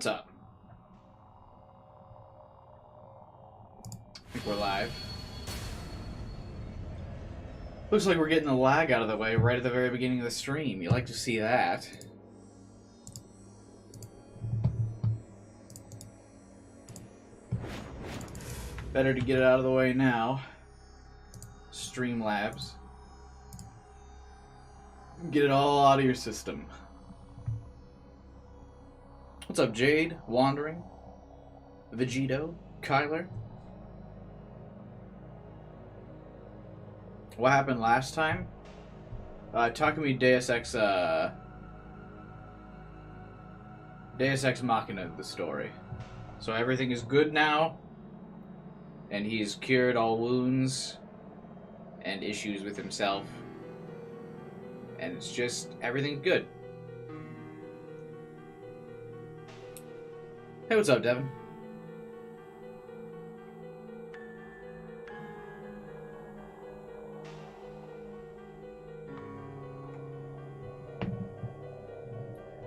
What's up? I think we're live. Looks like we're getting the lag out of the way right at the very beginning of the stream. You like to see that. Better to get it out of the way now. Streamlabs. Get it all out of your system. What's up, Jade? Wandering? Vegito? Kyler? What happened last time? Takumi Deus Ex Machina, the story. So everything is good now, and he's cured all wounds and issues with himself, and it's just, everything's good. Hey, what's up, Devin?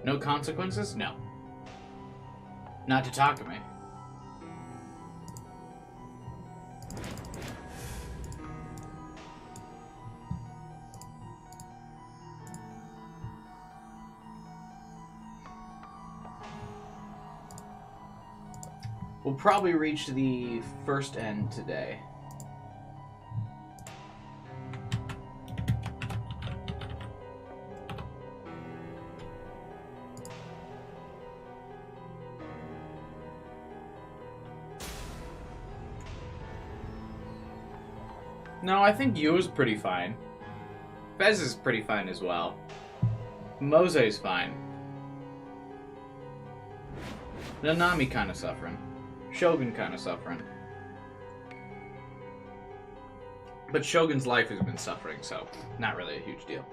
No consequences? No. Not to Takumi. We'll probably reach the first end today. No, I think Yu's pretty fine. Fez is pretty fine as well. Mose's fine. Nanami kind of suffering. Shogun kind of suffering. But Shogun's life has been suffering, so not really a huge deal.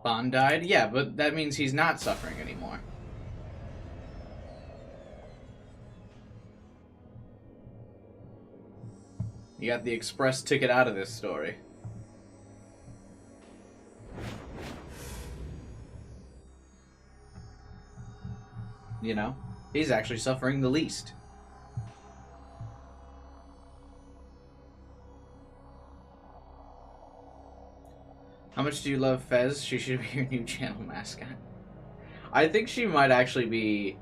Bon died? Yeah, but that means he's not suffering anymore. You got the express ticket out of this story. You know, he's actually suffering the least. How much do you love Fez? She should be your new channel mascot. I think she might actually be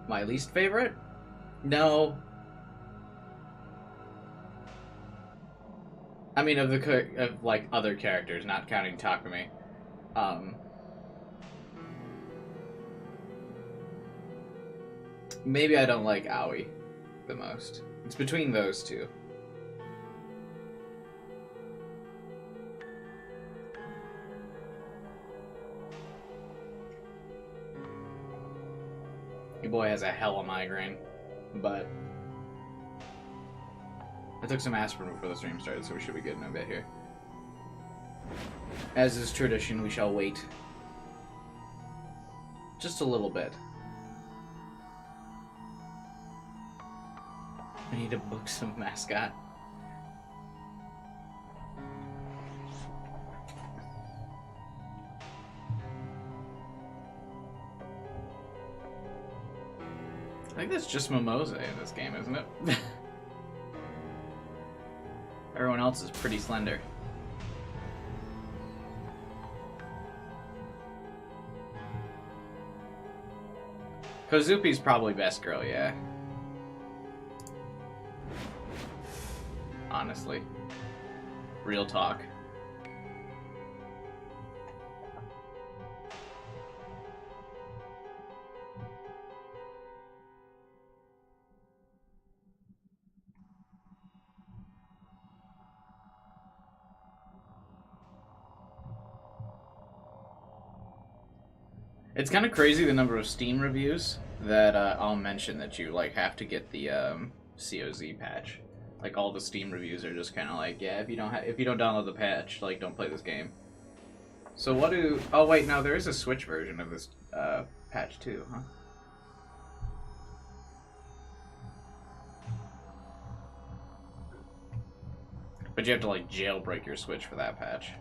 my least favorite. No. I mean, of like other characters, not counting Takumi. Maybe I don't like Aoi the most. It's between those two. Your boy has a hella migraine, but I took some aspirin before the stream started, so we should be good in a bit here. As is tradition, we shall wait just a little bit. I need to book some mascot. I think that's just Momose in this game, isn't it? Everyone else is pretty slender. Kozupi's probably best girl, yeah. Honestly. Real talk. It's kind of crazy the number of Steam reviews that I'll mention that you like have to get the COZ patch. Like all the Steam reviews are just kind of like, yeah, if you don't download the patch, like don't play this game. So what do? Oh wait, no, there is a Switch version of this patch too, huh? But you have to, like, jailbreak your Switch for that patch.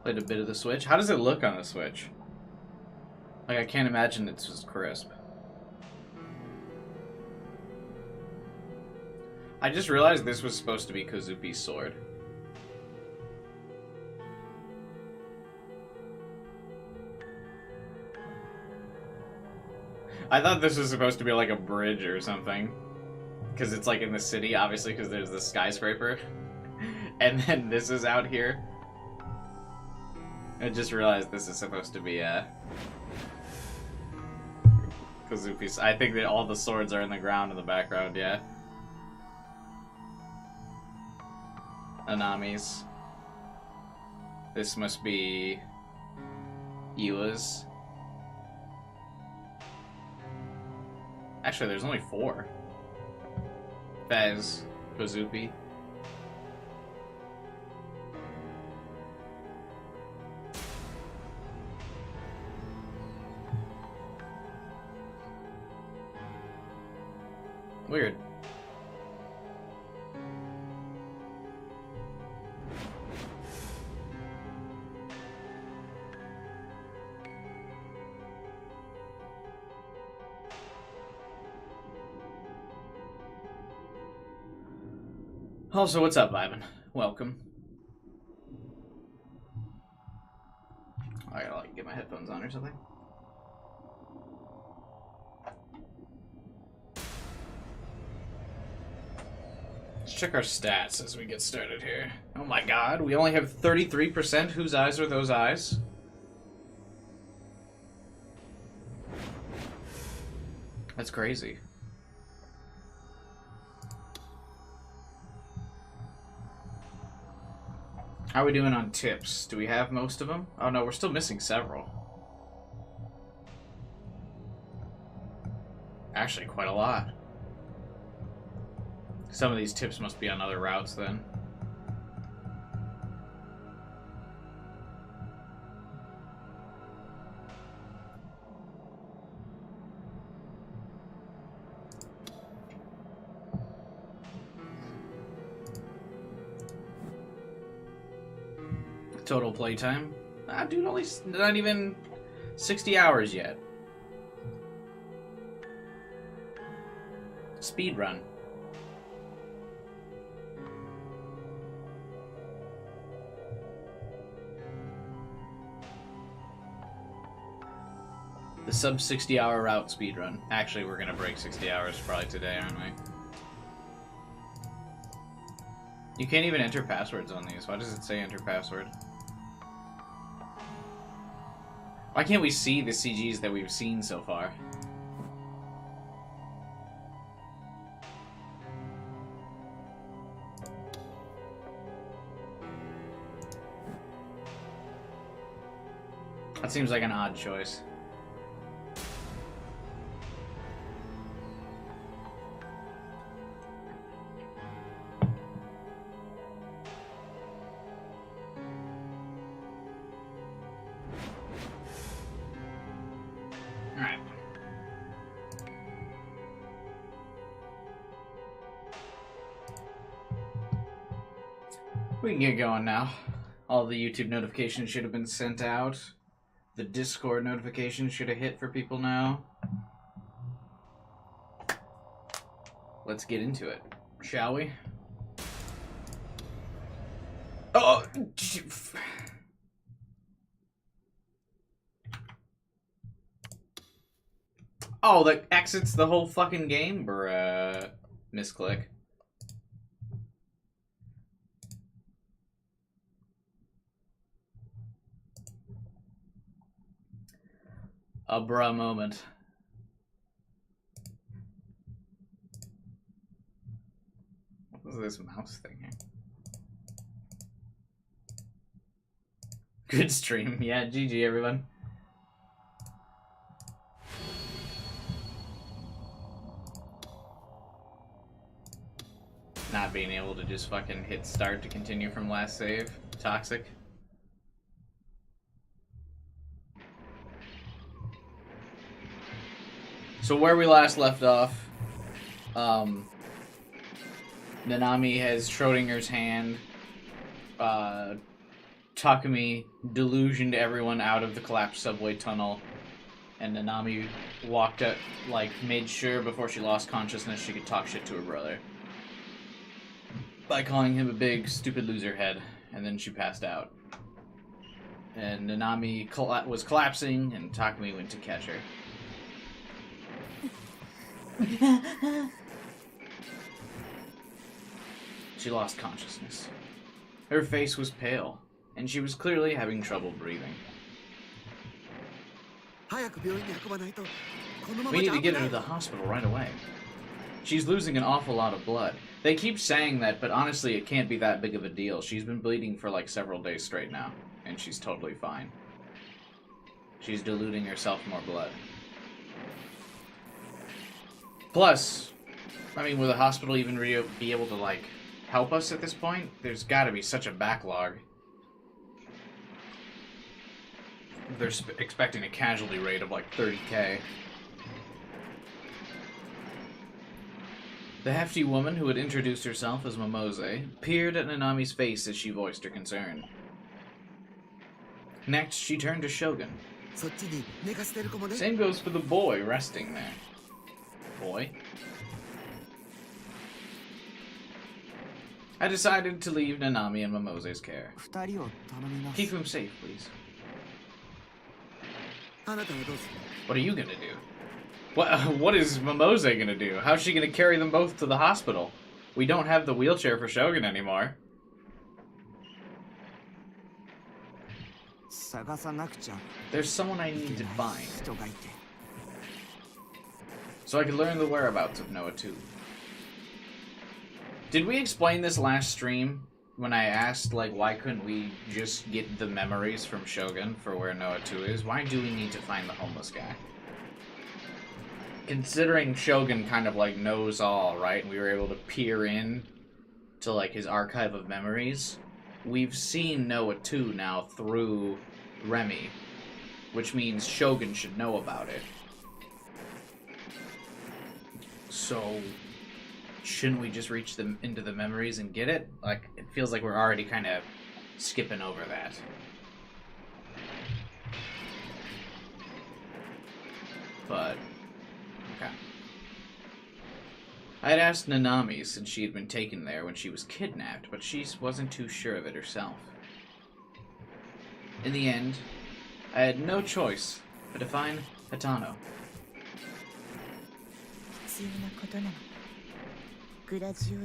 Played a bit of the Switch. How does it look on the Switch? Like, I can't imagine it's just crisp. I just realized this was supposed to be Kozupi's sword. I thought this was supposed to be like a bridge or something. Because it's like in the city, obviously, because there's the skyscraper. And then this is out here. I just realized this is supposed to be Kozupi's. I think that all the swords are in the ground in the background, yeah. Anami's. This must be Iwa's. Actually, there's only 4. Fez, Kozupi. Weird. Also, what's up, Ivan? Welcome. I gotta like get my headphones on or something. Let's check our stats as we get started here. Oh my god, we only have 33%. Whose eyes are those eyes? That's crazy. How are we doing on tips? Do we have most of them? Oh no, we're still missing several. Actually, quite a lot. Some of these tips must be on other routes then. Total playtime? Ah, dude, only not even 60 hours yet. Speed run. The sub 60 hour route speed run. Actually, we're gonna break 60 hours probably today, aren't we? You can't even enter passwords on these. Why does it say enter password? Why can't we see the CGs that we've seen so far? That seems like an odd choice. Alright. We can get going now. All the YouTube notifications should have been sent out. The Discord notification should have hit for people now. Let's get into it, shall we? Oh! Oh, that exits the whole fucking game? Bruh. Misclick. A bruh moment. What was this mouse thing here? Good stream. Yeah, GG everyone. Not being able to just fucking hit start to continue from last save. Toxic. So where we last left off, Nanami has Schrodinger's hand. Takumi delusioned everyone out of the collapsed subway tunnel, and Nanami walked up, like, made sure before she lost consciousness she could talk shit to her brother by calling him a big, stupid loser head, and then she passed out. And Nanami was collapsing, and Takumi went to catch her. She lost consciousness. Her face was pale, and she was clearly having trouble breathing. We need to get her to the hospital right away. She's losing an awful lot of blood. They keep saying that, but honestly, it can't be that big of a deal. She's been bleeding for like several days straight now, and she's totally fine. She's diluting herself more blood. Plus, I mean, will the hospital even be able to, like, help us at this point? There's got to be such a backlog. They're expecting a casualty rate of like 30k. The hefty woman who had introduced herself as Momose peered at Nanami's face as she voiced her concern. Next, she turned to Shogun. Same goes for the boy resting there. Boy? I decided to leave Nanami in Momose's care. Keep him safe, please. What are you gonna do? What is Momose gonna do? How's she gonna carry them both to the hospital? We don't have the wheelchair for Shogun anymore. There's someone I need to find, so I can learn the whereabouts of Noah 2. Did we explain this last stream when I asked, like, why couldn't we just get the memories from Shogun for where Noah 2 is? Why do we need to find the homeless guy? Considering Shogun kind of, like, knows all, right? And we were able to peer in to, like, his archive of memories. We've seen Noah 2 now through Remy, which means Shogun should know about it. So, shouldn't we just reach them into the memories and get it? Like, it feels like we're already kind of skipping over that. But, okay. I had asked Nanami since she had been taken there when she was kidnapped, but she wasn't too sure of it herself. In the end, I had no choice but to find Hatano.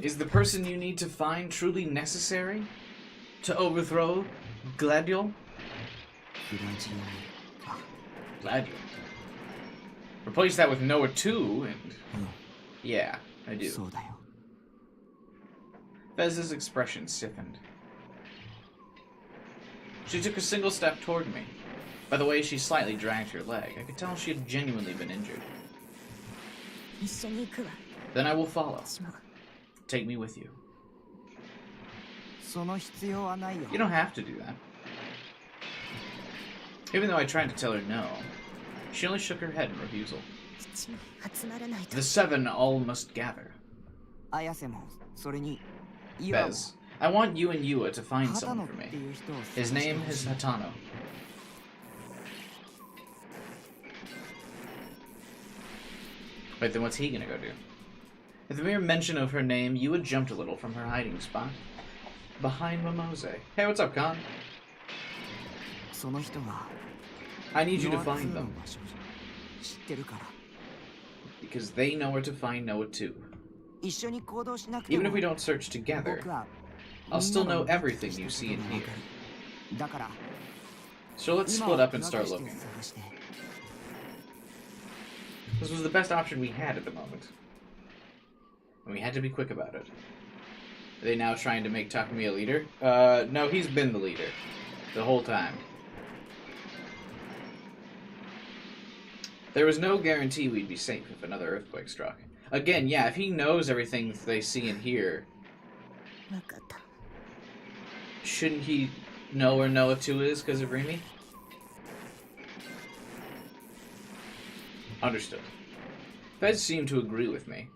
Is the person you need to find truly necessary to overthrow Gladiol? Gladiol. Replace that with Noah 2 and... Yeah, I do. Vez's expression stiffened. She took a single step toward me. By the way she slightly dragged her leg, I could tell she had genuinely been injured. Then I will follow. Take me with you. You don't have to do that. Even though I tried to tell her no, she only shook her head in refusal. The 7 all must gather. Vez, I want you and Yua to find someone for me. His name is Hatano. Wait, then what's he gonna go do? At the mere mention of her name, Yua jumped a little from her hiding spot. Behind Momose. Hey, what's up, Khan? I need you to find them. Because they know where to find Noah 2. Even if we don't search together, I'll still know everything you see and hear. So let's split up and start looking. This was the best option we had at the moment. And we had to be quick about it. Are they now trying to make Takumi a leader? No, he's been the leader. The whole time. There was no guarantee we'd be safe if another earthquake struck. Again, yeah, if he knows everything they see and hear, わかった。 Shouldn't he know where Noah 2 is because of Remy? Understood. Fez seemed to agree with me,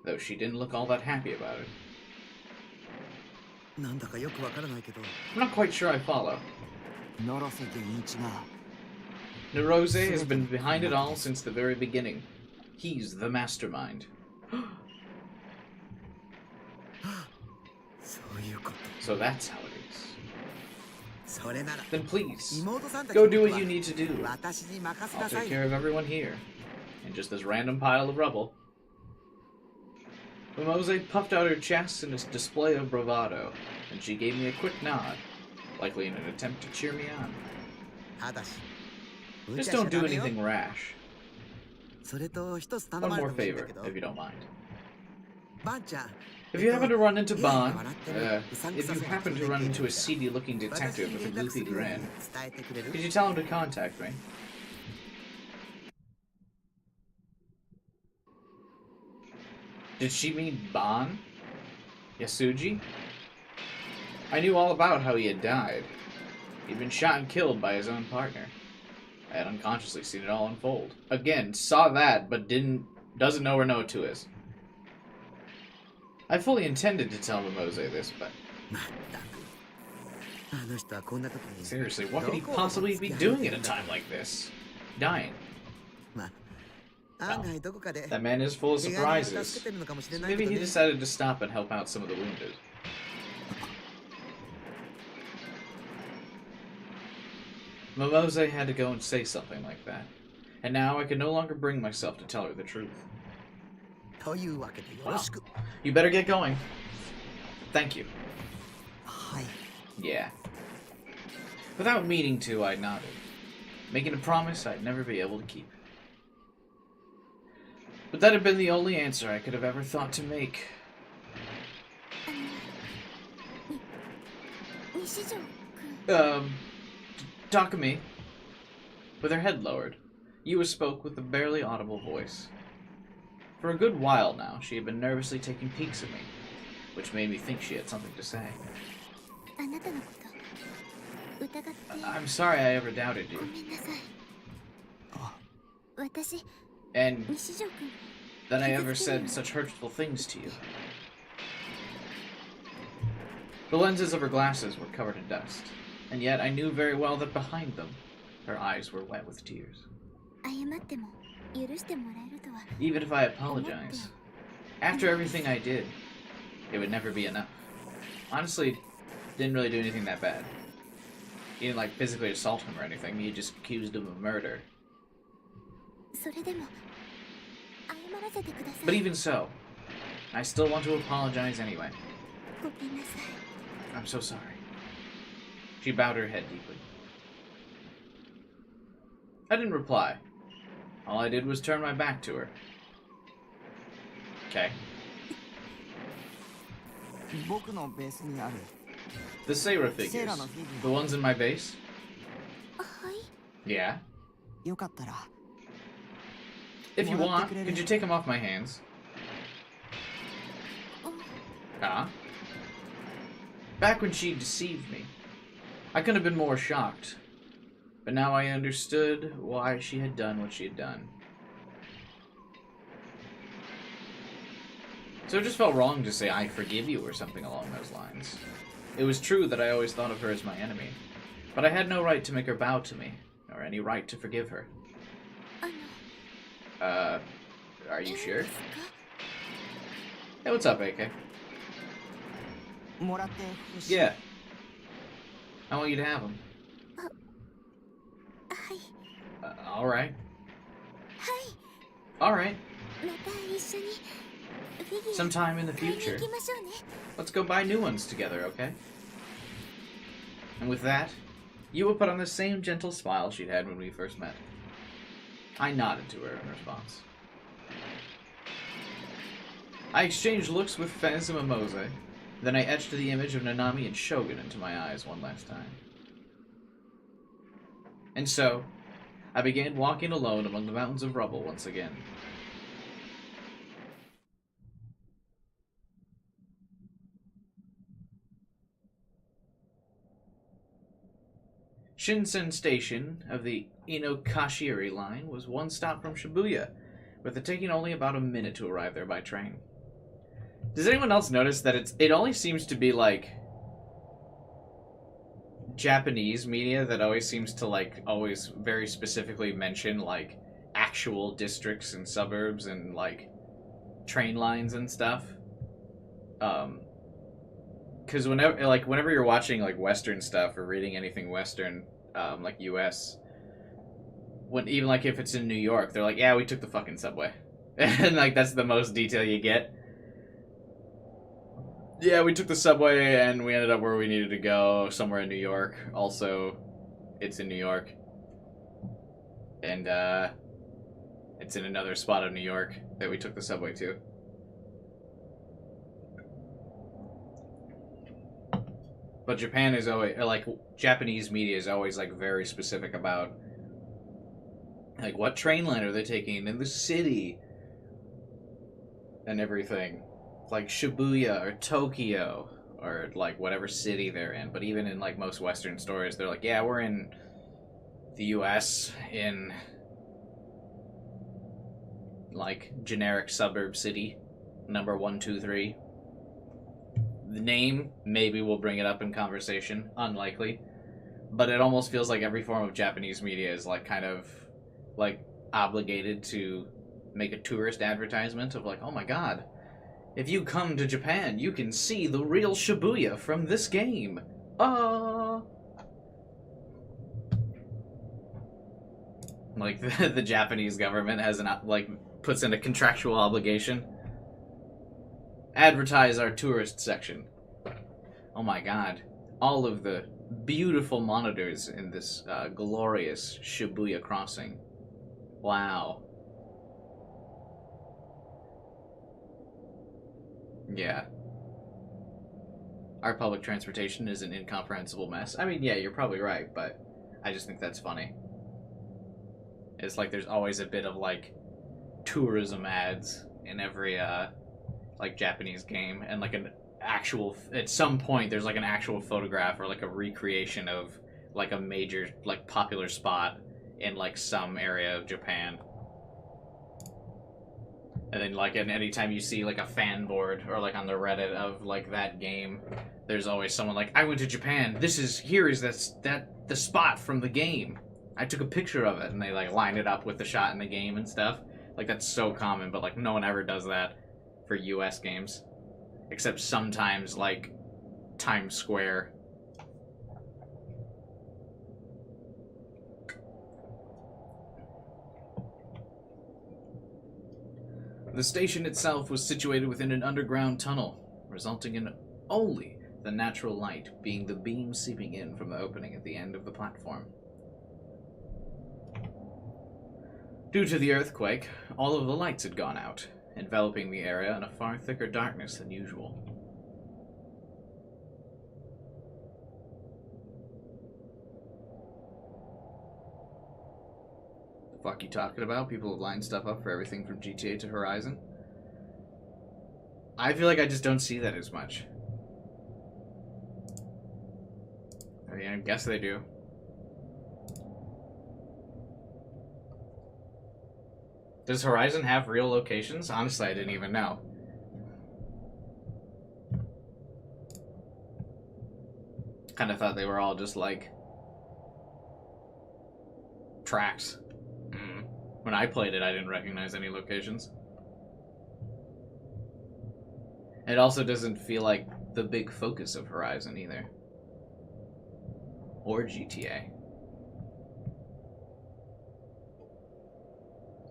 though she didn't look all that happy about it. なんだかよくわからないけど、 I'm not quite sure I follow. ノロセ源一が Nerose has been behind it all since the very beginning. He's the mastermind. そういうこと。 So that's how it is. それなら Then please, 妹さんたち go の do こと what は you need to do. 私に任せ I'll なさ take い。 care of everyone here. And just this random pile of rubble. Mimose puffed out her chest in a display of bravado, and she gave me a quick nod, likely in an attempt to cheer me on. ただし、 Just don't do anything rash. それと一つ頼 One まれ more てほしいんだ favor, けど、 if you don't mind. バンちゃん。 If you happen to run into Bon, if you happen to run into a seedy-looking detective with a goofy grin, could you tell him to contact me? Did she mean Bon? Yasuji? I knew all about how he had died. He'd been shot and killed by his own partner. I had unconsciously seen it all unfold. Again, saw that, but doesn't know where Noah 2 is. I fully intended to tell Mimose this, but... Seriously, what could he possibly be doing at a time like this? Dying. Well, that man is full of surprises. So maybe he decided to stop and help out some of the wounded. Mimose had to go and say something like that. And now I could no longer bring myself to tell her the truth. Well, you better get going. Thank you. Yeah. Without meaning to, I nodded, making a promise I'd never be able to keep. But that had been the only answer I could have ever thought to make. Takumi, with her head lowered, Yua spoke with a barely audible voice. For a good while now, she had been nervously taking peeks at me, which made me think she had something to say. I'm sorry I ever doubted you. And that I ever said such hurtful things to you. The lenses of her glasses were covered in dust, and yet I knew very well that behind them, her eyes were wet with tears. Even if I apologize, after everything I did, it would never be enough. Honestly, didn't really do anything that bad. He didn't like physically assault him or anything, he just accused him of murder. But even so, I still want to apologize anyway. I'm so sorry. She bowed her head deeply. I didn't reply. All I did was turn my back to her. Okay. The Seira figures. The ones in my base? Yeah. If you want, could you take them off my hands? Huh? Back when she deceived me, I could have been more shocked. But now I understood why she had done what she had done. So it just felt wrong to say, I forgive you, or something along those lines. It was true that I always thought of her as my enemy, but I had no right to make her bow to me, or any right to forgive her. Are you sure? Hey, what's up, AK? Yeah. I want you to have them. Alright. Alright. Sometime in the future, let's go buy new ones together, okay? And with that, Yua put on the same gentle smile she'd had when we first met. I nodded to her in response. I exchanged looks with Fez and Mimose, then I etched the image of Nanami and Shogun into my eyes one last time. And so, I began walking alone among the mountains of rubble once again. Shinsen Station of the Inokashiri line was one stop from Shibuya, with it taking only about a minute to arrive there by train. Does anyone else notice that it only seems to be like Japanese media that always seems to like always very specifically mention like actual districts and suburbs and like train lines and stuff? Because whenever you're watching like Western stuff or reading anything Western, like US, even like if it's in New York, they're like, yeah, we took the fucking subway, and like that's the most detail you get. Yeah, we took the subway and we ended up where we needed to go, somewhere in New York. Also, it's in New York, and it's in another spot of New York that we took the subway to. But Japan is always, like, Japanese media is always, like, very specific about, like, what train line are they taking in the city and everything. Like Shibuya or Tokyo or, like, whatever city they're in. But even in, like, most Western stories, they're like, yeah, we're in the US in, like, generic suburb city, number 123. The name, maybe we'll bring it up in conversation. Unlikely. But it almost feels like every form of Japanese media is, like, kind of, like, obligated to make a tourist advertisement of, like, oh my god, if you come to Japan, you can see the real Shibuya from this game. Like, the Japanese government has puts in a contractual obligation. Advertise our tourist section. Oh my god. All of the beautiful monitors in this glorious Shibuya crossing. Wow. Yeah. Our public transportation is an incomprehensible mess. I mean, yeah, you're probably right, but I just think that's funny. It's like there's always a bit of, like, tourism ads in every, like, Japanese game, and, like, at some point, there's, like, an actual photograph or, like, a recreation of, like, a major, like, popular spot in, like, some area of Japan. And then, like, anytime you see, like, a fan board or, like, on the Reddit of, like, that game, there's always someone like, I went to Japan, here is the spot from the game. I took a picture of it, and they, like, line it up with the shot in the game and stuff. Like, that's so common, but, like, no one ever does that for US games. Except sometimes, like, Times Square. The station itself was situated within an underground tunnel, resulting in only the natural light being the beam seeping in from the opening at the end of the platform. Due to the earthquake, all of the lights had gone out, enveloping the area in a far thicker darkness than usual. The fuck you talking about? People have lined stuff up for everything from GTA to Horizon. I feel like I just don't see that as much. I mean, I guess they do. Does Horizon have real locations? Honestly, I didn't even know. Kind of thought they were all just, like, tracks. When I played it, I didn't recognize any locations. It also doesn't feel like the big focus of Horizon either. Or GTA.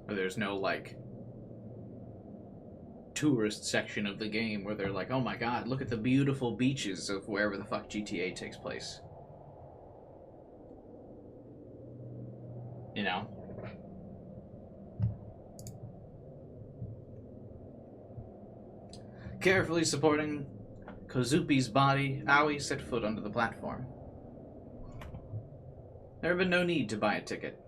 Where there's no, like, tourist section of the game where they're like, oh my god, look at the beautiful beaches of wherever the fuck GTA takes place. You know? Carefully supporting Kozupi's body, Aoi set foot onto the platform. There had been no need to buy a ticket.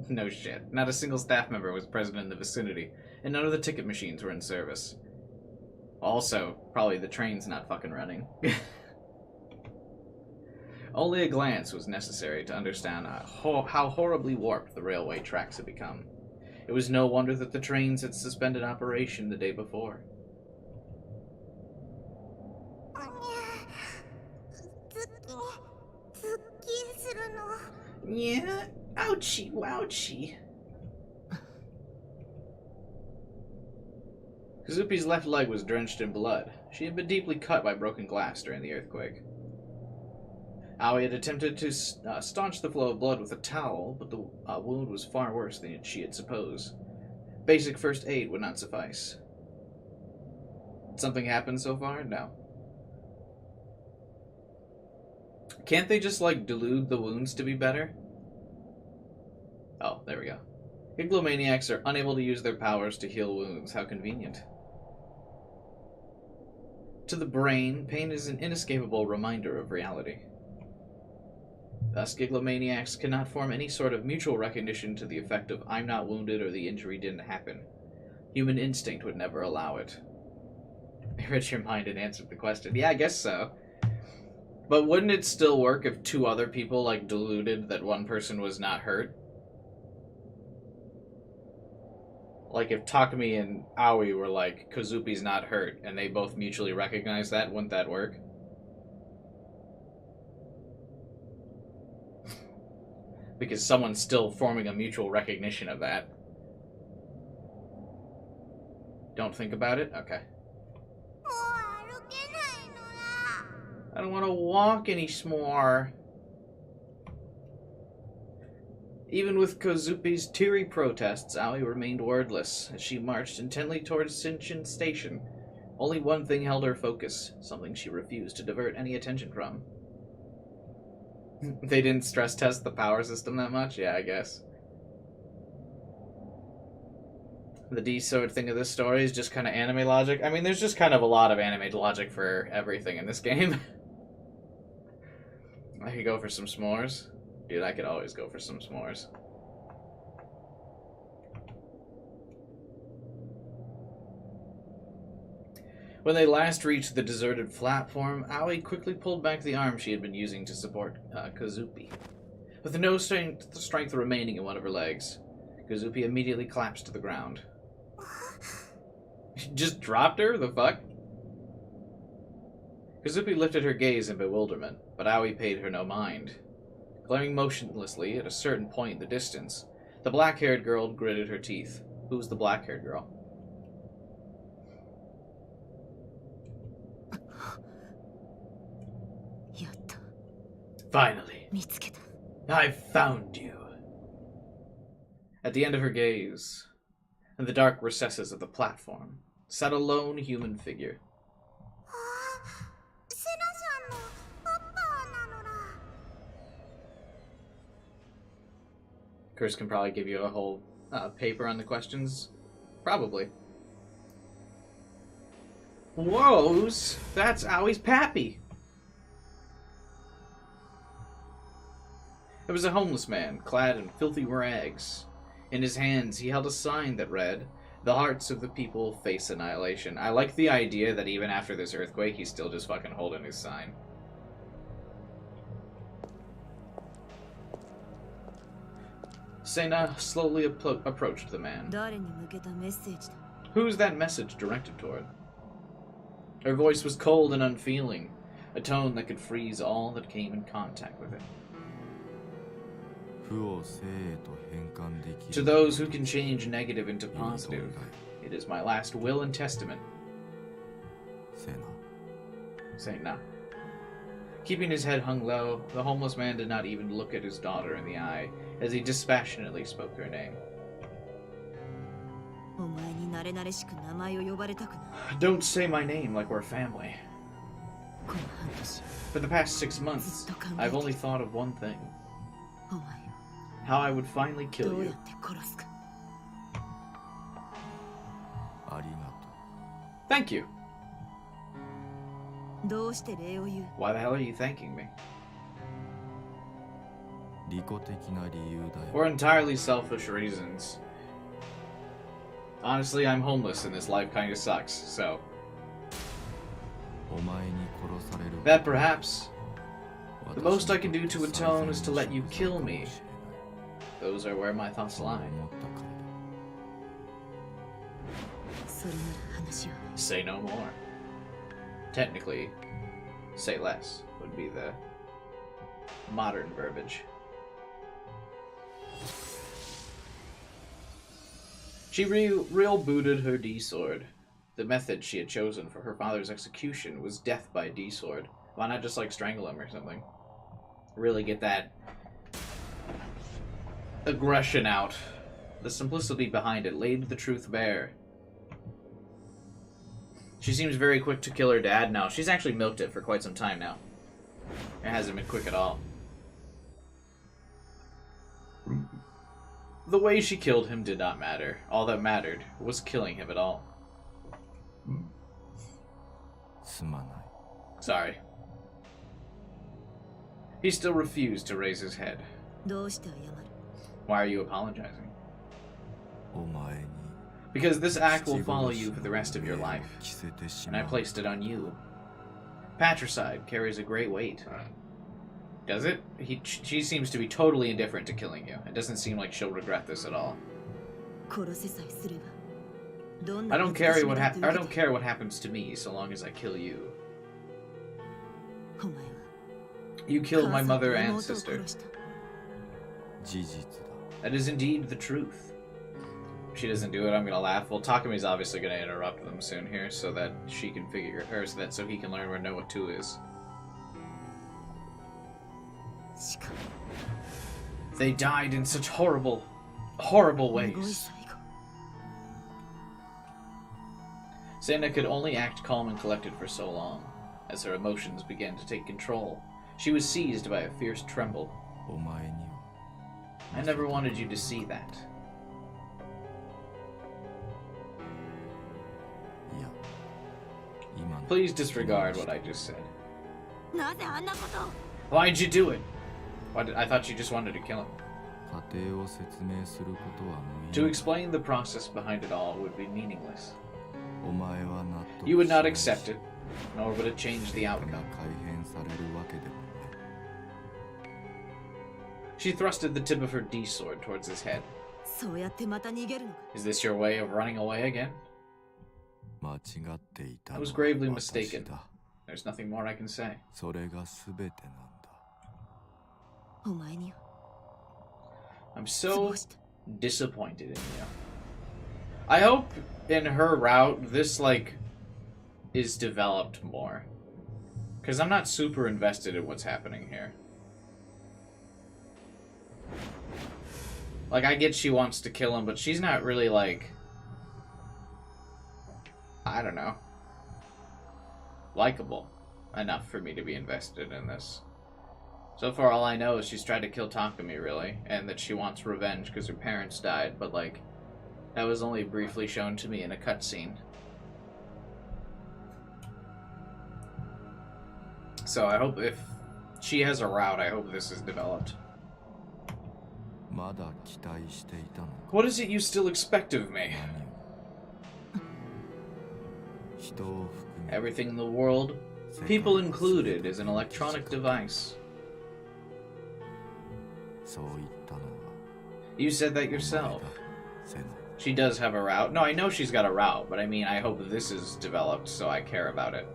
No shit. Not a single staff member was present in the vicinity, and none of the ticket machines were in service. Also, probably the train's not fucking running. Only a glance was necessary to understand how horribly warped the railway tracks had become. It was no wonder that the trains had suspended operation the day before. Yeah, ouchie, wouchie. Kazupi's left leg was drenched in blood. She had been deeply cut by broken glass during the earthquake. Aoi had attempted to staunch the flow of blood with a towel, but the wound was far worse than she had supposed. Basic first aid would not suffice. Did something happen so far? No. Can't they just, like, delude the wounds to be better? Oh, there we go. Giglomaniacs are unable to use their powers to heal wounds. How convenient. To the brain, pain is an inescapable reminder of reality. Thus, Giglomaniacs cannot form any sort of mutual recognition to the effect of I'm not wounded or the injury didn't happen. Human instinct would never allow it. Enrich your mind and answer the question. Yeah, I guess so. But wouldn't it still work if two other people, like, deluded that one person was not hurt? Like, if Takumi and Aoi were like, Kazupi's not hurt, and they both mutually recognize that, wouldn't that work? Because someone's still forming a mutual recognition of that. Don't think about it? Okay. I don't want to walk any more. Even with Kazupi's teary protests, Aoi remained wordless as she marched intently towards Shinshin Station. Only one thing held her focus, something she refused to divert any attention from. They didn't stress test the power system that much? Yeah, I guess. The D-sword thing of this story is just kind of anime logic. I mean, there's just kind of a lot of anime logic for everything in this game. I could go for some s'mores. Dude, I could always go for some s'mores. When they last reached the deserted platform, Aoi quickly pulled back the arm she had been using to support Kazupi. With no strength remaining in one of her legs, Kazupi immediately collapsed to the ground. Just dropped her? The fuck? Kazupi lifted her gaze in bewilderment, but Aoi paid her no mind. Glaring motionlessly at a certain point in the distance, the black-haired girl gritted her teeth. Who's the black-haired girl? Finally, I've found you. At the end of her gaze, in the dark recesses of the platform, sat a lone human figure. Chris can probably give you a whole paper on the questions. Probably. Whoa, that's Aoi's pappy. It was a homeless man, clad in filthy rags. In his hands, he held a sign that read, "The hearts of the people face annihilation." I like the idea that even after this earthquake, he's still just fucking holding his sign. Sena slowly approached the man. Who's that message directed toward? Her voice was cold and unfeeling, a tone that could freeze all that came in contact with it. To those who can change negative into positive, it is my last will and testament. Sena. Keeping his head hung low, the homeless man did not even look at his daughter in the eye as he dispassionately spoke her name. Don't say my name like we're family. For the past 6 months, I've only thought of one thing. How I would finally kill you. Thank you. Why the hell are you thanking me? For entirely selfish reasons. Honestly, I'm homeless and this life kinda sucks, so... That perhaps The most I can do to atone is to let you kill me. Those are where my thoughts lie. Say no more. Technically, say less would be the modern verbiage. She real booted her D-sword. The method she had chosen for her father's execution was death by D-sword. Why not just like strangle him or something? Really get that aggression out. The simplicity behind it laid the truth bare. She seems very quick to kill her dad now. She's actually milked it for quite some time now. It hasn't been quick at all. The way she killed him did not matter. All that mattered was killing him at all. Sorry. He still refused to raise his head. Why are you apologizing? Because this act will follow you for the rest of your life, and I placed it on you. Patricide carries a great weight. Does it? She seems to be totally indifferent to killing you. It doesn't seem like she'll regret this at all. I don't care what happens to me so long as I kill you. You killed my mother and sister. That is indeed the truth. If she doesn't do it, I'm gonna laugh. Well, Takami's obviously gonna interrupt them soon here so that she can figure, or so he can learn where Noah 2 is. They died in such horrible, horrible ways. Sena could only act calm and collected for so long. As her emotions began to take control, she was seized by a fierce tremble. I never wanted you to see that. Please disregard what I just said. Why'd you do it? I thought you just wanted to kill him. To explain the process behind it all would be meaningless. You would not accept it, nor would it change the outcome. She thrusted the tip of her D-sword towards his head. Is this your way of running away again? I was gravely mistaken. There's nothing more I can say. I'm so disappointed in you. I hope in her route this, is developed more. Because I'm not super invested in what's happening here. I get she wants to kill him, but she's not really, I don't know, likable enough for me to be invested in this. So far, all I know is she's tried to kill Takami, really, and that she wants revenge because her parents died, but, that was only briefly shown to me in a cutscene. So I hope if she has a route, I hope this is developed. What is it you still expect of me? Everything in the world, people included, is an electronic device. You said that yourself. She does have a route. No, I know she's got a route, but I mean, I hope this is developed so I care about it.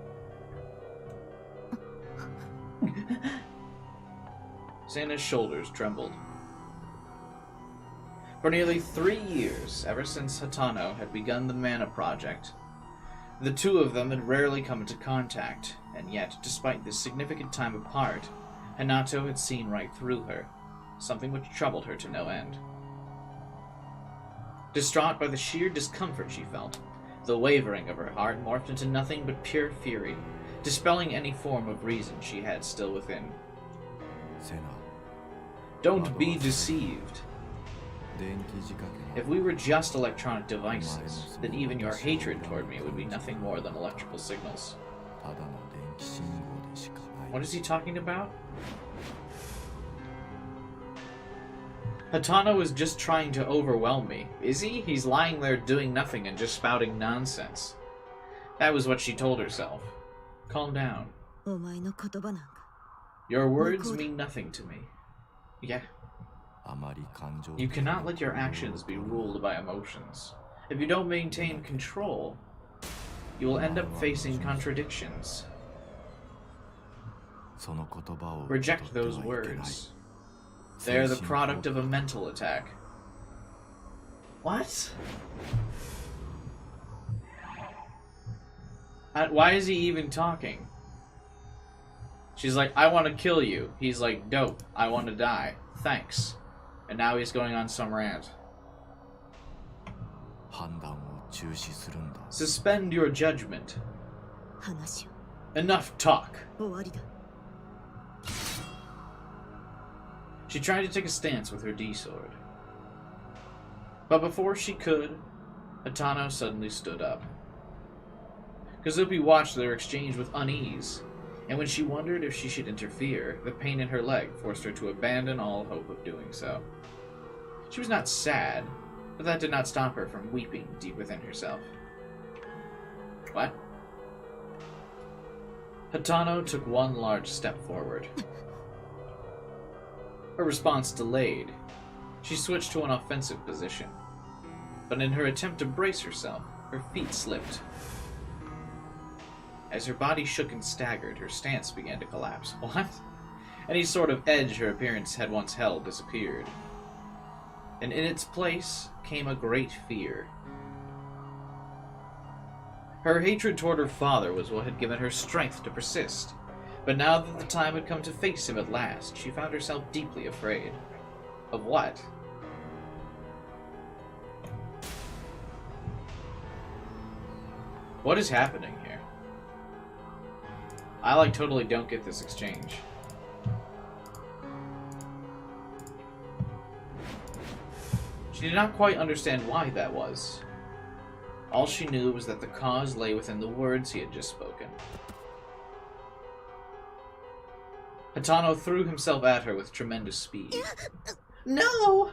Sena's shoulders trembled. For nearly 3 years, ever since Hatano had begun the Mana Project, the two of them had rarely come into contact, and yet, despite this significant time apart, Hanato had seen right through her, something which troubled her to no end. Distraught by the sheer discomfort she felt, the wavering of her heart morphed into nothing but pure fury, dispelling any form of reason she had still within. Don't be deceived. If we were just electronic devices, then even your hatred toward me would be nothing more than electrical signals. What is he talking about? Hatano is just trying to overwhelm me. Is he? He's lying there doing nothing and just spouting nonsense. That was what she told herself. Calm down. Your words mean nothing to me. Yeah. あまり感情 You cannot let your actions be ruled by emotions. If you don't maintain control, you will end up facing contradictions. その言葉を Reject 受け取 those ってはいけない words. They are the product of a mental attack. What? Why is he even talking? She's like, I want to kill you. He's like, dope. I want to die. Thanks. And now he's going on some rant. 判断を中止するんだ Suspend your judgment. 話を Enough talk. 終わりだ She tried to take a stance with her D-sword. But before she could, Hatano suddenly stood up. Kazupi watched their exchange with unease, and when she wondered if she should interfere, the pain in her leg forced her to abandon all hope of doing so. She was not sad, but that did not stop her from weeping deep within herself. What? Hatano took one large step forward. Her response delayed. She switched to an offensive position. But in her attempt to brace herself, her feet slipped. As her body shook and staggered, her stance began to collapse. What? Any sort of edge her appearance had once held disappeared. And in its place came a great fear. Her hatred toward her father was what had given her strength to persist. But now that the time had come to face him at last, she found herself deeply afraid. Of what? What is happening here? I totally don't get this exchange. She did not quite understand why that was. All she knew was that the cause lay within the words he had just spoken. Hatano threw himself at her with tremendous speed. No!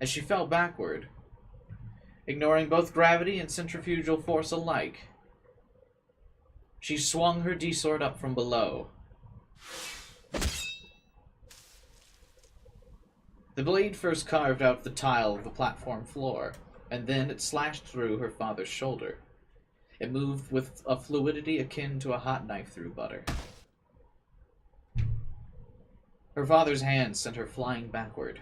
As she fell backward, ignoring both gravity and centrifugal force alike, she swung her D-sword up from below. The blade first carved out the tile of the platform floor, and then it slashed through her father's shoulder. It moved with a fluidity akin to a hot knife through butter. Her father's hand sent her flying backward.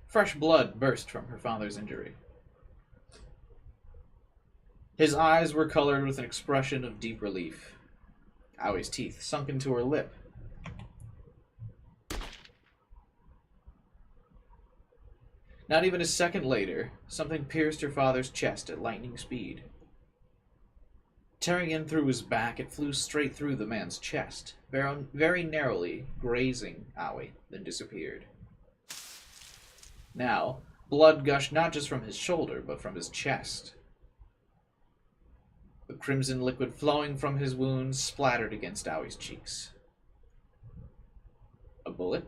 Fresh blood burst from her father's injury. His eyes were colored with an expression of deep relief. Aoi's teeth sunk into her lip. Not even a second later, something pierced her father's chest at lightning speed. Tearing in through his back, it flew straight through the man's chest, very narrowly grazing Aoi, then disappeared. Now, blood gushed not just from his shoulder, but from his chest. The crimson liquid flowing from his wounds splattered against Aoi's cheeks. A bullet?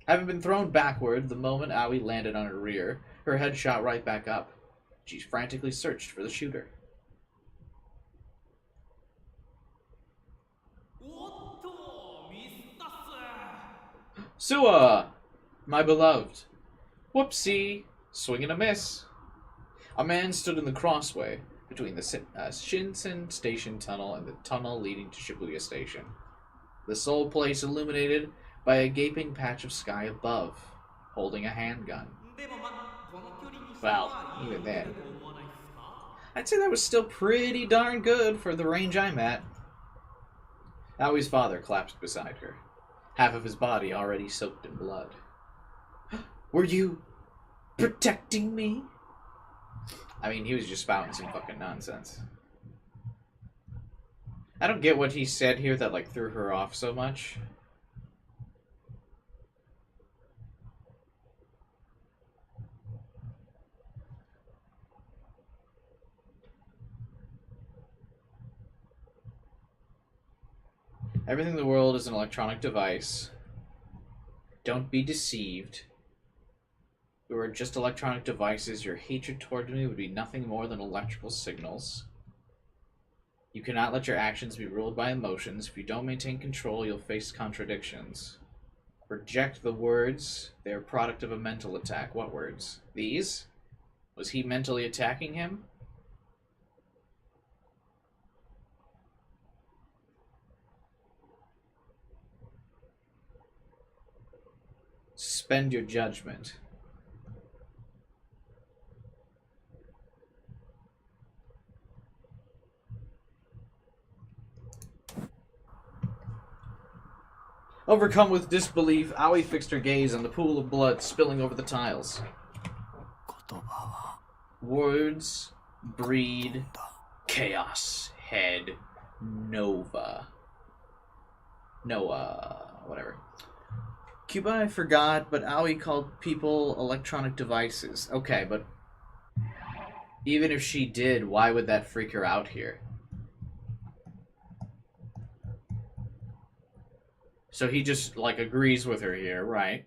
Having been thrown backward the moment Aoi landed on her rear, her head shot right back up. She frantically searched for the shooter. Suwa! My beloved. Whoopsie! Swing and a miss. A man stood in the crossway between the Shinsen Station tunnel and the tunnel leading to Shibuya Station. The sole place illuminated by a gaping patch of sky above, holding a handgun. Well, even then. I'd say that was still pretty darn good for the range I'm at. Aoi's father collapsed beside her, half of his body already soaked in blood. Were you protecting me? I mean, he was just spouting some fucking nonsense. I don't get what he said here that, threw her off so much. Everything in the world is an electronic device. Don't be deceived. we were just electronic devices, your hatred toward me would be nothing more than electrical signals. You cannot let your actions be ruled by emotions. If you don't maintain control, you'll face contradictions. Reject the words. They are a product of a mental attack. What words? These? Was he mentally attacking him? Suspend your judgment. Overcome with disbelief, Aoi fixed her gaze on the pool of blood spilling over the tiles. 言葉は Words breed chaos. Head Nova. Noah. Whatever. Cuba, I forgot, but Aoi called people electronic devices. Okay, but even if she did, why would that freak her out here? So he just, like, agrees with her here, right?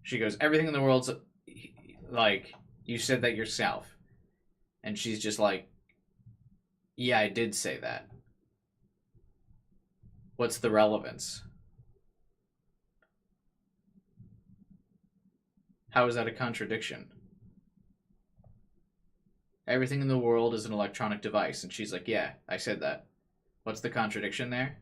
She goes, everything in the world's, like, you said that yourself. And she's just like, yeah, I did say that. What's the relevance? How is that a contradiction? Everything in the world is an electronic device. And she's like, yeah, I said that. What's the contradiction there?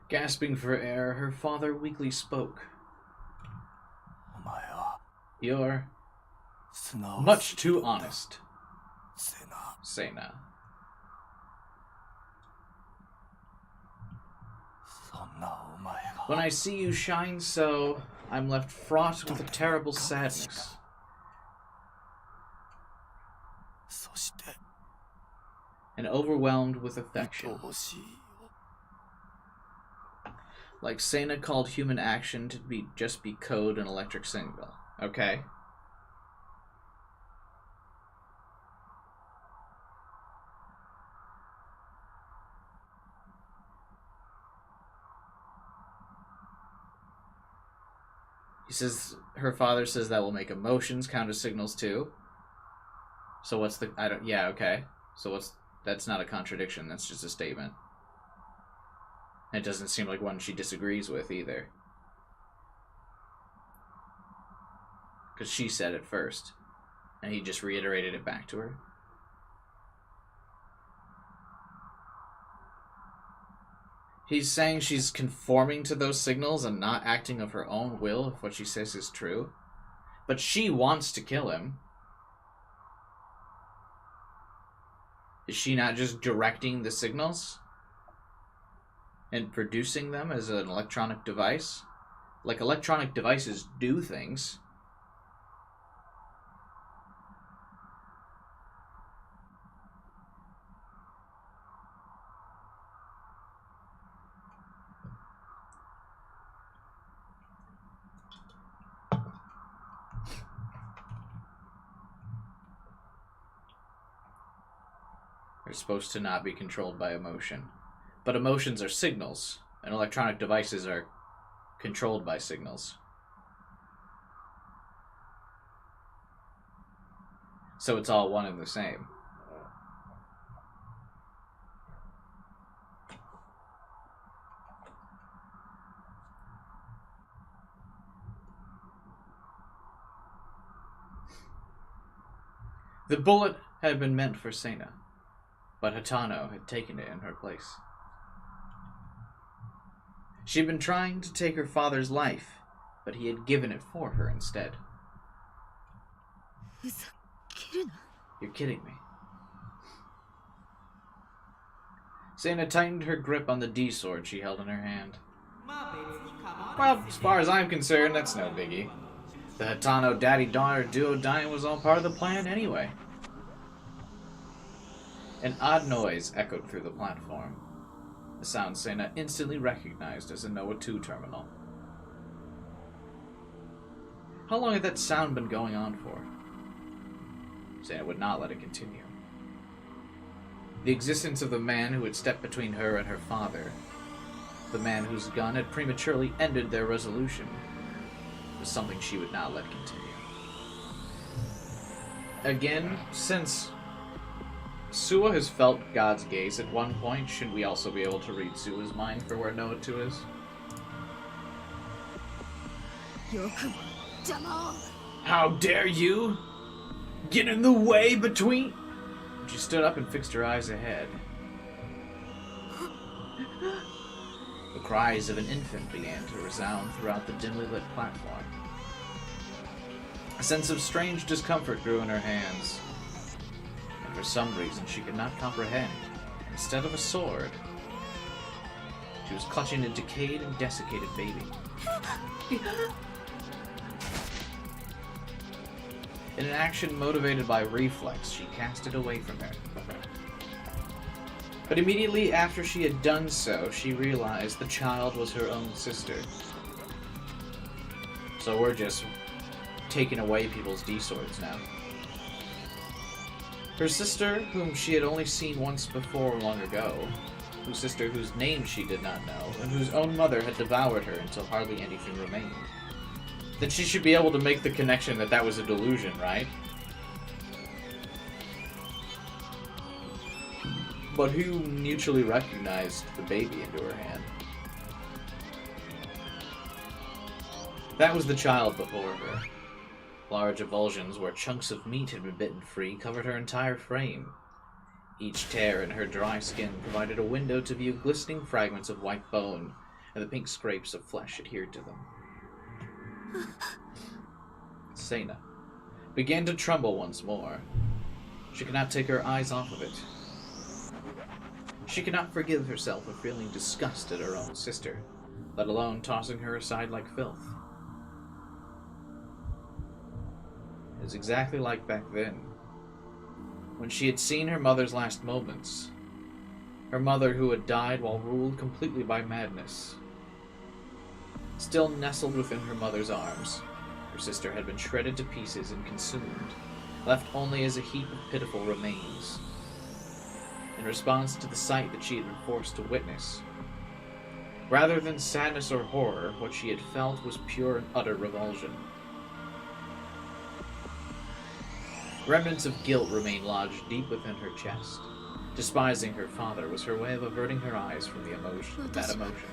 Gasping for air, her father weakly spoke. お前は You're 素直 much too honest, せな Sena. そんなお前が When I see you shine so, I'm left fraught with a terrible sadness. そして And overwhelmed with affection. 愛おしいよ Like Sena called human action to be just be code and electric signal. Okay. He says her father says that will make emotions count as signals too. So what's the yeah, okay. So that's not a contradiction, that's just a statement. It doesn't seem like one she disagrees with either. Because she said it first. And he just reiterated it back to her. He's saying she's conforming to those signals and not acting of her own will if what she says is true. But she wants to kill him. Is she not just directing the signals? And producing them as an electronic device? Like, electronic devices do things. They're supposed to not be controlled by emotion. But emotions are signals, and electronic devices are controlled by signals. So it's all one and the same. The bullet had been meant for Sena, but Hatano had taken it in her place. She had been trying to take her father's life, but he had given it for her instead. ふざけるな。 You're kidding me. Sena tightened her grip on the D-sword she held in her hand. Well, as far as I'm concerned, that's no biggie. The Hatano daddy-daughter duodyne was all part of the plan anyway. An odd noise echoed through the platform. A sound Sena instantly recognized as a Noah 2 terminal. How long had that sound been going on for? Sena would not let it continue. The existence of the man who had stepped between her and her father, the man whose gun had prematurely ended their resolution, was something she would not let continue. Again, since Suwa has felt God's gaze at one point, shouldn't we also be able to read Suwa's mind for where Noah 2 is? How dare you! Get in the way between... She stood up and fixed her eyes ahead. The cries of an infant began to resound throughout the dimly lit platform. A sense of strange discomfort grew in her hands, and for some reason she could not comprehend. Instead of a sword, she was clutching a decayed and desiccated baby. In an action motivated by reflex, she cast it away from her. But immediately after she had done so, she realized the child was her own sister. So we're just taking away people's D-swords now. Her sister, whom she had only seen once before long ago, whose sister whose name she did not know, and whose own mother had devoured her until hardly anything remained. Then she should be able to make the connection that that was a delusion, right? But who mutually recognized the baby into her hand? That was the child before her. Large avulsions where chunks of meat had been bitten free covered her entire frame. Each tear in her dry skin provided a window to view glistening fragments of white bone, and the pink scrapes of flesh adhered to them. Sena began to tremble once more. She could not take her eyes off of it. She could not forgive herself for feeling disgust at her own sister, let alone tossing her aside like filth. It was exactly like back then, when she had seen her mother's last moments. Her mother who had died while ruled completely by madness. Still nestled within her mother's arms, her sister had been shredded to pieces and consumed, left only as a heap of pitiful remains. In response to the sight that she had been forced to witness, rather than sadness or horror, what she had felt was pure and utter revulsion. Remnants of guilt remained lodged deep within her chest. Despising her father was her way of averting her eyes from the emotion, that emotion.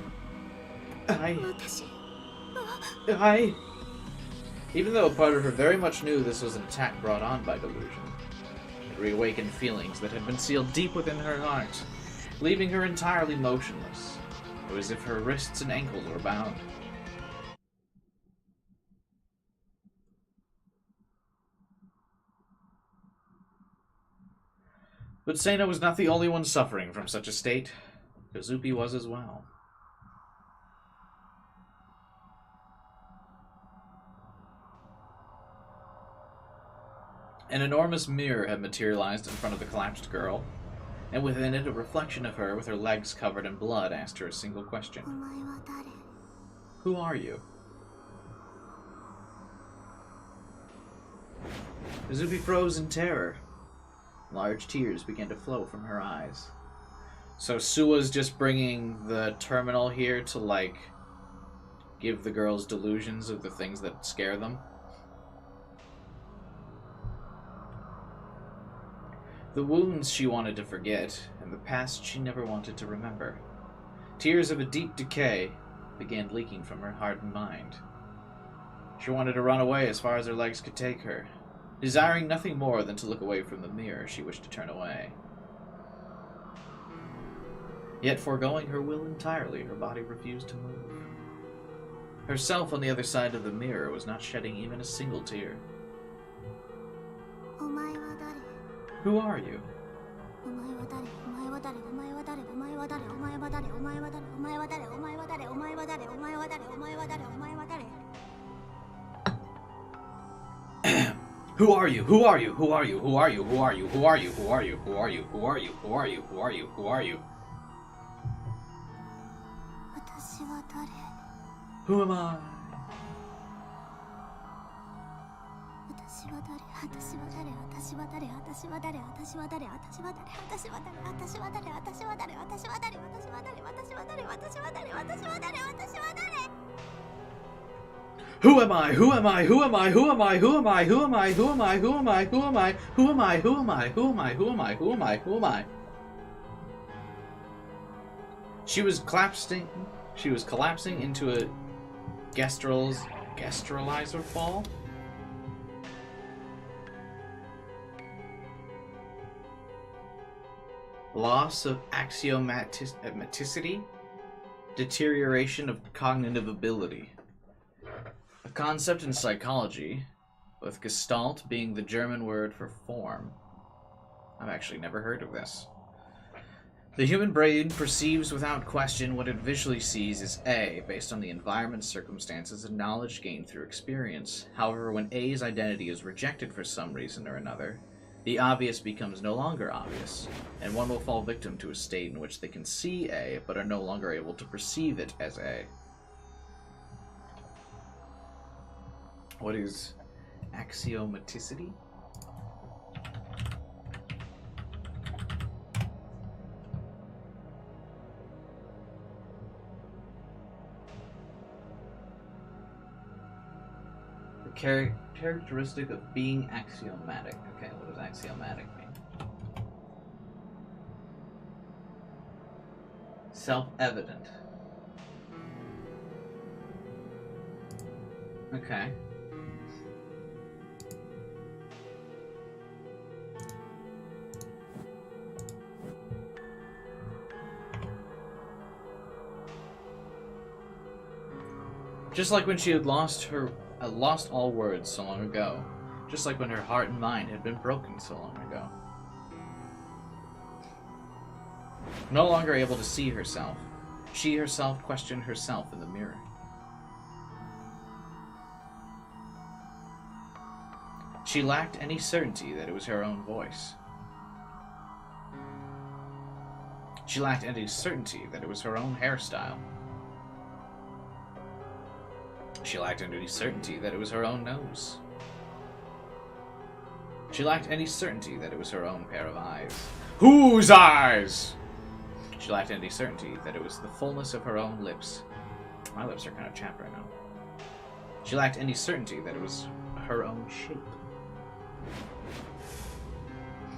Even though a part of her very much knew this was an attack brought on by delusion, it reawakened feelings that had been sealed deep within her heart, leaving her entirely motionless. It was as if her wrists and ankles were bound. But Sena was not the only one suffering from such a state. Kazupi was as well. An enormous mirror had materialized in front of the collapsed girl, and within it a reflection of her with her legs covered in blood asked her a single question. Who are you? Kazupi froze in terror. Large tears began to flow from her eyes. So Suwa's just bringing the terminal here to, like, give the girls delusions of the things that scare them. The wounds she wanted to forget, and the past she never wanted to remember. Tears of a deep decay began leaking from her heart and mind. She wanted to run away as far as her legs could take her. Desiring nothing more than to look away from the mirror, she wished to turn away. Yet, foregoing her will entirely, her body refused to move. Herself on the other side of the mirror was not shedding even a single tear. Who are you? Who are you? Who are you? Who are you? Who are you? Who are you? Who are you? Who are you? Who are you? Who are you? Who are you? Who are you? Who are you? 私は誰 Who am I? 私は誰私は誰私は誰私は誰私は誰私は誰私は誰私は誰私は誰私は誰私は誰私は誰私は誰私は誰私は誰 Who am I? Who am I? Who am I? Who am I? Who am I? Who am I? Who am I? Who am I? Who am I? Who am I? Who am I? Who am I? Who am I? Who am I? Who am I? She was collapsing into a gastralizer fall. Loss of axiomaticity, deterioration of cognitive ability. A concept in psychology, with Gestalt being the German word for form. I've actually never heard of this. The human brain perceives without question what it visually sees as A, based on the environment, circumstances, and knowledge gained through experience. However, when A's identity is rejected for some reason or another, the obvious becomes no longer obvious, and one will fall victim to a state in which they can see A, but are no longer able to perceive it as A. What is axiomaticity? The characteristic of being axiomatic. Okay, what does axiomatic mean? Self-evident. Okay. Just like when she had lost all words so long ago. Just like when her heart and mind had been broken so long ago. No longer able to see herself, she herself questioned herself in the mirror. She lacked any certainty that it was her own voice. She lacked any certainty that it was her own hairstyle. She lacked any certainty that it was her own nose. She lacked any certainty that it was her own pair of eyes. Whose eyes? She lacked any certainty that it was the fullness of her own lips. My lips are kind of chapped right now. She lacked any certainty that it was her own shape.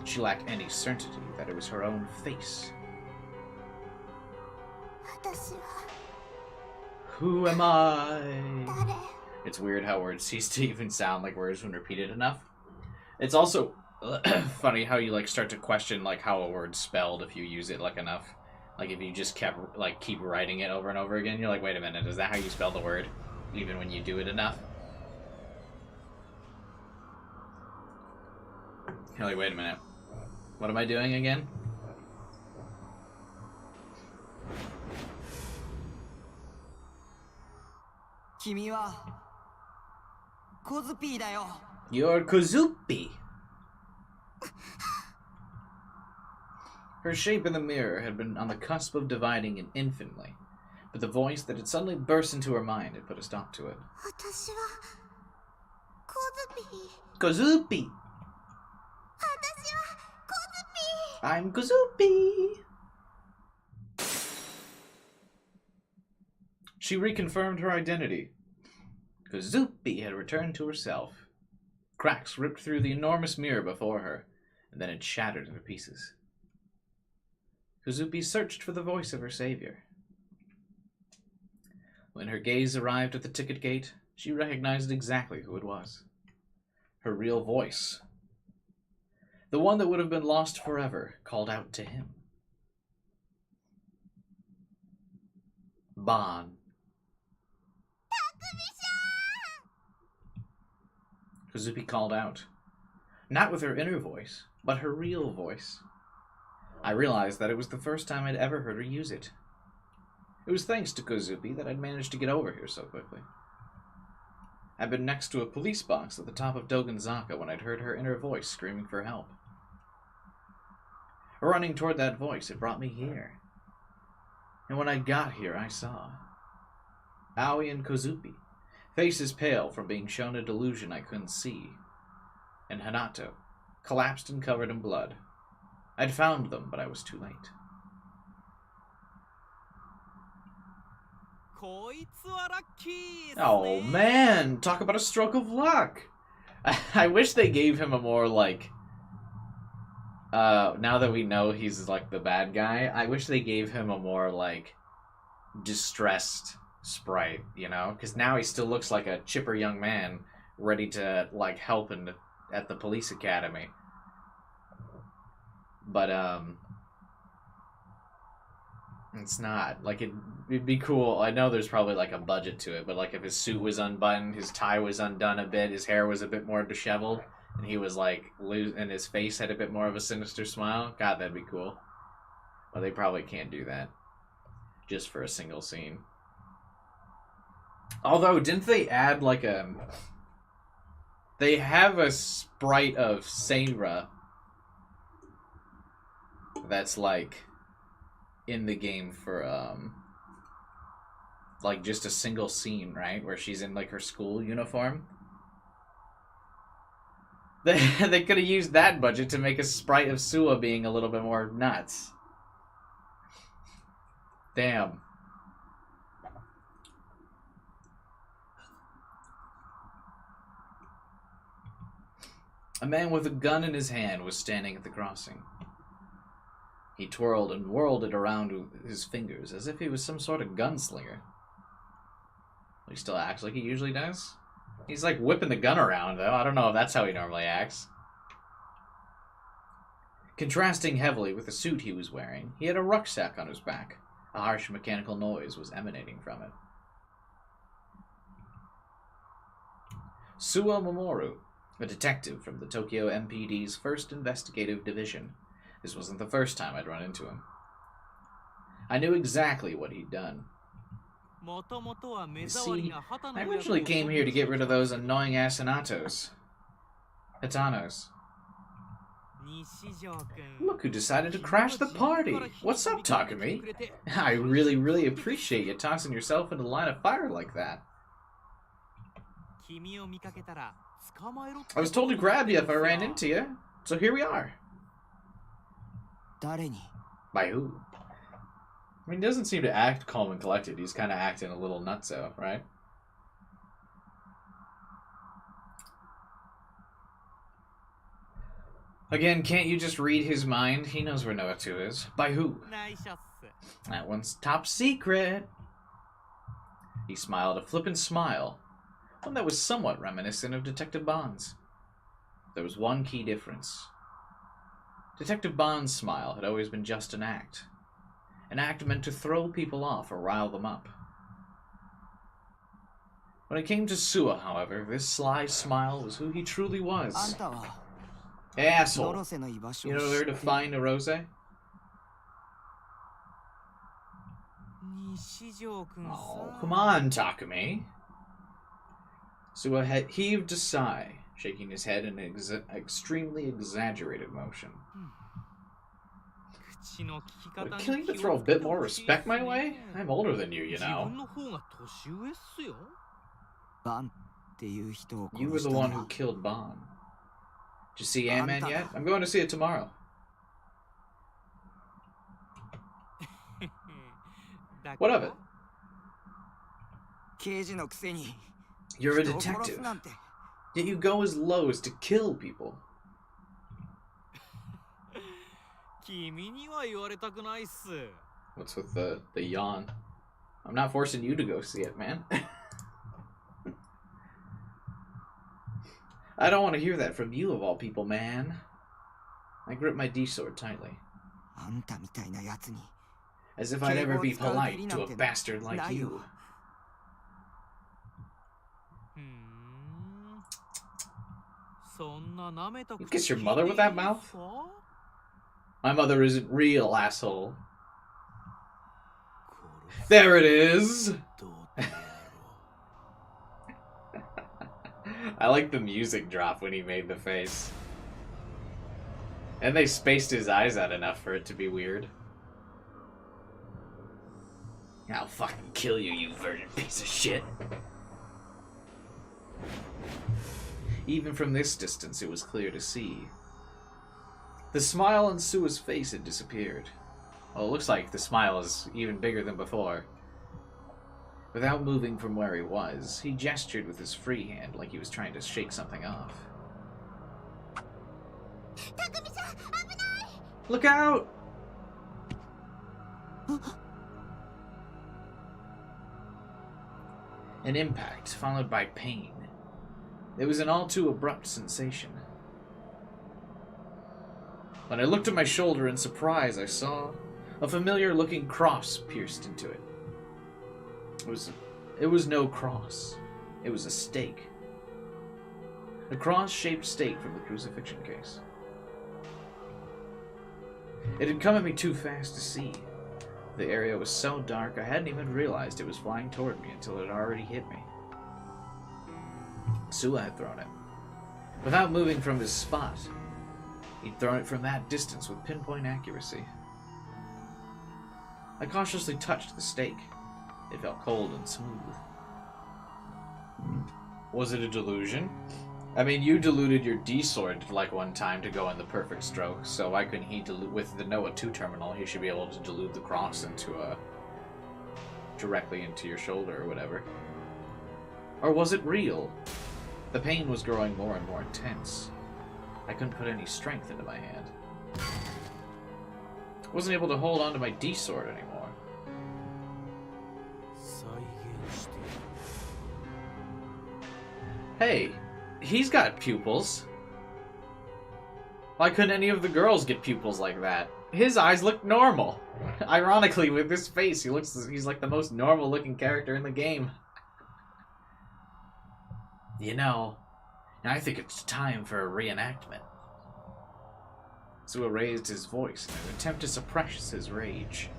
She lacked any certainty that it was her own face. 私は Who am I? 誰 It's weird how words cease to even sound like words when repeated enough. It's also funny how you like start to question like how a word's spelled if you use it like enough. Like if you just keep writing it over and over again, you're like, wait a minute, is that how you spell the word? Even when you do it enough? You're like, wait a minute. What am I doing again? You're Kozupi! Her shape in the mirror had been on the cusp of dividing it infinitely, but the voice that had suddenly burst into her mind had put a stop to it. 私はコズピー Kozupi! 私はコズピー I'm Kozupi! She reconfirmed her identity. Kozupi had returned to herself. Cracks ripped through the enormous mirror before her, and then it shattered into pieces. Kozupi searched for the voice of her savior. When her gaze arrived at the ticket gate, she recognized exactly who it was. Her real voice. The one that would have been lost forever called out to him. Ban. Kozupi called out. Not with her inner voice, but her real voice. I realized that it was the first time I'd ever heard her use it. It was thanks to Kozupi that I'd managed to get over here so quickly. I'd been next to a police box at the top of Dogenzaka when I'd heard her inner voice screaming for help. Running toward that voice, it brought me here. And when I got here, I saw Aoi and Kozupi, faces pale from being shown a delusion I couldn't see, and Hanato, collapsed and covered in blood. I'd found them, but I was too late. Oh man, talk about a stroke of luck! I wish they gave him a more, like, now that we know he's, like, the bad guy, I wish they gave him a more, like, distressed sprite, you know? Because now he still looks like a chipper young man ready to, like, help at the police academy. But, it's not. Like, it'd be cool. I know there's probably, like, a budget to it, but, like, if his suit was unbuttoned, his tie was undone a bit, his hair was a bit more disheveled, and he was, like, loose, and his face had a bit more of a sinister smile, God, that'd be cool. Well, they probably can't do that. Just for a single scene. Although, didn't they add, like, they have a sprite of Seira that's, like, in the game for, like, just a single scene, right? Where she's in, like, her school uniform. They could have used that budget to make a sprite of Suwa being a little bit more nuts. Damn. A man with a gun in his hand was standing at the crossing. He twirled and whirled it around with his fingers as if he was some sort of gunslinger. He still acts like he usually does. He's like whipping the gun around, though. I don't know if that's how he normally acts. Contrasting heavily with the suit he was wearing, he had a rucksack on his back. A harsh mechanical noise was emanating from it. Suwa Mamoru, a detective from the Tokyo MPD's 1st Investigative Division. This wasn't the first time I'd run into him. I knew exactly what he'd done. You see, I originally came here to get rid of those annoying-ass Hitanos. Look who decided to crash the party! What's up, Takumi? I really appreciate you tossing yourself into the line of fire like that. I was told to grab you if I ran into you, so here we are. By who? I mean, he doesn't seem to act calm and collected. He's kind of acting a little nutso, right? Again, can't you just read his mind? He knows where Noa2 is. By who? That one's top secret. He smiled a flippant smile, one that was somewhat reminiscent of Detective Bond's. There was one key difference. Detective Bond's smile had always been just an act meant to throw people off or rile them up. When it came to Suwa, however, this sly smile was who he truly was. Hey, asshole. You know where to find a rose? Oh, come on, Takumi. Suwa heaved a sigh, shaking his head in an extremely exaggerated motion. Would killing to throw a bit more respect my way? I'm older than you, you know. You were the one who killed Bond. Did you see Ant-Man yet? I'm going to see it tomorrow. What of it? You're a detective, yet you go as low as to kill people. What's with the yawn? I'm not forcing you to go see it, man. I don't want to hear that from you of all people, man. I grip my D-sword tightly. As if I'd ever be polite to a bastard like you. You kiss your mother with that mouth? My mother isn't real, asshole. There it is! I like the music drop when he made the face. And they spaced his eyes out enough for it to be weird. I'll fucking kill you, you virgin piece of shit. Even from this distance, it was clear to see. The smile on Sua's face had disappeared. Well, it looks like the smile is even bigger than before. Without moving from where he was, he gestured with his free hand like he was trying to shake something off. Look out! An impact, followed by pain. It was an all too abrupt sensation. When I looked at my shoulder in surprise, I saw a familiar-looking cross pierced into it. It was no cross. It was a stake. A cross-shaped stake from the crucifixion case. It had come at me too fast to see. The area was so dark I hadn't even realized it was flying toward me until it had already hit me. Sua had thrown it. Without moving from his spot, he'd thrown it from that distance with pinpoint accuracy. I cautiously touched the stake. It felt cold and smooth. Was it a delusion? I mean, you diluted your D-sword like one time to go in the perfect stroke, so why couldn't he dilute with the Noah 2 terminal? He should be able to dilute the cross into directly into your shoulder or whatever. Or was it real? The pain was growing more and more intense. I couldn't put any strength into my hand. I wasn't able to hold onto my D-sword anymore. Hey, he's got pupils. Why couldn't any of the girls get pupils like that? His eyes look normal. Ironically, with this face, he's like the most normal looking character in the game. You know, I think it's time for a reenactment. Sua raised his voice in an attempt to suppress his rage.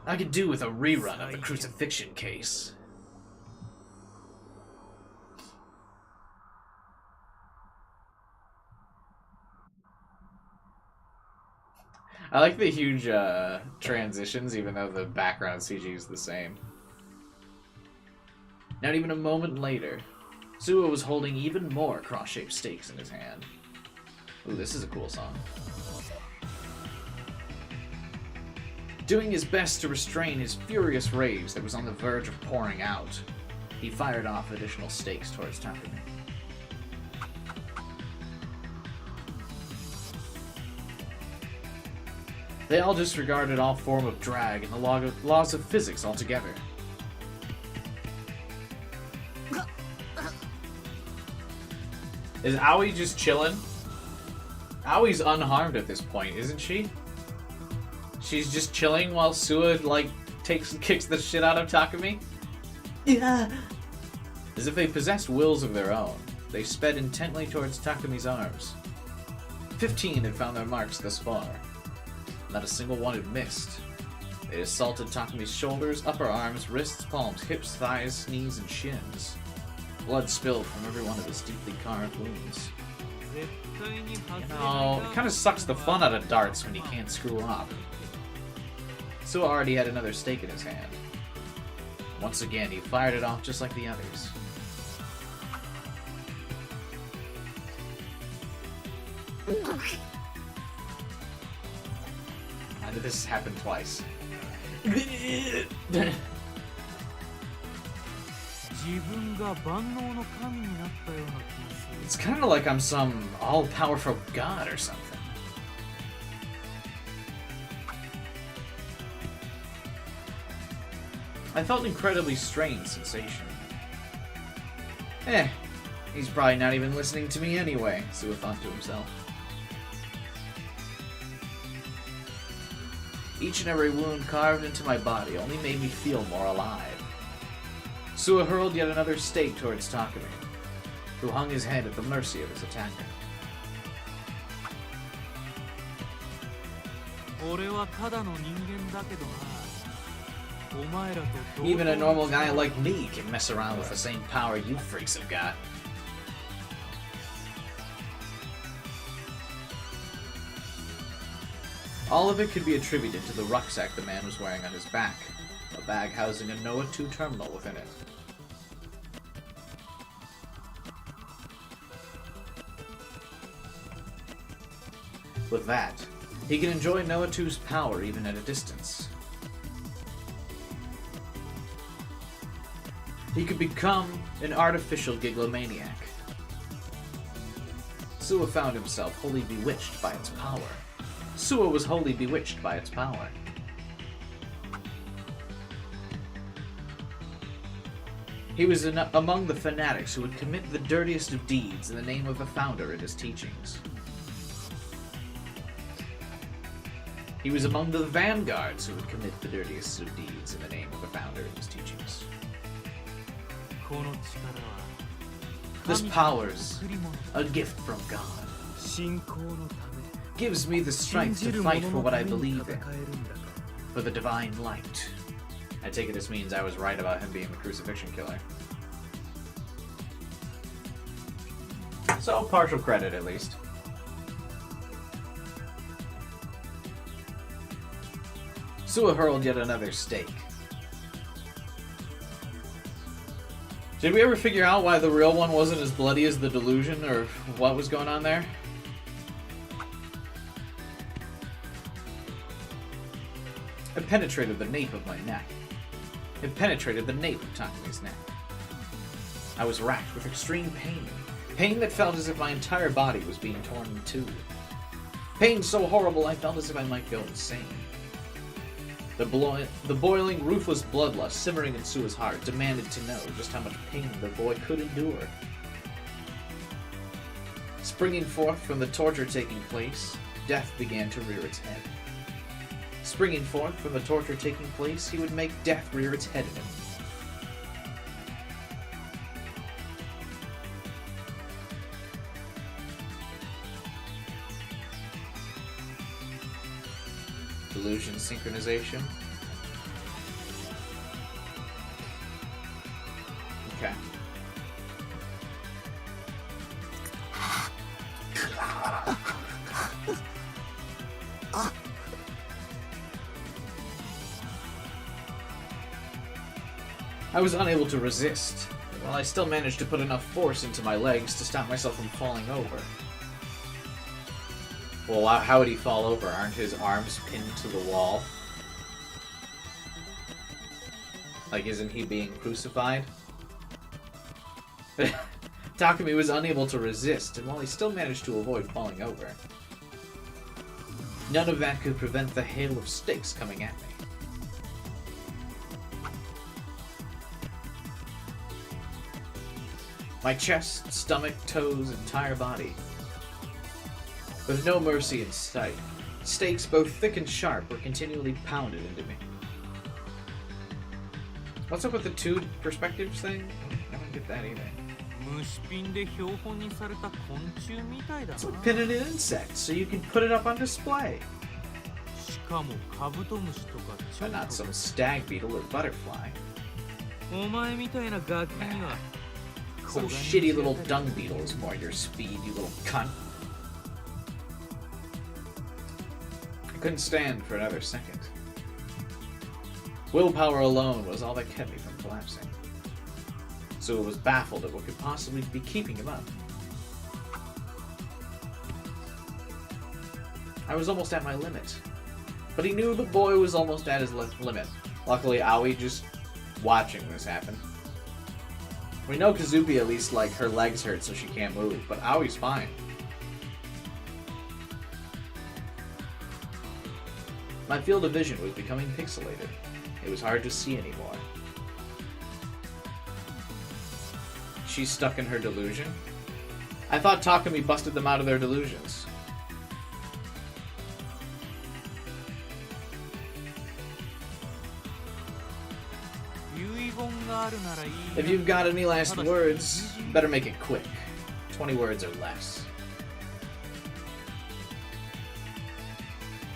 I could do with a rerun of the crucifixion case. I like the huge transitions, even though the background CG is the same. Not even a moment later, Sua was holding even more cross-shaped stakes in his hand. Ooh, this is a cool song. Doing his best to restrain his furious rage that was on the verge of pouring out, he fired off additional stakes towards Takumi. They all disregarded all form of drag and the laws of physics altogether. Is Aoi just chilling? Aoi's unharmed at this point, isn't she? She's just chilling while Sua, like, kicks the shit out of Takumi? Yeah. As if they possessed wills of their own, they sped intently towards Takumi's arms. 15 had found their marks thus far. Not a single one had missed. They assaulted Takumi's shoulders, upper arms, wrists, palms, hips, thighs, knees, and shins. Blood spilled from every one of his deeply carved wounds. You know, it kind of sucks the fun out of darts when you can't screw up. Sua already had another stake in his hand. Once again, he fired it off just like the others. How did this happen twice? It's kind of like I'm some all-powerful god or something. I felt an incredibly strange sensation. He's probably not even listening to me anyway, Sua thought to himself. Each and every wound carved into my body only made me feel more alive. Sua hurled yet another stake towards Takumi, who hung his head at the mercy of his attacker. Even a normal guy like me can mess around with the same power you freaks have got. All of it could be attributed to the rucksack the man was wearing on his back, a bag housing a Noah 2 terminal within it. With that, he can enjoy Noah 2's power even at a distance. He could become an artificial giglomaniac. Suwa found himself wholly bewitched by its power. Suwa was wholly bewitched by its power. He was among the fanatics who would commit the dirtiest of deeds in the name of the founder and his teachings. He was among the vanguards who would commit the dirtiest of deeds in the name of the founder and his teachings. This power's a gift from God. Gives me the strength to fight for what I believe in, for the divine light. I take it this means I was right about him being the crucifixion killer. So, partial credit at least. Suwa hurled yet another stake. Did we ever figure out why the real one wasn't as bloody as the delusion, or what was going on there? It penetrated the nape of my neck. It penetrated the nape of Takumi's neck. I was racked with extreme pain. Pain that felt as if my entire body was being torn in two. Pain so horrible I felt as if I might go insane. The boiling, ruthless bloodlust simmering in Suwa's heart demanded to know just how much pain the boy could endure. Springing forth from the torture taking place, death began to rear its head. Springing forth from the torture taking place, he would make death rear its head in him. Delusion synchronization. Okay. I was unable to resist, while I still managed to put enough force into my legs to stop myself from falling over. Well, how would he fall over? Aren't his arms pinned to the wall? Like, isn't he being crucified? Takumi was unable to resist, and while he still managed to avoid falling over, none of that could prevent the hail of stakes coming at me. My chest, stomach, toes, entire body. With no mercy in sight, stakes both thick and sharp were continually pounded into me. What's up with the two perspectives thing? I don't get that either. It's like pinning an insect, so you can put it up on display. But not some stag beetle or butterfly. Some shitty little dung beetle is more your speed, you little cunt. I couldn't stand for another second. Willpower alone was all that kept me from collapsing. So I was baffled at what could possibly be keeping him up. I was almost at my limit. But he knew the boy was almost at his limit. Luckily, Aoi just watching this happen. We know Kazuki at least, like, her legs hurt so she can't move, but Aoi's fine. My field of vision was becoming pixelated. It was hard to see anymore. She's stuck in her delusion? I thought Takumi busted them out of their delusions. If you've got any last words, better make it quick. 20 words or less.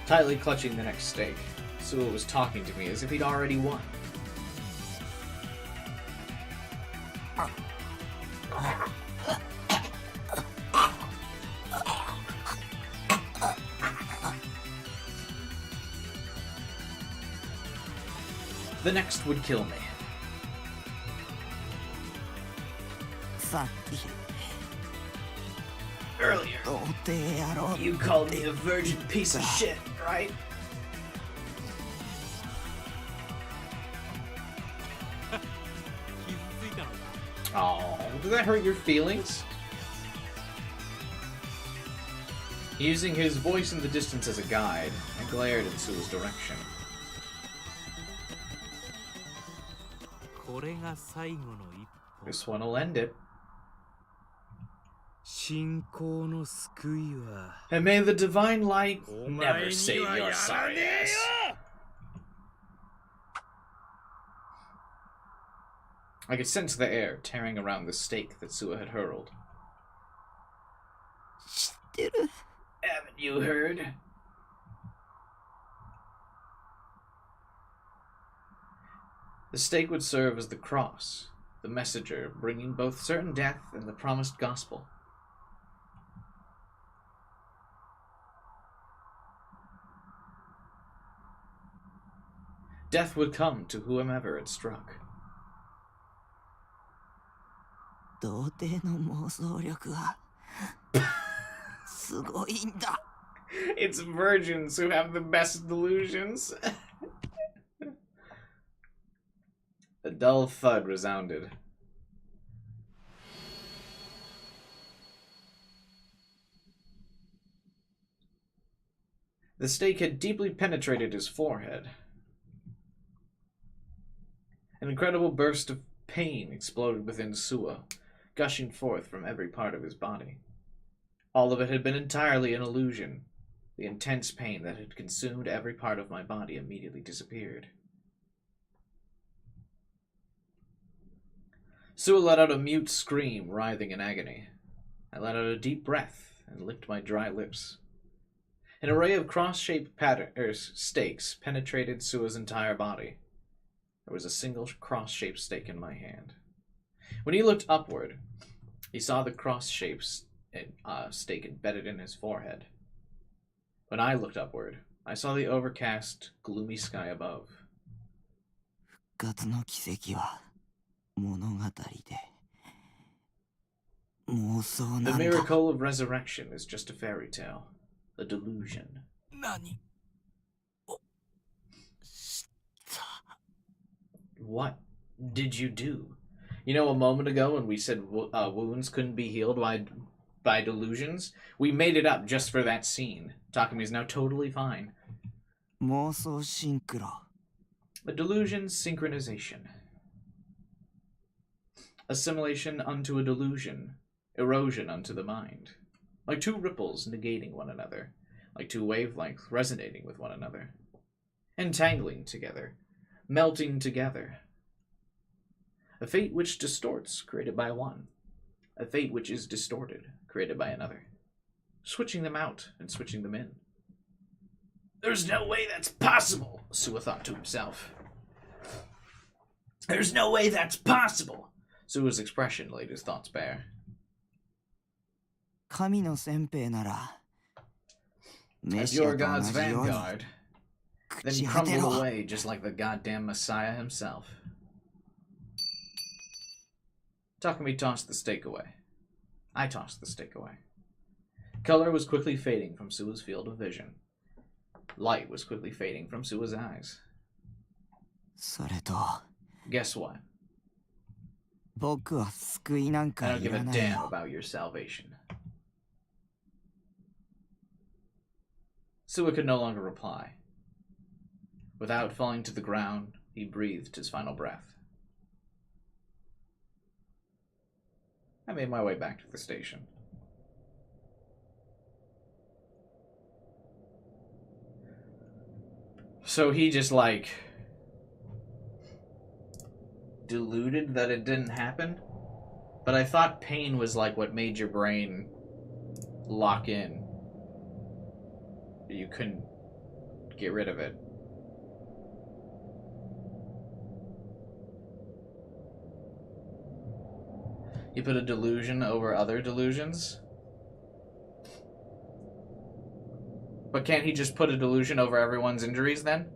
Tightly clutching the next stake, Suwa was talking to me as if he'd already won. The next would kill me. さっき Earlier, 童貞野郎 you called me a virgin piece of shit, right? Oh, did that hurt your feelings? Using his voice in the distance as a guide, I glared in Sua's direction. これが最後の一歩。 This one will end it. 信仰の救いは And may the divine light お前 never に save は your やら sorry ねえ ass. よ。 I could sense the air tearing around the stake that Sua had hurled. 知ってる Haven't you heard? The stake would serve as the cross, the messenger bringing both certain death and the promised gospel. Death would come to whomever it struck. 童貞の妄想力はすごいんだ It's virgins who have the best delusions. A dull thud resounded. The stake had deeply penetrated his forehead. An incredible burst of pain exploded within Sua, gushing forth from every part of his body. All of it had been entirely an illusion. The intense pain that had consumed every part of my body immediately disappeared. Sua let out a mute scream, writhing in agony. I let out a deep breath and licked my dry lips. An array of cross-shaped stakes penetrated Sua's entire body. There was a single cross-shaped stake in my hand. When he looked upward, he saw the cross-shaped stake embedded in his forehead. When I looked upward, I saw the overcast, gloomy sky above. 復活の奇跡は物語で妄想 The なんだ miracle of resurrection is just a fairy tale, a delusion. 何をした What did you do? You know, a moment ago when we said wounds couldn't be healed by delusions, we made it up just for that scene. Takumi is now totally fine. 妄想シンクロ A delusion synchronization. Assimilation unto a delusion. Erosion unto the mind. Like two ripples negating one another. Like two wavelengths resonating with one another. Entangling together. Melting together. A fate which distorts, created by one. A fate which is distorted, created by another. Switching them out and switching them in. There's no way that's possible, Sua thought to himself. There's no way that's possible. Sua's expression laid his thoughts bare. 神の先兵ならメ As シア your と God's 同じように vanguard, 朽 then ち果て crumble ろ away just like the goddamn Messiah himself. Takumi tossed the stake away. I tossed the stake away. Color was quickly fading from Sua's field of vision. Light was quickly fading from Sua's eyes. それと Guess what? 僕は救いなん I か don't い give ら a ない damn よ about your salvation. Sua could no longer reply. Without falling to the ground, he breathed his final breath. I made my way back to the station. So he just, like, deluded that it didn't happen? But I thought pain was, like, what made your brain lock in. You couldn't get rid of it. He put a delusion over other delusions? But can't he just put a delusion over everyone's injuries then?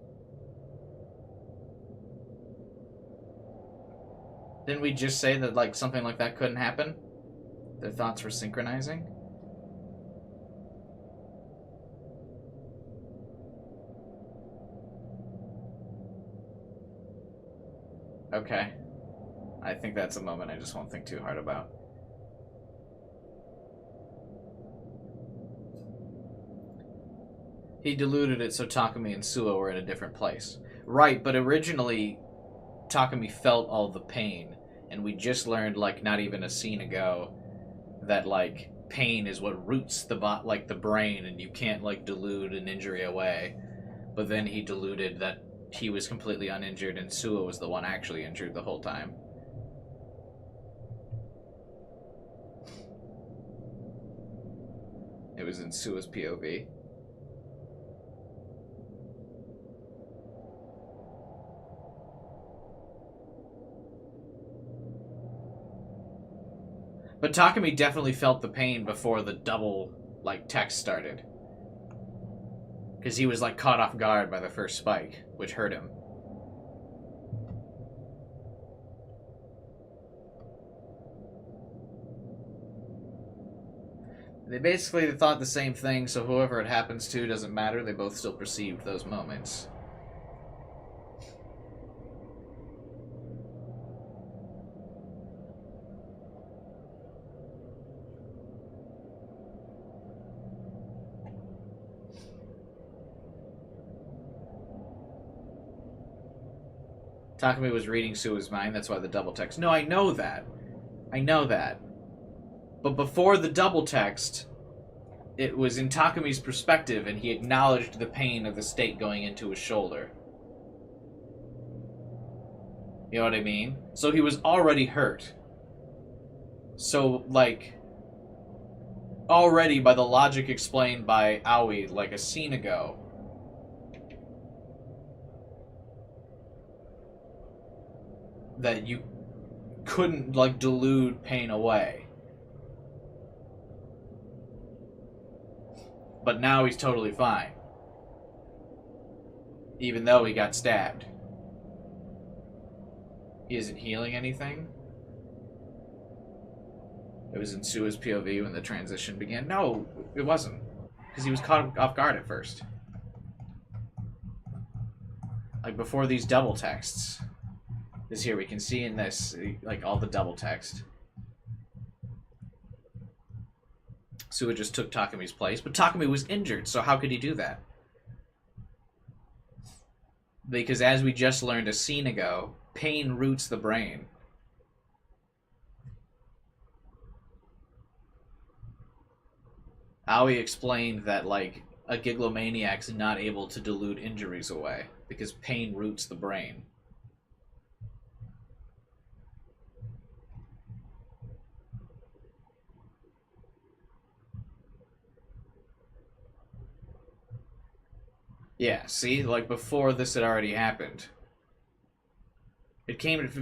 Didn't we just say that like something like that couldn't happen? Their thoughts were synchronizing? Okay. I think that's a moment I just won't think too hard about. He diluted it so Takumi and Suo were in a different place. Right, but originally Takumi felt all the pain, and we just learned, like, not even a scene ago, that, like, pain is what roots the the brain, and you can't, like, delude an injury away. But then he deluded that he was completely uninjured, and Suo was the one actually injured the whole time. It was in Suo's POV. But Takumi definitely felt the pain before the double, like, text started. Because he was, like, caught off guard by the first spike, which hurt him. They basically thought the same thing, so whoever it happens to doesn't matter. They both still perceived those moments. Takumi was reading Suo's mind, that's why the double text. No, I know that. I know that. But before the double text, it was in Takumi's perspective, and he acknowledged the pain of the stake going into his shoulder. You know what I mean? So he was already hurt. So, like, already by the logic explained by Aoi, like a scene ago, that you couldn't, like, delude pain away. But now he's totally fine. Even though he got stabbed. He isn't healing anything? It was in Suo's POV when the transition began? No, it wasn't. Because he was caught off guard at first. Like, before these double texts. This here, we can see in this, like, all the double text. Suo just took Takumi's place, but Takumi was injured, so how could he do that? Because as we just learned a scene ago, pain roots the brain. Aoi explained that, like, a giglomaniac's not able to delude injuries away, because pain roots the brain. Yeah, see? Like, before this had already happened. It came at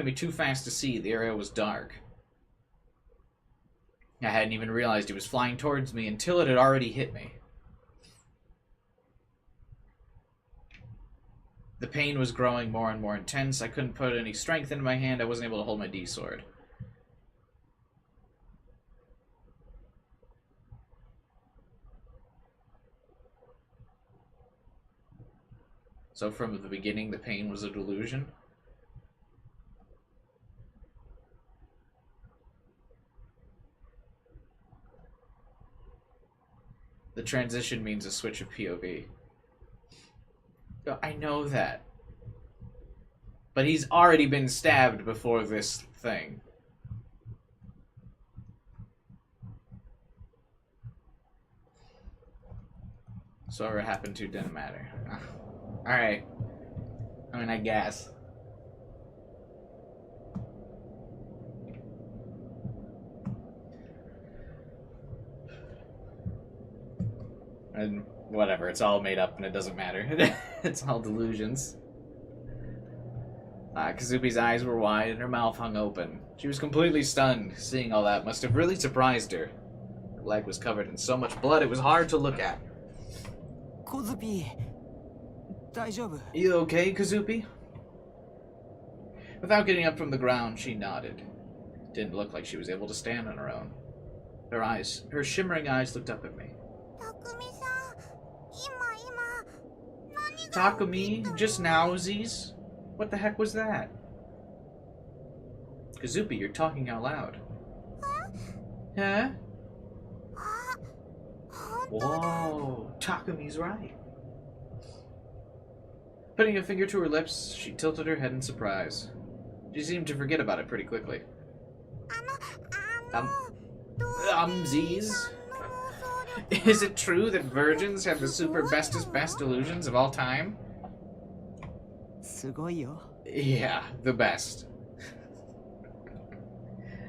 me too fast to see. The area was dark. I hadn't even realized he was flying towards me until it had already hit me. The pain was growing more and more intense. I couldn't put any strength into my hand. I wasn't able to hold my D-sword. So from the beginning, the pain was a delusion? The transition means a switch of POV. I know that. But he's already been stabbed before this thing. So whatever happened to didn't matter. Alright. I mean, I guess. And whatever, it's all made up and it doesn't matter. It's all delusions. Kazupi's eyes were wide and her mouth hung open. She was completely stunned. Seeing all that must have really surprised her. Her leg was covered in so much blood it was hard to look at. 小月大丈夫 You okay, Kazupi? Without getting up from the ground, she nodded. Didn't look like she was able to stand on her own. Her shimmering eyes looked up at me. 匠さん、今、何が Takumi? Just nowsies? What the heck was that? Kazupi, you're talking out loud. Huh? あ、本当だ。 Whoa, Takumi's right. Putting a finger to her lips, she tilted her head in surprise. She seemed to forget about it pretty quickly. Z's? Is it true that virgins have the super bestest best delusions of all time? すごいよ Yeah, the best.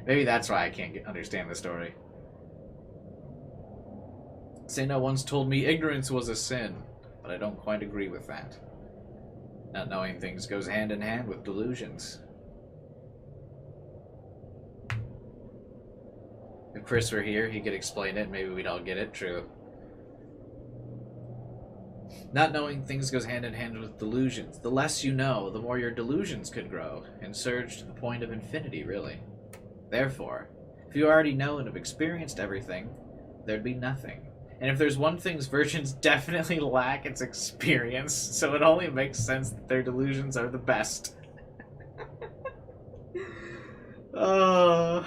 Maybe that's why I can't understand the story. Sena once told me ignorance was a sin, but I don't quite agree with that. Not knowing things goes hand in hand with delusions. If Chris were here, he could explain it. Maybe we'd all get it. True. Not knowing things goes hand in hand with delusions. The less you know, the more your delusions could grow, and surge to the point of infinity, really. Therefore, if you already know and have experienced everything, there'd be nothing. And if there's one thing virgins definitely lack, it's experience, so it only makes sense that their delusions are the best. Oh...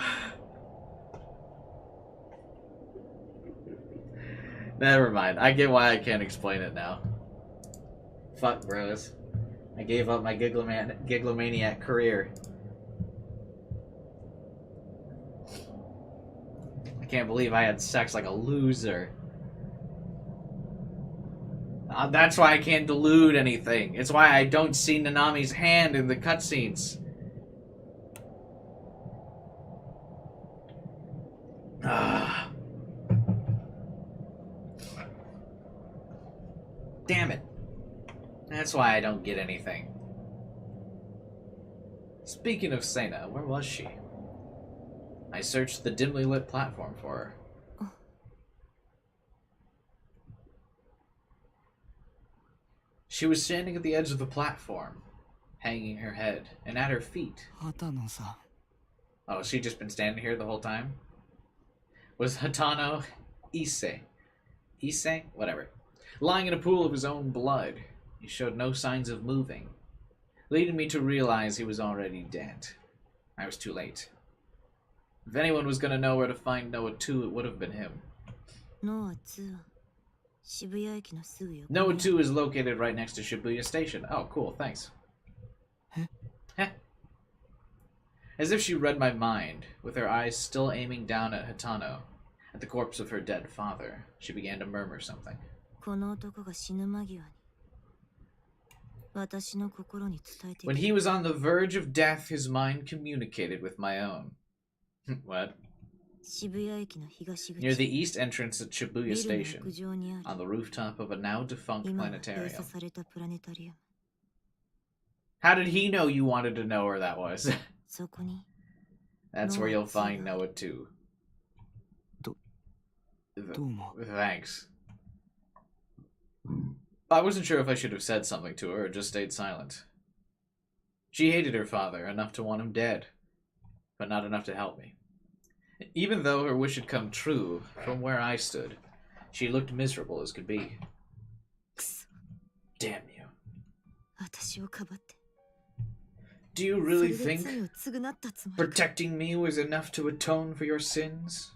Never mind. I get why I can't explain it now. Fuck, bros. I gave up my Giglomaniac career. I can't believe I had sex like a loser. That's why I can't delude anything. It's why I don't see Nanami's hand in the cutscenes. Damn it. That's why I don't get anything. Speaking of Sena, where was she? I searched the dimly lit platform for her. She was standing at the edge of the platform, hanging her head, and at her feet. 畑野さん Oh, she just been standing here the whole time? Was Hatano Issei? Whatever. Lying in a pool of his own blood. He showed no signs of moving, leading me to realize he was already dead. I was too late. If anyone was going to know where to find Noah 2, it would have been him. ノア2は渋谷駅のすぐ横。 Noah 2 is located right next to Shibuya Station. Oh, cool, thanks. Heh. As if she read my mind, with her eyes still aiming down at Hatano, at the corpse of her dead father, she began to murmur something. この男が死ぬ間際に私の心に伝えて When he was on the verge of death, his mind communicated with my own. What? 渋谷駅の東口 Near the east entrance at Shibuya ビルの Station, 屋上にあ on る the rooftop of a now defunct 今は閉鎖 planetarium. されたプラネタリアム How did he know you wanted to know where that was? そこに That's where you'll find Noah 2. どうも Thanks. I wasn't sure if I should have said something to her or just stayed silent. She hated her father enough to want him dead, but not enough to help me. Even though her wish had come true, from where I stood, she looked miserable as could be. くそ Damn you. 私をかばって Do you そ really れで think 罪を償ったつもりか protecting me was enough to atone for your sins?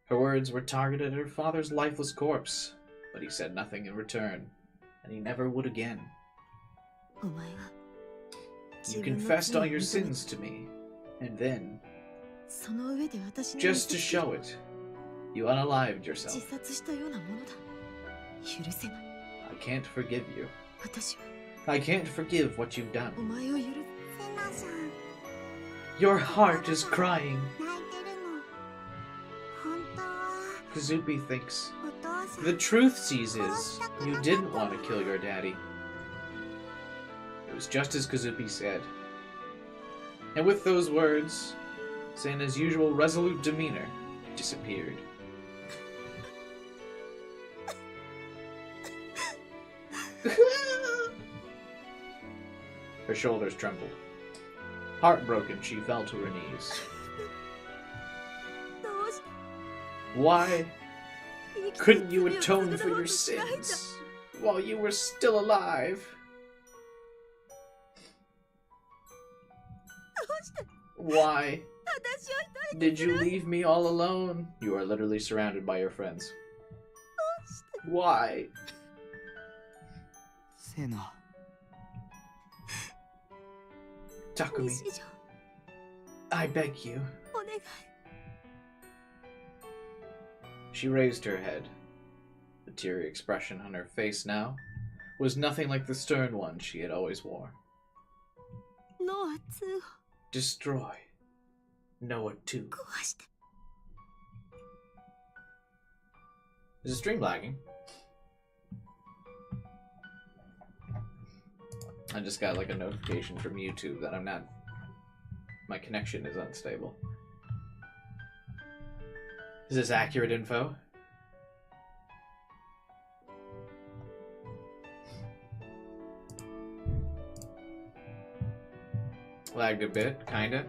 Her words were targeted at her father's lifeless corpse, but he said nothing in return, and he never would again. お前は You 自分の confessed 罪を all your 認め sins to me, and then, その上で私に just to show it, you unalived 自 yourself. 殺したようなものだ許せない I can't forgive you. 私は I can't forgive what you've お done. 前を許すセナさん Your heart is crying. 泣いてるの本当は Kazupi thinks. お父さん The truth sees is, you didn't want to kill your daddy. was just as Kazupi said. And with those words, Seina's usual resolute demeanor disappeared. Her shoulders trembled. Heartbroken, she fell to her knees. どうして Why 生きて couldn't you 罪を atone 償 for おう your としないんだ sins while you were still alive? どうして Why 私を一人 did you leave me all alone? You are literally surrounded by your friends. Why? セナ Takumi, 西条 I beg you. お願い She raised her head. The teary expression on her face now was nothing like the stern one she had always wore. ノア2を Destroy Noah 2. 壊して Is the stream lagging? I just got like a notification from YouTube that my connection is unstable. Is this accurate info? Lagged a bit, kinda.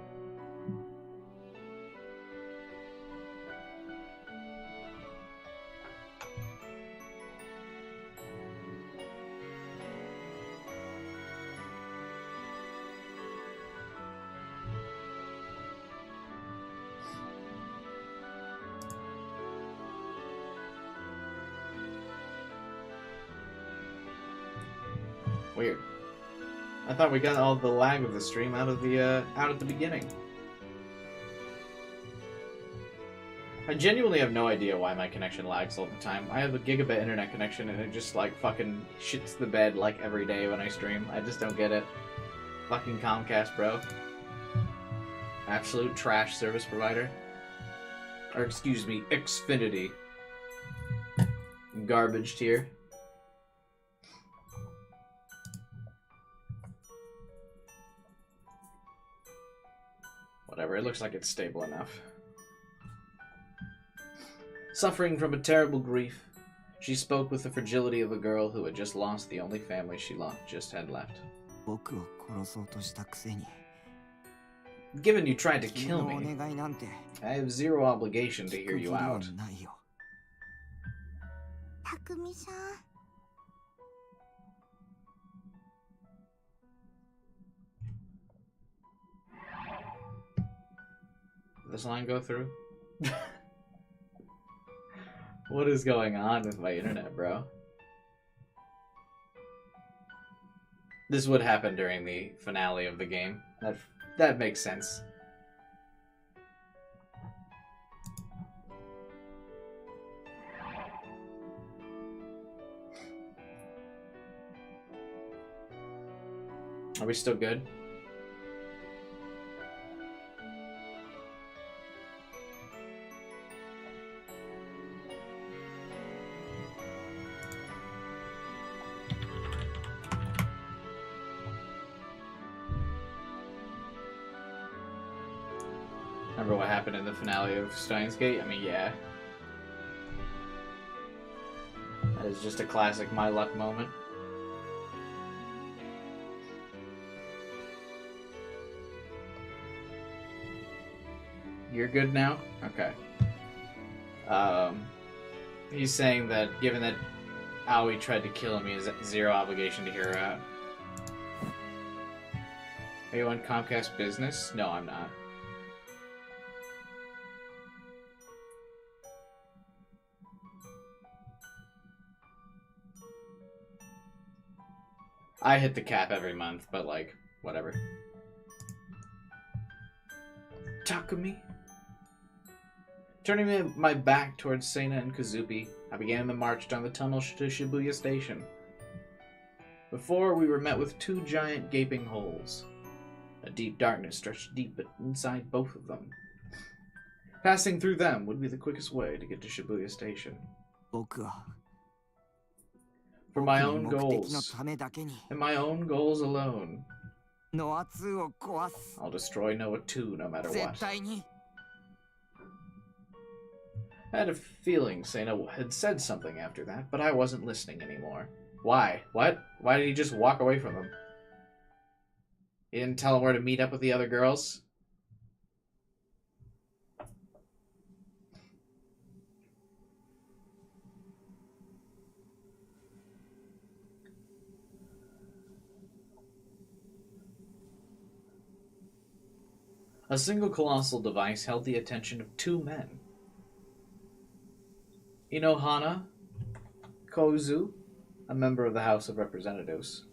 Weird. I thought we got all the lag of the stream out at the beginning. I genuinely have no idea why my connection lags all the time. I have a gigabit internet connection and it just like fucking shits the bed like every day when I stream. I just don't get it. Fucking Comcast, bro. Absolute trash service provider. Or excuse me, Xfinity. Garbage tier. Whatever, it looks like it's stable enough. Suffering from a terrible grief, she spoke with the fragility of a girl who had just lost the only family she just had left. 僕を殺そうとしたくせに Given you tried to 君 kill のお me, 願いなんて I have zero obligation to 聞 hear く you 義理は out. ないよ 匠さん Did this line go through? What is going on with my internet, bro? This would happen during the finale of the game. That makes sense. Are we still good? Remember what happened in the finale of Steins Gate? I mean, yeah. That is just a classic my luck moment. You're good now? Okay. He's saying that given that Aoi tried to kill him, he has zero obligation to hear her out. Are you on Comcast Business? No, I'm not. I hit the cap every month, but like, whatever. Takumi? Turning my back towards Seina and Kazupi, I began the march down the tunnel to Shibuya Station. Before, we were met with two giant gaping holes. A deep darkness stretched deep inside both of them. Passing through them would be the quickest way to get to Shibuya Station. 僕は For my 僕 own の目的の goals. ためだけに And my own goals alone. ノア2を壊す I'll destroy Noah 2 no matter 絶 what. 対に I had a feeling Sena had said something after that, but I wasn't listening anymore. Why? What? Why did he just walk away from him? He didn't tell him where to meet up with the other girls? A single colossal device held the attention of 2 men. Inohana Kozu, a member of the House of Representatives,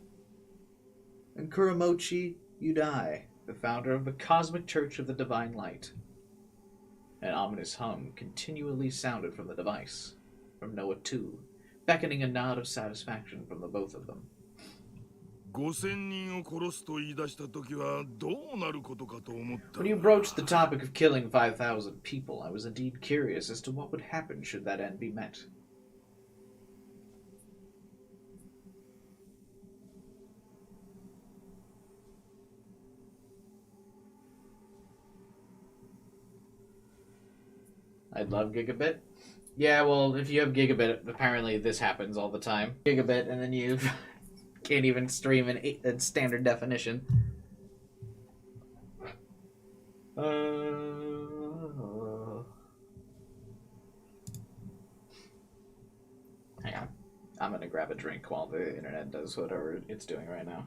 and Kuramochi Udai, the founder of the Cosmic Church of the Divine Light. An ominous hum continually sounded from the device, from Noah 2, beckoning a nod of satisfaction from the both of them. 5000人を殺すと言い出した時はどうなることかと思った。 When you broached the topic of killing 5,000 people, I was indeed curious as to what would happen should that end be met. I'd love Gigabit. Yeah, well, if you have Gigabit, apparently this happens all the time. Gigabit, and then you can't even stream in standard definition. Hang on. I'm gonna grab a drink while the internet does whatever it's doing right now.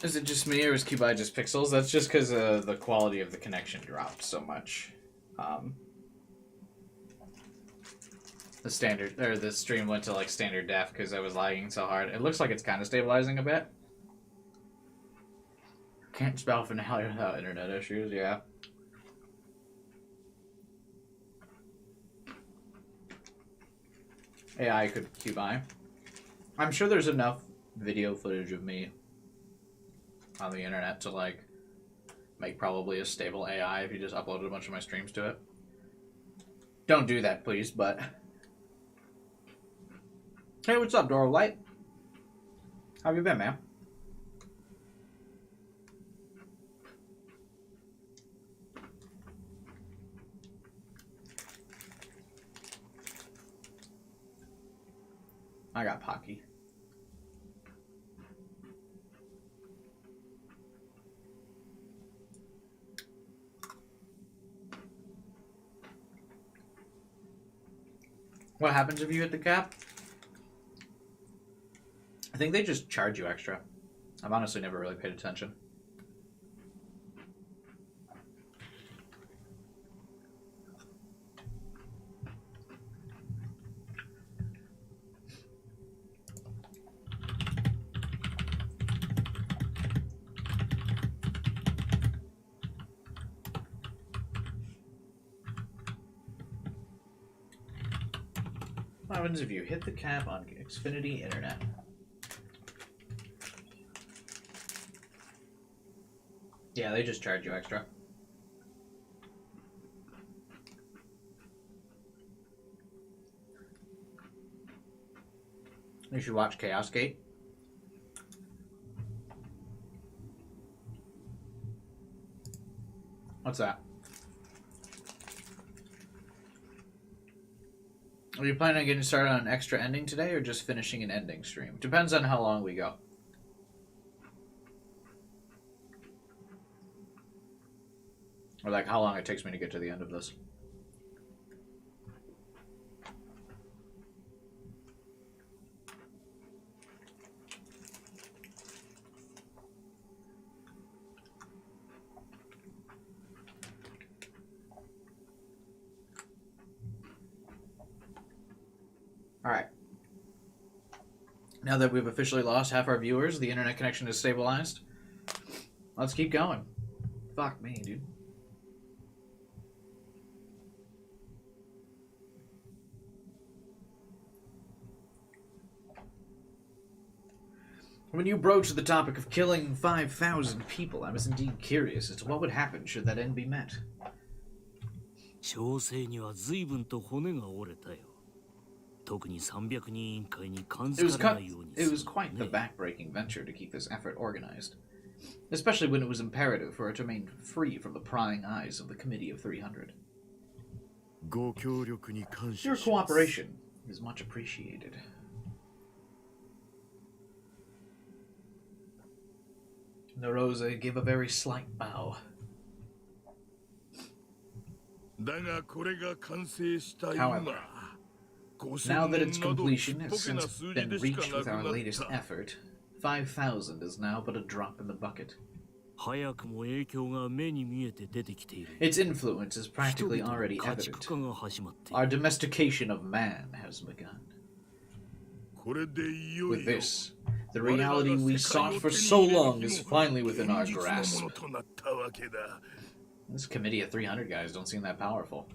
Is it just me, or is Cubai just pixels? That's just because the quality of the connection dropped so much. The standard, or the stream went to like standard def because I was lagging so hard. It looks like it's kind of stabilizing a bit. Can't spell finale without internet issues, yeah. AI could Cubai. I'm sure there's enough video footage of me on the internet to like make probably a stable AI if you just uploaded a bunch of my streams to it. Don't do that, please, but... Hey, what's up, Doro Light? How have you been, man? I got Pocky. What happens if you hit the cap? I think they just charge you extra. I've honestly never really paid attention. What happens if you hit the cap on Xfinity Internet? Yeah, they just charge you extra. You should watch Chaos Gate. What's that? Are you planning on getting started on an extra ending today or just finishing an ending stream? Depends on how long we go. Or like how long it takes me to get to the end of this. Alright. Now that we've officially lost half our viewers, the internet connection is stabilized. Let's keep going. Fuck me, dude. When you broach the topic of killing 5,000 people, I was indeed curious as to what would happen should that end be met. 調整には随分と骨が折れたよ。特に300人委員会に感 It づかれないように it was quite the backbreaking venture to keep this effort organized, especially when it was imperative for it to remain free from the prying eyes of the Committee of 300. ご協力に感謝 Your します。 cooperation is much appreciated. Narosa gave a very slight bow. だがこれが完成した今、 However, now that its completion has since been reached with our latest effort, 5,000 is now but a drop in the bucket. 早くも影響が目に見えて出てきている。 Its influence is practically 人々の already 家畜 evident. 化が始まってい Our る。 domestication of man has begun. これでいよ With いよ this, the reality we sought for so long is finally within our grasp. 現実のものとなったわけだ。 This Committee of 300 guys don't seem that powerful.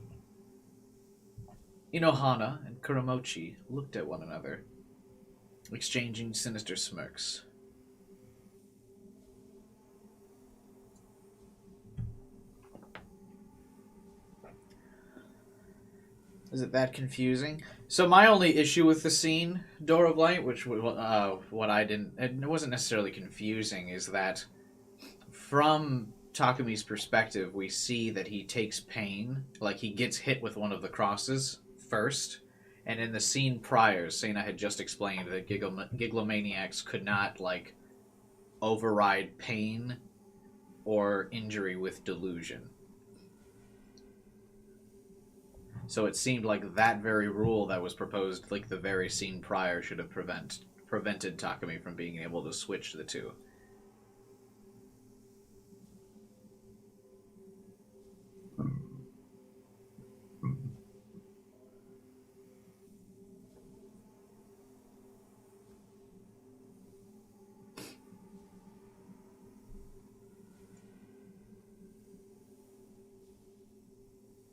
Inohana and Kuramochi looked at one another, exchanging sinister smirks. Is it that confusing? So my only issue with the scene, Door of Light, which what I didn't, it wasn't necessarily confusing, is that from Takumi's perspective, we see that he takes pain, like he gets hit with one of the crosses first, and in the scene prior, Sena had just explained that Giglomaniacs could not, like, override pain or injury with delusion. So it seemed like that very rule that was proposed, like the very scene prior, should have prevented Takumi from being able to switch the two.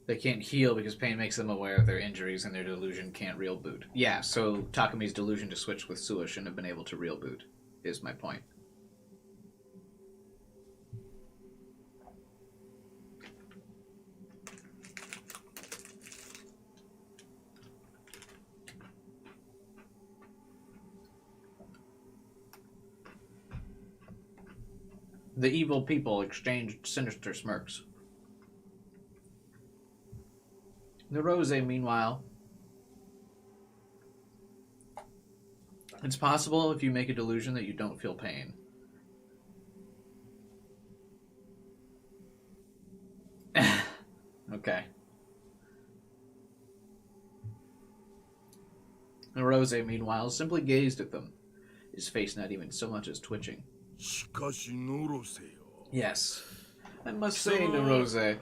They can't heal because pain makes them aware of their injuries and their delusion can't real boot. Yeah, so Takumi's delusion to switch with Sua shouldn't have been able to real boot, is my point. The evil people exchanged sinister smirks. Narosa, meanwhile, it's possible if you make a delusion that you don't feel pain. Okay. Narosa, meanwhile, simply gazed at them, his face not even so much as twitching. しかしノロセよ。 Yes. I must say, Nerose,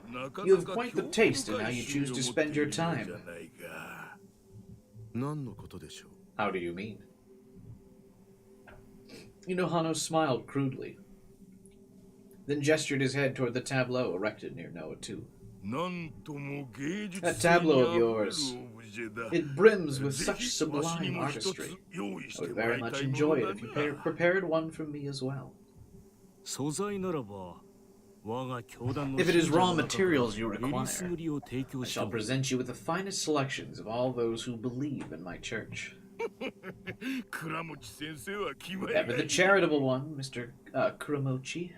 you have quite the taste in how you choose to spend your time. 何のことでしょう。 How do you mean? Inohano smiled crudely, then gestured his head toward the tableau erected near Noah 2. なんとも芸術 That 性に tableau あ of ふれる yours, オブジェだ。 it brims with ぜ such ひわしに sublime も一つ artistry. 用意し I て would もら very いた much いも enjoy の it だ if you な。 prepared one for me as well. 素材ならば我が教団の If it is 信者 raw の中から materials you えり require, すぐりを提供 I して shall もらう present you with the finest selections of all those who believe in my church. 倉持先生は気前が Ever い the い。 charitable one, Mr. Kuramochi.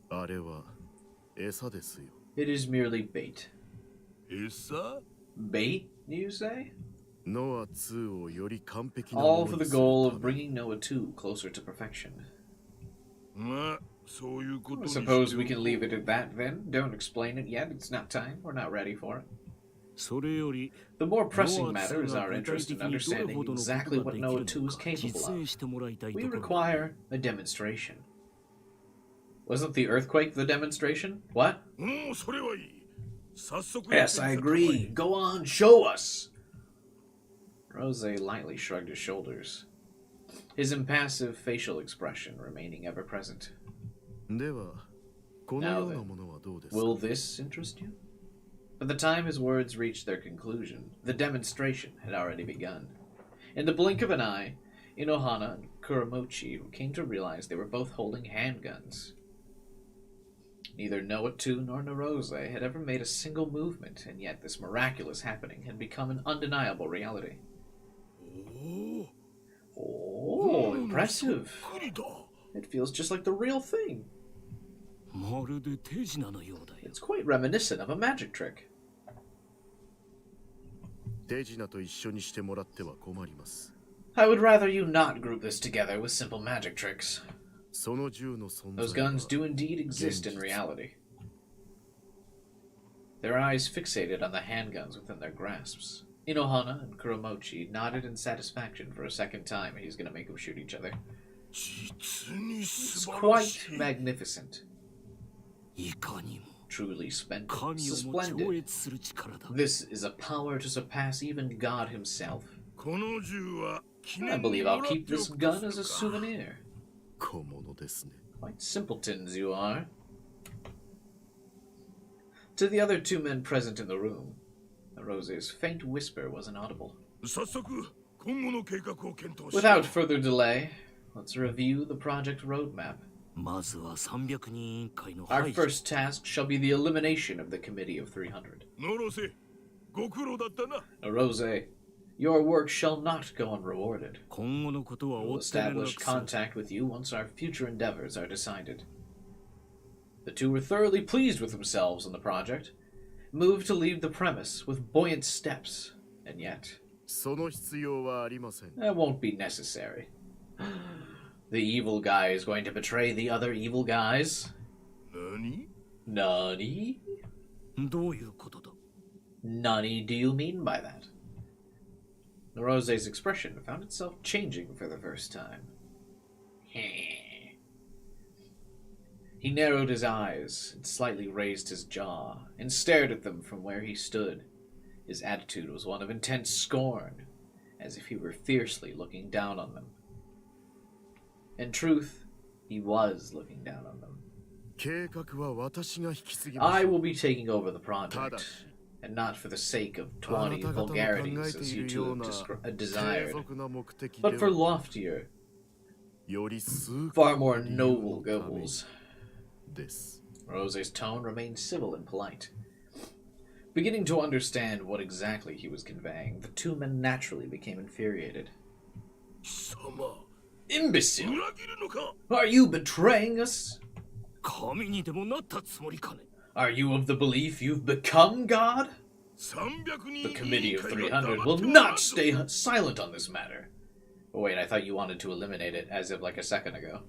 あれは餌ですよ。 It is merely bait. 餌 Bait, do you say? ノア2をより完璧な All も for の the にする goal た of めに bringing Noah 2 closer to perfection. まあそういうこと I にして suppose we お can こう leave it at that then. Don't explain it yet. It's not time. We're not ready for it. それより The more pressing ノア matter is 2 our が具体 interest 的 in にどれ understanding ほどのこと exactly が what でき Noah る 2 の is か capable 実 of. 演してもらいたいと We ころだ require a demonstration. Wasn't the earthquake the demonstration? What? もうそれはいい。早速 Yes, や I ってみせたま agree. え。 Go on, show us. Rose lightly shrugged his shoulders, his impassive facial expression remaining ever present. ではこのようなものはどうですか。 Will this interest you? By the time his words reached their conclusion, the demonstration had already begun. In the blink of an eye, Inohana and Kuramochi came to realize they were both holding handguns. Neither Noah 2 nor Narose had ever made a single movement, and yet this miraculous happening had become an undeniable reality. おお。 Oh, impressive. そっくりだ。 It feels just like the real thing. まるで手品のようだよ It's quite reminiscent of a magic trick. 手品と一緒にしてもらっては困ります。 I would rather you not group this together with simple magic tricks. その銃の存 Those 在は guns do indeed exist in reality. Their eyes fixated on the handguns within their grasps. Inohana and Kuromochi nodded in satisfaction for a second time. He's gonna make them shoot each other. 実に It's 素晴ら quite しい。 magnificent. いかにも Truly splendid. 神をも超 Splendid. 越する力だ This is a power to surpass even God himself. この銃は記 I 念に believe も I'll らって keep お this くと gun す as a るか。 souvenir. 小物ですね。 Quite simpletons you are. To the other two men present in the room, Rose's faint whisper was inaudible. 早速今後の計画を検討しよう。 Without further delay, let's review the project roadmap. まずは300人委員会の Our 排除 first task shall be the elimination of the Committee of 300. ノロセ、ご苦労だったな。 Rose, your work shall not go unrewarded. 今後のことは We'll 追って連 establish 絡する contact with you once our future endeavors are decided. The two were thoroughly pleased with themselves on the project, moved to leave the premise with buoyant steps, and yet その必要はありません。 that won't be necessary. The evil guy is going to betray the other evil guys? 何 Nani? どういうことだ Nani do you mean by that? Rose's expression found itself changing for the first time. He narrowed his eyes and slightly raised his jaw and stared at them from where he stood. His attitude was one of intense scorn, as if he were fiercely looking down on them. In truth, he was looking down on them. 計画は私が引き継ぎま I す。 will be taking over the ただ project, し、 and not for the sake of あな 20た方の考 vulgarities えて as い you る two よう have な desired, 低俗な目的で but for は loftier, より数 far more 理由 noble のため goals. です。 Rose's tone remained civil and polite. Beginning to understand what exactly he was conveying, the two men naturally became infuriated. 貴様、 Imbecile! 裏切るのか Are you betraying us? 神にでもなったつもりかね Are you of the belief you've become God? 300 The 人 Committee 委員 of 会が 300 黙 will ってもらわん not ぞ stay silent on this matter. Oh, wait, I thought you wanted to eliminate it as of like a second ago.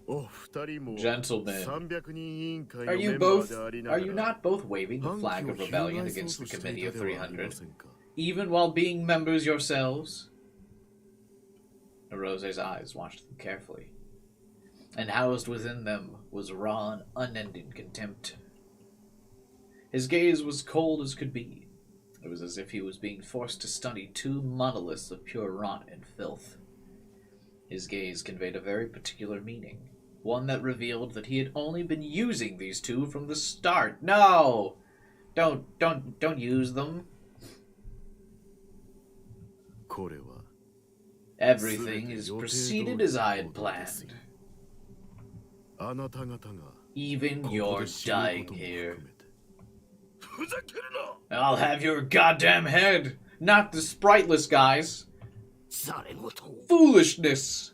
お二人も Gentlemen, 300人委員会 are のメ you ンバー both, でありな are が you ら not both waving the 反 flag 旗を of 翻 rebellion そう against と the してい Committee た of ではありま 300, せんか。 even while being members yourselves? Rose's eyes watched them carefully. and housed within them was raw and unending contempt. His gaze was cold as could be. It was as if he was being forced to study two monoliths of pure rot and filth. His gaze conveyed a very particular meaning, one that revealed that he had only been using these two from the start. No! Don't use them. これは Everything is proceeded as I had planned. あなた方が Even ここ your で死ぬ dying ことも here. 含めてふざけるな。 I'll have your goddamn head! Not the spriteless guys! ざれ言 Foolishness!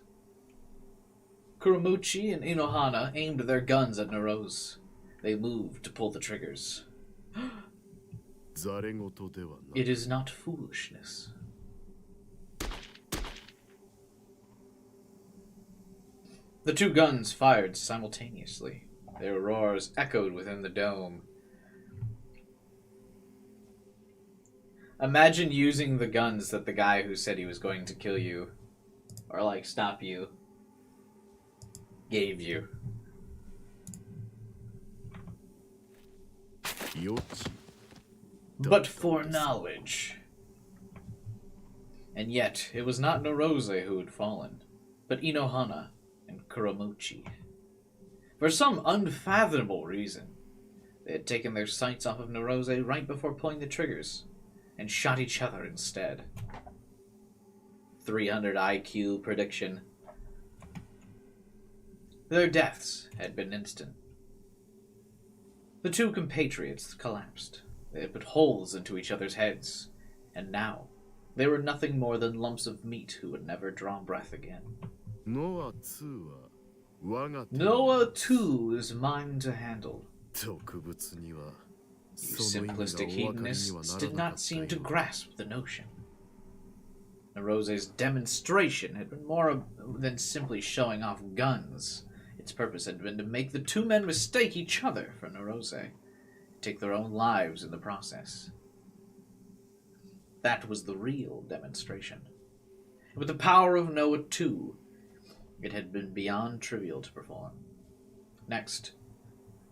Kuramuchi and Inohana aimed their guns at Narose. They moved to pull the triggers. ざれ言ではない It is not foolishness. The two guns fired simultaneously. Their roars echoed within the dome. Imagine using the guns that the guy who said he was going to kill you, or like stop you, gave you. 予知 But for knowledge. And yet, it was not Narose who had fallen, but Inohana and Kuramuchi. For some unfathomable reason, they had taken their sights off of Narose right before pulling the triggers, and shot each other instead. 300 IQ prediction. Their deaths had been instant. The two compatriots collapsed. They had put holes into each other's heads, and now they were nothing more than lumps of meat who would never draw breath again. ノア2は我が手 Noah, too, is mine to handle. 特別には You その意味が simplistic お分かりには hedonists な did らなか not った seem to ようだ grasp the notion. Narose's demonstration had been more than simply showing off guns. Its purpose had been to make the two men mistake each other for Narose, take their own lives in the process. That was the real demonstration. With the power of Noah, too, it had been beyond trivial to perform. Next,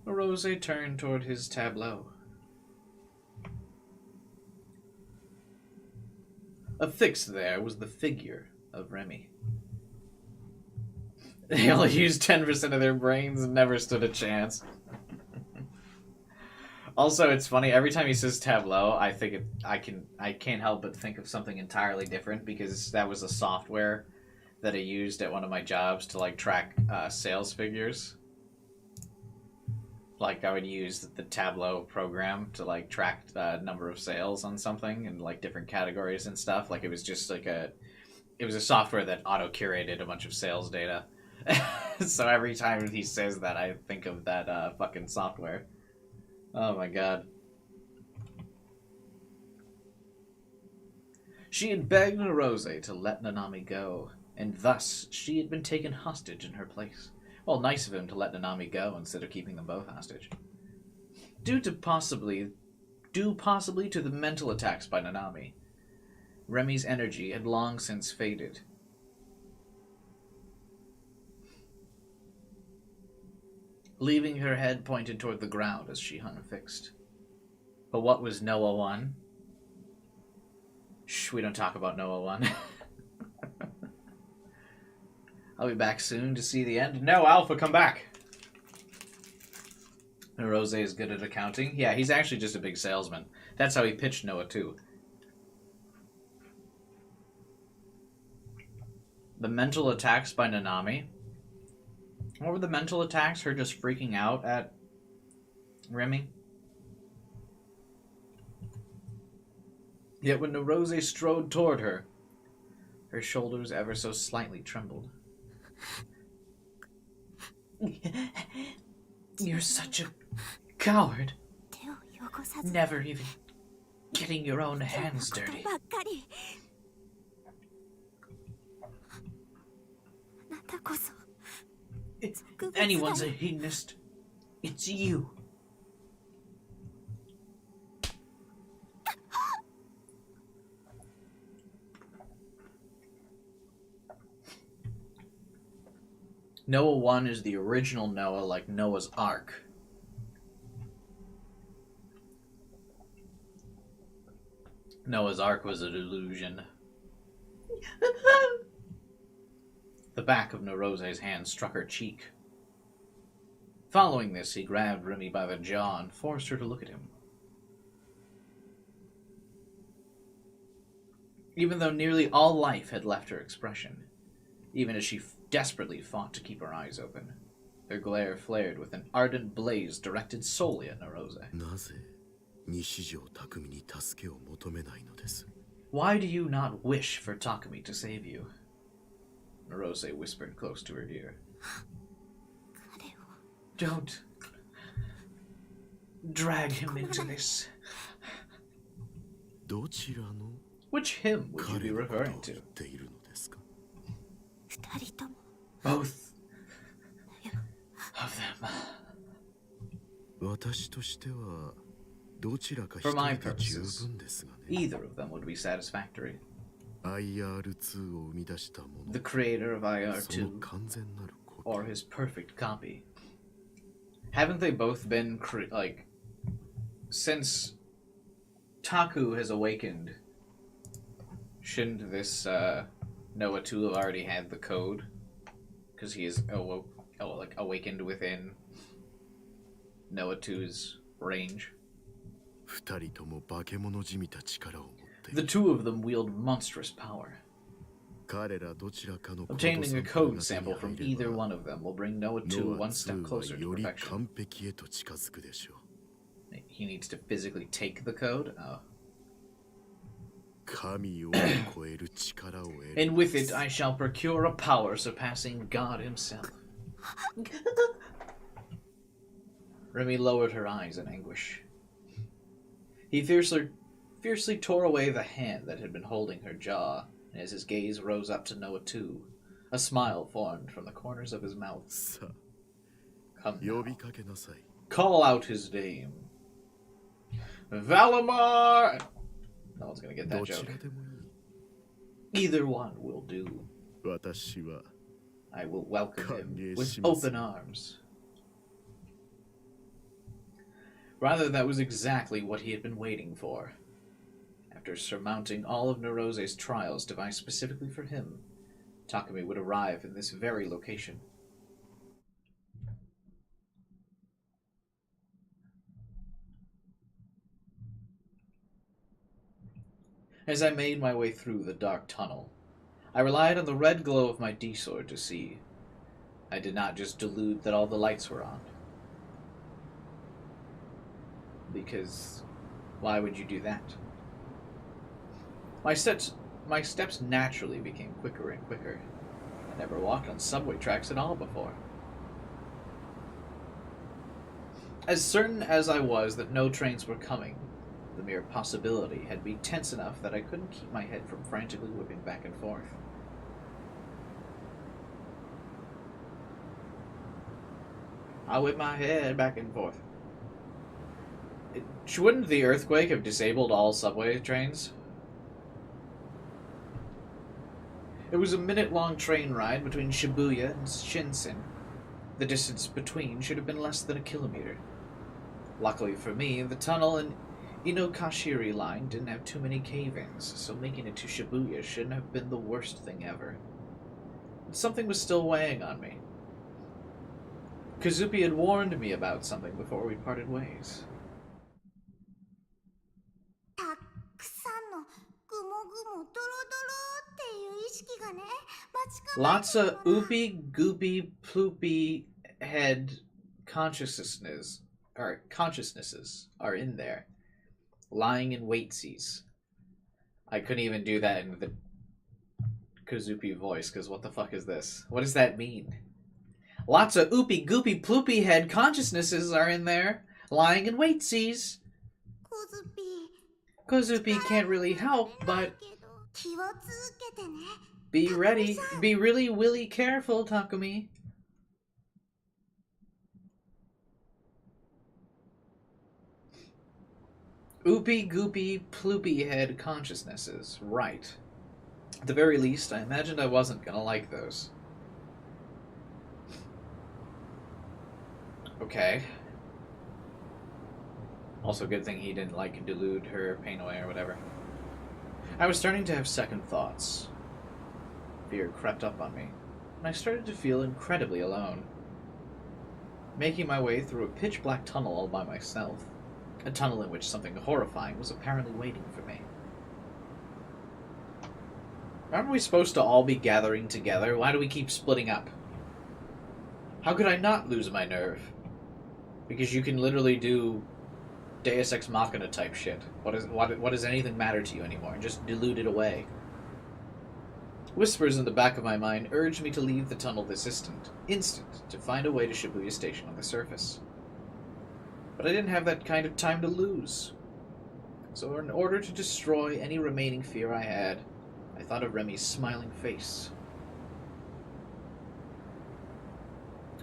Narose turned toward his tableau. Affixed there was the figure of Remy. They only used 10% of their brains and never stood a chance. Also, it's funny, every time he says tableau, I can't help but think of something entirely different, because that was a software that I used at one of my jobs to like track sales figures. Like I would use the Tableau program to like track the number of sales on something and like different categories and stuff. Like it was just like it was a software that auto curated a bunch of sales data. So every time he says that, I think of that fucking software. Oh my god. She had begged Narose to let Nanami go, and thus she had been taken hostage in her place. Well, nice of him to let Nanami go instead of keeping them both hostage. Due possibly to the mental attacks by Nanami, Remy's energy had long since faded. Leaving her head pointed toward the ground as she hung fixed. But what was Noah 1? Shh, we don't talk about Noah 1. I'll be back soon to see the end. No, Alpha, come back! Narose is good at accounting. Yeah, he's actually just a big salesman. That's how he pitched Noah 2. The mental attacks by Nanami. What were the mental attacks? Her just freaking out at Remy? Yet when Narose strode toward her, her shoulders ever so slightly trembled. You're such a coward. 手を汚さず Never even getting your own hands こと dirty. ばっかりあなたこそ If 特別だ anyone's よ a hedonist, it's you. Noah 1 is the original Noah, like Noah's Ark. Noah's Ark was an illusion. The back of Noroze's hand struck her cheek. Following this, he grabbed Remy by the jaw and forced her to look at him. Even though nearly all life had left her expression, even as she desperately fought to keep her eyes open, her glare flared with an ardent blaze directed solely at Norose. なぜ西条匠に助けを求めないのです？ Why do you not wish for Takumi to save you? Norose whispered close to her ear. Don't drag him into this. どちらの Which him would you 彼 be のことを referring 言っ to? ているのですか？二人とも Both of them. 私としてはどちらか一 For my 人で十 purposes, 分ですがね。 either of them would be satisfactory. IR2 を生み出したもの、 The creator of その IR2 完全なるコピ or ー。 his perfect copy. Haven't they both been since Taku has awakened? Shouldn't this Noah 2 have already had the code? Because he is awakened within Noah 2's range. 二人とも化け物じみた力を持ってい The る。 two of them wield monstrous power. 彼らどちらかの Obtaining a コー code ドサンプ sample ル from が手に入れ either ば one of them will bring Noah 2 ノア one step 2は closer to より perfection. 完璧へと近づくでしょう。 He needs to physically take the code. Oh. 神を超える力を得る。 And with it, I shall procure a power surpassing God himself. Remy lowered her eyes in anguish. He fiercely tore away the hand that had been holding her jaw, and as his gaze rose up to Noah 2, a smile formed from the corners of his mouth. さ Come あ、呼 now. びかけなさい。 Call out his name. Valimar! No one's gonna get ど that ちら joke. でもいい。 Either one will do. 私は I will welcome him with 歓迎します。 open arms. Rather, that was exactly what he had been waiting for. After surmounting all of Noroze's trials devised specifically for him, Takumi would arrive in this very location. As I made my way through the dark tunnel, I relied on the red glow of my D-sword to see. I did not just delude that all the lights were on. Because why would you do that? My steps naturally became quicker and quicker. I never walked on subway tracks at all before. As certain as I was that no trains were coming, the mere possibility had me tense enough that I couldn't keep my head from frantically whipping back and forth. I whip my head back and forth. Wouldn't the earthquake have disabled all subway trains? It was a minute-long train ride between Shibuya and Shinsen. The distance between should have been less than a kilometer. Luckily for me, the tunnel and Inokashiri line didn't have too many cave-ins, so making it to Shibuya shouldn't have been the worst thing ever. But something was still weighing on me. Kazupi had warned me about something before we parted ways. たくさんのグモグモドロドロっていう意識がね、待ち構えて Lots る of から。 oopy, goopy, ploopy head consciousnesses are in there, lying in waitsies. I couldn't even do that in the Kazupi voice, because what the fuck is this? What does that mean? Lots of oopy, goopy, ploopy head consciousnesses are in there, lying in waitsies. コズピー Kazupi can't really help, but 気をつけてね。 be really, willy careful, Takumi. Oopy, goopy, ploopy head consciousnesses. Right. At the very least, I imagined I wasn't gonna like those. Okay. Also, good thing he didn't, like, delude her pain away or whatever. I was starting to have second thoughts. Fear crept up on me, and I started to feel incredibly alone. Making my way through a pitch-black tunnel all by myself. A tunnel in which something horrifying was apparently waiting for me. Aren't we supposed to all be gathering together? Why do we keep splitting up? How could I not lose my nerve? Because you can literally do Deus Ex Machina type shit. What does anything matter to you anymore? Just dilute it away. Whispers in the back of my mind urged me to leave the tunnel this instant, to find a way to Shibuya Station on the surface. But I didn't have that kind of time to lose. So in order to destroy any remaining fear I had, I thought of Remy's smiling face.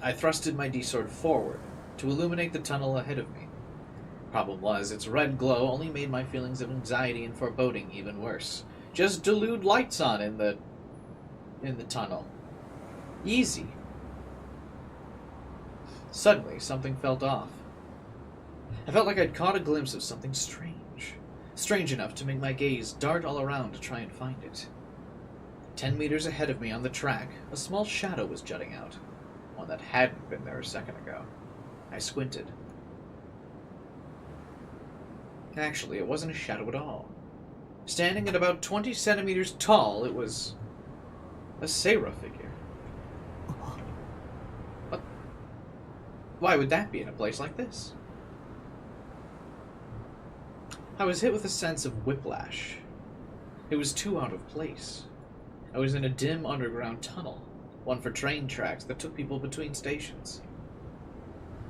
I thrusted my D-sword forward to illuminate the tunnel ahead of me. Problem was, its red glow only made my feelings of anxiety and foreboding even worse. Just dilute lights on in the tunnel. Easy. Suddenly, something felt off. I felt like I'd caught a glimpse of something strange. Strange enough to make my gaze dart all around to try and find it. 10 meters ahead of me on the track, a small shadow was jutting out. One that hadn't been there a second ago. I squinted. Actually, it wasn't a shadow at all. Standing at about 20 centimeters tall, it was a Seiya figure. What? Why would that be in a place like this? I was hit with a sense of whiplash. It was too out of place. I was in a dim underground tunnel, one for train tracks that took people between stations.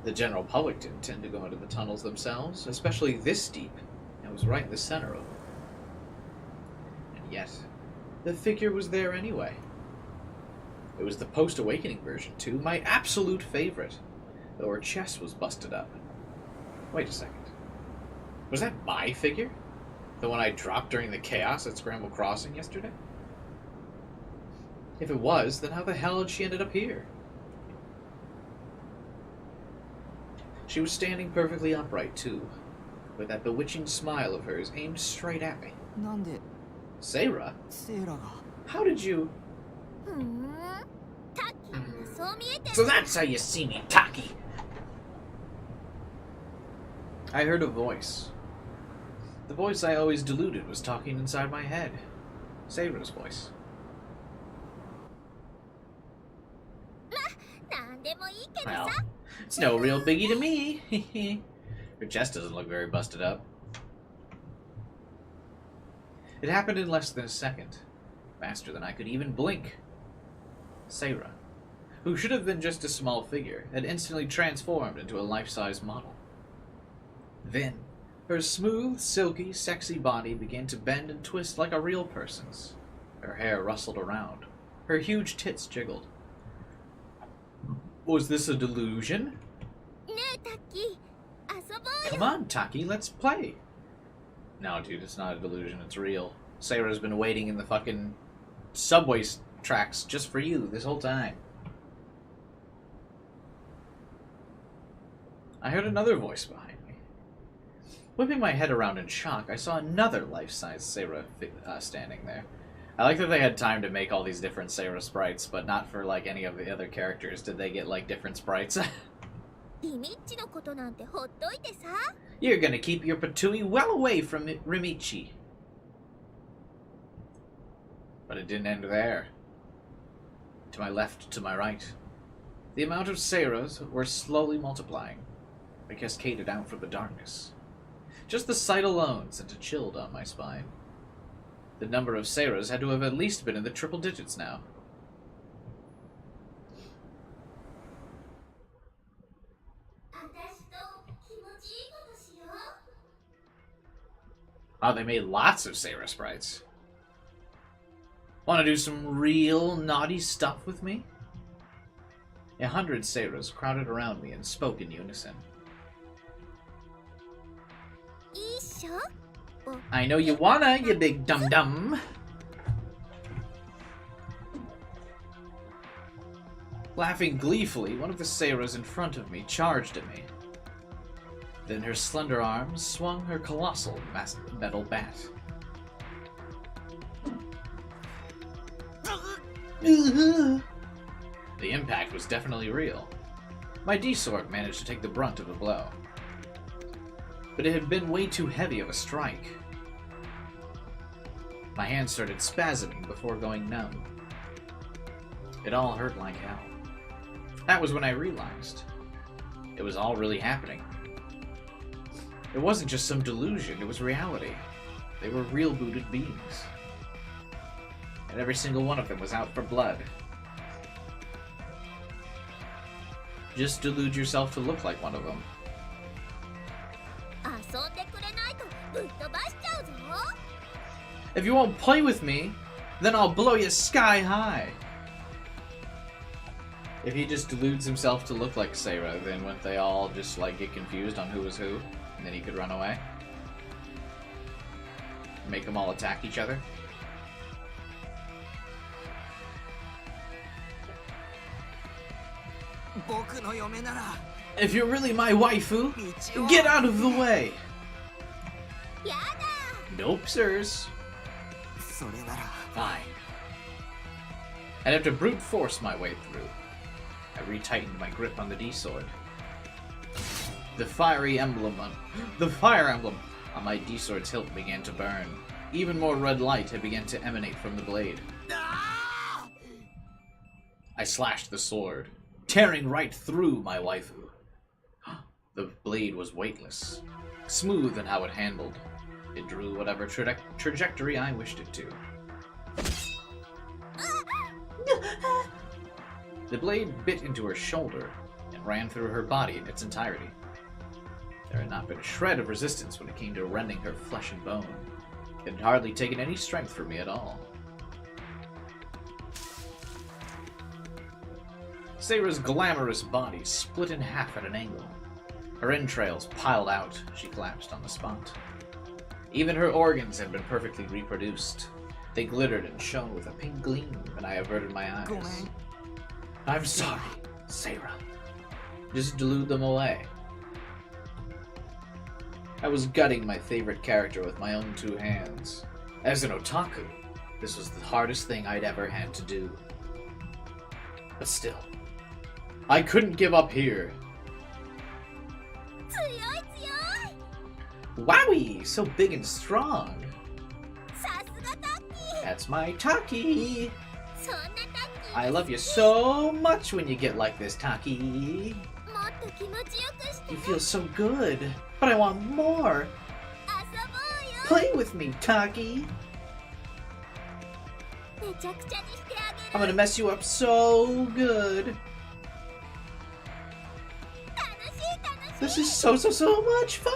The general public didn't tend to go into the tunnels themselves, especially this deep, and was right in the center of them. And yet, the figure was there anyway. It was the post-awakening version, too, my absolute favorite, though her chest was busted up. Wait a second. Was that my figure? The one I dropped during the chaos at Scramble Crossing yesterday? If it was, then how the hell had she ended up here? She was standing perfectly upright, too, with that bewitching smile of hers aimed straight at me. なんで Seiya? セイラが How did you... タッキーにはそう見えて So that's how you see me, Taki! I heard a voice. The voice I always deluded was talking inside my head. Seiya's voice. なんでもいいけど Well, さ it's no real biggie to me. Her chest doesn't look very busted up. It happened in less than a second. Faster than I could even blink. Seiya, who should have been just a small figure, had instantly transformed into a life-size model. Then, her smooth, silky, sexy body began to bend and twist like a real person's. Her hair rustled around. Her huge tits jiggled. Was this a delusion? ねえタッキー遊ぼう Come on, Taki, let's play. No, dude, it's not a delusion, it's real. Seiya's been waiting in the fucking subway tracks just for you this whole time. I heard another voice behind me. Whipping my head around in shock, I saw another life-size Seiya standing there. I like that they had time to make all these different Seiya sprites, but not for, like, any of the other characters. Did they get, like, different sprites? リミッチのことなんてほっといてさ You're gonna keep your patooey well away from Rimichi. But it didn't end there. To my left, to my right, the amount of Seiyas were slowly multiplying. They cascaded out from the darkness. Just the sight alone sent a chill down my spine. The number of Seiyas had to have at least been in the triple digits now. Wow, they made lots of Seiya sprites. Want to do some real naughty stuff with me? 100 Seiyas crowded around me and spoke in unison. いいっしょ I know you wanna, you big dum-dum. Laughing gleefully, one of the Seiras in front of me charged at me. Then her slender arms swung her colossal metal bat. The impact was definitely real. My D-sword managed to take the brunt of the blow. But it had been way too heavy of a strike. My hand started spasming before going numb. It all hurt like hell. That was when I realized it was all really happening. It wasn't just some delusion, it was reality. They were real booted beings. And every single one of them was out for blood. Just delude yourself to look like one of them. 遊んでくれないとぶっ飛ばしちゃうぞ。 If you won't play with me, then I'll blow you sky high. If he just deludes himself to look like Seira, then wouldn't they all just like get confused on who was who? And then he could run away? Make them all attack each other? If you're really my waifu, get out of the way! やだ。 Nope, sirs. それなら Fine. I'd have to brute force my way through. I retightened my grip on the D-sword. The fire emblem on my D-sword's hilt began to burn. Even more red light had begun to emanate from the blade. I slashed the sword, tearing right through my waifu. The blade was weightless, smooth in how it handled. It drew whatever trajectory I wished it to. The blade bit into her shoulder and ran through her body in its entirety. There had not been a shred of resistance when it came to rending her flesh and bone. It had hardly taken any strength from me at all. Seira's glamorous body split in half at an angle. Her entrails piled out, she collapsed on the spot. Even her organs had been perfectly reproduced. They glittered and shone with a pink gleam when I averted my eyes. ごめん I'm sorry, Seira. Just delude them away. I was gutting my favorite character with my own two hands. As an otaku, this was the hardest thing I'd ever had to do. But still, I couldn't give up here. 強い強い。 Wowie, so big and strong. さすがタッキー。 That's my Taki. そんなタッキー。 I love you so much when you get like this, Taki. もっと気持ちよくして。 You feel so good, but I want more. 遊ぼうよ。 Play with me, Taki. めちゃくちゃにしてあげる。 I'm gonna mess you up so good. 楽しい楽しい。 This is so much fun!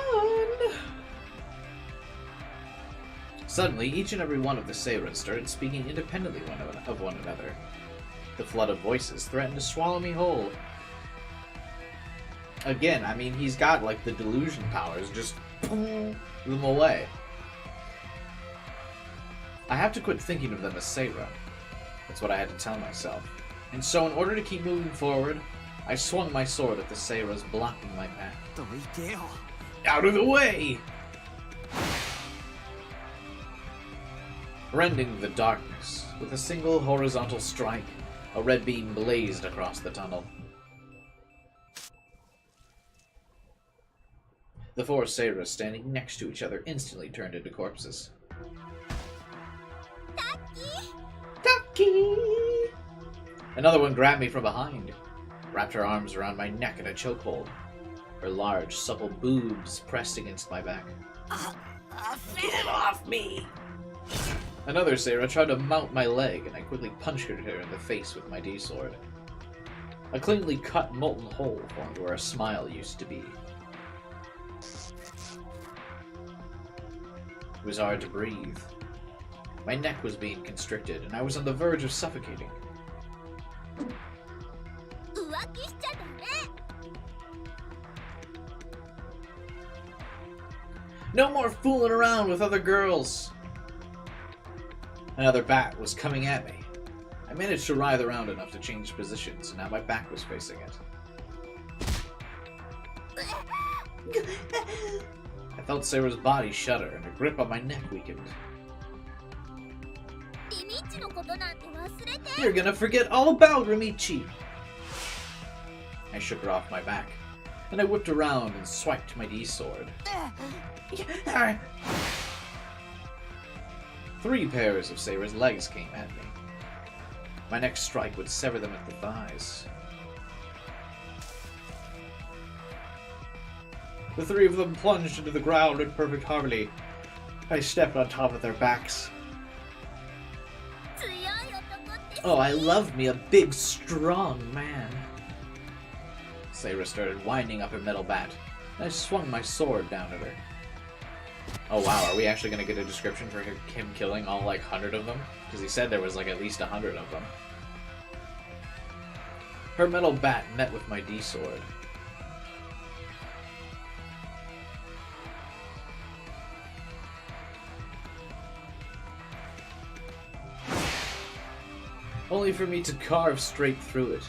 Suddenly, each and every one of the Seiras started speaking independently of one another. The flood of voices threatened to swallow me whole. Again, I mean, he's got, like, the delusion powers, just pull them away. I have to quit thinking of them as Seira. That's what I had to tell myself. And so, in order to keep moving forward, I swung my sword at the Seiras blocking my path. どいてよ Out of the way! Rending the darkness, with a single horizontal strike, a red beam blazed across the tunnel. The four Seiras standing next to each other instantly turned into corpses. タッキー。 Taki! Another one grabbed me from behind, wrapped her arms around my neck in a chokehold. Her large, supple boobs pressed against my back. Get off me! Another Seira tried to mount my leg, and I quickly punched her in the face with my D-sword. A cleanly cut molten hole formed where a smile used to be. It was hard to breathe. My neck was being constricted, and I was on the verge of suffocating. 浮気しちゃダメ。 No more fooling around with other girls! Another bat was coming at me. I I managed to writhe around enough to change positions, and now my back was facing it. I felt Seira's body shudder, and her grip on my neck weakened. リミッチのことなんて忘れて。 You're gonna forget all about Rimichi! I shook her off my back, and I whipped around and swiped my D-sword. 3 pairs of Seira's legs came at me. My next strike would sever them at the thighs. The 3 of them plunged into the ground in perfect harmony. I stepped on top of their backs. 強い男って。 Oh, I love me a big, strong man. Seira started winding up her metal bat. I swung my sword down at her. Oh wow, are we actually gonna get a description for him killing all like 100 of them? Because he said there was like at least 100 of them. Her metal bat met with my D-sword. Only for me to carve straight through it,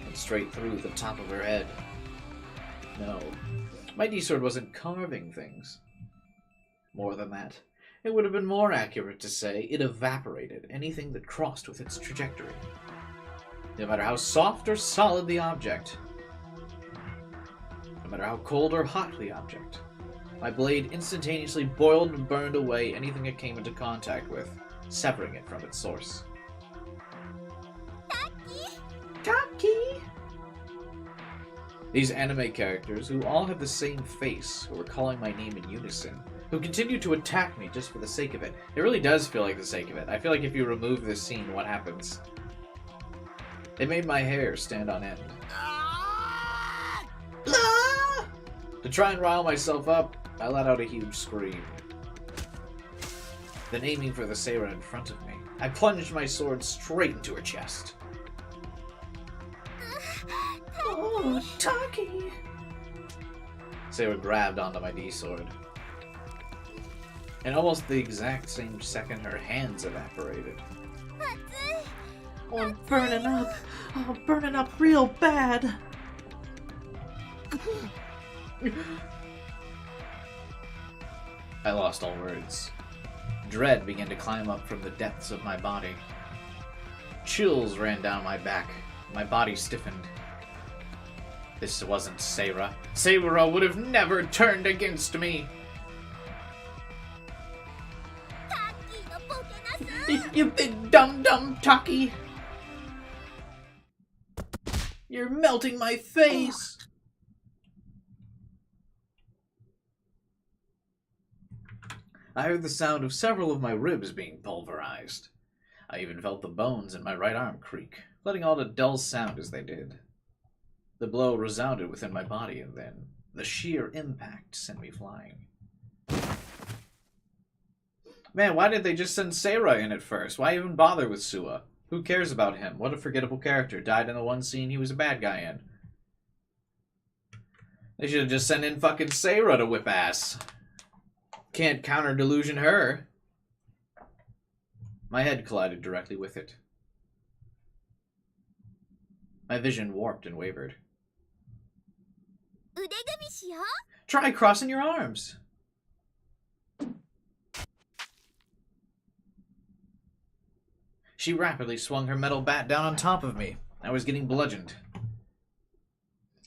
and straight through the top of her head. No, my D-sword wasn't carving things. More than that, it would have been more accurate to say it evaporated anything that crossed with its trajectory. No matter how soft or solid the object, no matter how cold or hot the object, my blade instantaneously boiled and burned away anything it came into contact with, severing it from its source. Taki! These anime characters, who all have the same face, who were calling my name in unison, who continue to attack me just for the sake of it. It really does feel like the sake of it. I feel like if you remove this scene, what happens? It made my hair stand on end. Ah! To try and rile myself up, I let out a huge scream. Then aiming for the Seira in front of me, I plunged my sword straight into her chest. Oh, Taki! Seira grabbed onto my D-sword. In almost the exact same second, her hands evaporated. Oh, I'm burning up! Oh, I'm burning up real bad! I lost all words. Dread began to climb up from the depths of my body. Chills ran down my back. My body stiffened. This wasn't Seira. Seira would have never turned against me! You big dumb Taki! You're melting my face! I heard the sound of several of my ribs being pulverized. I even felt the bones in my right arm creak, letting out a dull sound as they did. The blow resounded within my body, and then the sheer impact sent me flying. Man, why did they just send Seira in at first? Why even bother with Sua? Who cares about him? What a forgettable character. Died in the one scene he was a bad guy in. They should have just sent in fucking Seira to whip ass. Can't counter-delusion her. My head collided directly with it. My vision warped and wavered. Try crossing your arms. She rapidly swung her metal bat down on top of me. I was getting bludgeoned.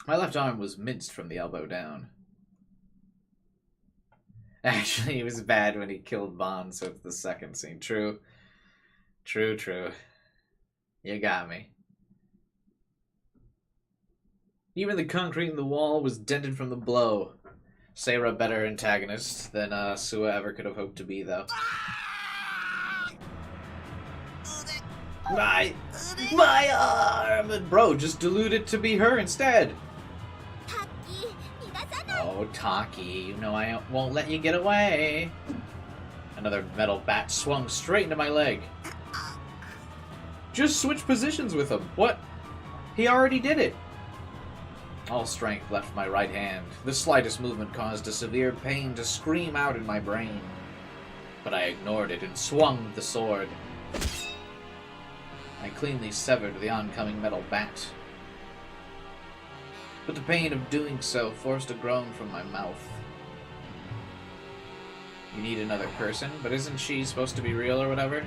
My left arm was minced from the elbow down. Actually, it was bad when he killed Bond, so it's the second scene. True. True. You got me. Even the concrete in the wall was dented from the blow. Seira better antagonist than Sua ever could have hoped to be, though. My arm! Bro, just dilute it to be her instead. Oh, Taki, you know I won't let you get away. Another metal bat swung straight into my leg. Just switch positions with him. What? He already did it. All strength left my right hand. The slightest movement caused a severe pain to scream out in my brain. But I ignored it and swung the sword. I cleanly severed the oncoming metal bat. But the pain of doing so forced a groan from my mouth. You need another person, but isn't she supposed to be real or whatever?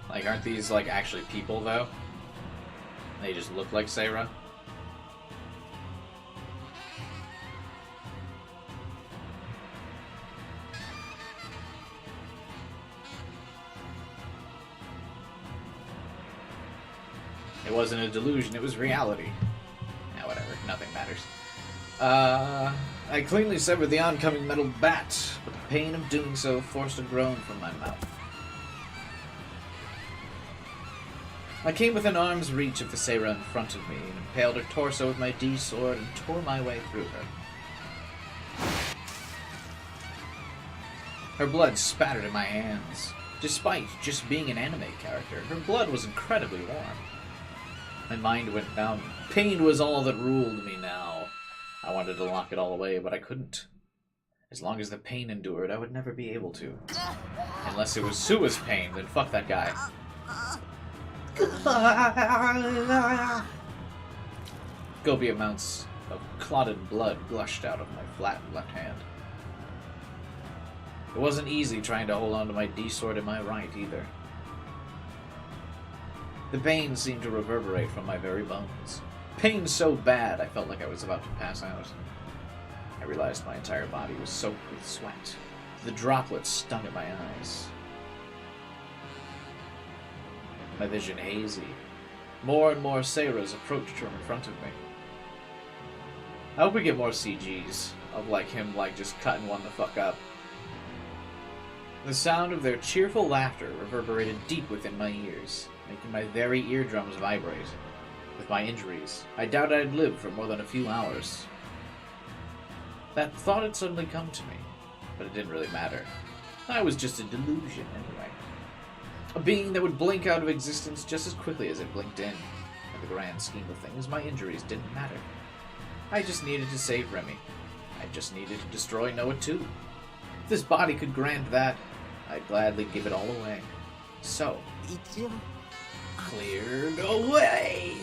Like, aren't these, like, actually people, though? They just look like Seiya? It wasn't a delusion, it was reality. Yeah, whatever, nothing matters. I cleanly severed the oncoming metal bat, but the pain of doing so forced a groan from my mouth. I came within arm's reach of the Seiya in front of me and impaled her torso with my D-sword and tore my way through her. Her blood spattered in my hands. Despite just being an anime character, her blood was incredibly warm. My mind went numb. Pain was all that ruled me now. I wanted to lock it all away, but I couldn't. As long as the pain endured, I would never be able to. Unless it was Sua's pain, then fuck that guy. Copious amounts of clotted blood gushed out of my flattened left hand. It wasn't easy trying to hold on to my D-sword in my right, either. The pain seemed to reverberate from my very bones. Pain so bad, I felt like I was about to pass out. I realized my entire body was soaked with sweat. The droplets stung at my eyes. My vision hazy. More and more Seiras approached from in front of me. I hope we get more CGs of him just cutting one the fuck up. The sound of their cheerful laughter reverberated deep within my ears, making my very eardrums vibrate. With my injuries, I doubt I'd live for more than a few hours. That thought had suddenly come to me, but it didn't really matter. I was just a delusion anyway. A being that would blink out of existence just as quickly as it blinked in. In the grand scheme of things, my injuries didn't matter. I just needed to save Remy. I just needed to destroy Noah too. If this body could grant that, I'd gladly give it all away. So, cleared away!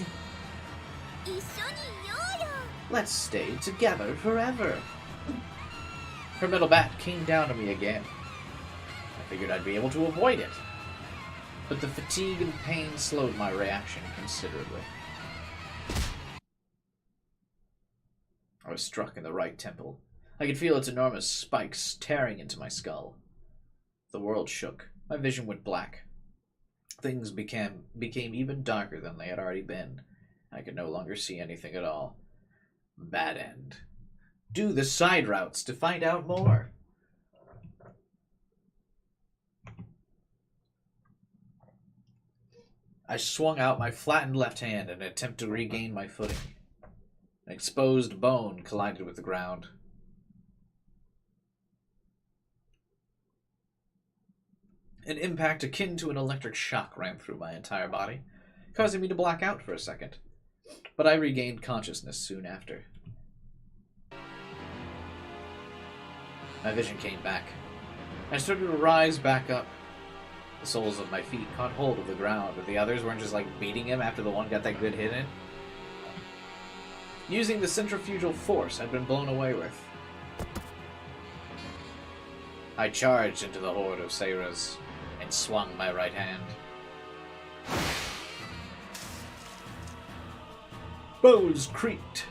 Let's stay together forever. Her metal bat came down to me again. I figured I'd be able to avoid it. But the fatigue and pain slowed my reaction considerably. I was struck in the right temple. I could feel its enormous spikes tearing into my skull. The world shook. My vision went black. Things became even darker than they had already been. I could no longer see anything at all. Bad end. Do the side routes to find out more. I swung out my flattened left hand in an attempt to regain my footing. An exposed bone collided with the ground. An impact akin to an electric shock ran through my entire body, causing me to black out for a second. But I regained consciousness soon after. My vision came back. I started to rise back up. The soles of my feet caught hold of the ground, but the others weren't just beating him after the one got that good hit in. Using the centrifugal force I'd been blown away with. I charged into the horde of Seiras and swung my right hand. Bones creaked.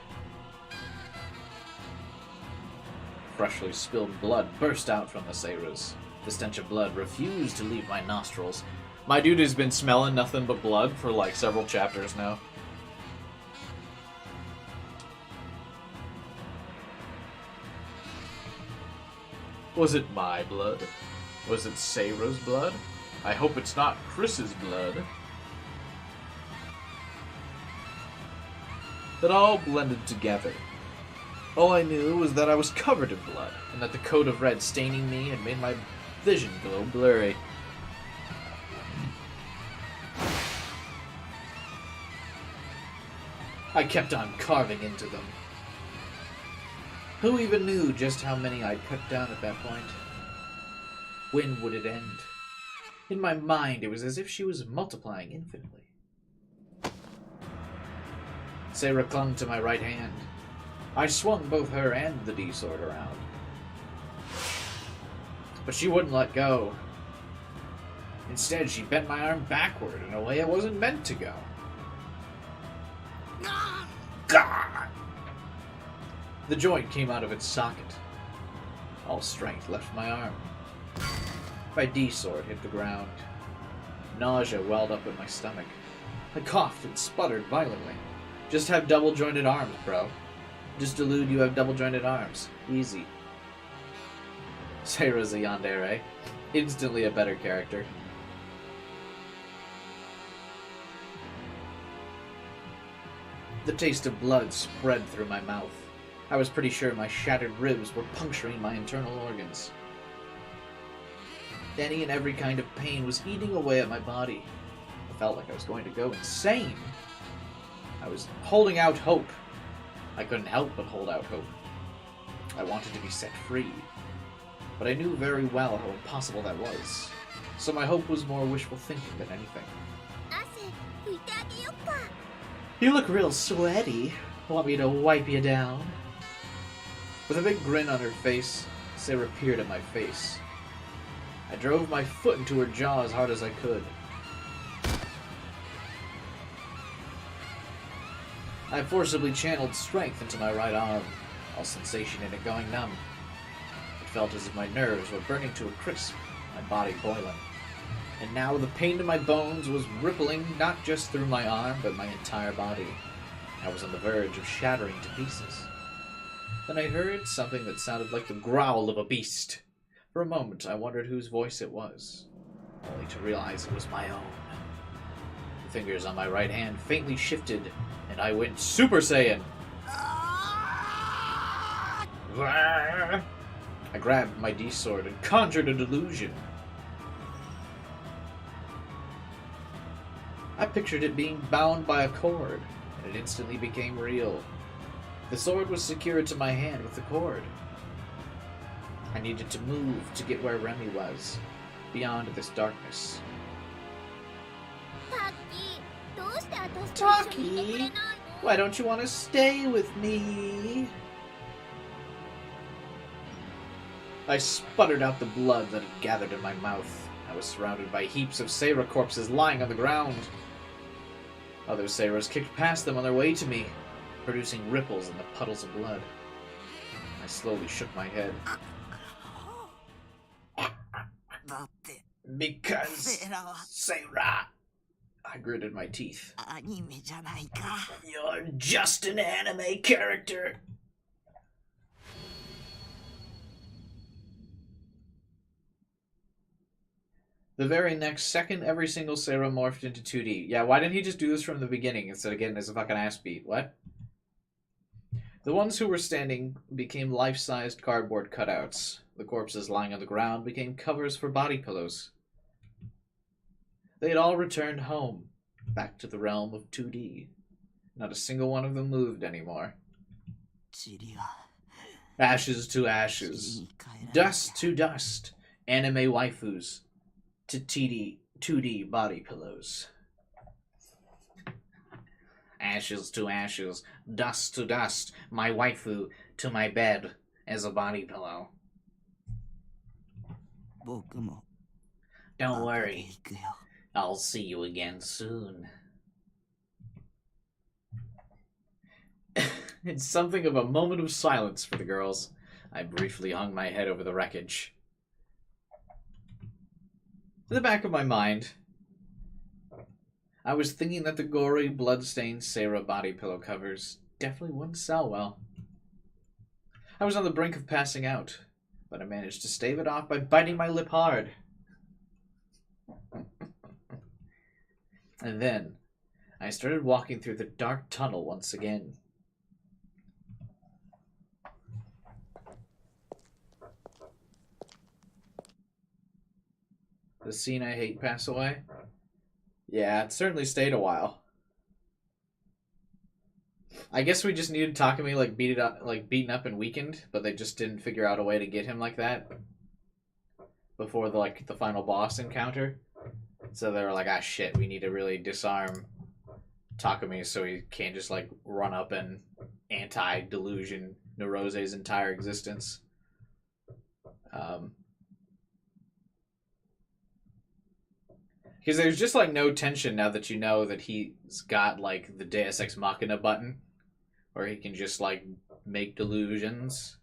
Freshly spilled blood burst out from the Seiras. The stench of blood refused to leave my nostrils. My dude has been smelling nothing but blood for several chapters now. Was it my blood? Was it Seira's blood? I hope it's not Chris's blood. It all blended together. All I knew was that I was covered in blood, and that the coat of red staining me had made my vision go blurry. I kept on carving into them. Who even knew just how many I'd cut down at that point? When would it end? In my mind, it was as if she was multiplying infinitely. Sarah clung to my right hand. I swung both her and the D-sword around. But she wouldn't let go. Instead, she bent my arm backward in a way it wasn't meant to go. God! The joint came out of its socket. All strength left my arm. My D-sword hit the ground. Nausea welled up in my stomach. I coughed and sputtered violently. Just have double-jointed arms, bro. Just delude you have double-jointed arms. Easy. Sarah's a yandere. Instantly a better character. The taste of blood spread through my mouth. I was pretty sure my shattered ribs were puncturing my internal organs. Any and every kind of pain was eating away at my body. I felt like I was going to go insane. I was holding out hope. I couldn't help but hold out hope. I wanted to be set free. But I knew very well how impossible that was. So my hope was more wishful thinking than anything. You look real sweaty. Want me to wipe you down? With a big grin on her face, Sarah peered at my face. I drove my foot into her jaw as hard as I could. I forcibly channeled strength into my right arm, all sensation in it going numb. It felt as if my nerves were burning to a crisp, my body boiling. And now the pain in my bones was rippling not just through my arm, but my entire body. I was on the verge of shattering to pieces. Then I heard something that sounded like the growl of a beast. For a moment, I wondered whose voice it was, only to realize it was my own. The fingers on my right hand faintly shifted, and I went Super Saiyan! I grabbed my D-sword and conjured a delusion. I pictured it being bound by a cord, and it instantly became real. The sword was secured to my hand with the cord. I needed to move to get where Remy was, beyond this darkness. Taki, why don't you want to stay with me? I sputtered out the blood that had gathered in my mouth. I was surrounded by heaps of Sarah corpses lying on the ground. Other Sarahs kicked past them on their way to me, producing ripples in the puddles of blood. I slowly shook my head. Because Sarah, I gritted my teeth. You're just an anime character. The very next second, every single Sarah morphed into 2D. Yeah, why didn't he just do this from the beginning instead of getting his fucking ass beat? What? The ones who were standing became life-sized cardboard cutouts. The corpses lying on the ground became covers for body pillows. They had all returned home, back to the realm of 2D. Not a single one of them moved anymore. Ashes to ashes. Dust to dust. Anime waifus to 2D body pillows. Ashes to ashes. Dust to dust. My waifu to my bed as a body pillow. Don't worry. I'll see you again soon. It's something of a moment of silence for the girls. I briefly hung my head over the wreckage. In the back of my mind, I was thinking that the gory, blood-stained Sarah body pillow covers definitely wouldn't sell well. I was on the brink of passing out, but I managed to stave it off by biting my lip hard. And then, I started walking through the dark tunnel once again. The scene I hate pass away? Yeah, it certainly stayed a while. I guess we just needed Takumi like beaten up and weakened, but they just didn't figure out a way to get him like that before the final boss encounter. So they were like, ah shit, we need to really disarm Takumi so he can't just like run up and anti-delusion Neurose's entire existence. Because there's just like no tension now that you know that he's got like the Deus Ex Machina button, where he can just like make delusions.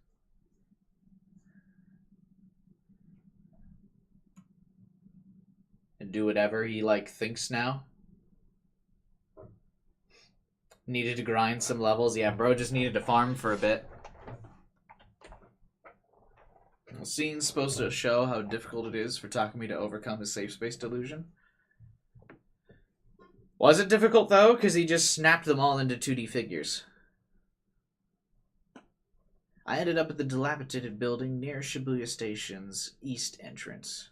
And do whatever he like thinks now. Needed to grind some levels. Yeah, bro just needed to farm for a bit. The scene's supposed to show how difficult it is for Takumi to overcome his safe space delusion. Was it difficult, though? Because he just snapped them all into 2D figures. I ended up at the dilapidated building near Shibuya Station's east entrance.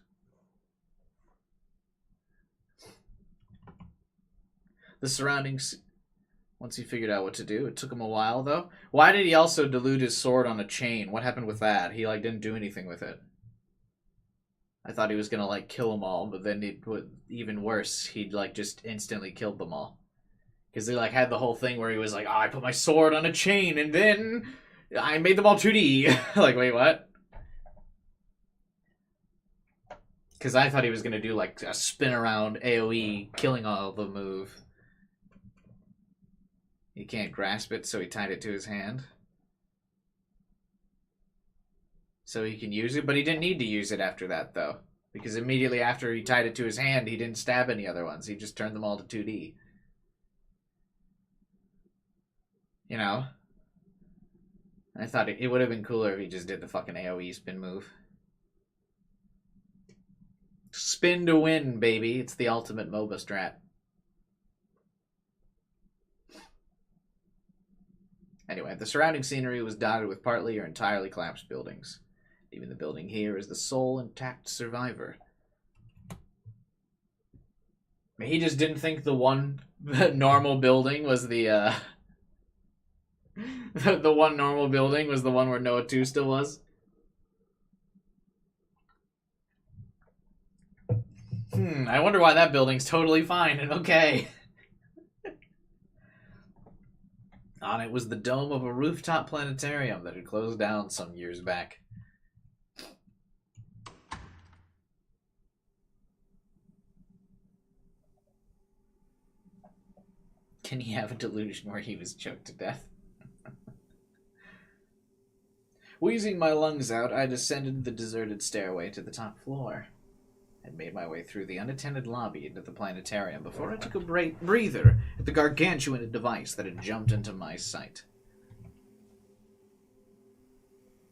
The surroundings... Once he figured out what to do, it took him a while, though. Why did he also delude his sword on a chain? What happened with that? He, like, didn't do anything with it. I thought he was gonna, like, kill them all, but then even worse, he'd, like, just instantly killed them all. Because they, like, had the whole thing where he was like, oh, I put my sword on a chain, and then I made them all 2D. Like, wait, what? Because I thought he was gonna do, like, a spin around AoE killing all of them move. He can't grasp it, so he tied it to his hand. So he can use it, but he didn't need to use it after that, though. Because immediately after he tied it to his hand, he didn't stab any other ones. He just turned them all to 2D. You know? I thought it would have been cooler if he just did the fucking AoE spin move. Spin to win, baby. It's the ultimate MOBA strat. Anyway, the surrounding scenery was dotted with partly or entirely collapsed buildings. Even the building here is the sole intact survivor. I mean, he just didn't think the one normal building was the the one normal building was the one where Noah 2 still was. I wonder why that building's totally fine and okay. On it was the dome of a rooftop planetarium that had closed down some years back. Can he have a delusion where he was choked to death? Wheezing my lungs out, I descended the deserted stairway to the top floor. I made my way through the unattended lobby into the planetarium before I took a breather at the gargantuan device that had jumped into my sight.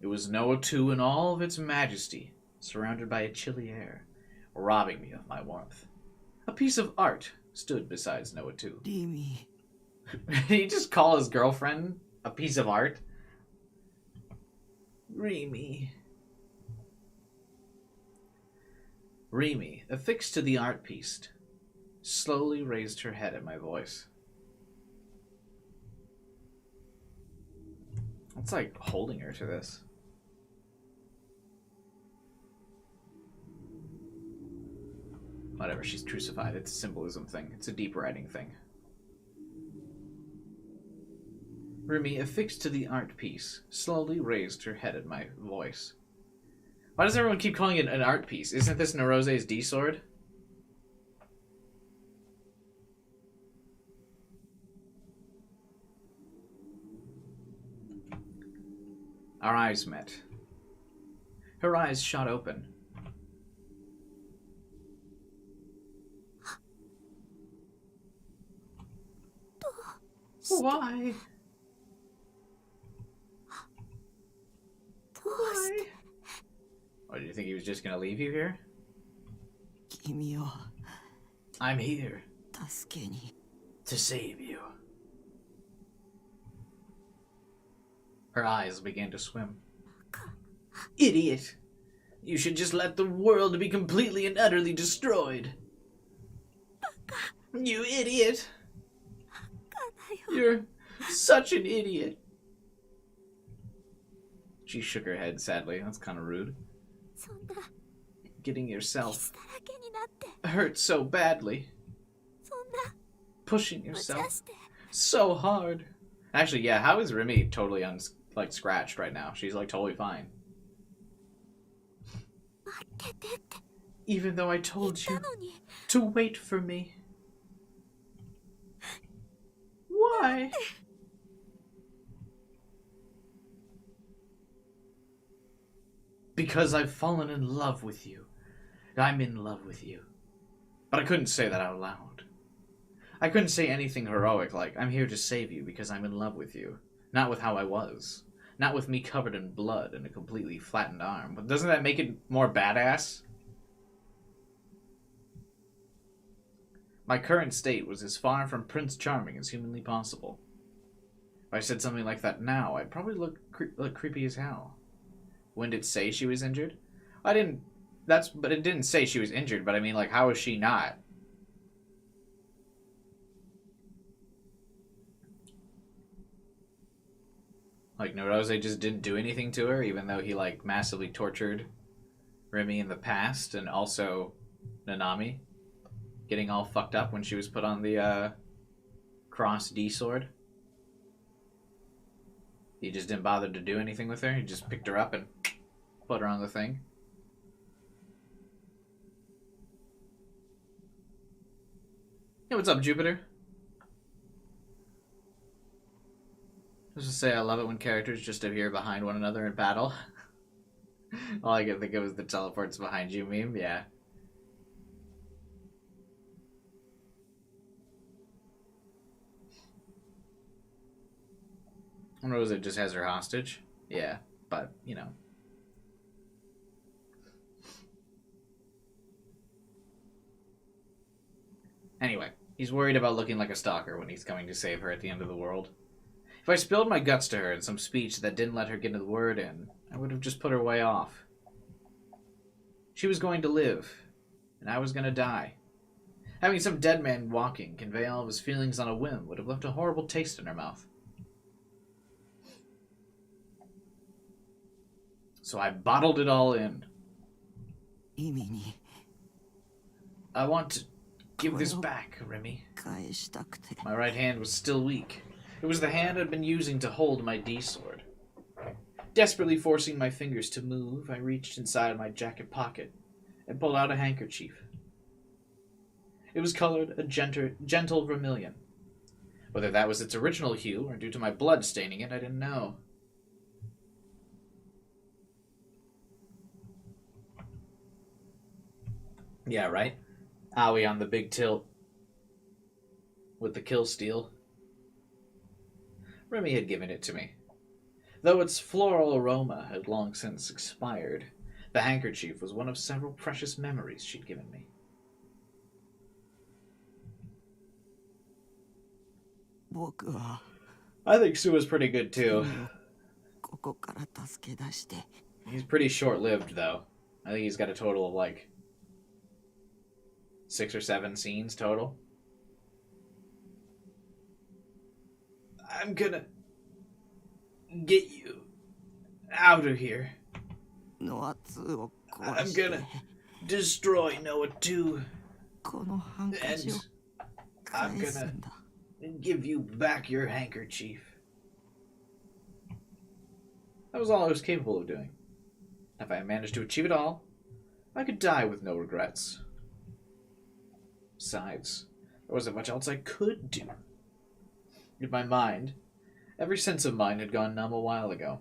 It was Noah 2 in all of its majesty, surrounded by a chilly air, robbing me of my warmth. A piece of art stood beside Noah 2. Rimi. Did he just call his girlfriend a piece of art? Rimi. Rimi, affixed to the art piece, slowly raised her head at my voice. It's like holding her to this. Whatever, she's crucified. It's a symbolism thing. It's a deep writing thing. Rimi, affixed to the art piece, slowly raised her head at my voice. Why does everyone keep calling it an art piece? Isn't this Neurose's D-sword? Our eyes met. Her eyes shot open. Why? Why? Or do you think he was just gonna leave you here? 君を I'm here 助けに to save you. Her eyes began to swim. Idiot! You should just let the world be completely and utterly destroyed. You idiot! Such an idiot. She shook her head sadly. That's kind of rude. そんな Getting 傷 yourself だらけになって hurt so badly. そんな Pushing 無 yourself 茶して so hard. Actually, yeah, how is Remy totally scratched right now? She's like totally fine. 待っててって Even though I 言っ told た you のに to wait for me. Why? Because I've fallen in love with you. I'm in love with you. But I couldn't say that out loud. I couldn't say anything heroic like, I'm here to save you because I'm in love with you. Not with how I was. Not with me covered in blood and a completely flattened arm. But doesn't that make it more badass? My current state was as far from Prince Charming as humanly possible. If I said something like that now, I'd probably look creepy as hell. When did it say she was injured? I didn't... But it didn't say she was injured, but I mean, like, how is she not? Like, Narose just didn't do anything to her, even though he, like, massively tortured Remy in the past, and also Nanami getting all fucked up when she was put on the, Cross D sword. He just didn't bother to do anything with her. He just picked her up and put her on the thing. Hey, what's up, Jupiter? Just to say, I love it when characters just appear behind one another in battle. All I could think of was the teleports behind you meme, yeah. Rosa just has her hostage. Yeah, but, you know. Anyway, he's worried about looking like a stalker when he's coming to save her at the end of the world. If I spilled my guts to her in some speech that didn't let her get the word in, I would have just put her way off. She was going to live, and I was going to die. Having some dead man walking convey all of his feelings on a whim would have left a horrible taste in her mouth. So I bottled it all in. 意味に I want to give this back, Remy. 返したくて My right hand was still weak. It was the hand I'd been using to hold my D-sword. Desperately forcing my fingers to move, I reached inside my jacket pocket and pulled out a handkerchief. It was colored a gentle vermilion. Whether that was its original hue or due to my blood staining it, I didn't know. Yeah, right? Aoi on the big tilt with the kill steal. Remy had given it to me. Though its floral aroma had long since expired, the handkerchief was one of several precious memories she'd given me. 僕は I think Sue was pretty good too. 君をここから助け出して He's pretty short-lived though. I think he's got a total of like 6 or 7 scenes total. I'm gonna get you out of here. ノア2を I'm 壊して gonna destroy Noah 2このハンカチを and I'm 返す gonna んだ give you back your handkerchief. That was all I was capable of doing. If I managed to achieve it all, I could die with no regrets. Besides, there wasn't much else I could do. In my mind, every sense of mine had gone numb a while ago.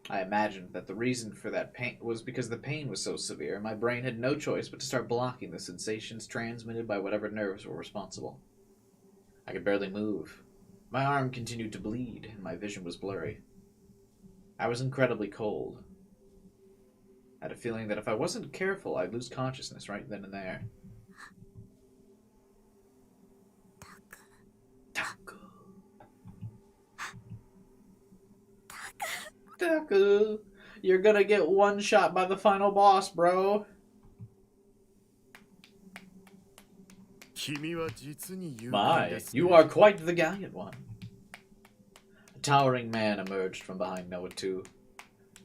I imagined that the reason for that pain was because the pain was so severe, my brain had no choice but to start blocking the sensations transmitted by whatever nerves were responsible. I could barely move. My arm continued to bleed, and my vision was blurry. I was incredibly cold. I had a feeling that if I wasn't careful, I'd lose consciousness right then and there. Taku. Taku. You're gonna get one shot by the final boss, bro. 君は実に勇敢 My, ですね you are quite the gallant one. towering man emerged from behind Noah 2,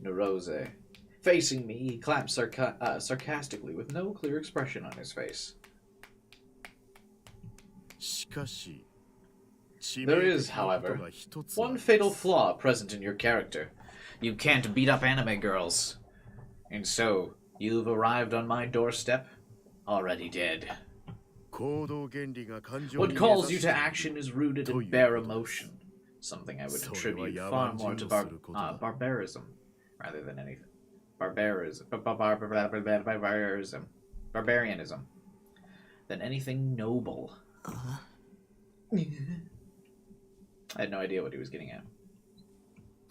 Nerose. Facing me, he clapped sarcastically with no clear expression on his face. しかし There is, however, one fatal flaw present in your character. You can't beat up anime girls. And so, you've arrived on my doorstep, already dead. What calls you to action is rooted in bare emotion, something I would attribute far more to barbarism, rather than anything. Barbarianism, than anything noble. I had no idea what he was getting at.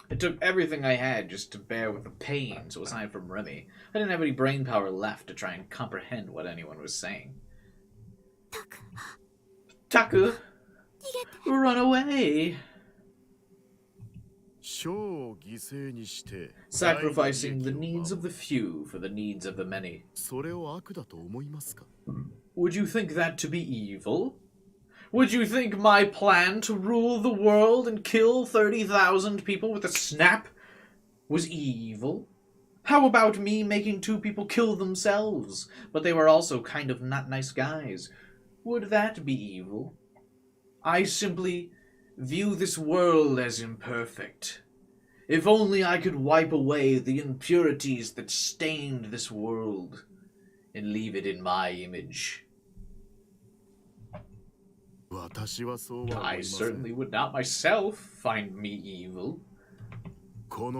It took everything I had just to bear with the pain, so aside from Remy, I didn't have any brain power left to try and comprehend what anyone was saying. Taku! Run away! Sacrificing the needs of the few for the needs of the many. Would you think that to be evil? Would you think my plan to rule the world and kill 30,000 people with a snap was evil? How about me making 2 people kill themselves, but they were also kind of not nice guys? Would that be evil? I simply view this world as imperfect. If only I could wipe away the impurities that stained this world and leave it in my image. I certainly would not myself find me evil. With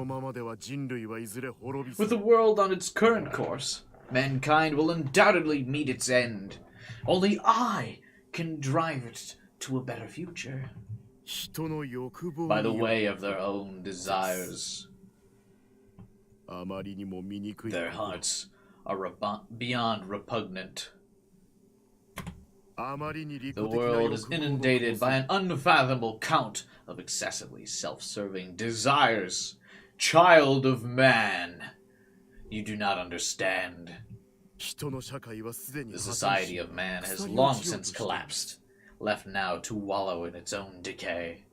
the world on its current course, mankind will undoubtedly meet its end. Only I can drive it to a better future. By the way of their own desires. Their hearts are beyond repugnant. The world is inundated by an unfathomable count of excessively self-serving desires. Child of man, you do not understand. The society of man has long since collapsed, left now to wallow in its own decay.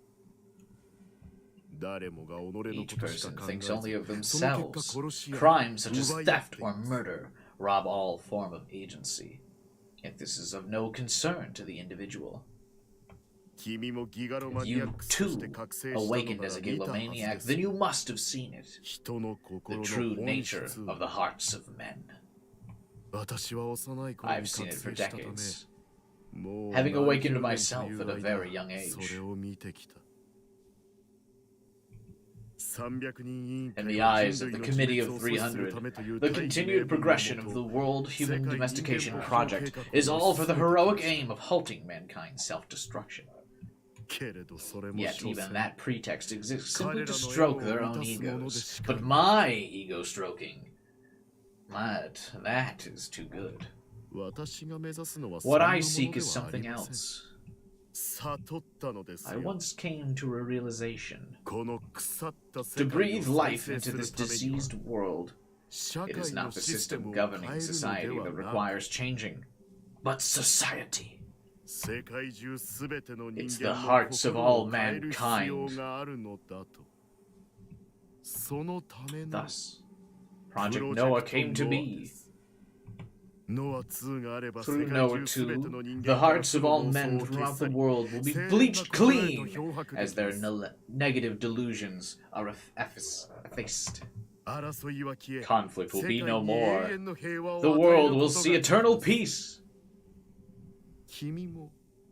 Each person thinks only of themselves. Crimes such as theft or murder rob all form of agency. Yet this is of no concern to the individual. If you, too, awakened as a gigomaniac, then you must have seen it. The true nature of the hearts of men. I've seen it for decades, having awakened myself at a very young age. In the eyes of the Committee of 300, the continued progression of the World Human Domestication Project is all for the heroic aim of halting mankind's self-destruction. Yet even that pretext exists simply to stroke their own egos. But my ego-stroking, that is too good. What I seek is something else. I once came to a realization. To breathe life into this diseased world, it is not the system governing society that requires changing, but society. It's the hearts of all mankind. Thus, Project Noah came to be. Through Noah 2, the hearts of all men throughout the world will be bleached clean as their negative delusions are effaced. Conflict will be no more. The world will see eternal peace.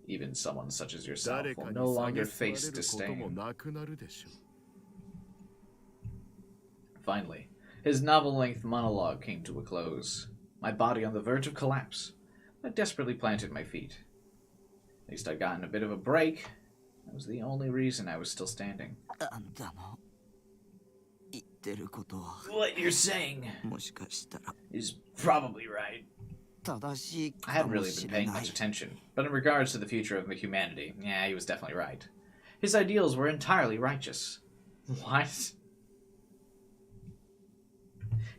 Even someone such as yourself will no longer face disdain. Finally, his novel-length monologue came to a close. My body on the verge of collapse. I desperately planted my feet. At least I'd gotten a bit of a break. That was the only reason I was still standing. What you're saying is probably right. I hadn't really been paying much attention, but in regards to the future of humanity, yeah, he was definitely right. His ideals were entirely righteous. What?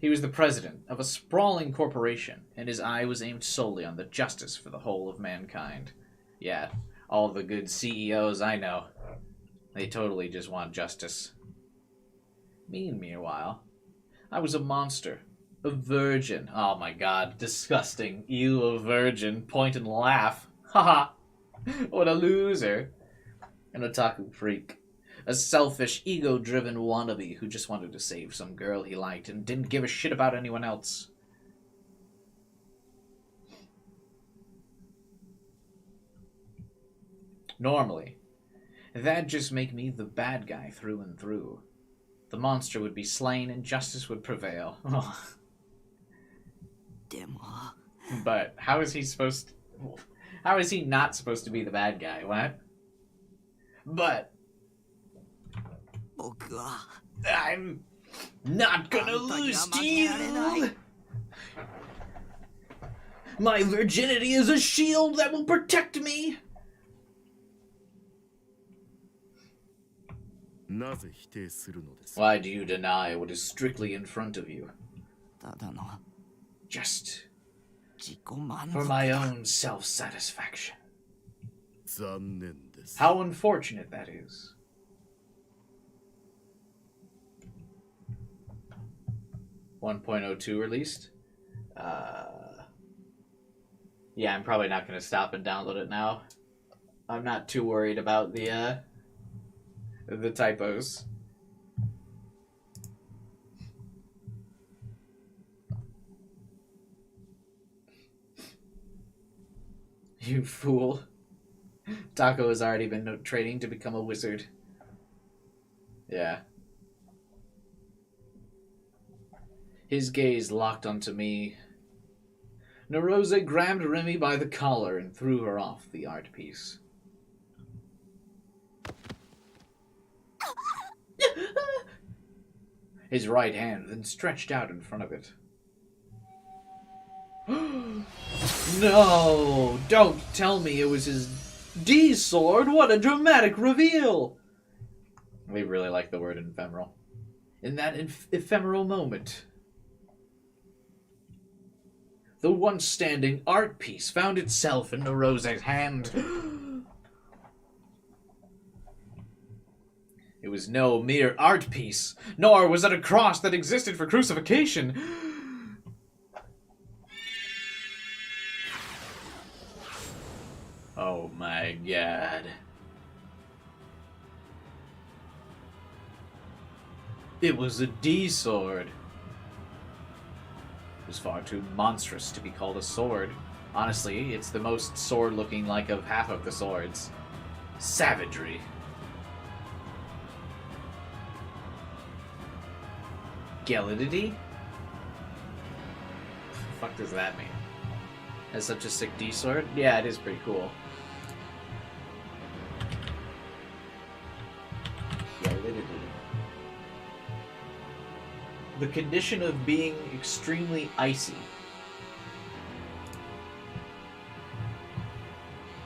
He was the president of a sprawling corporation, and his eye was aimed solely on the justice for the whole of mankind. Yeah, all the good CEOs I know. They totally just want justice. Me, meanwhile, I was a monster. A virgin. Oh my god, disgusting. You, a virgin. Point and laugh. Haha. What a loser. An otaku freak. A selfish, ego-driven wannabe who just wanted to save some girl he liked and didn't give a shit about anyone else. Normally, that'd just make me the bad guy through and through. The monster would be slain and justice would prevail. でも But how is he supposed to... How is he not supposed to be the bad guy? What? But 僕は I'm not gonna lose to you! My virginity is a shield that will protect me! なぜ否定するのです Why do you deny what is strictly in front of you? ただの Just 自己満 for 足 my own self-satisfaction. 残念です How unfortunate that is. .02 released. Yeah, I'm probably not going to stop and download it now. I'm not too worried about the typos. You fool. Taco has already been training to become a wizard. Yeah. His gaze locked onto me. Narose grabbed Remy by the collar and threw her off the art piece. His right hand then stretched out in front of it. No! Don't tell me it was his D sword! What a dramatic reveal! We really like the word ephemeral. In that ephemeral moment, the once standing art piece found itself in Narose's hand. It was no mere art piece, nor was it a cross that existed for crucifixion. Oh my god. It was a D-sword. It was far too monstrous to be called a sword. Honestly, it's the most sword-looking like of half of the swords. Savagery. Gelidity? What the fuck does that mean? Has such a sick D-sword? Yeah, it is pretty cool. Gelidity. The condition of being extremely icy.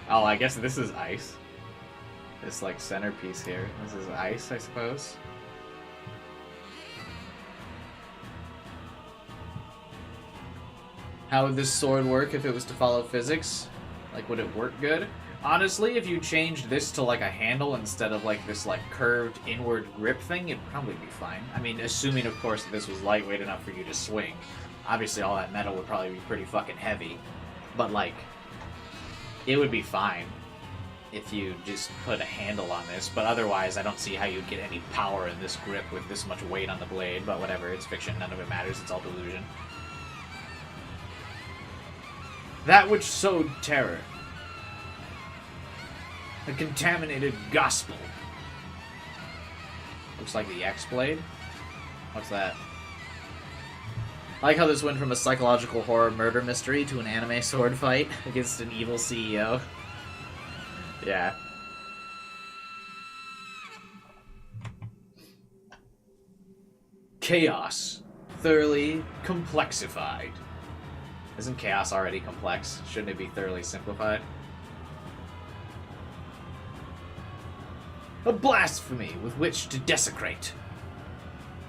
Oh, I guess this is ice. This, like, centerpiece here. This is ice, I suppose. How would this sword work if it was to follow physics? Like, would it work good? Honestly, if you changed this to, like, a handle instead of, like, this, like, curved inward grip thing, it'd probably be fine. I mean, assuming, of course, that this was lightweight enough for you to swing. Obviously, all that metal would probably be pretty fucking heavy. But, like, it would be fine if you just put a handle on this. But otherwise, I don't see how you'd get any power in this grip with this much weight on the blade. But whatever, it's fiction. None of it matters. It's all delusion. That which sowed terror. A contaminated gospel. Looks like the X-Blade. What's that? I like how this went from a psychological horror murder mystery to an anime sword fight against an evil CEO. Yeah. Chaos. Thoroughly complexified. Isn't chaos already complex? Shouldn't it be thoroughly simplified? A blasphemy with which to desecrate.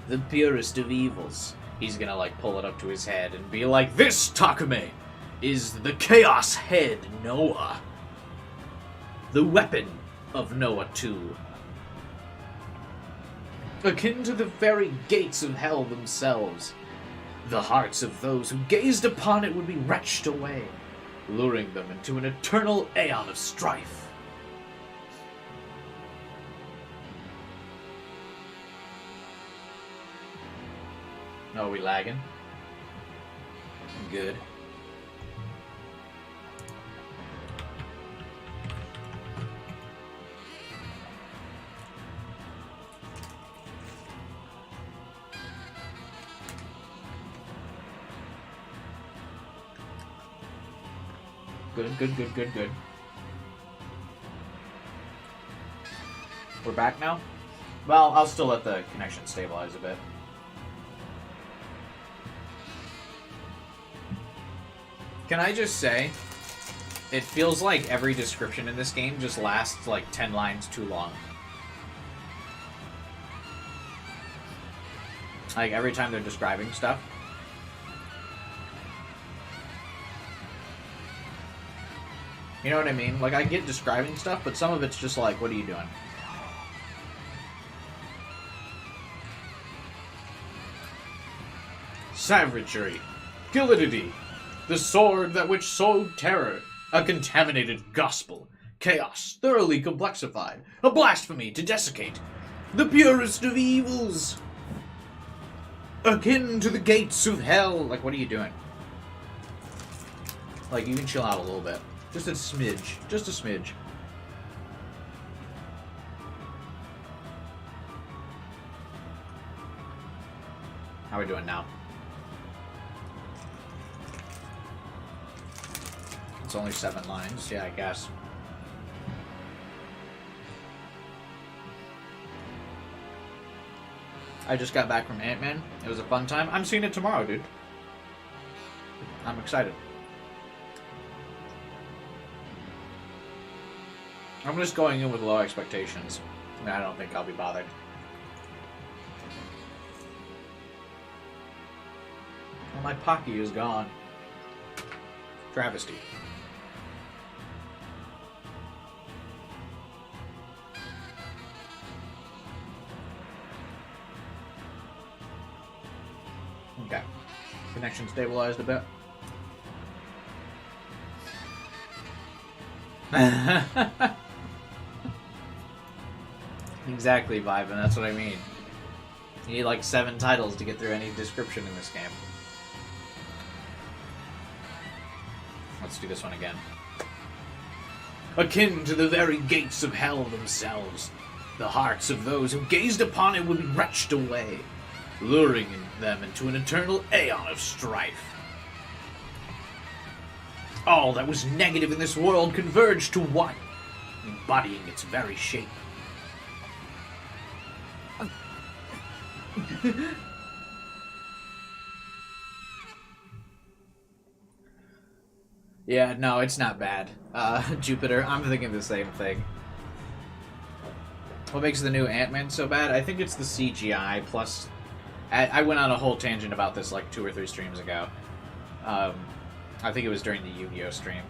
The purest of evils. He's gonna, like, pull it up to his head and be like, "This, Takumi, is the Chaos Head Noah. The weapon of Noah 2. akin to the very gates of hell themselves. The hearts of those who gazed upon it would be wrenched away, luring them into an eternal aeon of strife. Oh, are we lagging? Good. Good. We're back now? Well, I'll still let the connection stabilize a bit. Can I just say, it feels like every description in this game just lasts like 10 lines too long. Like, every time they're describing stuff. You know what I mean? Like, I get describing stuff, but some of it's just like, what are you doing? Savagery. Gilidity. The sword that which sowed terror. A contaminated gospel. Chaos, thoroughly complexified. A blasphemy to desiccate. The purest of evils. Akin to the gates of hell. Like, what are you doing? Like, you can chill out a little bit. Just a smidge. Just a smidge. How are we doing now? It's only 7 lines. Yeah, I guess. I just got back from Ant-Man. It was a fun time. I'm seeing it tomorrow, dude. I'm excited. I'm just going in with low expectations. And I don't think I'll be bothered. Well, my Pocky is gone. Travesty. Okay. Connection stabilized a bit. Exactly, Vibe, and that's what I mean. You need like 7 titles to get through any description in this game. Let's do this one again. Akin to the very gates of hell themselves, the hearts of those who gazed upon it would be wrenched away, luring them into an eternal aeon of strife. All that was negative in this world converged to one, embodying its very shape. Yeah, no, it's not bad. Jupiter, I'm thinking the same thing. What makes the new Ant-Man so bad? I think it's the CGI, plus... I went on a whole tangent about this like 2 or 3 streams ago. I think it was during the Yu-Gi-Oh! Stream.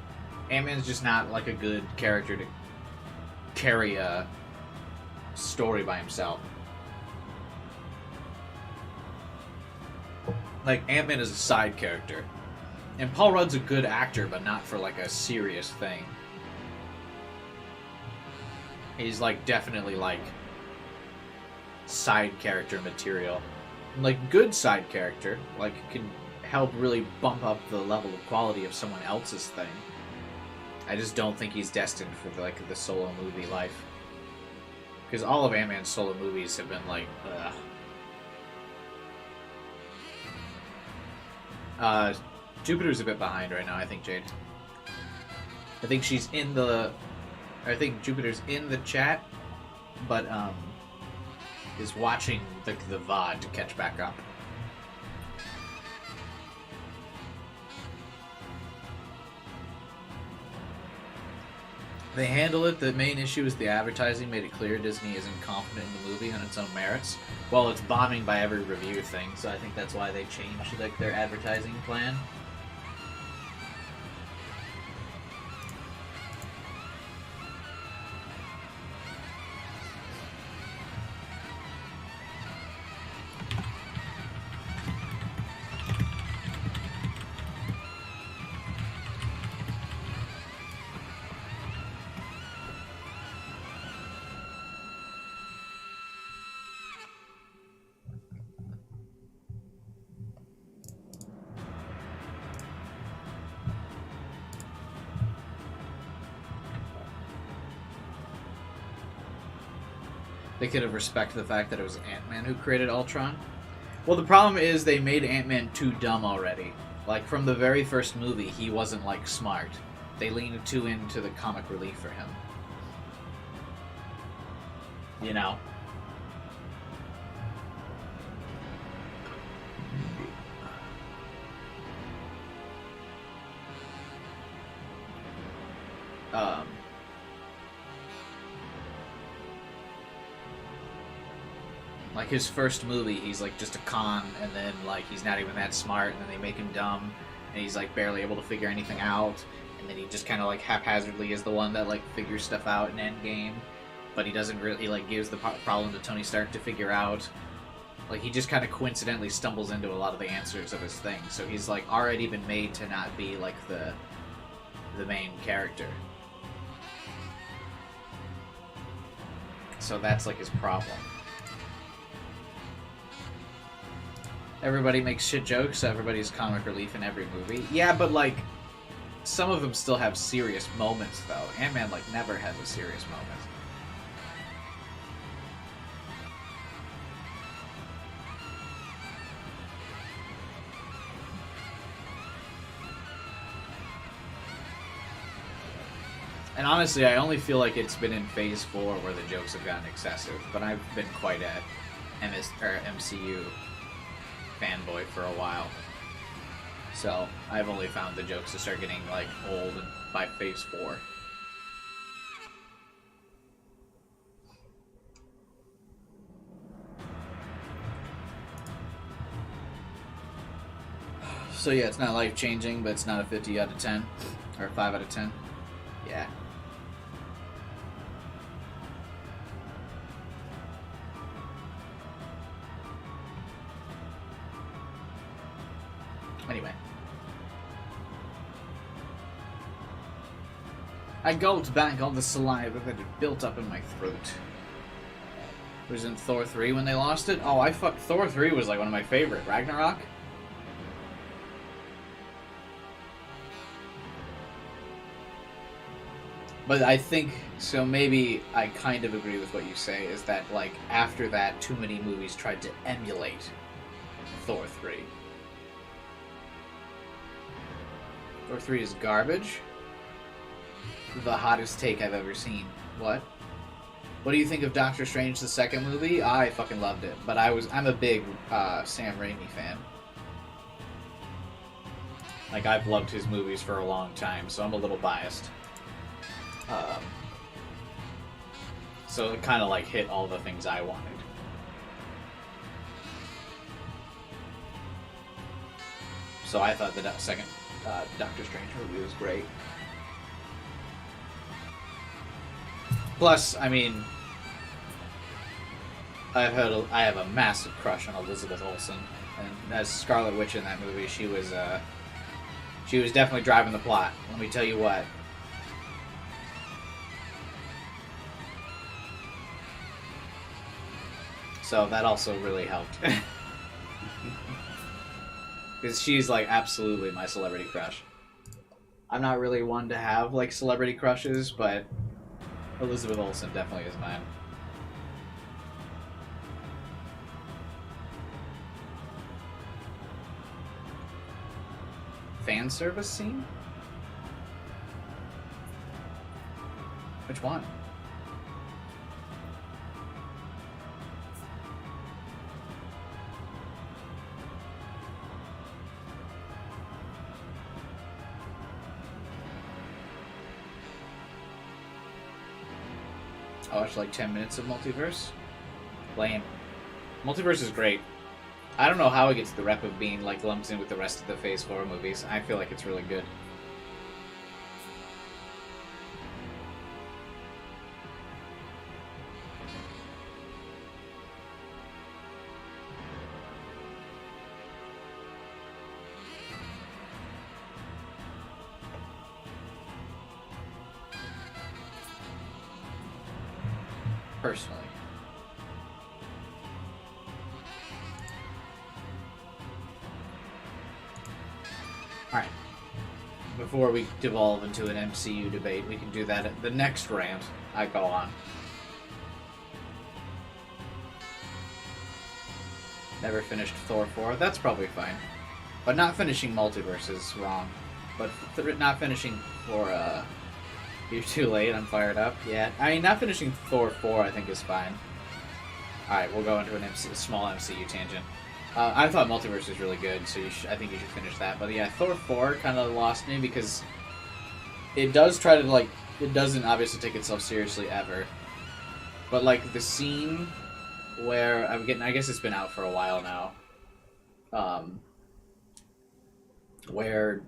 Ant-Man's just not like a good character to carry a story by himself. Like, Ant-Man is a side character. And Paul Rudd's a good actor, but not for, like, a serious thing. He's, like, definitely, like, side character material. Like, good side character. Like, can help really bump up the level of quality of someone else's thing. I just don't think he's destined for, like, the solo movie life. Because all of Ant-Man's solo movies have been, like, ugh. Jupiter's a bit behind right now, I think, Jade. I think she's in the... I think Jupiter's in the chat, but, is watching the VOD to catch back up. They handle it. The main issue is the advertising made it clear Disney isn't confident in the movie on its own merits. Well, it's bombing by every review thing, so I think that's why they changed, like, their advertising plan. They could have respected the fact that it was Ant-Man who created Ultron. Well, the problem is they made Ant-Man too dumb already. Like, from the very first movie, he wasn't, like, smart. They leaned too into the comic relief for him. You know? Like his first movie, he's like just a con, and then like he's not even that smart, and then they make him dumb, and he's like barely able to figure anything out, and then he just kind of like haphazardly is the one that like figures stuff out in Endgame, but he doesn't really, he like gives the problem to Tony Stark to figure out. Like he just kind of coincidentally stumbles into a lot of the answers of his thing, so he's like already been made to not be like the main character. So that's like his problem. Everybody makes shit jokes, so everybody's comic relief in every movie. Yeah, but like, some of them still have serious moments, though. Ant-Man, like, never has a serious moment. And honestly, I only feel like it's been in Phase 4 where the jokes have gotten excessive, but I've been quite a MCU fanboy for a while. So, I've only found the jokes to start getting, like, old by Phase 4. So yeah, it's not life-changing, but it's not a 50 out of 10. Or a 5 out of 10. Yeah. Anyway. I gulped back all the saliva that had built up in my throat. It was in Thor 3 when they lost it? Oh, Thor 3 was like one of my favorite. Ragnarok? But I think, so maybe I kind of agree with what you say, is that, like, after that, too many movies tried to emulate Thor 3. Thor 3 is garbage? The hottest take I've ever seen. What? What do you think of Doctor Strange, the second movie? I fucking loved it, but I'm a big Sam Raimi fan. Like, I've loved his movies for a long time, so I'm a little biased. So it kind of like hit all the things I wanted. So I thought the second Doctor Strange movie was great. Plus, I mean, I have a massive crush on Elizabeth Olsen, and as Scarlet Witch in that movie, she was definitely driving the plot. Let me tell you what. So that also really helped. Because she's, like, absolutely my celebrity crush. I'm not really one to have, like, celebrity crushes, but Elizabeth Olsen definitely is mine. Fan service scene? Which one? I watched like 10 minutes of Multiverse. Lame. Multiverse is great. I don't know how it gets the rep of being like lumped in with the rest of the Phase 4 movies. I feel like it's really good. Personally. Alright. Before we devolve into an MCU debate, we can do that at the next rant I go on. Never finished Thor 4. That's probably fine. But not finishing Multiverse is wrong. But not finishing for, You're Too Late, I'm fired up. Yeah, I mean, not finishing Thor 4 I think is fine. Alright, we'll go into a small MCU tangent. I thought Multiverse was really good, so I think you should finish that. But yeah, Thor 4 kind of lost me because it does try to, like, it doesn't obviously take itself seriously ever. But, like, the scene where I guess it's been out for a while now, where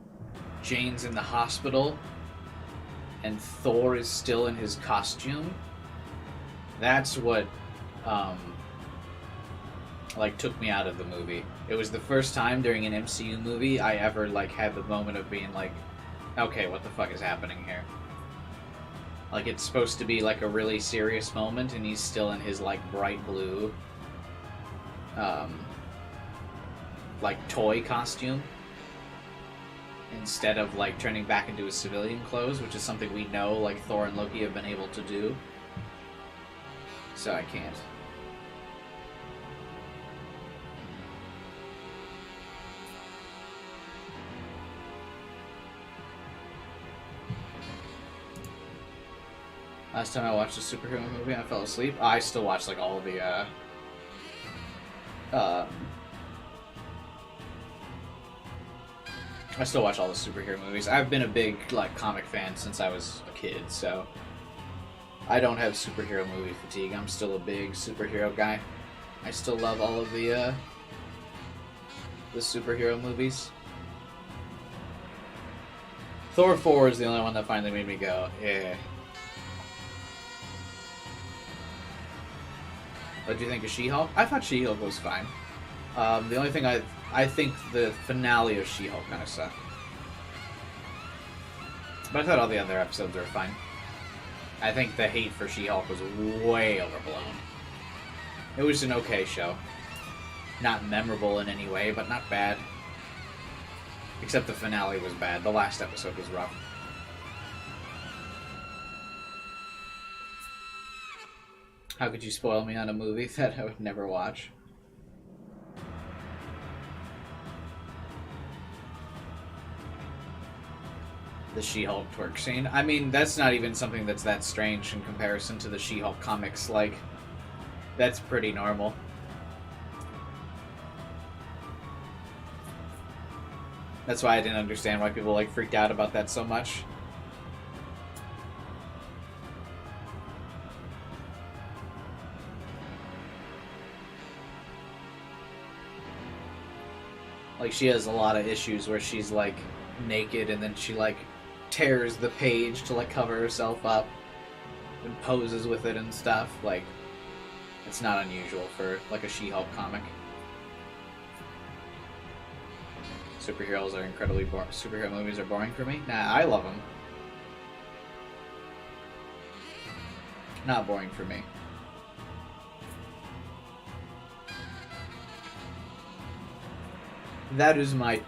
Jane's in the hospital and Thor is still in his costume, that's what, like, took me out of the movie. It was the first time during an MCU movie I ever, like, had the moment of being like, okay, what the fuck is happening here? Like, it's supposed to be, like, a really serious moment, and he's still in his, like, bright blue, like, toy costume, instead of, like, turning back into his civilian clothes, which is something we know, like, Thor and Loki have been able to do. So I can't. Last time I watched a superhero movie, I fell asleep. I still watch, like, all of the, I still watch all the superhero movies. I've been a big, like, comic fan since I was a kid, so I don't have superhero movie fatigue. I'm still a big superhero guy. I still love all of the superhero movies. Thor 4 is the only one that finally made me go, yeah. What do you think of She-Hulk? I thought She-Hulk was fine. The only thing I think the finale of She-Hulk kind of sucked. But I thought all the other episodes were fine. I think the hate for She-Hulk was way overblown. It was an okay show. Not memorable in any way, but not bad. Except the finale was bad. The last episode was rough. How could you spoil me on a movie that I would never watch? The She-Hulk twerk scene. I mean, that's not even something that's that strange in comparison to the She-Hulk comics. Like, that's pretty normal. That's why I didn't understand why people, like, freaked out about that so much. Like, she has a lot of issues where she's, like, naked and then she, like, tears the page to, like, cover herself up and poses with it and stuff. Like, it's not unusual for, like, a She-Hulk comic. Superheroes are incredibly boring. Superhero movies are boring for me? Nah, I love them. Not boring for me. That is my,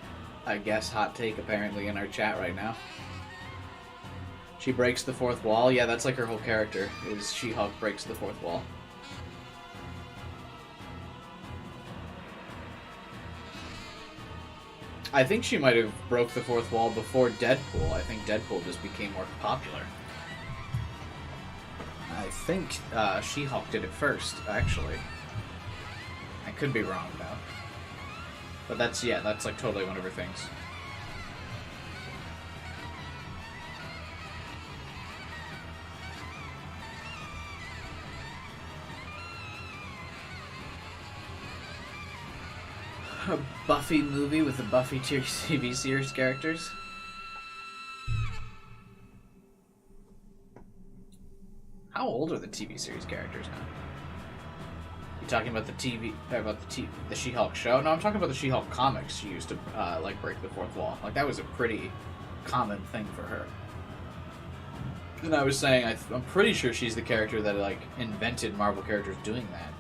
I guess, hot take apparently in our chat right now. She breaks the fourth wall. Yeah, that's like her whole character, is She-Hulk breaks the fourth wall. I think she might have broke the fourth wall before Deadpool. I think Deadpool just became more popular. I think She-Hulk did it first, actually. I could be wrong, though. But that's, yeah, that's like totally one of her things. A Buffy movie with the Buffy TV series characters? How old are the TV series characters now? You talking about the She-Hulk show? No, I'm talking about the She-Hulk comics. She used to like break the fourth wall. Like, that was a pretty common thing for her. And I was saying, I'm pretty sure she's the character that like invented Marvel characters doing that.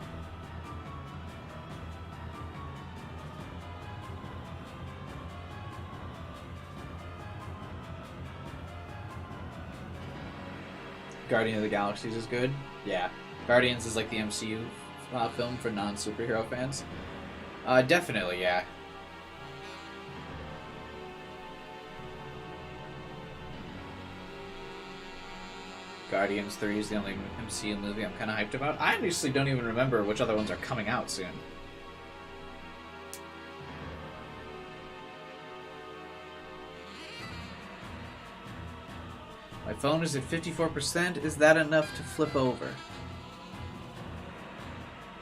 Guardian of the Galaxies is good. Yeah, Guardians is like the MCU film for non-superhero fans. Definitely, yeah. Guardians 3 is the only MCU movie I'm kind of hyped about. I honestly don't even remember which other ones are coming out soon. My phone is at 54%. Is that enough to flip over?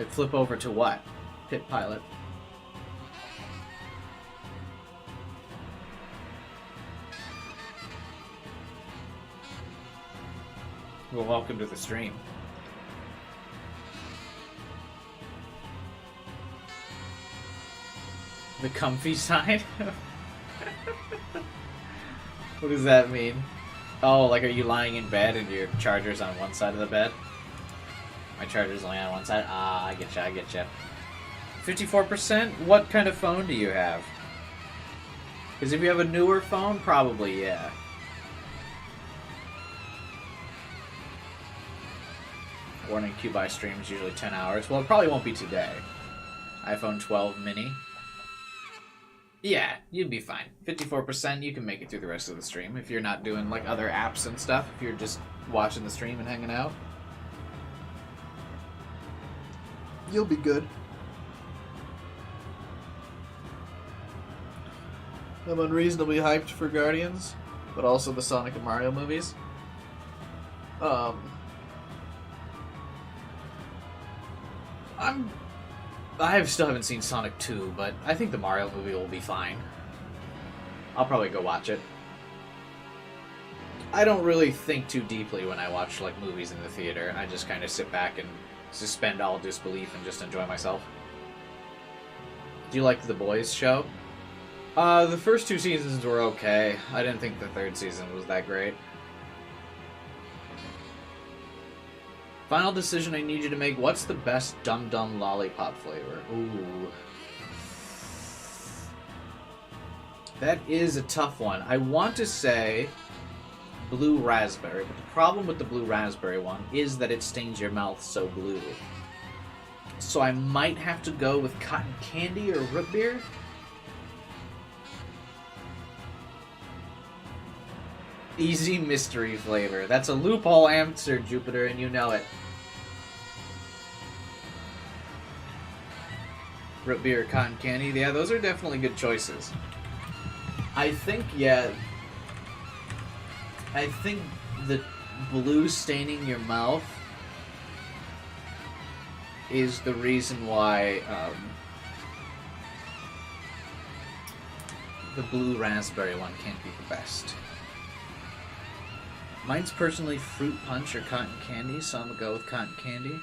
Flip over to what? Pit Pilot. Well, welcome to the stream. The comfy side? What does that mean? Oh, like are you lying in bed and your charger's on one side of the bed? My charger's only on one side? Ah, I getcha, I getcha. 54%? What kind of phone do you have? Because if you have a newer phone, probably, yeah. Warning, Q-Buy stream is usually 10 hours. Well, it probably won't be today. iPhone 12 mini. Yeah, you'd be fine. 54%, you can make it through the rest of the stream if you're not doing like other apps and stuff. If you're just watching the stream and hanging out. You'll be good. I'm unreasonably hyped for Guardians, but also the Sonic and Mario movies. I still haven't seen Sonic 2, but I think the Mario movie will be fine. I'll probably go watch it. I don't really think too deeply when I watch like movies in the theater. I just kind of sit back and suspend all disbelief and just enjoy myself. Do you like The Boys show? The first 2 seasons were okay. I didn't think the 3rd season was that great. Final decision I need you to make. What's the best Dum Dum lollipop flavor? Ooh. That is a tough one. I want to say blue raspberry, but the problem with the blue raspberry one is that it stains your mouth so blue. So I might have to go with cotton candy or root beer. Easy mystery flavor. That's a loophole answer, Jupiter, and you know it. Root beer, cotton candy. Yeah, those are definitely good choices. I think, yeah. I think the blue staining your mouth is the reason why the blue raspberry one can't be the best. Mine's personally fruit punch or cotton candy, so I'm gonna go with cotton candy.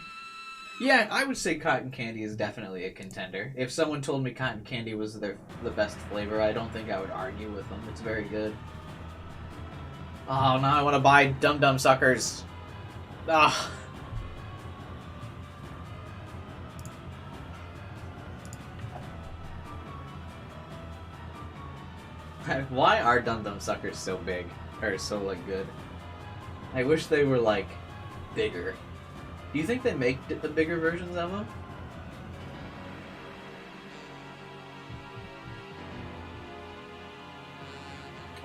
Yeah, I would say cotton candy is definitely a contender. If someone told me cotton candy was the best flavor, I don't think I would argue with them. It's very good. Oh, now I want to buy Dum Dum Suckers. Ah. Why are Dum Dum Suckers so big? Or so, like, good? I wish they were, like, bigger. Do you think they make the bigger versions of them?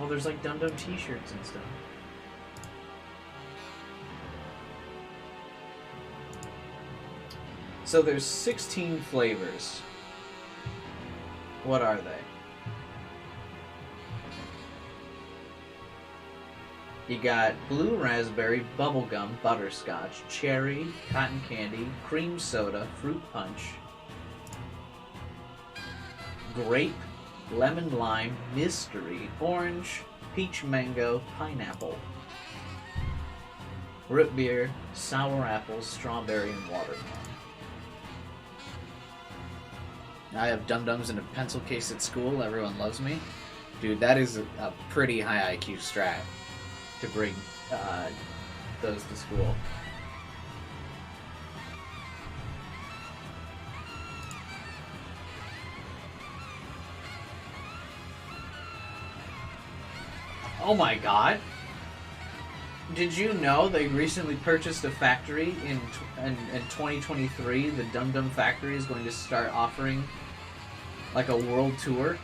Oh, there's, like, Dum Dum t-shirts and stuff. So there's 16 flavors. What are they? You got blue raspberry, bubblegum, butterscotch, cherry, cotton candy, cream soda, fruit punch, grape, lemon lime, mystery, orange, peach mango, pineapple, root beer, sour apples, strawberry, and watermelon. I have Dum-Dums in a pencil case at school. Everyone loves me. Dude, that is a pretty high IQ strat to bring those to school. Oh my god. Did you know they recently purchased a factory in 2023? The Dum Dum factory is going to start offering Like a world tour?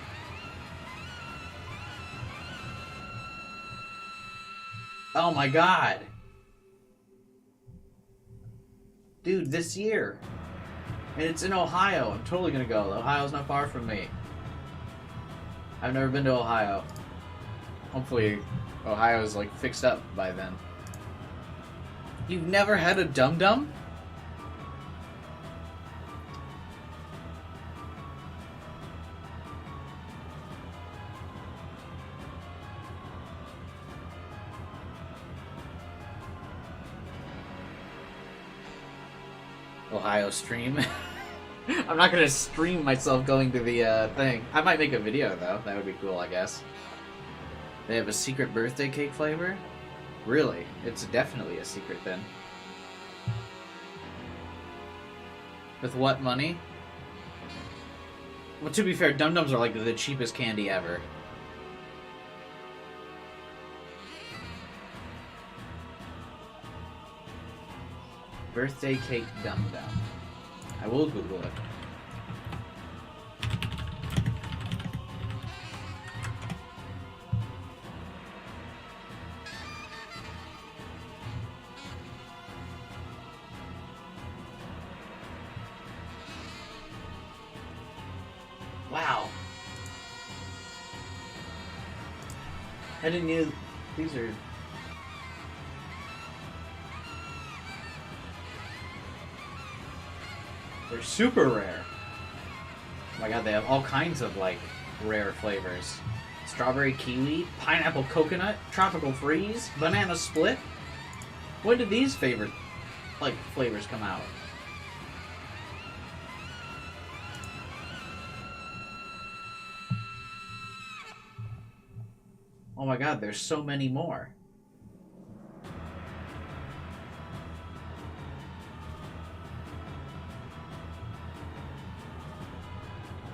Oh my god! Dude, this year! And it's in Ohio. I'm totally gonna go. Ohio's not far from me. I've never been to Ohio. Hopefully, Ohio's like fixed up by then. You've never had a Dum Dum? Ohio stream. I'm not gonna stream myself going to the thing. I might make a video though. That would be cool, I guess. They have a secret birthday cake flavor? Really? It's definitely a secret then. With what money? Well, to be fair, Dum Dums are like the cheapest candy ever. Birthday cake Dum Dum. I will Google it. Wow. I didn't know these are... They're super rare. Oh my god, they have all kinds of, like, rare flavors. Strawberry kiwi, pineapple coconut, tropical freeze, banana split. When did these favorite, like, flavors come out? Oh my god, there's so many more.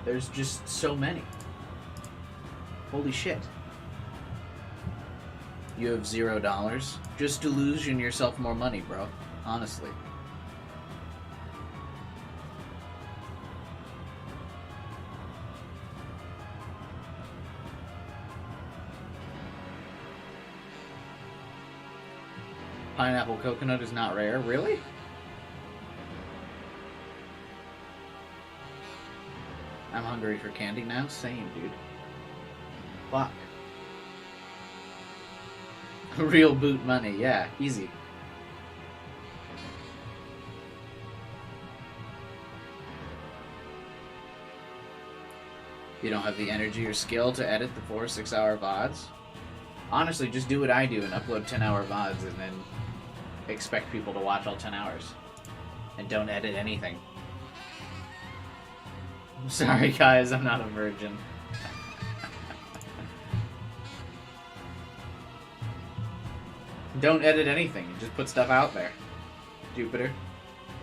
There's just so many. Holy shit. You have $0. Just delusion yourself more money, bro. Honestly. Pineapple coconut is not rare, really? I'm hungry for candy now. Same, dude. Fuck. Real boot money, yeah, easy. You don't have the energy or skill to edit the 4 6-hour VODs? Honestly, just do what I do and upload 10-hour VODs and then expect people to watch all 10 hours. And don't edit anything. I'm sorry, guys, I'm not a virgin. Don't edit anything, just put stuff out there. Jupiter.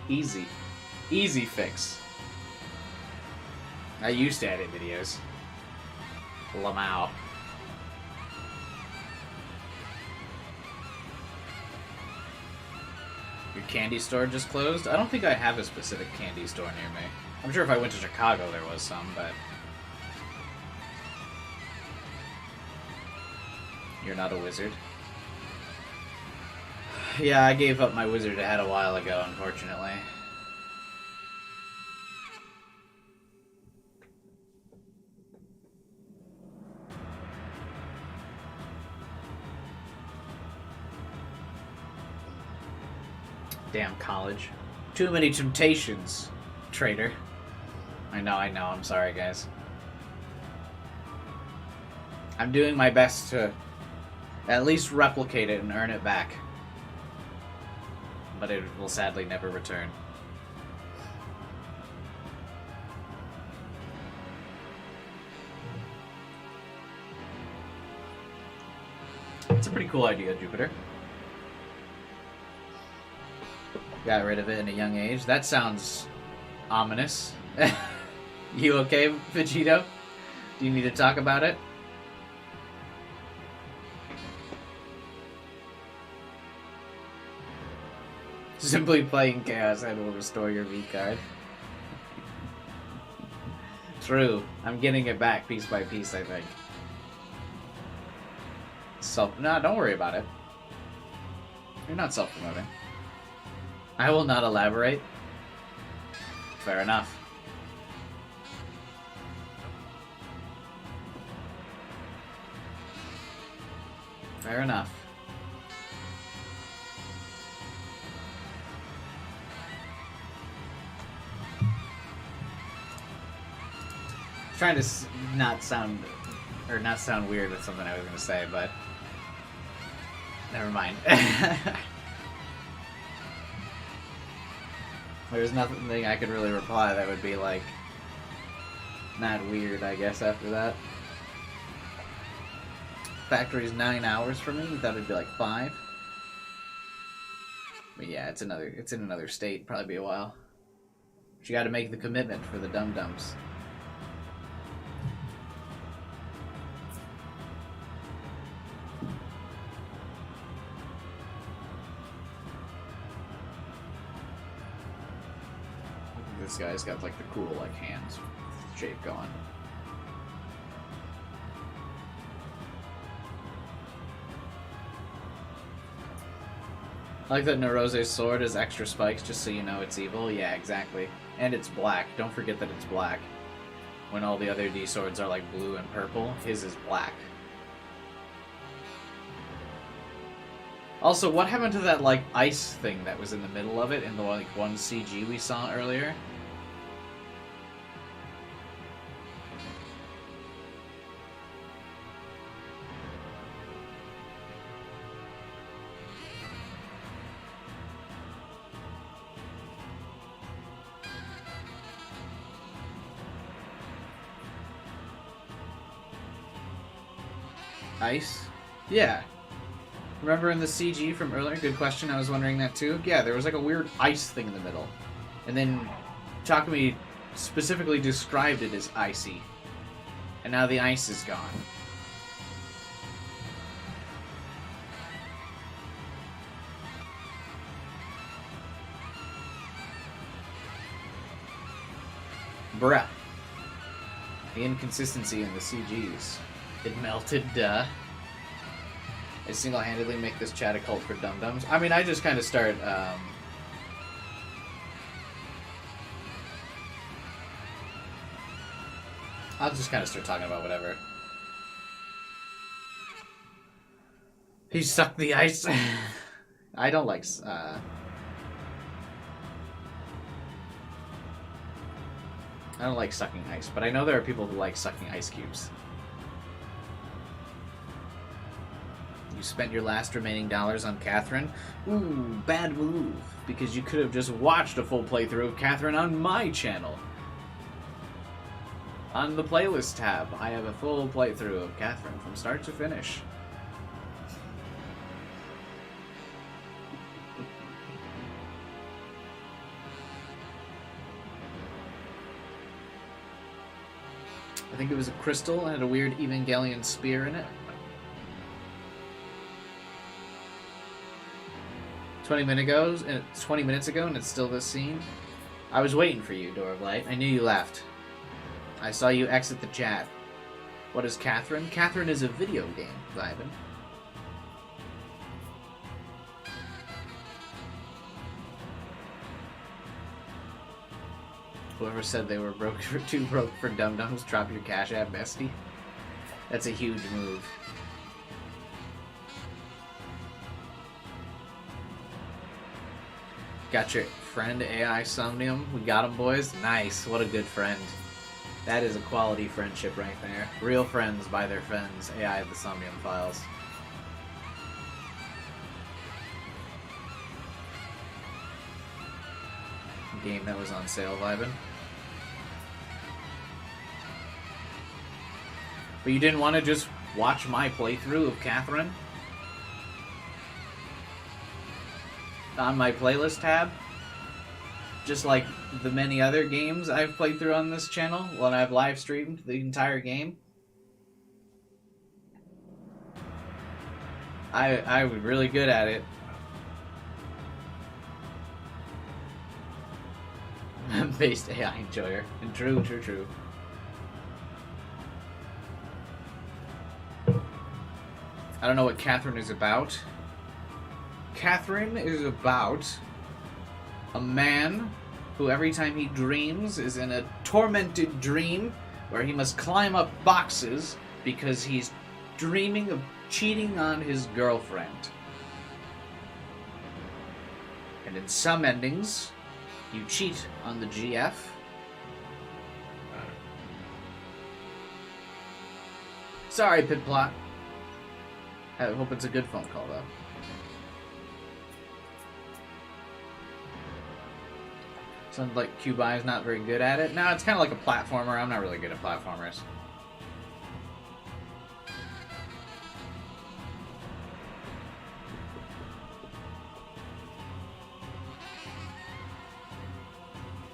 Easy. Easy fix. I used to edit videos. Lamau. Your candy store just closed? I don't think I have a specific candy store near me. I'm sure if I went to Chicago there was some, but... You're not a wizard? Yeah, I gave up my wizard hat a while ago, unfortunately. Damn college. Too many temptations, traitor. I know, I'm sorry, guys. I'm doing my best to at least replicate it and earn it back. But it will sadly never return. It's a pretty cool idea, Jupiter. Got rid of it in a young age. That sounds ominous. You okay, Vegito? Do you need to talk about it? Simply playing Chaos Head will restore your V card. True. I'm getting it back piece by piece, I think. No, don't worry about it. You're not self-promoting. I will not elaborate. Fair enough. Fair enough. Trying to not sound weird with something I was going to say, but never mind. There's nothing I could really reply that would be like not weird, I guess, after that. Factory's 9 hours for me. You thought it'd be like 5. But yeah, it's in another state. Probably be a while. But you got to make the commitment for the dum-dums. This guy's got like the cool like hands shape going. I like that Nerose's sword is extra spikes just so you know it's evil. Yeah, exactly. And it's black. Don't forget that it's black. When all the other D swords are like blue and purple, his is black. Also, what happened to that like ice thing that was in the middle of it in the like one CG we saw earlier? Ice? Yeah. Remember in the CG from earlier? Good question, I was wondering that too. Yeah, there was like a weird ice thing in the middle. And then Takumi specifically described it as icy. And now the ice is gone. Bruh. The inconsistency in the CGs. It melted, duh. I single-handedly make this chat a cult for dum-dums. I mean, I just kind of start, I'll just kind of start talking about whatever. He sucked the ice. I don't like, I don't like sucking ice, but I know there are people who like sucking ice cubes. You spent your last remaining dollars on Catherine? Ooh, bad move. Because you could have just watched a full playthrough of Catherine on my channel. On the playlist tab, I have a full playthrough of Catherine from start to finish. I think it was a crystal and had a weird Evangelion spear in it. 20 minutes ago, and it's still this scene. I was waiting for you, Door of Light. I knew you left. I saw you exit the chat. What is Catherine? Catherine is a video game, Vibin. Whoever said they were too broke for dum-dums, drop your cash app, bestie. That's a huge move. Got your friend AI Somnium. We got him, boys. Nice. What a good friend. That is a quality friendship right there. Real friends by their friends. AI the Somnium Files. Game that was on sale, Vibin. But you didn't want to just watch my playthrough of Catherine? On my playlist tab, just like the many other games I've played through on this channel when I've live streamed the entire game. I was really good at it. Based AI enjoyer. And true. I don't know what Catherine is about. Catherine is about a man who every time he dreams is in a tormented dream where he must climb up boxes because he's dreaming of cheating on his girlfriend. And in some endings, you cheat on the GF. Sorry, Pidplot. I hope it's a good phone call, though. Sounds like Cubai is not very good at it. No, it's kind of like a platformer. I'm not really good at platformers.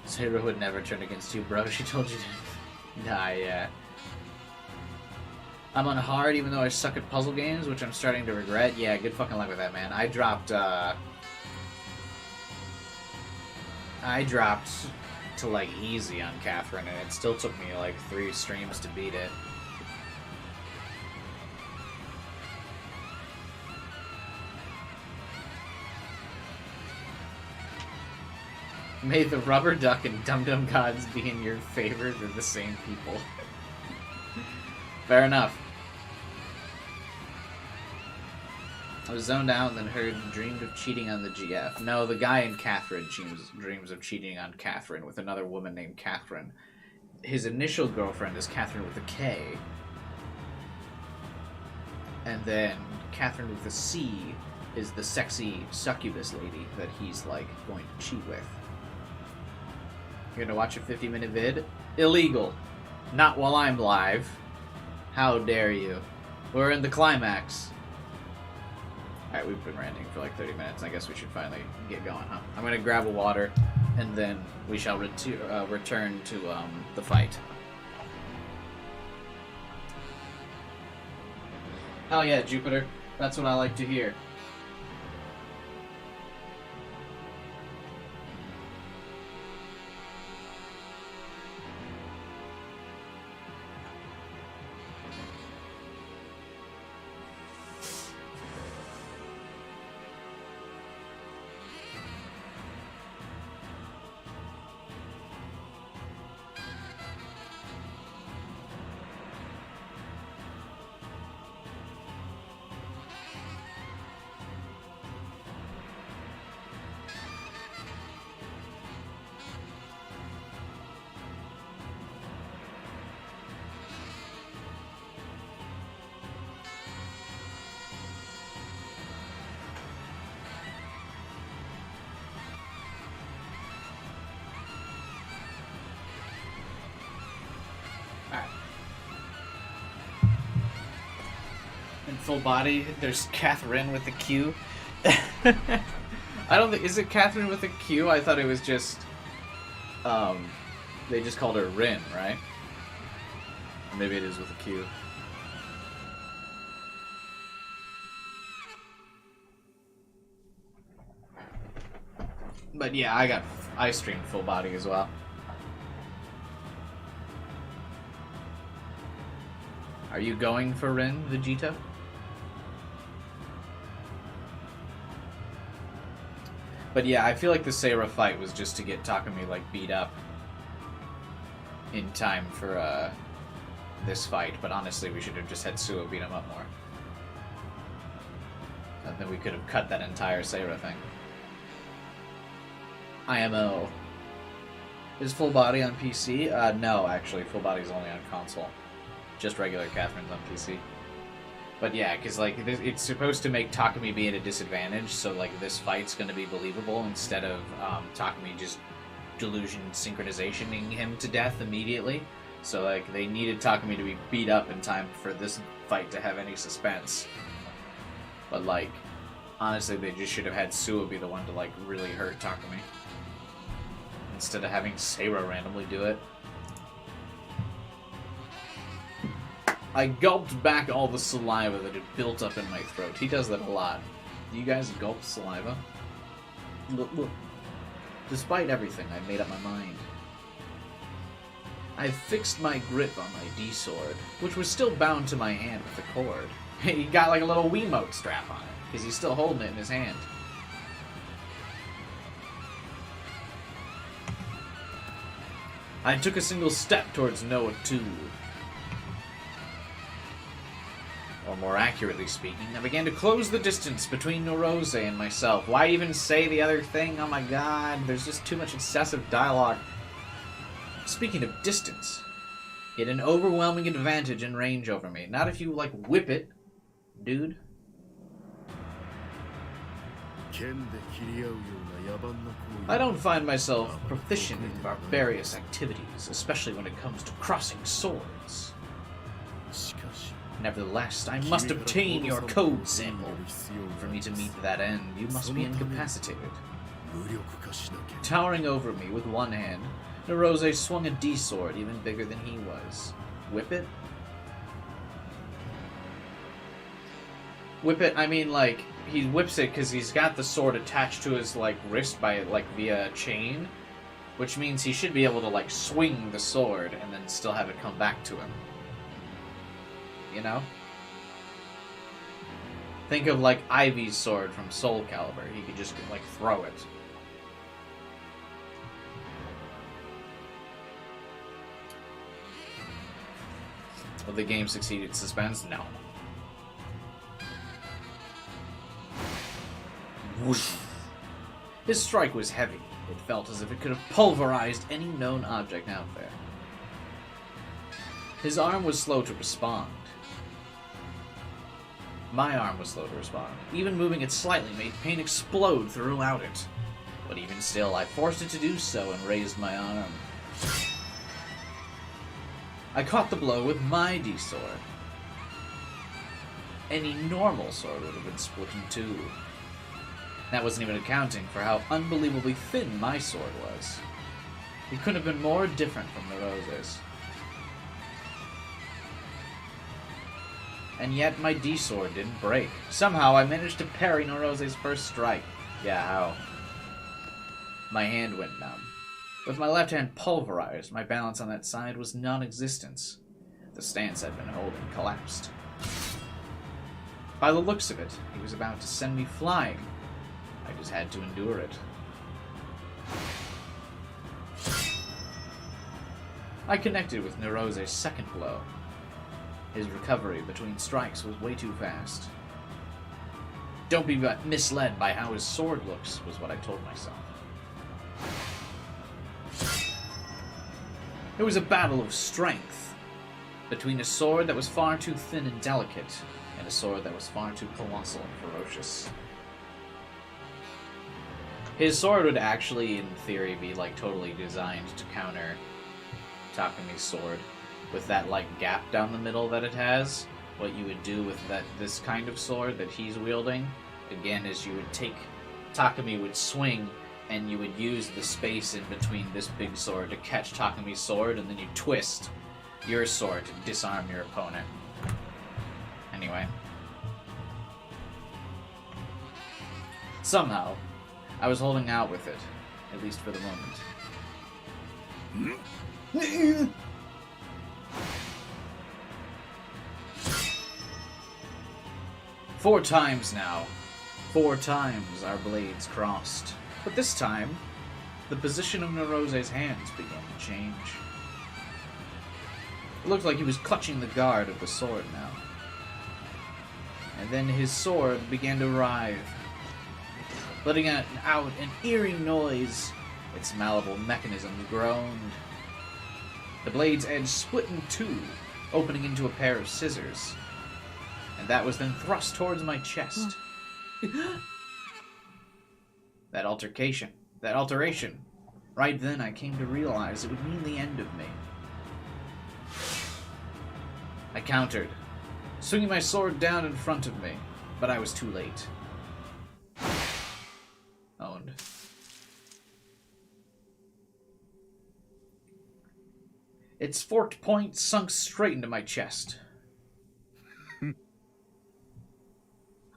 Sarah would never turn against you, bro. She told you to die, yeah. I'm on hard even though I suck at puzzle games, which I'm starting to regret. Yeah, good fucking luck with that, man. I dropped to, like, easy on Catherine, and it still took me, like, 3 streams to beat it. May the Rubber Duck and Dum Dum Gods be in your favor. They're the same people. Fair enough. I was zoned out and then heard dreamed of cheating on the GF. No, the guy in Catherine dreams of cheating on Catherine with another woman named Catherine. His initial girlfriend is Catherine with a K. And then Catherine with a C is the sexy succubus lady that he's, like, going to cheat with. You're gonna watch a 50-minute vid? Illegal. Not while I'm live. How dare you? We're in the climax. Alright, we've been ranting for like 30 minutes. I guess we should finally get going, huh? I'm gonna grab a water, and then we shall return to the fight. Hell yeah, Jupiter. That's what I like to hear. Full body. There's Catherine with a Q. I don't think, is it Catherine with a Q? I thought it was just they just called her Rin, right? Or maybe it is with a Q. But yeah, I streamed full body as well. Are you going for Rin, Vegeta? But yeah, I feel like the Sarah fight was just to get Takumi, like, beat up in time for this fight, but honestly we should have just had Suo beat him up more. And then we could have cut that entire Sarah thing. IMO. Is full body on PC? No, actually, full body's only on console. Just regular Catherine's on PC. But yeah, because, like, it's supposed to make Takumi be at a disadvantage, so, like, this fight's gonna be believable instead of Takumi just delusion synchronizationing him to death immediately. So, like, they needed Takumi to be beat up in time for this fight to have any suspense. But, like, honestly, they just should have had Suo be the one to, like, really hurt Takumi. Instead of having Sarah randomly do it. I gulped back all the saliva that had built up in my throat. He does that a lot. Do you guys gulp saliva? Look. Despite everything, I made up my mind. I fixed my grip on my D-sword, which was still bound to my hand with a cord. He got like a little Wiimote strap on it, because he's still holding it in his hand. I took a single step towards Noah 2. Or more accurately speaking, I began to close the distance between Norose and myself. Why even say the other thing? Oh my god, there's just too much excessive dialogue. Speaking of distance, he had an overwhelming advantage in range over me. Not if you, like, whip it, dude. I don't find myself proficient in barbarous activities, especially when it comes to crossing swords. Nevertheless, I must obtain your code sample. For me to meet that end, you must be incapacitated. Towering over me with one hand, Norose swung a D-sword even bigger than he was. Whip it? Whip it, I mean, like, he whips it because he's got the sword attached to his, like, wrist by, like, via a chain, which means he should be able to, like, swing the sword and then still have it come back to him. You know? Think of, like, Ivy's sword from Soul Calibur. He could just, like, throw it. Will the game succeed at suspense? No. Whoosh. His strike was heavy. It felt as if it could have pulverized any known object out there. His arm was slow to respond. My arm was slow to respond. Even moving it slightly made pain explode throughout it. But even still, I forced it to do so and raised my arm. I caught the blow with my D-sword. Any normal sword would have been split in two. That wasn't even accounting for how unbelievably thin my sword was. It couldn't have been more different from Norose's. And yet my D-sword didn't break. Somehow I managed to parry Norose's first strike. Yeah, how? My hand went numb. With my left hand pulverized, my balance on that side was non-existent. The stance I'd been holding collapsed. By the looks of it, he was about to send me flying. I just had to endure it. I connected with Norose's second blow. His recovery between strikes was way too fast. Don't be misled by how his sword looks, was what I told myself. It was a battle of strength between a sword that was far too thin and delicate and a sword that was far too colossal and ferocious. His sword would actually, in theory, be like totally designed to counter Takumi's sword. With that like gap down the middle that it has, what you would do with this kind of sword that he's wielding, again, is you would take, Takumi would swing, and you would use the space in between this big sword to catch Takumi's sword, and then you twist your sword to disarm your opponent. Anyway. Somehow, I was holding out with it, at least for the moment. 4 times now. 4 times our blades crossed. But this time, the position of Norose's hands began to change. It looked like he was clutching the guard of the sword now. And then his sword began to writhe, letting out an eerie noise. Its malleable mechanisms groaned. The blade's edge split in two, opening into a pair of scissors. And that was then thrust towards my chest. That alteration. Right then I came to realize it would mean the end of me. I countered, swinging my sword down in front of me, but I was too late. Owned. Its forked point sunk straight into my chest.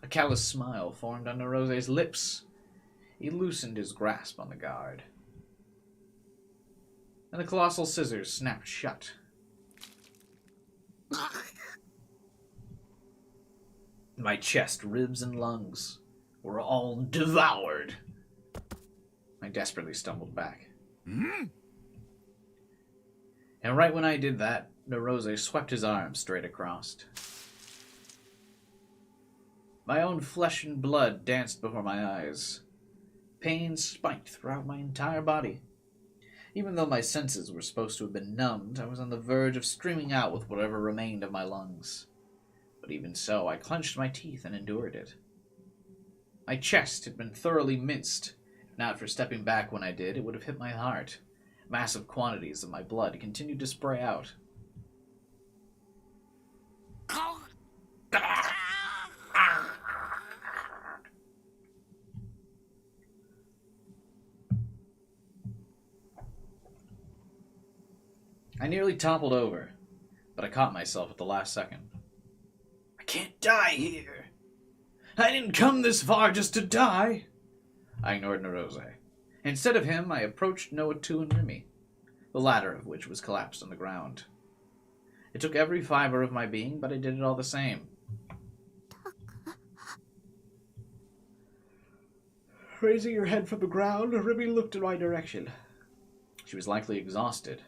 A callous smile formed on Norose's lips. He loosened his grasp on the guard. And the colossal scissors snapped shut. My chest, ribs, and lungs were all devoured. I desperately stumbled back. And right when I did that, Nerose swept his arm straight across. My own flesh and blood danced before my eyes. Pain spiked throughout my entire body. Even though my senses were supposed to have been numbed, I was on the verge of screaming out with whatever remained of my lungs. But even so, I clenched my teeth and endured it. My chest had been thoroughly minced. If not for stepping back when I did, it would have hit my heart. Massive quantities of my blood continued to spray out. I nearly toppled over, but I caught myself at the last second. I can't die here. I didn't come this far just to die. I ignored Nerose. Instead of him, I approached Noah 2 and Remy, the latter of which was collapsed on the ground. It took every fiber of my being, but I did it all the same. Raising her head from the ground, Remy looked in my direction. She was likely exhausted.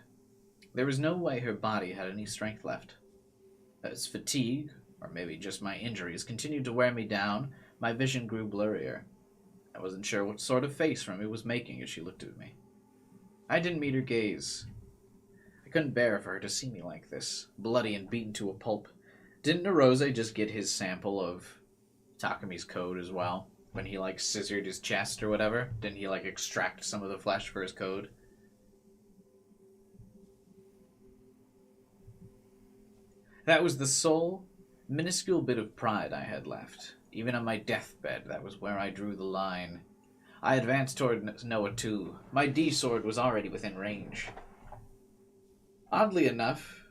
There was no way her body had any strength left. As fatigue, or maybe just my injuries, continued to wear me down, my vision grew blurrier. I wasn't sure what sort of face Remy was making as she looked at me. I didn't meet her gaze. I couldn't bear for her to see me like this, bloody and beaten to a pulp. Didn't Nerose just get his sample of Takami's code as well? When he, scissored his chest or whatever? Didn't he, extract some of the flesh for his code? That was the sole, minuscule bit of pride I had left. Even on my deathbed, that was where I drew the line. I advanced toward Noah 2. My D-sword was already within range. Oddly enough,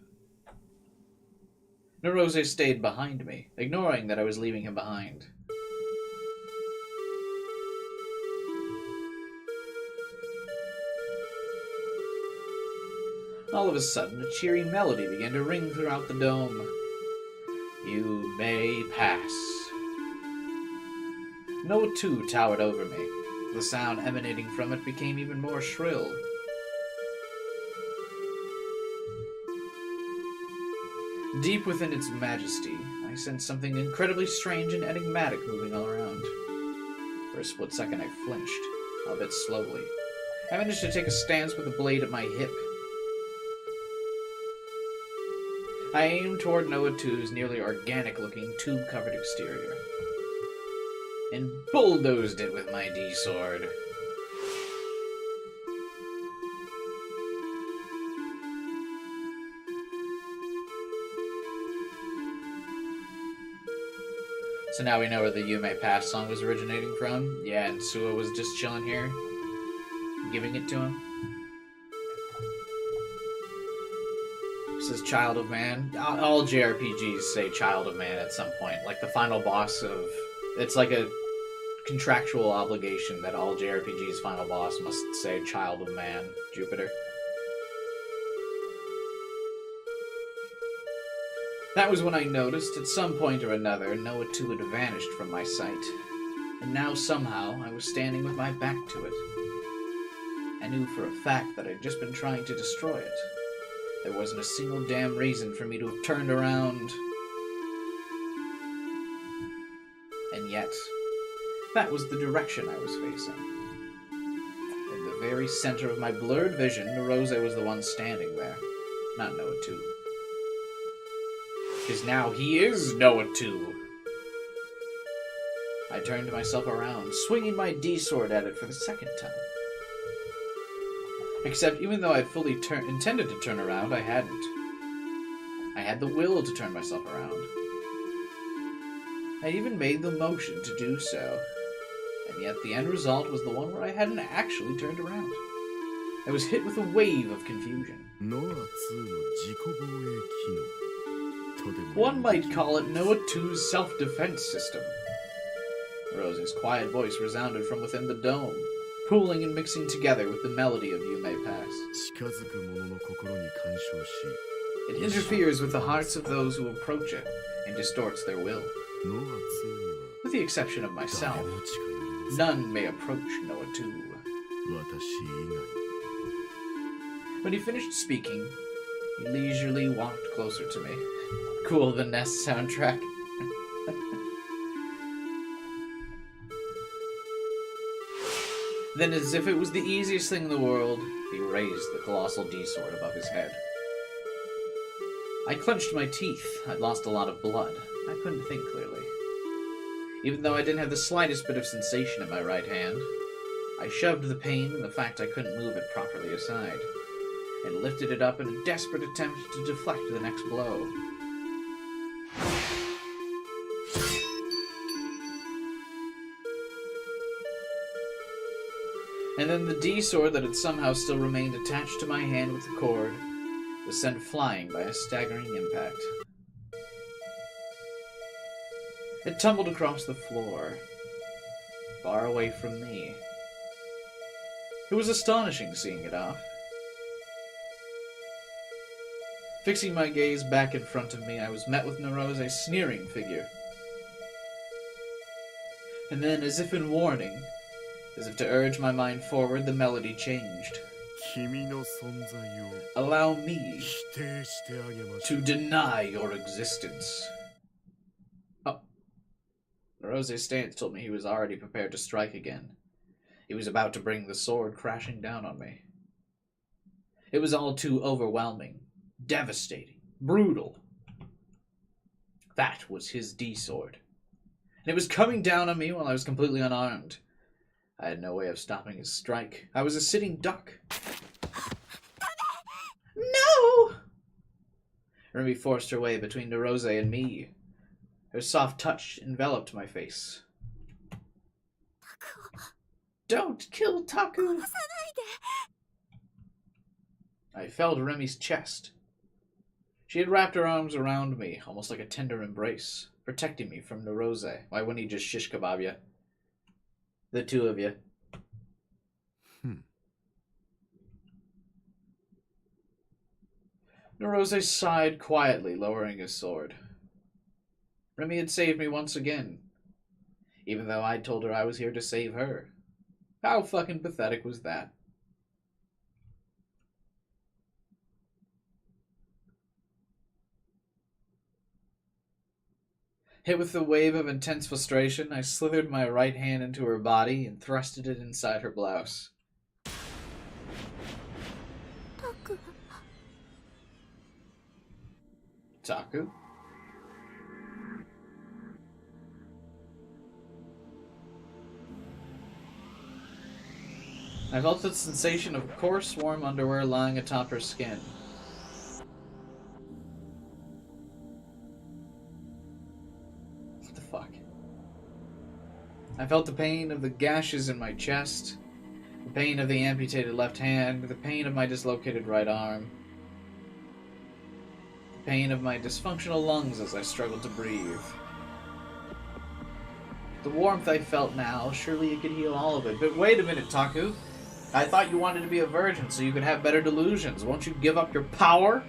Nerose stayed behind me, ignoring that I was leaving him behind. All of a sudden, a cheery melody began to ring throughout the dome. You may pass. Noah 2 towered over me. The sound emanating from it became even more shrill. Deep within its majesty, I sensed something incredibly strange and enigmatic moving all around. For a split second, I flinched, albeit slowly. I managed to take a stance with the blade at my hip. I aimed toward Noah 2's nearly organic-looking, tube-covered exterior, and bulldozed it with my D-sword. So now we know where the You May Pass song was originating from. Yeah, and Sua was just chilling here, giving it to him. Says Child of Man. All JRPGs say Child of Man at some point. Like the final boss of... It's like a contractual obligation that all JRPGs' final boss must say Child of Man, Jupiter. That was when I noticed, at some point or another, Noah 2 had vanished from my sight. And now somehow I was standing with my back to it. I knew for a fact that I'd just been trying to destroy it. There wasn't a single damn reason for me to have turned around. And yet, that was the direction I was facing. In the very center of my blurred vision, Nerose was the one standing there, not Noah 2. Because now he is Noah 2. I turned myself around, swinging my D-sword at it for the second time. Except, even though I fully intended to turn around, I hadn't. I had the will to turn myself around. I even made the motion to do so. And yet the end result was the one where I hadn't actually turned around. I was hit with a wave of confusion. One might call it Noah 2's self-defense system. Rose's quiet voice resounded from within the dome, pooling and mixing together with the melody of You May Pass. It interferes with the hearts of those who approach it and distorts their will. ノア2には With the exception of 誰 myself, も近寄れません。 none may approach Noah 2. 私以外 When he finished speaking, he leisurely walked closer to me. Cool, the Nest soundtrack. Then, as if it was the easiest thing in the world, he raised the colossal D-sword above his head. I clenched my teeth. I'd lost a lot of blood. I couldn't think clearly. Even though I didn't have the slightest bit of sensation in my right hand, I shoved the pain and the fact I couldn't move it properly aside, and lifted it up in a desperate attempt to deflect the next blow. And then the D-sword that had somehow still remained attached to my hand with the cord was sent flying by a staggering impact. It tumbled across the floor, far away from me. It was astonishing seeing it off. Fixing my gaze back in front of me, I was met with Nerose's sneering figure. And then, as if in warning, as if to urge my mind forward, the melody changed. 君の存在を Allow me 否定してあげましょ to う。 deny your existence. Oh. Nerose's stance told me he was already prepared to strike again. He was about to bring the sword crashing down on me. It was all too overwhelming, devastating, brutal. That was his D-sword. And it was coming down on me while I was completely unarmed. I had no way of stopping his strike. I was a sitting duck. No! Remy forced her way between Nerose and me. Her soft touch enveloped my face. Don't kill Taku! I felt Remy's chest. She had wrapped her arms around me, almost like a tender embrace, protecting me from Nerose. Why wouldn't he just shish kebab ya? The two of you. Nerose sighed quietly, lowering his sword. Remy had saved me once again, even though I'd told her I was here to save her. How fucking pathetic was that? Hit with a wave of intense frustration, I slithered my right hand into her body and thrusted it inside her blouse. Taku. Taku? I felt the sensation of coarse, warm underwear lying atop her skin. What the fuck? I felt the pain of the gashes in my chest, the pain of the amputated left hand, the pain of my dislocated right arm, the pain of my dysfunctional lungs as I struggled to breathe. The warmth I felt now, surely it could heal all of it. But wait a minute, Taku. I thought you wanted to be a virgin so you could have better delusions. Won't you give up your power?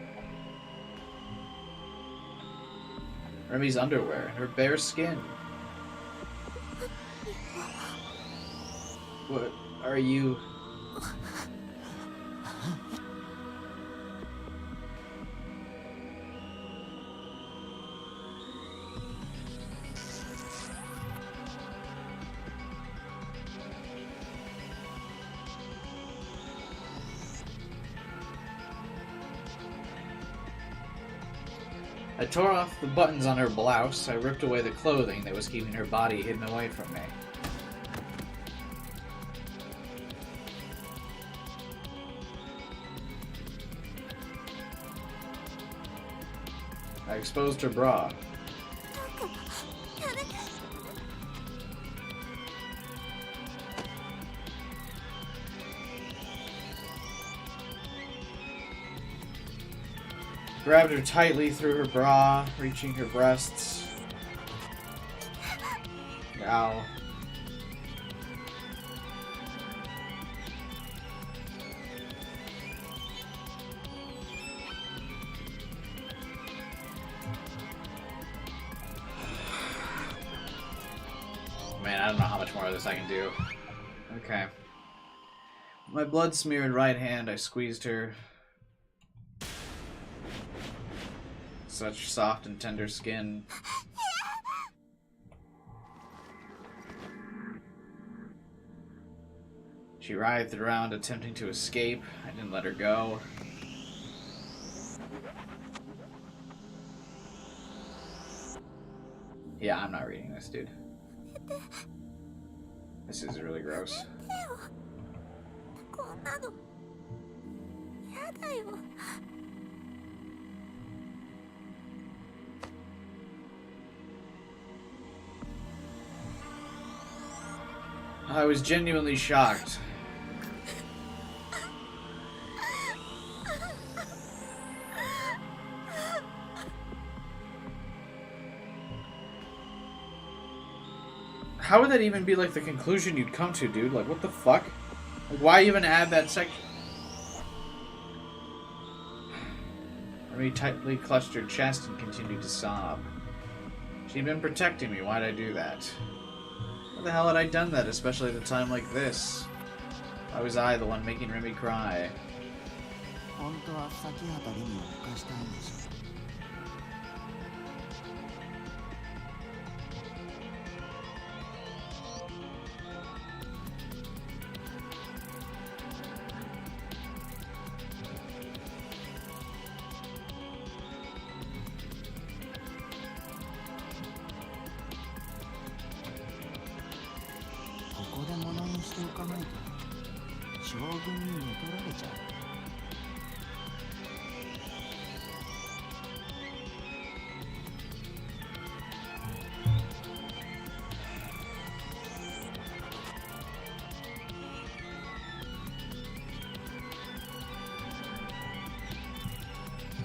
Remy's underwear and her bare skin. What are you... I tore off the buttons on her blouse. I ripped away the clothing that was keeping her body hidden away from me. I exposed her bra. Grabbed her tightly through her bra, reaching her breasts. Ow. more of this I can do. Okay. My blood-smeared right hand, I squeezed her. Such soft and tender skin. She writhed around, attempting to escape. I didn't let her go. Yeah, I'm not reading this, dude. This is really gross. こんなのやだよ。 I was genuinely shocked. How would that even be like the conclusion you'd come to, dude? Like, what the fuck? Like, why even add that section? Remy tightly clutched her chest and continued to sob. She'd been protecting me. Why'd I do that? Why the hell had I done that, especially at a time like this? Why was I the one making Remy cry? 本当は先畑リミを犯したいんでしょ。 ここで物にしておかないと将軍に寝取られちゃう。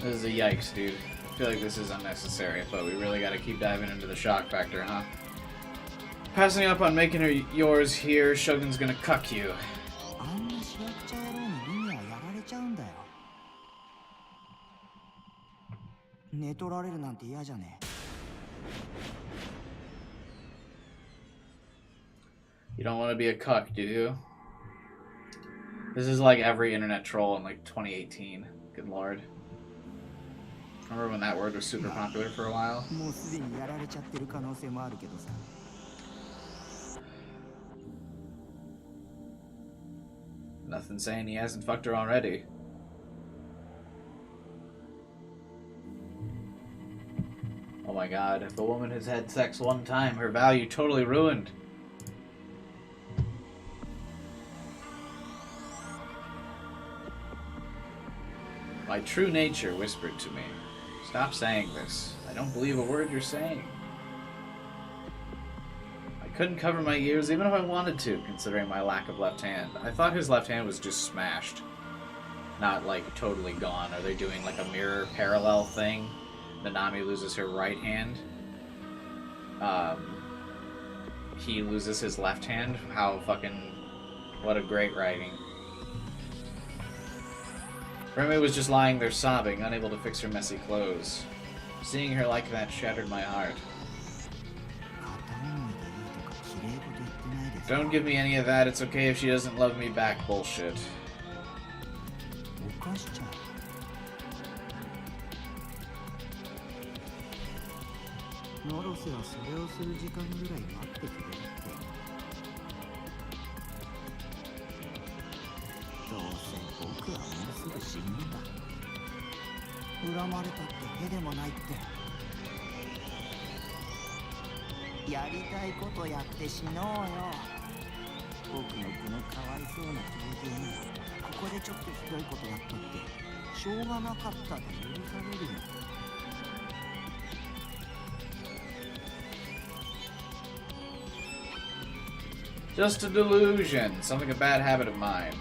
This is a yikes, dude. I feel like this is unnecessary, but we really gotta keep diving into the shock factor, huh? Passing up on making her yours here, Shogun's gonna cuck you. あんなしわくちゃ野郎にリミはやられちゃうんだよ。寝取られるなんて嫌じゃねえ。 You don't want to be a cuck, do you? This is like every internet troll in like 2018. Good lord. Remember when that word was super popular for a while? もうすでにやられちゃってる可能性もあるけどさ。 Nothing saying he hasn't fucked her already. Oh my god, if a woman has had sex one time, her value totally ruined. My true nature whispered to me, "Stop saying this. I don't believe a word you're saying." I couldn't cover my ears even if I wanted to, considering my lack of left hand. I thought his left hand was just smashed. Not, like, totally gone. Are they doing, like, a mirror parallel thing? Nanami loses her right hand. He loses his left hand. How fucking... What a great writing. Remy was just lying there sobbing, unable to fix her messy clothes. Seeing her like that shattered my heart. Don't give me any of that, it's okay if she doesn't love me back bullshit. 犯しちゃう。ノロスはそれをする時間ぐらい待ってくれるって。どうせ僕はもうすぐ死ぬんだ。恨まれたってへでもないって。やりたいことやって死のうよ。僕のこのかわいそうな境遇にここでちょっとひどいことやったってしょうがなかったで許されるよ。 Just a delusion, something a bad habit of mine.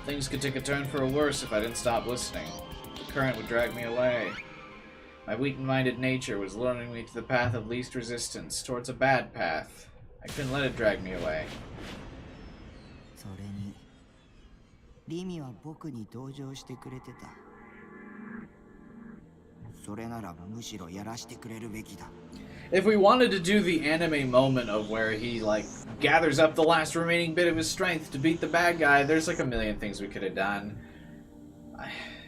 Things could take a turn for a worse if I didn't stop listening. The current would drag me away. My weak-minded nature was luring me to the path of least resistance, towards a bad path. I couldn't let it drag me away. それにリミは僕に同情してくれてた。それならむしろやらしてくれるべきだ。If we wanted to do the anime moment of where he, like, gathers up the last remaining bit of his strength to beat the bad guy, there's, like, a million things we could have done.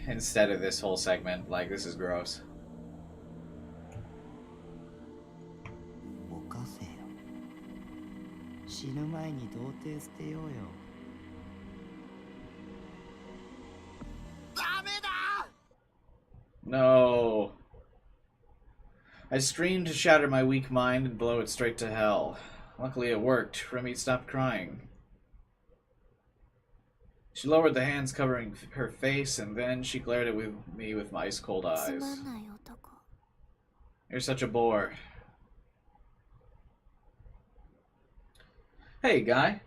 Instead of this whole segment. Like, this is gross. ぼかせよ。死ぬ前に童貞捨てようよ。ダメだ! No. I screamed to shatter my weak mind and blow it straight to hell. Luckily it worked. Remy stopped crying. She lowered the hands covering her face, and then she glared at me with my ice-cold つ eyes. まんない男。 You're such a bore. Hey, Guy.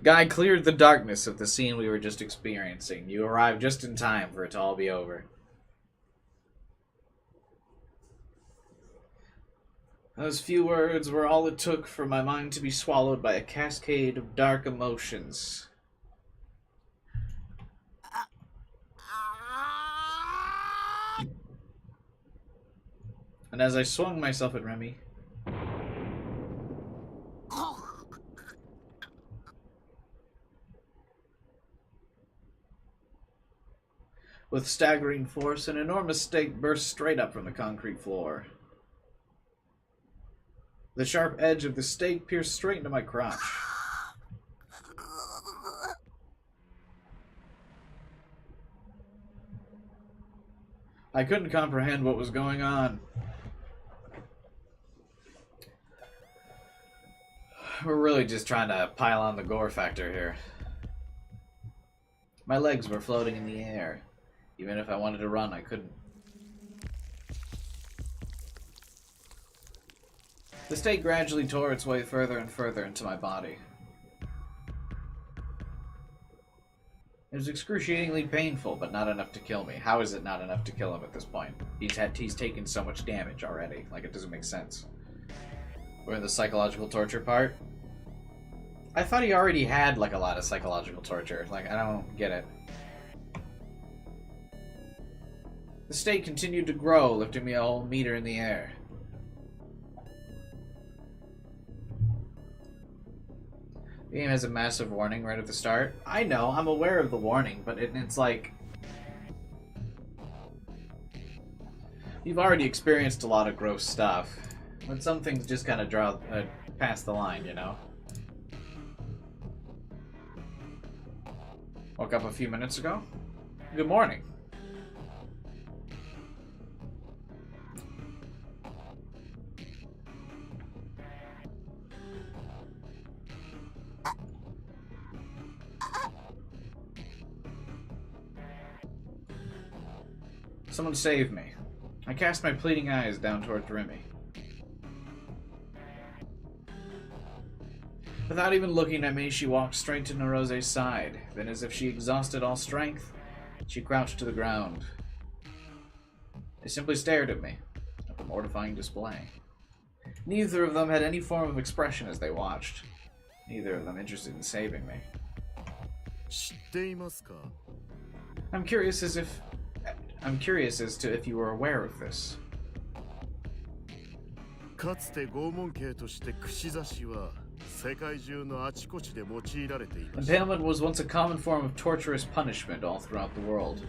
Guy cleared the darkness of the scene we were just experiencing. You arrived just in time for it to all be over. Those few words were all it took for my mind to be swallowed by a cascade of dark emotions. And as I swung myself at Remy, with staggering force, an enormous stake burst straight up from the concrete floor. The sharp edge of the stake pierced straight into my crotch. I couldn't comprehend what was going on. We're really just trying to pile on the gore factor here. My legs were floating in the air. Even if I wanted to run, I couldn't. The stake gradually tore its way further and further into my body. It was excruciatingly painful, but not enough to kill me. How is it not enough to kill him at this point? He's taken so much damage already. Like, it doesn't make sense. We're in the psychological torture part. I thought he already had, like, a lot of psychological torture. Like, I don't get it. The stake continued to grow, lifting me a whole meter in the air. The game has a massive warning right at the start. I know, I'm aware of the warning, but it's like... You've already experienced a lot of gross stuff. But some things just kind of draw past the line, you know? Woke up a few minutes ago. Good morning. Someone save me. I cast my pleading eyes down towards Remy. Without even looking at me, she walked straight to Noroze's side. Then, as if she exhausted all strength, she crouched to the ground. They simply stared at me, at the mortifying display. Neither of them had any form of expression as they watched. Neither of them interested in saving me. 知っていますか? I'm curious as to if you were aware of this. かつて拷問刑として串刺しは世界中のあちこちで用いられていました。 Impalement was once a common form of torturous punishment all throughout the world.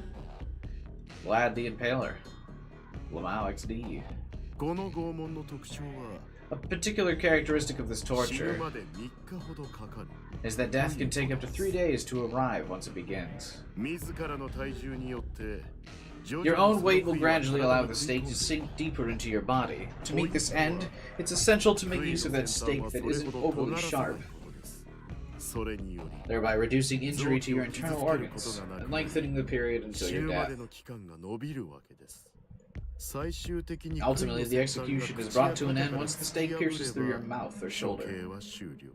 Vlad the Impaler. Lamau XD. この拷問の特徴は A particular characteristic of this 死ぬ torture まで3日ほどかかる。 is that death can take up to 3 days to arrive once it begins. 自らの体重によって Your own weight will gradually allow the stake to sink deeper into your body. To meet this end, it's essential to make use of that stake that isn't overly sharp, それにより thereby reducing injury to your internal organs and lengthening the period until 死 your ぬま death. での期間が伸びるわけです。最終的に Ultimately, the execution is brought to an end once the stake pierces through your mouth or 処 shoulder. 刑は終了。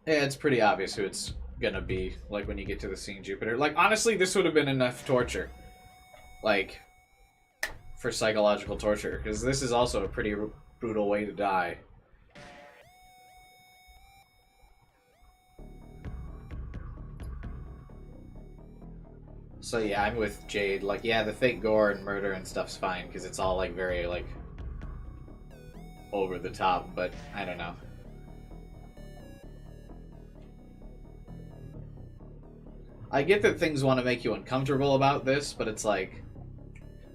Yeah, it's pretty obvious who it's gonna be, like, when you get to the scene Jupiter. Like, honestly, this would have been enough torture. Like, for psychological torture. Because this is also a pretty brutal way to die. So yeah, I'm with Jade. Like, yeah, the fake gore and murder and stuff's fine because it's all like very like over the top, but I don't know. I get that things want to make you uncomfortable about this, but it's like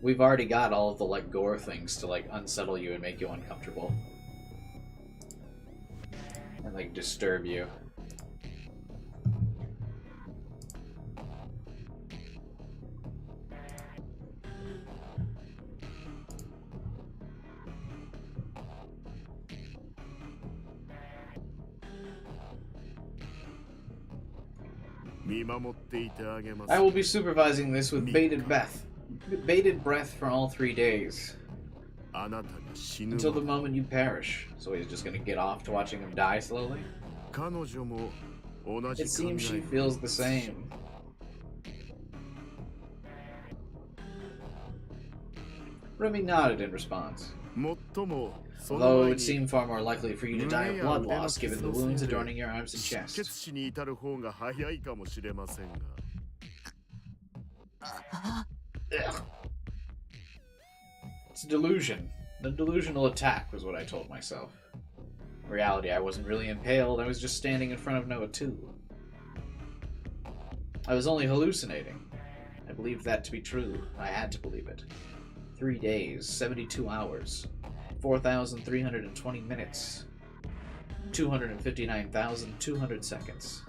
we've already got all of the like gore things to like unsettle you and make you uncomfortable and like disturb you. I will be supervising this with bated breath for all 3 days. Until the moment you perish. So he's just gonna get off to watching him die slowly? It seems she feels the same. Remy nodded in response. Although it would seem far more likely for you to die of blood loss given the wounds adorning your arms and chest. It's a delusion. A delusional attack was what I told myself. In reality, I wasn't really impaled, I was just standing in front of Noah 2. I was only hallucinating. I believed that to be true. I had to believe it. 3 days, 72 hours, 4,320 minutes, 259,200 seconds.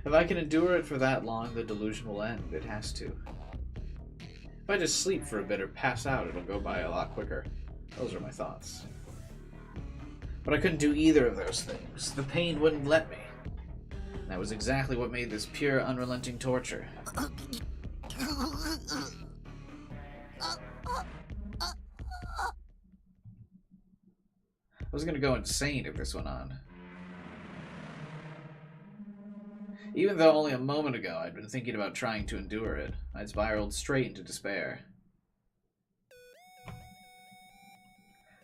If I can endure it for that long, the delusion will end. It has to. If I just sleep for a bit or pass out, it'll go by a lot quicker. Those are my thoughts. But I couldn't do either of those things. The pain wouldn't let me. That was exactly what made this pure, unrelenting torture. I was gonna go insane if this went on. Even though only a moment ago I'd been thinking about trying to endure it, I'd spiraled straight into despair.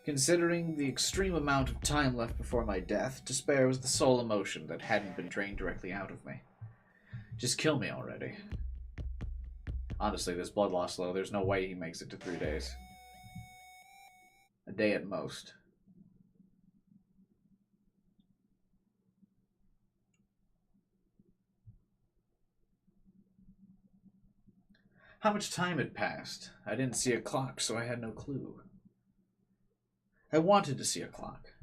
Considering the extreme amount of time left before my death, despair was the sole emotion that hadn't been drained directly out of me. Just kill me already. Honestly, this blood loss though, there's no way he makes it to 3 days. A day at most. How much time had passed? I didn't see a clock, so I had no clue. I wanted to see a clock.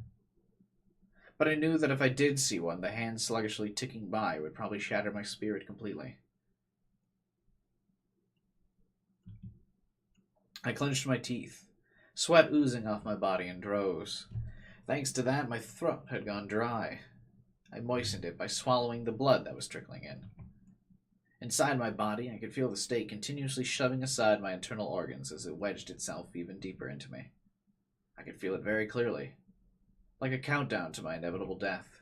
But I knew that if I did see one, the hand sluggishly ticking by would probably shatter my spirit completely. I clenched my teeth, sweat oozing off my body in droves. Thanks to that, my throat had gone dry. I moistened it by swallowing the blood that was trickling in. Inside my body, I could feel the stake continuously shoving aside my internal organs as it wedged itself even deeper into me. I could feel it very clearly, like a countdown to my inevitable death.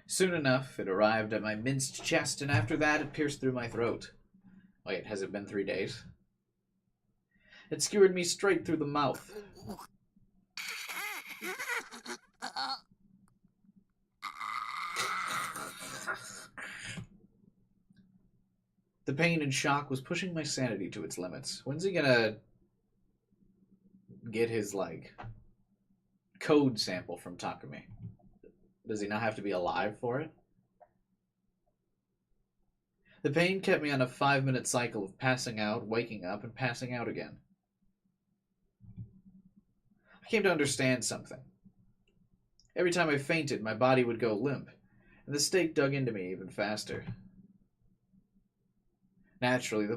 Soon enough, it arrived at my minced chest, and after that, it pierced through my throat. Wait, has it been 3 days? It skewered me straight through the mouth. The pain and shock was pushing my sanity to its limits. When's he gonna get his, like, code sample from Takumi? Does he not have to be alive for it? The pain kept me on a 5-minute cycle of passing out, waking up, and passing out again. I came to understand something. Every time I fainted, my body would go limp, and the stake dug into me even faster. Naturally, the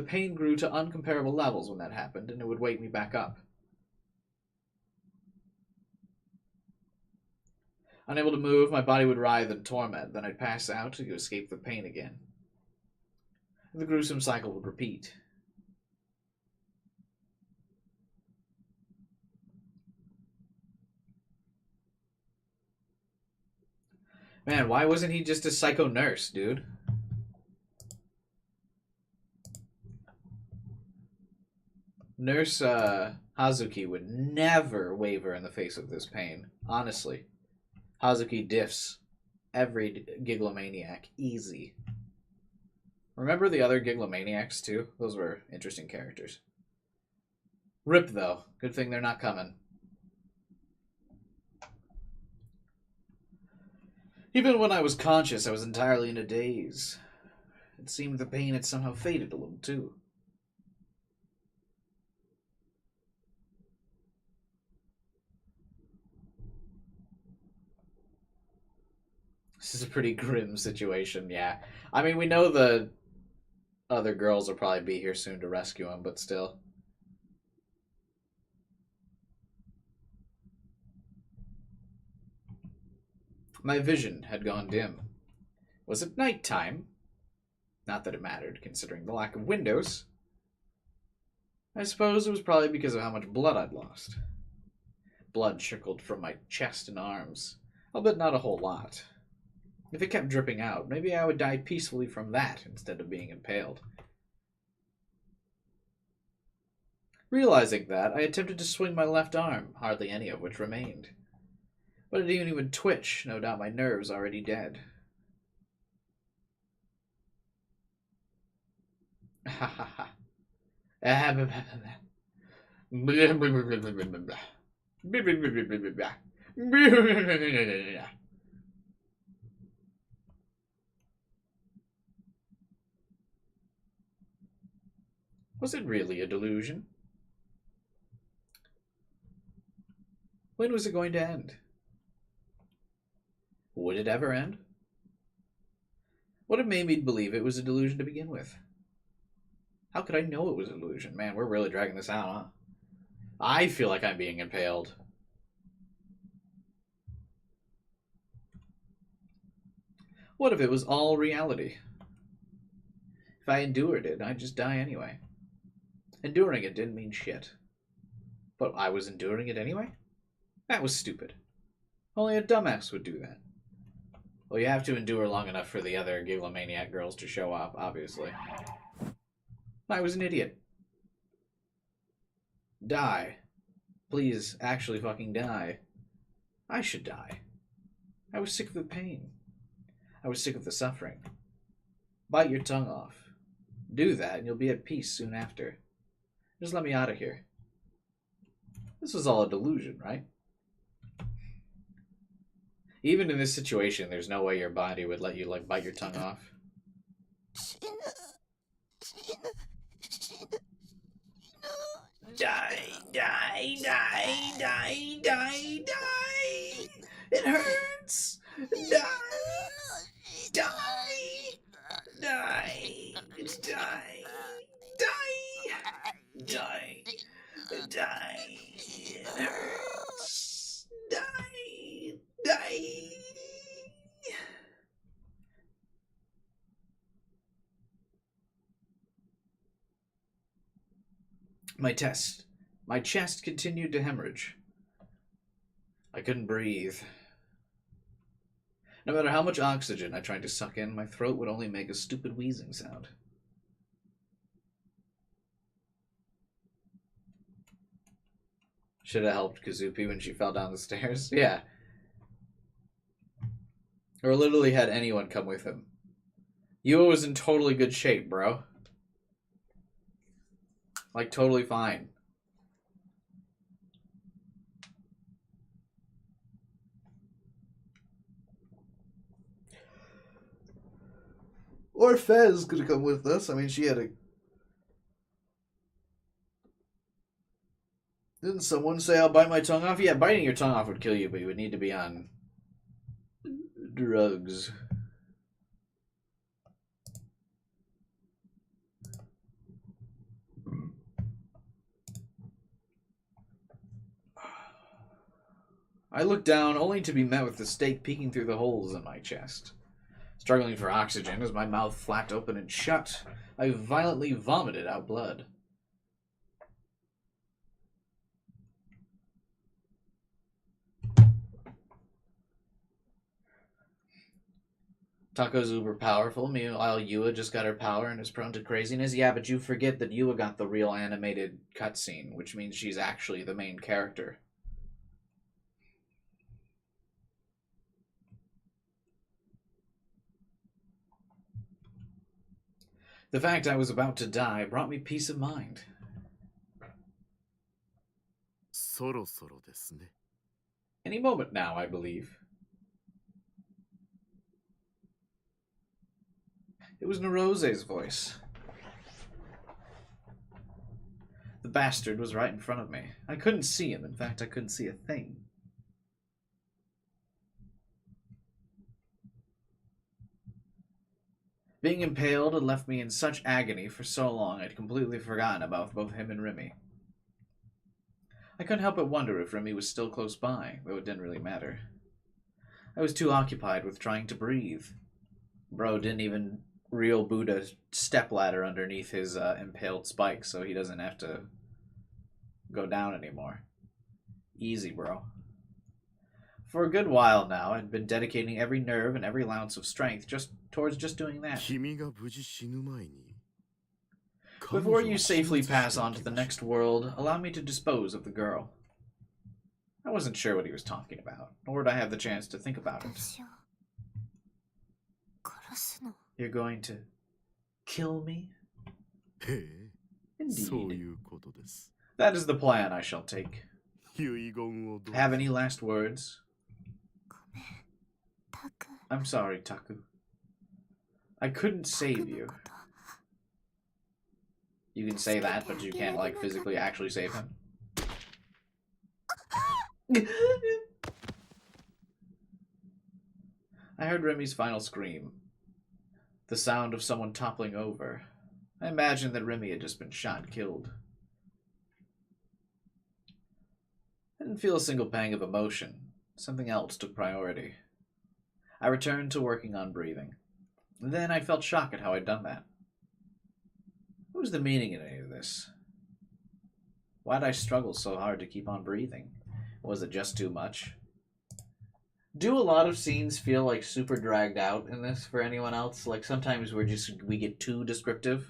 pain grew to uncomparable levels when that happened, and it would wake me back up. Unable to move, my body would writhe in torment, then I'd pass out to escape the pain again. The gruesome cycle would repeat. Man, why wasn't he just a psycho nurse, dude? Nurse Hazuki would never waver in the face of this pain. Honestly. Hazuki diffs every Giglomaniac. Easy. Remember the other Giglomaniacs, too? Those were interesting characters. Rip, though. Good thing they're not coming. Even when I was conscious, I was entirely in a daze. It seemed the pain had somehow faded a little, too. This is a pretty grim situation, yeah. I mean, we know the other girls will probably be here soon to rescue him, but still. My vision had gone dim. Was it nighttime? Not that it mattered, considering the lack of windows. I suppose it was probably because of how much blood I'd lost. Blood trickled from my chest and arms, albeit not a whole lot. If it kept dripping out, maybe I would die peacefully from that instead of being impaled. Realizing that, I attempted to swing my left arm, hardly any of which remained. But it didn't even twitch, no doubt my nerves already dead. Ha ha ha. Was it really a delusion? When was it going to end? Would it ever end? What had made me believe it was a delusion to begin with? How could I know it was a delusion? Man, we're really dragging this out, huh? I feel like I'm being impaled. What if it was all reality? If I endured it, I'd just die anyway. Enduring it didn't mean shit. But I was enduring it anyway? That was stupid. Only a dumbass would do that. Well, you have to endure long enough for the other Giglomaniac girls to show up, obviously. I was an idiot. Die. Please, actually fucking die. I should die. I was sick of the pain. I was sick of the suffering. Bite your tongue off. Do that and you'll be at peace soon after. Just let me out of here. This was all a delusion, right? Even in this situation, there's no way your body would let you, like, bite your tongue off. Die, die, die, die, die, die! It hurts! Die! Die! Die! Die! Die! Die! Die! It hurts! Die! Die! My chest continued to hemorrhage. I couldn't breathe. No matter how much oxygen I tried to suck in, my throat would only make a stupid wheezing sound. Should have helped Kazupi when she fell down the stairs. Yeah. Or literally had anyone come with him. Yua was in totally good shape, bro. Like, totally fine. Or Fez could have come with us. I mean, she had a... Didn't someone say I'll bite my tongue off? Yeah, biting your tongue off would kill you, but you would need to be on drugs. I looked down only to be met with the stake peeking through the holes in my chest. Struggling for oxygen as my mouth flapped open and shut, I violently vomited out blood. Tako's uber powerful, meanwhile Yua just got her power and is prone to craziness. Yeah, but you forget that Yua got the real animated cutscene, which means she's actually the main character. The fact I was about to die brought me peace of mind. そろそろですね。 Any moment now, I believe. It was Nerose's voice. The bastard was right in front of me. I couldn't see him. In fact, I couldn't see a thing. Being impaled had left me in such agony for so long I'd completely forgotten about both him and Remy. I couldn't help but wonder if Remy was still close by, though it didn't really matter. I was too occupied with trying to breathe. Bro didn't even real Buddha stepladder underneath his impaled spike, so he doesn't have to go down anymore. Easy, bro. For a good while now, I'd been dedicating every nerve and every ounce of strength towards just doing that. 君が無事死ぬ前に Before you safely pass on to the next world, allow me to dispose of the girl. I wasn't sure what he was talking about, nor did I have the chance to think about it. 私を殺すの You're going to kill me? へえ、そうい Indeed. うことです。 That is the plan I shall take. 遺言をどうぞ Have any last words? ごめんタク I'm sorry, Taku. I couldn't タク save の you. こと You can say that, but you can't, like, physically actually save him. I heard Remy's final scream. The sound of someone toppling over. I imagined that Remy had just been shot and killed. I didn't feel a single pang of emotion. Something else took priority. I returned to working on breathing. Then I felt shocked at how I'd done that. What was the meaning in any of this? Why'd I struggle so hard to keep on breathing? Was it just too much? Do a lot of scenes feel like super dragged out in this for anyone else? Like sometimes we get too descriptive.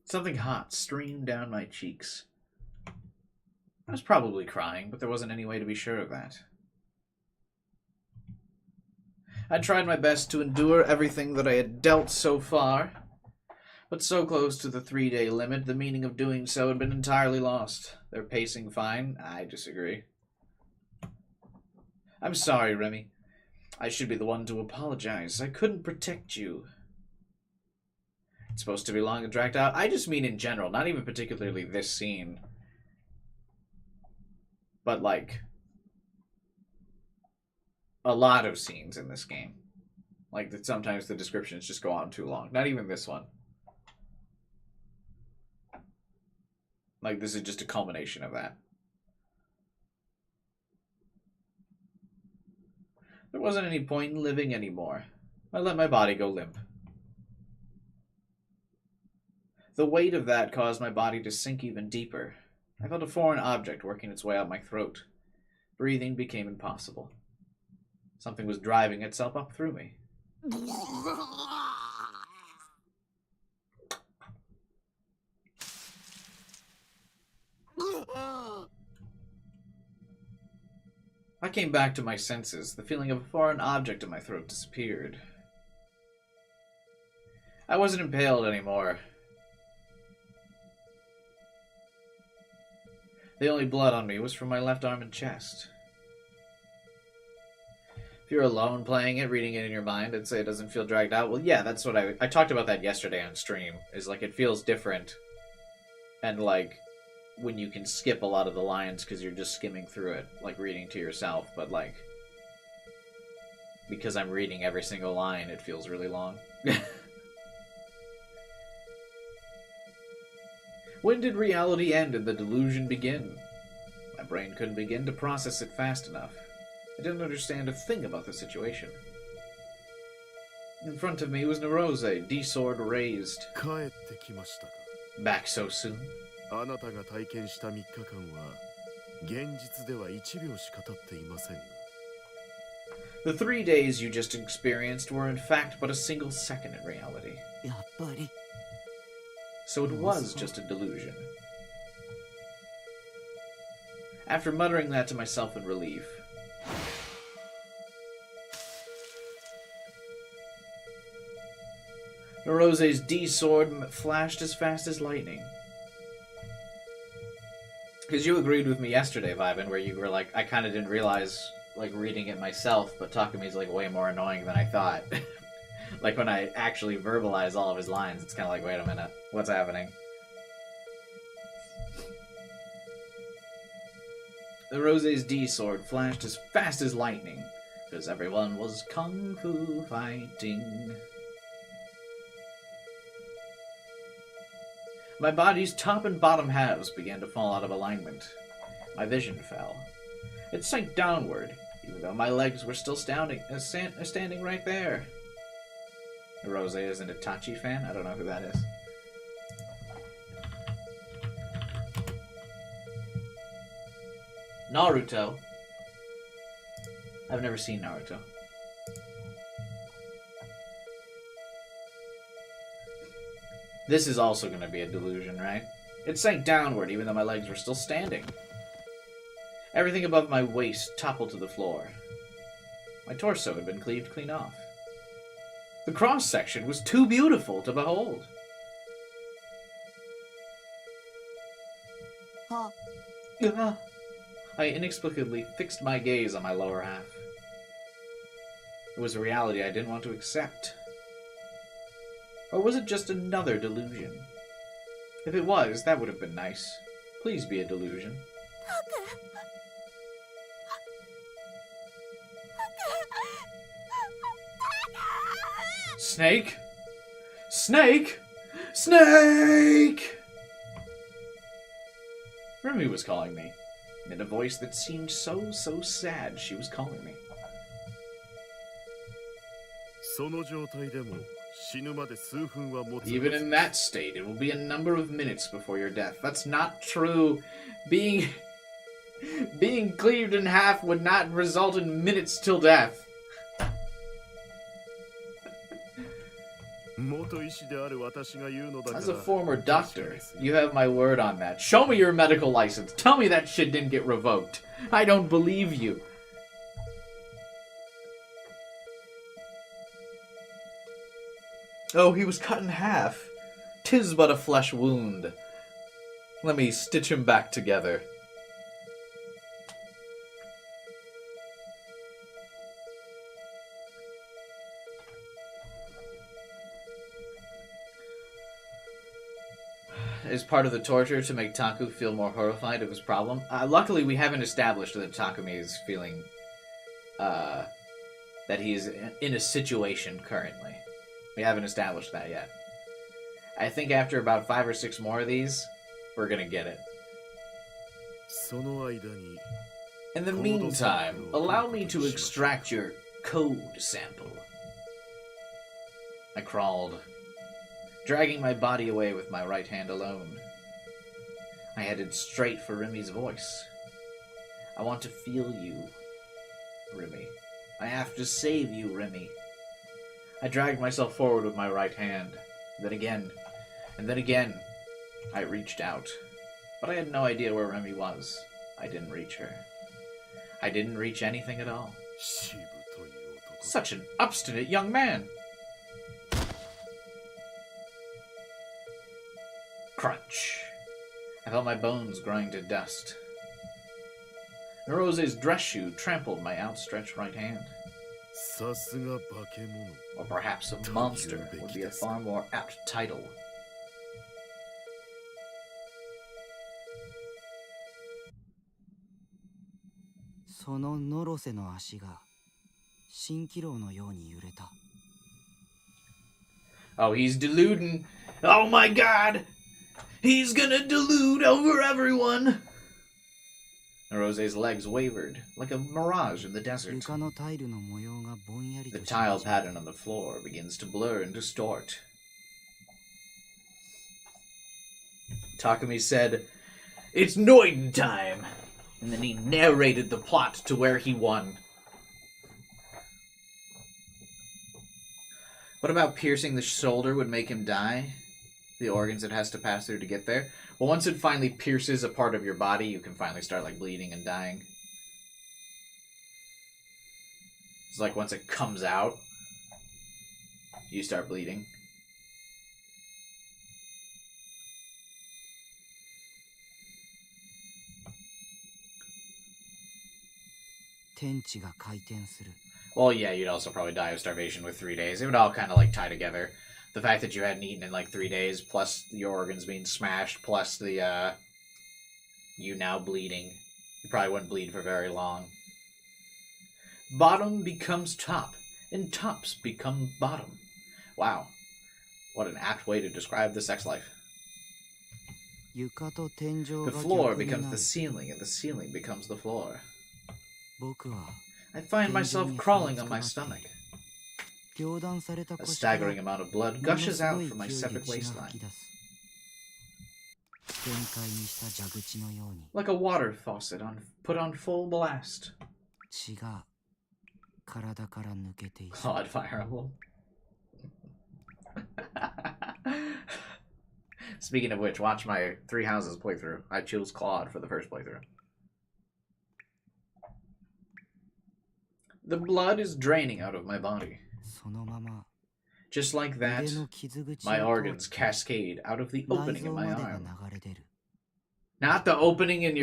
Something hot streamed down my cheeks. I was probably crying, but there wasn't any way to be sure of that. I tried my best to endure everything that I had dealt so far, but so close to the 3-day limit, the meaning of doing so had been entirely lost. Their pacing fine? I disagree. I'm sorry, Remy. I should be the one to apologize. I couldn't protect you. It's supposed to be long and dragged out. I just mean in general, not even particularly this scene. But, like, a lot of scenes in this game. Like, that sometimes the descriptions just go on too long. Not even this one. Like, this is just a culmination of that. There wasn't any point in living anymore. I let my body go limp. The weight of that caused my body to sink even deeper. I felt a foreign object working its way out my throat. Breathing became impossible. Something was driving itself up through me. I came back to my senses. The feeling of a foreign object in my throat disappeared. I wasn't impaled anymore. The only blood on me was from my left arm and chest. If you're alone playing it, reading it in your mind, and say it doesn't feel dragged out, well, yeah, that's what I talked about that yesterday on stream, is like it feels different. And like, when you can skip a lot of the lines because you're just skimming through it, like reading to yourself, but like, because I'm reading every single line, it feels really long. When did reality end and the delusion begin? My brain couldn't begin to process it fast enough. I didn't understand a thing about the situation. In front of me was Nerose, D-sword raised. 帰ってきましたか Back so soon? あなたが体験した3日間は現実では1秒しか経っていませんが The 3 days you just experienced were in fact but a single second in reality. やっぱり So it was just a delusion. After muttering that to myself in relief, Norose's D sword flashed as fast as lightning. Because you agreed with me yesterday, Viben, where you were like, I kind of didn't realize, like, reading it myself, but Takumi's, like, way more annoying than I thought. Like, when I actually verbalize all of his lines, it's kind of like, wait a minute, what's happening? Norose's D sword flashed as fast as lightning, because everyone was kung fu fighting. My body's top and bottom halves began to fall out of alignment. My vision fell. It sank downward, even though my legs were still standing right there. Rose is an Itachi fan? I don't know who that is. Naruto. I've never seen Naruto. This is also going to be a delusion, right? It sank downward even though my legs were still standing. Everything above my waist toppled to the floor. My torso had been cleaved clean off. The cross-section was too beautiful to behold. I inexplicably fixed my gaze on my lower half. It was a reality I didn't want to accept. Or was it just another delusion? If it was, that would have been nice. Please be a delusion. Snake? Snake? Snake! Remy was calling me, in a voice that seemed so sad she was calling me. その状態でも死ぬまで数分は持つ Even in that state, it will be a number of minutes before your death. That's not true. Being cleaved in half would not result in minutes till death. As a former doctor, you have my word on that. Show me your medical license. Tell me that shit didn't get revoked. I don't believe you. Oh, he was cut in half. 'Tis but a flesh wound. Let me stitch him back together. Is part of the torture to make Taku feel more horrified of his problem? Luckily, we haven't established that Takumi is feeling that he is in a situation currently. We haven't established that yet. I think after about 5 or 6 more of these, we're gonna get it. In the meantime, allow me to extract your code sample. I crawled, dragging my body away with my right hand alone. I headed straight for Remy's voice. I want to feel you, Remy. I have to save you, Remy. I dragged myself forward with my right hand. Then again, and then again, I reached out. But I had no idea where Remy was. I didn't reach her. I didn't reach anything at all. Such an obstinate young man! Crunch. I felt my bones growing to dust. Norose's dress shoe trampled my outstretched right hand. Or perhaps a monster would be a far more apt title. Oh, he's deluding. Oh my god! He's gonna delude over everyone! Norose's legs wavered, like a mirage in the desert. The tile pattern on the floor begins to blur and distort. Takumi said, "It's Noiden time!" And then he narrated the plot to where he won. What about piercing the shoulder would make him die? The organs it has to pass through to get there? Well, once it finally pierces a part of your body, you can finally start, like, bleeding and dying. It's like once it comes out, you start bleeding. 天地が回転する。 Well, yeah, you'd also probably die of starvation with 3 days. It would all kind of, like, tie together. The fact that you hadn't eaten in, like, 3 days, plus your organs being smashed, plus the, you now bleeding. You probably wouldn't bleed for very long. Bottom becomes top, and tops become bottom. Wow. What an apt way to describe the sex life. 床と天井 The が floor 逆にな becomes る the ceiling, and the ceiling becomes the floor. 僕は I find myself crawling on my stomach. 凝断された A 腰から staggering amount of blood もの gushes す out ごい from my 勢いで severed 血が waistline. 吐き出す。全開にした蛇口のように Like a water faucet put on full blast. 血が体から抜けていく。 Claude Fire Emblem. Speaking of which, watch my Three Houses playthrough. I chose Claude for the first playthrough. The blood is draining out of my body. そのまま Just like that, 腕の傷口 my を通 organs って cascade out of the 内 opening 臓 in ま my でが arm. 流れ出る。 Not the opening in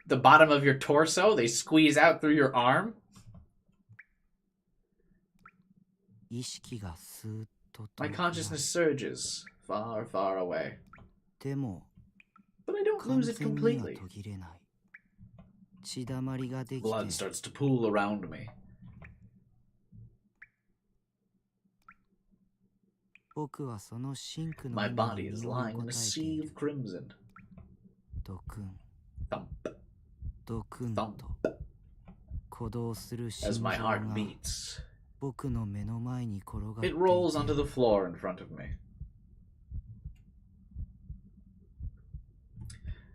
the bottom of your torso. They squeeze out through your arm. 意識がスーッと My 遠くなる consciousness surges far, far away. でも But I don't 完 lose it 全には completely. 途切れない。血だまりができて Blood starts to pool around me. 僕はそのシンクの My 今に body is 身を lying in こ a たえて sea いる of crimson. ドクン Thump ドクンと thump 鼓動する心 as 臓 my が heart beats. 僕の目の前に転がってい It て rolls onto the floor in front of me.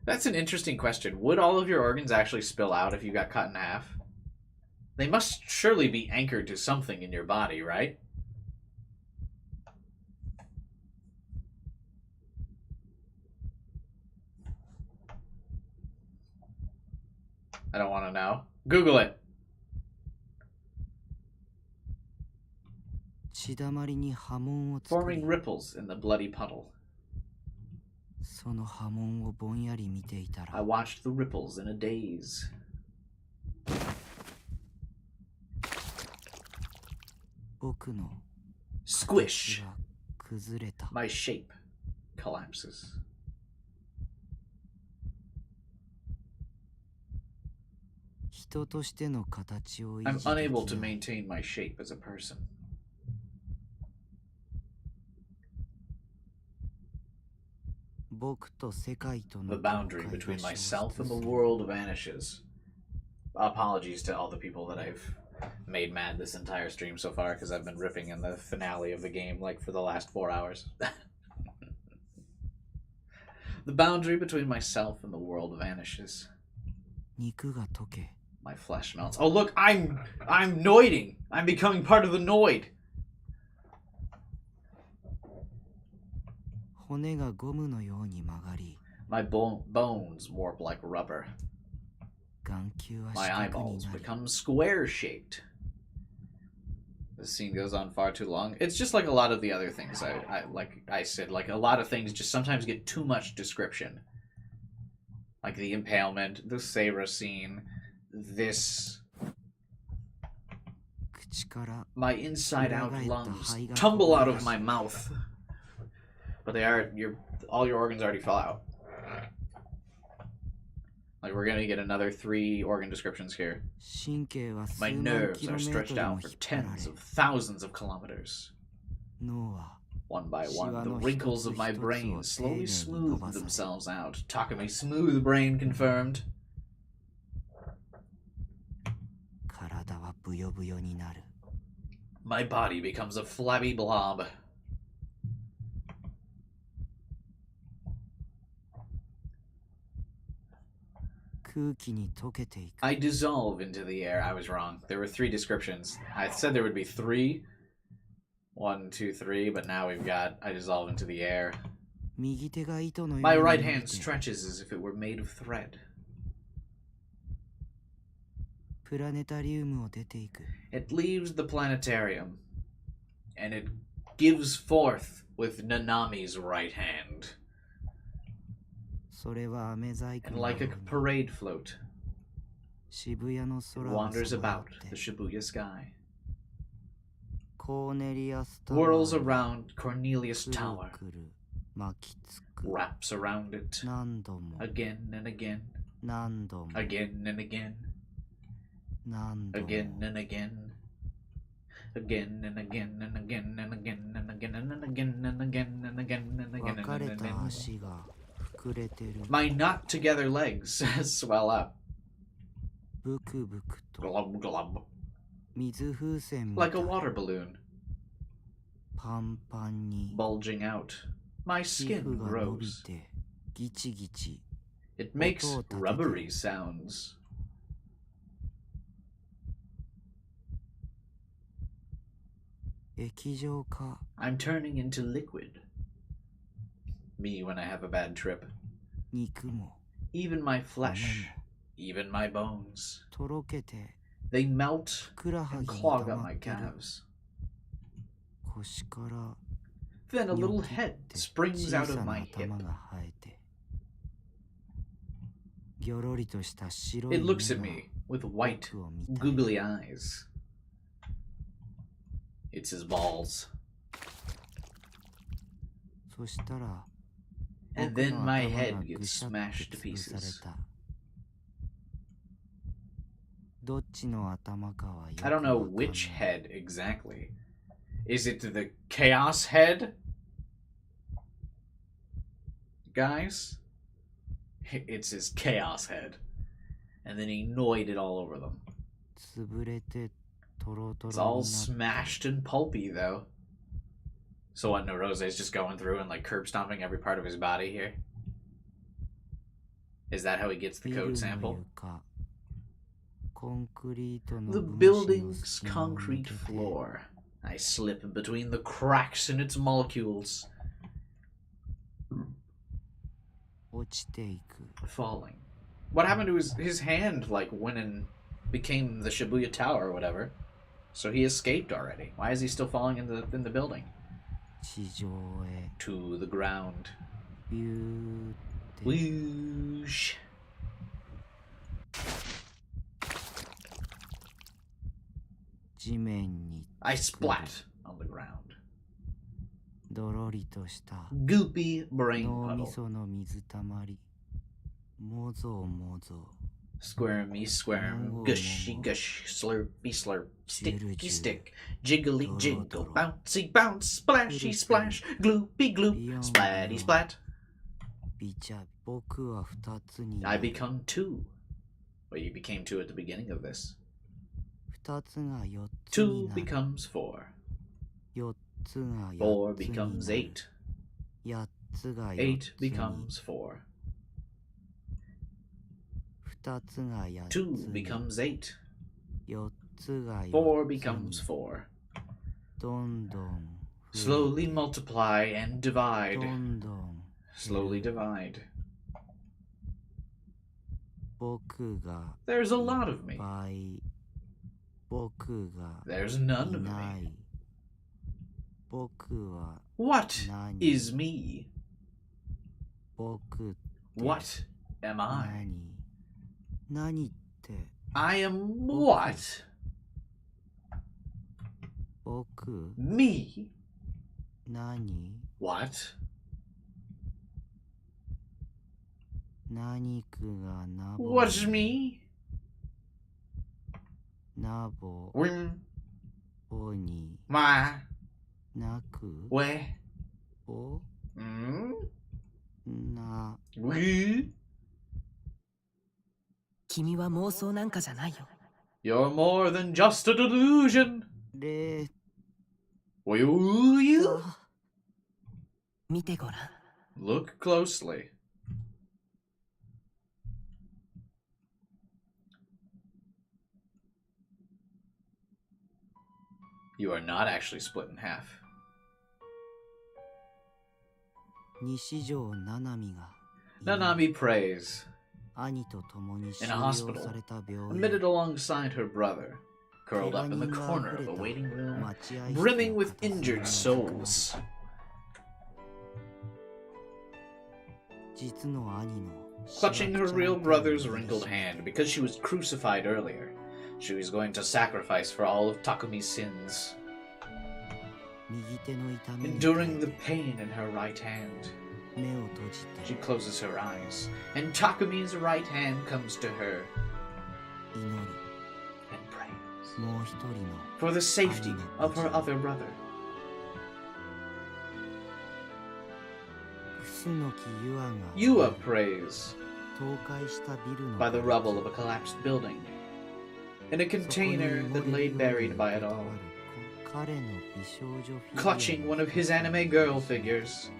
That's an interesting question. Would all of your organs actually spill out if you got cut in half? They must surely be anchored to something in your body, right? I don't want to know. Google it. 血だまりに波紋を作り Forming ripples in the bloody puddle. その波紋をぼんやり見ていた I ら watched the ripples in a daze. 僕の Squish! 血が崩れた My shape collapses. 人としての形を維 I'm 持で unable き to ない maintain my shape as a person. 僕と世界と The の境 boundary 界 between が myself 消 and the 失する world vanishes. Apologies to all the people that I've made mad this entire stream so far, because I've been ripping in the finale of the game like for the last 4 hours. The boundary between myself and the world vanishes. 肉が溶け My flesh melts. Oh look, I'm noiding. I'm becoming part of the noid. 骨がゴムのように曲がり My bones warp like rubber. 眼球は My 四角に eyeballs なり become square-shaped. This scene goes on far too long. It's just like a lot of the other things. Like I said, like a lot of things just sometimes get too much description. Like the impalement, the Seira scene, this, 口から my inside-out lungs tumble out of my mouth. But all your organs already fell out. Like we're gonna get another 3 organ descriptions here. 神経は My 数万 nerves キロ are メー stretched トルも out for 引っ張ら tens れ of thousands of kilometers. 脳は One by one, the シワの wrinkles of my 一つ一つを brain 丁 slowly 寧に smooth 伸ばされ themselves out. Takumi smooth brain confirmed. 体はブヨブヨになる My body becomes a flabby blob. 空気に溶けていく。 I dissolve into the air. I was wrong. There were 3 descriptions. I said there would be 3. 1, 2, 3, but now we've got I dissolve into the air. 右手が糸のように My 伸び right て hand stretches as if it were made of thread. プラネタリウムを出ていく。 It leaves the planetarium, and it gives forth with Nanami's right hand. それは飴細工 And の like a ように parade float, 渋谷の it 空を wanders さまよ about って the Shibuya sky, コーネリアスタワー whirls に around Cornelius くる Tower, くる巻きつく。 wraps around it 何度も again and again, 何度も again and again, 何度も again and again, again and again and again and again and again and again and again and again and again 分かれ and た again. 足が膨れてる。 My not together legs swell up, ブクブクと glub glub, 水風船みたい like a water balloon, パンパンに bulging out. My 皮 skin 膚が伸び grows. てギチギチ。 It makes 音を立てて rubbery sounds. 液状化 I'm turning into liquid. Me when I have a bad trip. 肉も Even my 骨 flesh, も even my bones. とろけて They melt ふくらはぎ and に clog 溜 up ま my ってる。 calves. 腰から Then a ニ little ョキっ head て springs 小 out さ of な my hip. 頭が生えてぎょろりとした白い It 目 looks at が me with white, 僕を見たい。 googly eyes. It's his balls. そしたら And 僕 then の my 頭 head が gets ぐしゃって smashed to 潰され pieces. た。どっちの頭かはよく I わ don't かん know ない。 which head exactly. Is it the chaos head? Guys? It's his chaos head. And then he annoyed it all over them. 潰れてトロト It's ロ all になって smashed and pulpy though. So what, Norose's just going through and like curb stomping every part of his body here? Is that how he gets the ビル code の sample? 床コンクリートの The 分子の building's 隙間を抜 concrete けて floor. I slip between the cracks in its molecules, 落ちていく。 falling. What happened to his hand, like, went and became the Shibuya Tower or whatever? So he escaped already. Why is he still falling in the building? 地上へ To the ground. ビューって Whoosh. 地面に I splat on the ground. どろりとした Goopy brain 脳み puddle. その水たまりもぞもぞ Squirmy squirm, Oh. gushy gush, slurpy slurp, sticky Jiru-jiru. stick, jiggly Doro jiggle, doro. bouncy bounce, splashy Jiru-jiru. splash, gloopy gloop, Beyond splatty beyond. splat. ビチャ僕は二つに I なる become 2. Well, you became 2 at the beginning of this. 二つが四つに 2なる becomes 4. 四つが 4八つに becomes なる 8. 八つが四 8つに becomes 4. 二つが八つ 2 に becomes 8. 四つが4四つ becomes に 4. どんどん増え Slowly て multiply and ど divide. んどん Slowly divide. 僕が There's a lot of い me. っぱい僕が There's none い of な me. い僕は What 何 is me? 僕って What am I? 何って I am what? 僕 Me? 何 What? 何区がなぼ What's me? なぼ Wim? ぼに Ma? なく We? ぼ Mm? な We? 君は妄想なんかじゃないよ。 You're more than just a delusion. れ Will you? 見てごらん。 Look closely. You are not actually split in half. 西条七海が Nanami prays, 兄と共に収 in a 容 hospital, された病院 admitted alongside her brother, curled up in the corner of a waiting room, brimming with injured souls. 実の兄の Clutching her real brother's wrinkled hand because she was crucified earlier. She was going to sacrifice for all of Takumi's sins. 右手の痛みに Enduring the pain in her right hand, 目を閉じ she て closes her eyes, and Takumi's right hand comes to her 祈る and prays もう一人の for the safety of her other brother. 楠木優愛が Yua prays 倒壊したビルの by the rubble of a collapsed building, in a container that lay buried by it all, 彼の美少女フィギュア clutching one of his anime girl figures,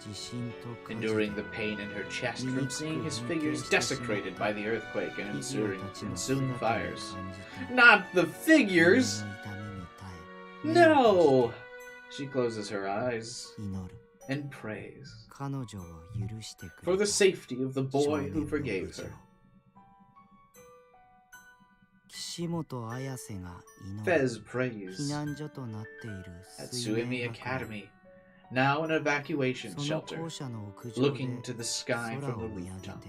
地震と火事 enduring the pain in her chest from seeing his figures desecrated by the earthquake and フィギュアたちの ensuing 姿に fires. 感じて Not the figures! 胸の痛みに耐え No! She closes her eyes 祈る and prays 彼女を許してく for れ the た safety of the 少 boy 年 who の forgave 無事を her. 岸本綾瀬が祈る Fez 避 prays 難所となっている at 水 Suimi 面係 Academy, now an evacuation その shelter, 校舎の屋上で looking to the sky 空 from を the 見上げ rooftop, て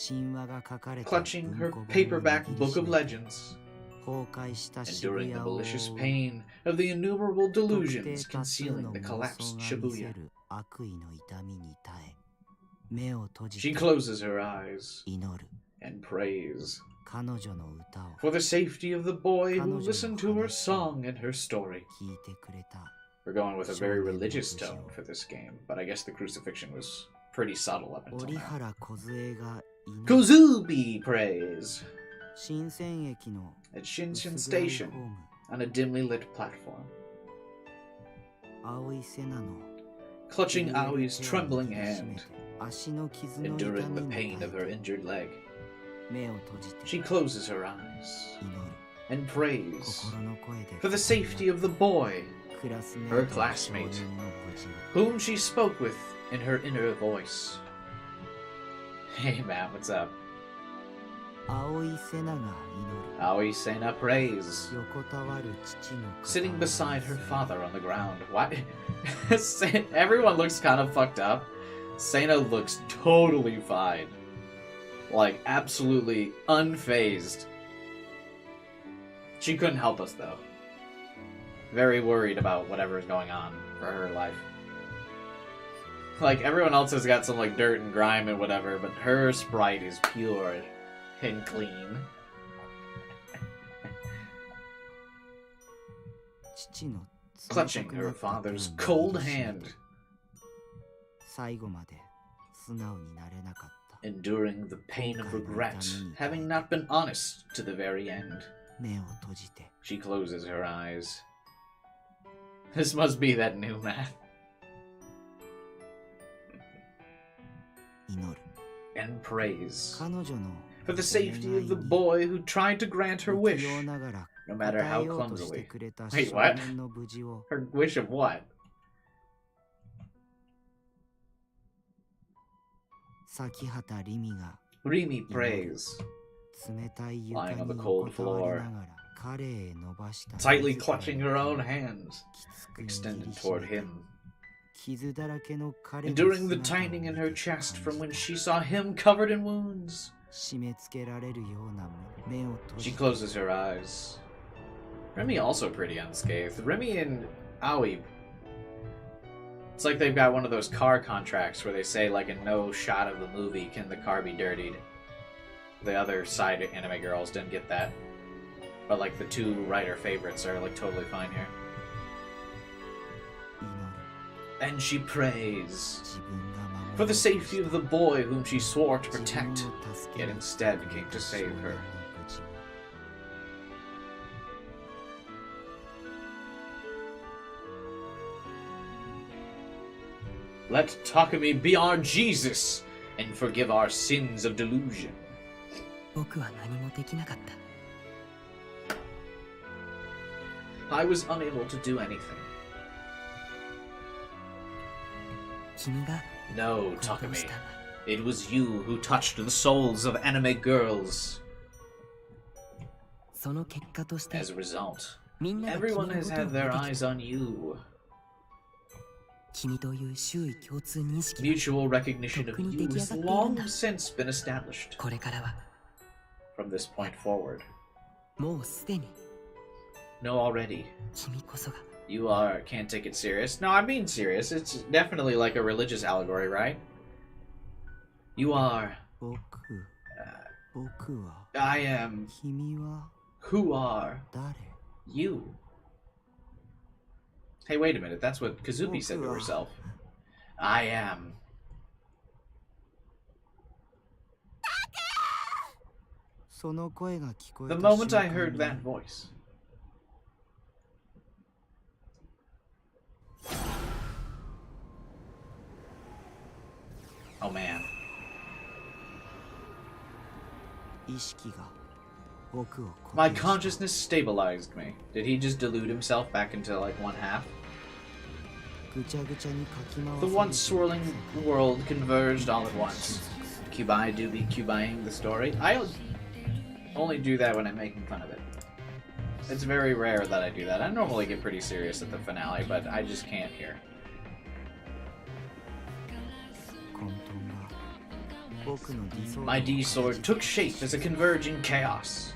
神話が書かれた clutching 文 her 庫本を paperback 握り book し of めて legends, 崩壊した渋 enduring 谷 the を malicious 覆う pain of the innumerable 不特定 delusions 多数 concealing の the 妄 collapsed 想が見せ Shibuya. る悪意の痛みに耐え目を閉じ She て closes her eyes 祈る and prays 彼女の歌を for the safety of the boy who listened to her song and her story. 聞いてくれた We're going with a very religious tone for this game, but I guess the crucifixion was pretty subtle up until 折 now. 原梢が祈る Kozubi prays 新鮮駅の at Shinshin 薄暗い Station ホーム on a dimly lit platform, 青井瀬名の clutching Aoi's trembling 握りしめ hand, て足の傷の痛 enduring み the に pain 耐 of her え injured leg. 目を閉じて She closes her eyes 祈る and prays 心の声で for the safety of the boy クラスメ her ートの少 classmate 年の無事を whom she spoke with in her inner voice. Hey Matt, what's up? 青井瀬名が祈る Aoi Sena prays, 横たわる父の sitting 肩を beside her 寄せ father on the ground. What? Everyone looks kind of fucked up. Sena looks totally fine. Like, absolutely unfazed. She couldn't help us, though. Very worried about whatever's going on for her life. Like, everyone else has got some, like, dirt and grime and whatever, but her sprite is pure and clean. 父の冷た Clutching くな her った手を father's 握 cold りしめ hand. て最後まで素直になれなかった Enduring the pain of regret, having not been honest to the very end. 目を閉じて She closes her eyes. This must be that new man. 祈る And prays 彼女の for the safety of the boy who tried to grant her 不 wish, 器用ながら no matter 答 how えようとして clumsily. くれた Wait, 少 what? 年の無事を Her wish of what? 咲畑リミが Rimi prays, 冷たい床 lying に on the 横 cold たわり floor, ながら彼へ伸ばした tightly 自ら clutching の her 手 own を hands, きつく握 extended りし toward め him. 傷だらけの彼の Enduring the 姿を tightening in 見 her て chest 感 from じ when た she saw him covered in wounds. 締め付けられるような目を閉 She じて closes her eyes. Remy also pretty unscathed. Remy and Aoi. It's like they've got one of those car contracts where they say, like, in no shot of the movie can the car be dirtied. The other side anime girls didn't get that. But, like, the two writer favorites are, like, totally fine here. 祈る And she prays 自分が守 for the ろうとした safety of the boy whom she swore to 自分 protect, を助け yet る instead came to 少 save 年の her. 無事を Let Takumi be our Jesus and forgive our sins of delusion. 僕は何もできなかった。I was unable to do anything. 君が No, 行動し Takumi. たんだ。 It was you who touched the souls of anime girls. その結果として As a result, みんなが君 everyone の has ことを had 見 their てき eyes on you. 君という周囲共通認識が Mutual recognition of you has long since been established. これからは From this point forward. もうすでに Know already. 君こそが You can't take it serious. No, I'm being serious. It's definitely like a religious allegory, right? You are. 僕は I am. 君は Who are 誰 you? Hey, wait a minute. That's what Kazubi said to herself. I am. その声が聞こえ The た moment 瞬 I 間 heard に that voice. Oh man. 意識が僕を固 My 定した consciousness stabilized me. Did he just delude himself back into like one half? ぐちゃぐちゃにかき回 The さ once れ swirling world converged all at once. Cubai do be Cubaing the story. I only do that when I'm making fun of it. It's very rare that I do that. I normally get pretty serious at the finale, but I just can't here. 混沌が僕の理想 My D sword took shape as a converging chaos.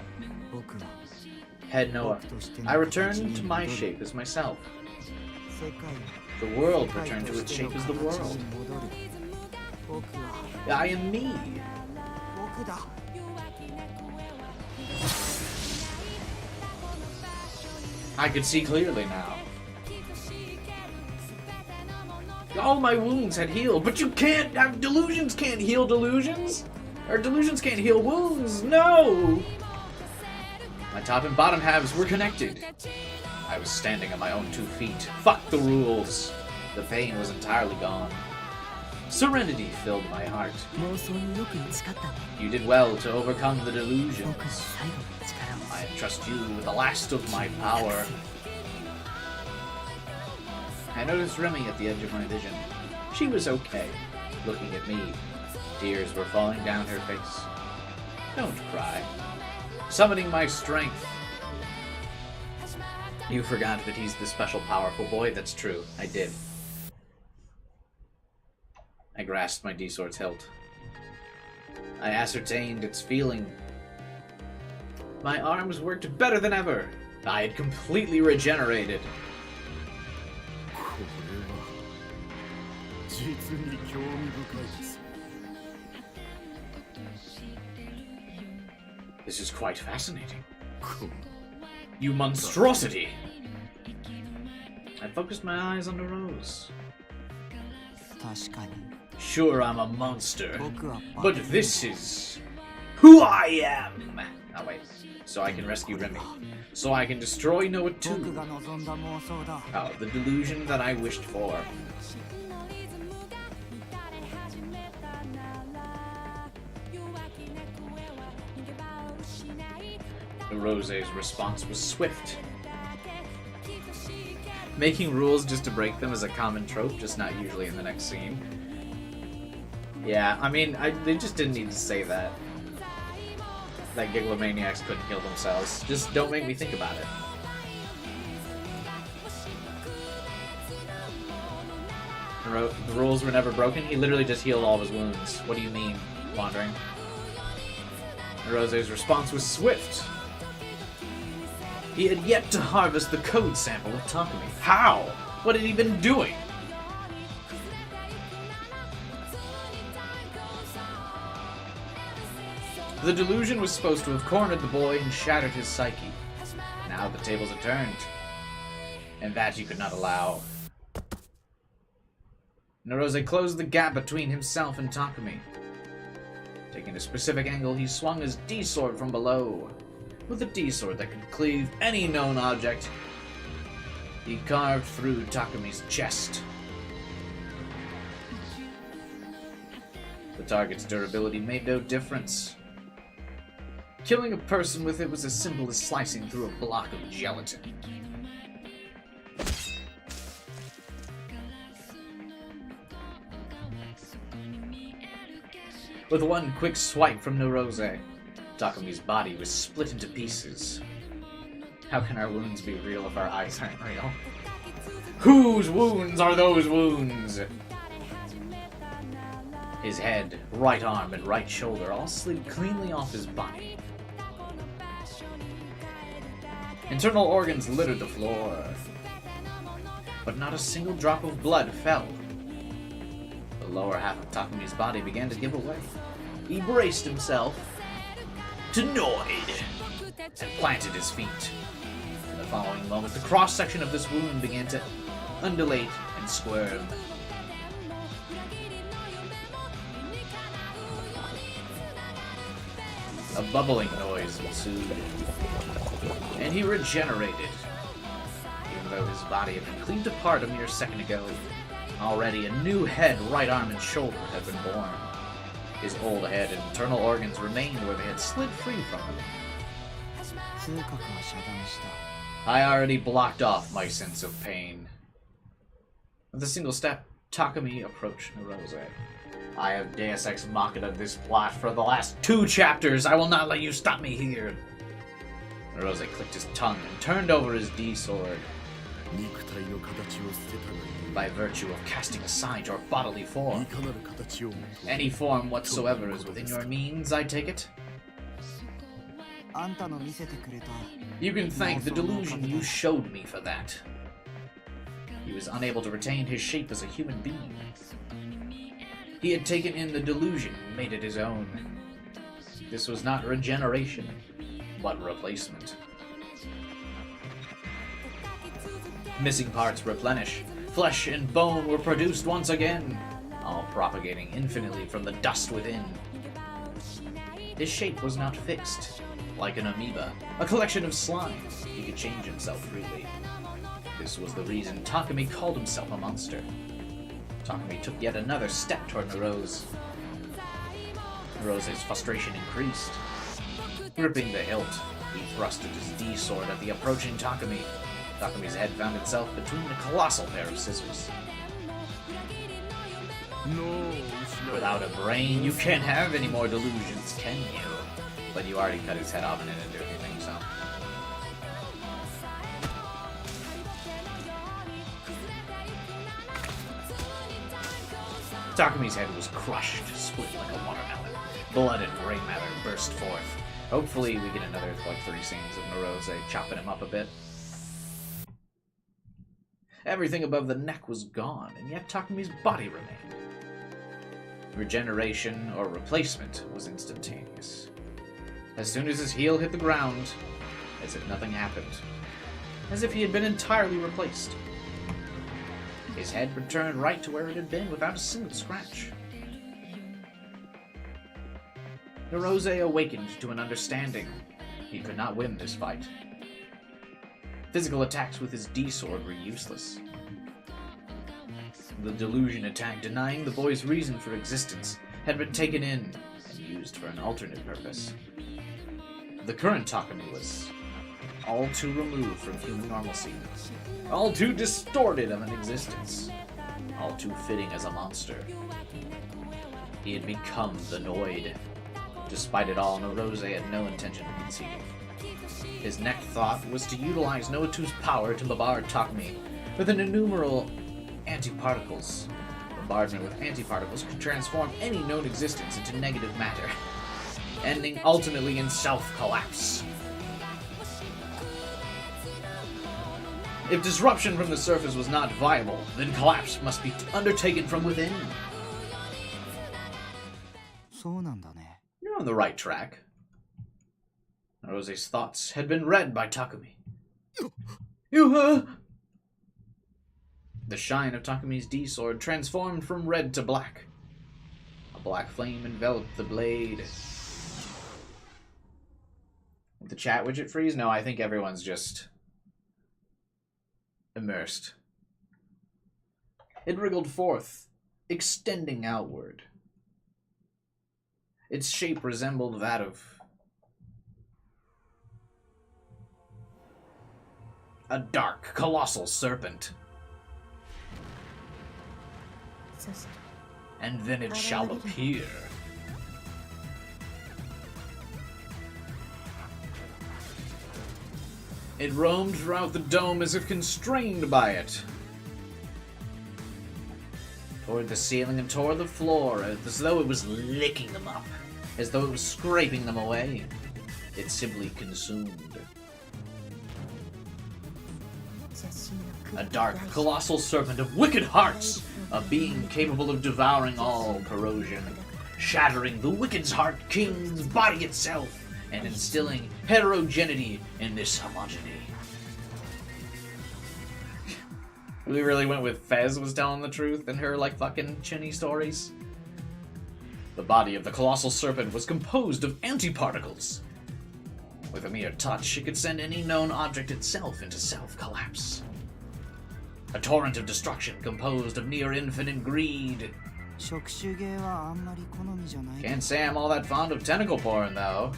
僕は Head Noah. 僕としての I 形 returned に to my 戻る shape as myself. 世界 The world 世界 returned と to し its ての shape as the 形 world. に戻る僕は I am me. 僕だ I could see clearly now. All my wounds had healed, but you can't have delusions can't heal delusions? Or delusions can't heal wounds, no! My top and bottom halves were connected. I was standing on my own 2 feet. Fuck the rules. The pain was entirely gone. Serenity filled my heart. 妄想によく打ち勝ったね You did well to overcome the 僕の delusions. 最後の力を I entrust you with the last of my power. I noticed Remy at the edge of my vision. She was okay, looking at me. Tears were falling down her face. Don't cry. Summoning my strength. You forgot that he's the special powerful boy. That's true. I did. I grasped my D-sword's hilt. I ascertained its feeling. My arms worked better than ever. I had completely regenerated. これは実に興味深いです。 This is quite fascinating. こ You monstrosity! I focused my eyes on the rose. 確かに Sure, I'm a monster, 僕は but this is who I am! Oh, wait. So I can rescue Remy. So I can destroy Noah 僕 too. が望んだ妄想だ Oh, the delusion that I wished for. The Rose's response was swift. Making rules just to break them is a common trope, just not usually in the next scene. Yeah, I mean, they just didn't need to say that. That Gigalomaniacs couldn't heal themselves. Just don't make me think about it. The rules were never broken. He literally just healed all of his wounds. What do you mean, Wandering? Rose's response was swift. He had yet to harvest the code sample of Takumi. How? What had he been doing? The delusion was supposed to have cornered the boy and shattered his psyche. Now the tables had turned. And that he could not allow. Narose closed the gap between himself and Takumi. Taking a specific angle, he swung his D-sword from below. With a D-sword that could cleave any known object, he carved through Takumi's chest. The target's durability made no difference. Killing a person with it was as simple as slicing through a block of gelatin. With one quick swipe from Narose, Takumi's body was split into pieces. How can our wounds be real if our eyes aren't real? Whose wounds are those wounds? His head, right arm, and right shoulder all slid cleanly off his body. Internal organs littered the floor, but not a single drop of blood fell. The lower half of Takumi's body began to give away. He braced himself to Noid and planted his feet. In the following moment, the cross-section of this wound began to undulate and squirm. A bubbling noise ensued, and he regenerated. Even though his body had been cleaned apart a mere second ago, already a new head, right arm, and shoulder had been born. His old head and internal organs remained where they had slid free from him. 痛覚は遮断した。 I already blocked off my sense of pain. With a single step, Takumi approached Narose. I have Deus Ex Machina this plot for the last 2 chapters. I will not let you stop me here. Narose clicked his tongue and turned over his D-sword. 肉体の形を捨てたがゆえ By virtue of casting aside your bodily い form. かなる形をもと Any form whatsoever is within your means, I take it? あんたの見せてくれた You can thank the delusion you showed me for that. He was unable to retain his shape as a human being. He had taken in the delusion and made it his own. This was not regeneration, but replacement. Missing parts replenish. Flesh and bone were produced once again, all propagating infinitely from the dust within. His shape was not fixed. Like an amoeba, a collection of slimes, he could change himself freely. This was the reason Takumi called himself a monster. Takumi took yet another step toward Narose. Narose's frustration increased. Gripping the hilt, he thrusted his D-sword at the approaching Takumi. Takumi's head found itself between a colossal pair of scissors. 脳を失う Without a brain, you can't have any more delusions, can you? But you already cut his head off and it didn't do anything, so... Takumi's head was crushed, split like a watermelon. Blood and gray matter burst forth. Hopefully we get another, 3 scenes of Narose chopping him up a bit. Everything above the neck was gone, and yet Takumi's body remained. Regeneration, or replacement, was instantaneous. As soon as his heel hit the ground, as if nothing happened. As if he had been entirely replaced. His head returned right to where it had been without a single scratch. Narose awakened to an understanding. He could not win this fight. Physical attacks with his D-sword were useless. The delusion attack denying the boy's reason for existence had been taken in and used for an alternate purpose. The current Takumi was all too removed from human normalcy, all too distorted of an existence, all too fitting as a monster. He had become the Noid. Despite it all, Narose had no intention of conceding. His next thought was to utilize Noatu's power to bombard Takumi with an innumerable antiparticles. Bombardment with antiparticles could transform any known existence into negative matter, ending ultimately in self-collapse. If disruption from the surface was not viable, then collapse must be undertaken from within. そうなんだね You're on the right track. Narose's thoughts had been read by Takumi. The shine of Takumi's D-sword transformed from red to black. A black flame enveloped the blade. Did the chat widget freeze? No, I think everyone's just immersed. It wriggled forth, extending outward. Its shape resembled that of a dark, colossal serpent. そして And then it shall appear. It roamed throughout the dome as if constrained by it. Toward the ceiling and toward the floor, as though it was licking them up, as though it was scraping them away. It simply consumed. A dark, colossal serpent of wicked hearts, a being capable of devouring all corrosion, shattering the Wicked's Heart King's body itself, and instilling heterogeneity in this homogeny. We really went with Fez was telling the truth in her, like, fucking chinny stories. The body of the colossal serpent was composed of antiparticles. With a mere touch, it could send any known object itself into self-collapse. A torrent of destruction composed of near-infinite greed. 触手芸はあんまり好みじゃない。 Can't say I'm all that fond of tentacle porn, though.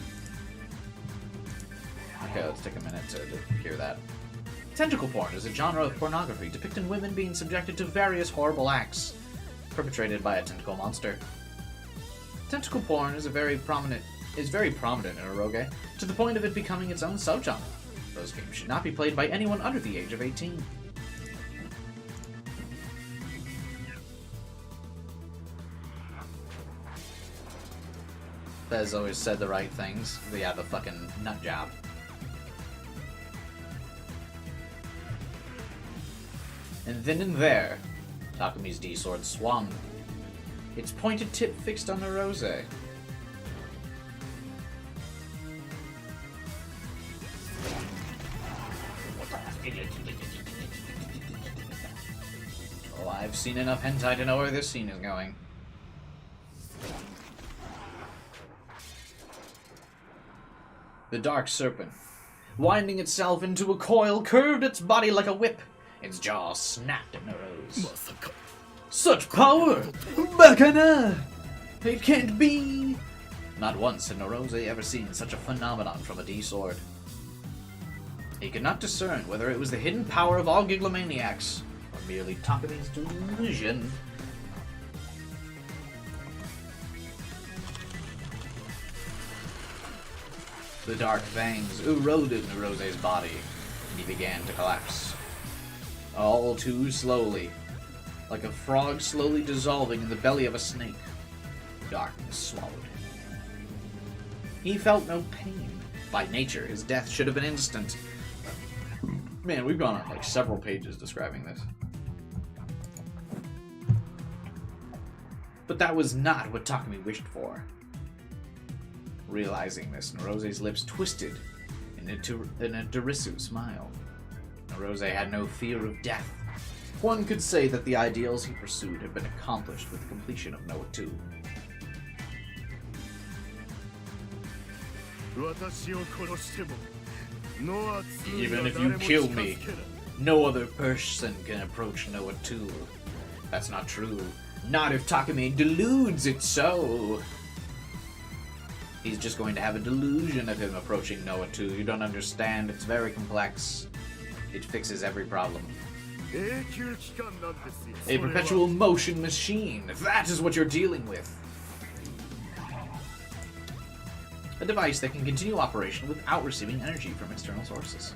Okay, let's take a minute to hear that. Tentacle porn is a genre of pornography depicting women being subjected to various horrible acts perpetrated by a tentacle monster. Tentacle porn is very prominent in eroge, to the point of it becoming its own subgenre. Those games should not be played by anyone under the age of 18. Bez always said the right things. Yeah, the fucking nut job. And then and there, Takumi's D-sword swung, its pointed tip fixed on Narose. Oh, I've seen enough hentai to know where this scene is going. The dark serpent, winding itself into a coil, curved its body like a whip. Its jaw snapped at Narose. Such power! Bacana! It can't be! Not once had Narose ever seen such a phenomenon from a D-sword. He could not discern whether it was the hidden power of all Giglomaniacs, or merely Takumi's delusion. The dark fangs eroded Narose's body, and he began to collapse. All too slowly, like a frog slowly dissolving in the belly of a snake. Darkness swallowed him. He felt no pain. By nature, his death should have been instant. Man, we've gone on like several pages describing this. But that was not what Takumi wished for. Realizing this, Narose's lips twisted in a derisive smile. Narose had no fear of death. One could say that the ideals he pursued had been accomplished with the completion of Noah 2. Even if you kill me, no other person can approach Noah 2. That's not true. Not if Takumi deludes it so. He's just going to have a delusion of him approaching Noah 2. You don't understand. It's very complex. It fixes every problem. A perpetual motion machine. That is what you're dealing with. A device that can continue operation without receiving energy from external sources.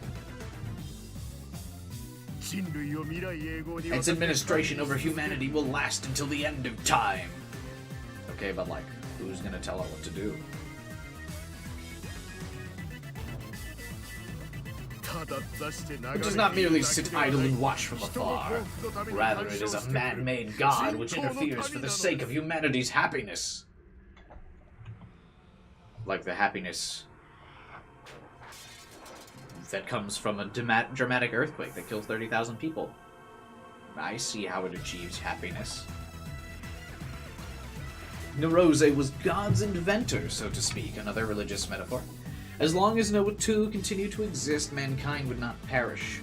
Its administration over humanity will last until the end of time. Okay, but like, who's gonna tell it what to do? It does not merely sit idle and watch from afar. Rather, it is a man-made god which interferes for the sake of humanity's happiness. Like the happiness that comes from a dramatic earthquake that kills 30,000 people. I see how it achieves happiness. Narose was God's inventor, so to speak, another religious metaphor. As long as Noah 2 continued to exist, mankind would not perish,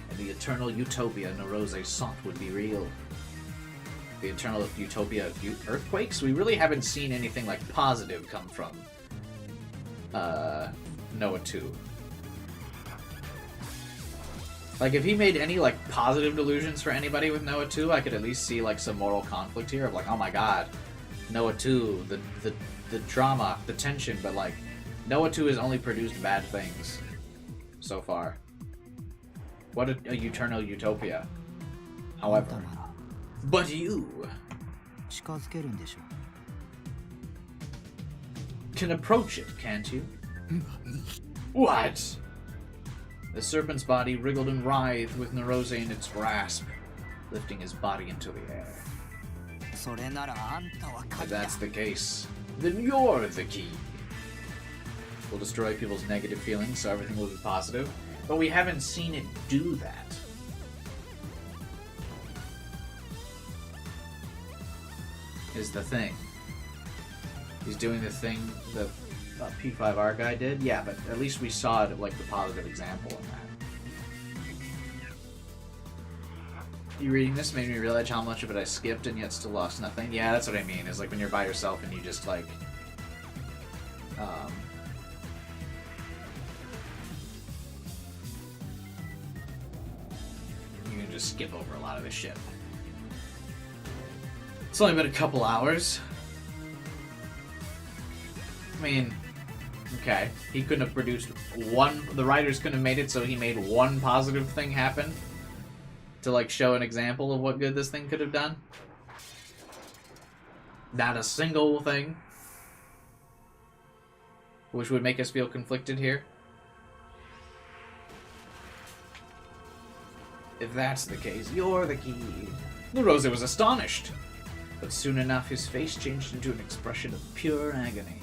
and the eternal utopia Narose sought would be real. The eternal utopia of earthquakes? We really haven't seen anything like positive come from Noah 2. Like, if he made any, like, positive delusions for anybody with Noah 2, I could at least see, like, some moral conflict here of, like, oh my god, Noah 2, the drama, the tension, but, like, Noah 2 has only produced bad things so far. What a eternal utopia. あんた However, なら but you 近づけるんでしょ can approach it, can't you? What? The serpent's body wriggled and writhed with Nerose in its grasp, lifting his body into the air. それならあんたは If 鍵だ that's the case, then you're the key. We'll destroy people's negative feelings so everything will be positive, but we haven't seen it do that. Is the thing. He's doing the thing the P5R guy did? Yeah, but at least we saw it like the positive example in that. You reading this made me realize how much of it I skipped and yet still lost nothing. Yeah, that's what I mean. Is like when you're by yourself and you just like, you can just skip over a lot of this shit. It's only been a couple hours. I mean, okay, he couldn't have produced one. The writers couldn't have made it so he made one positive thing happen to like show an example of what good this thing could have done. Not a single thing, which would make us feel conflicted here. If that's the case, you're the key. Nerose was astonished, but soon enough his face changed into an expression of pure agony.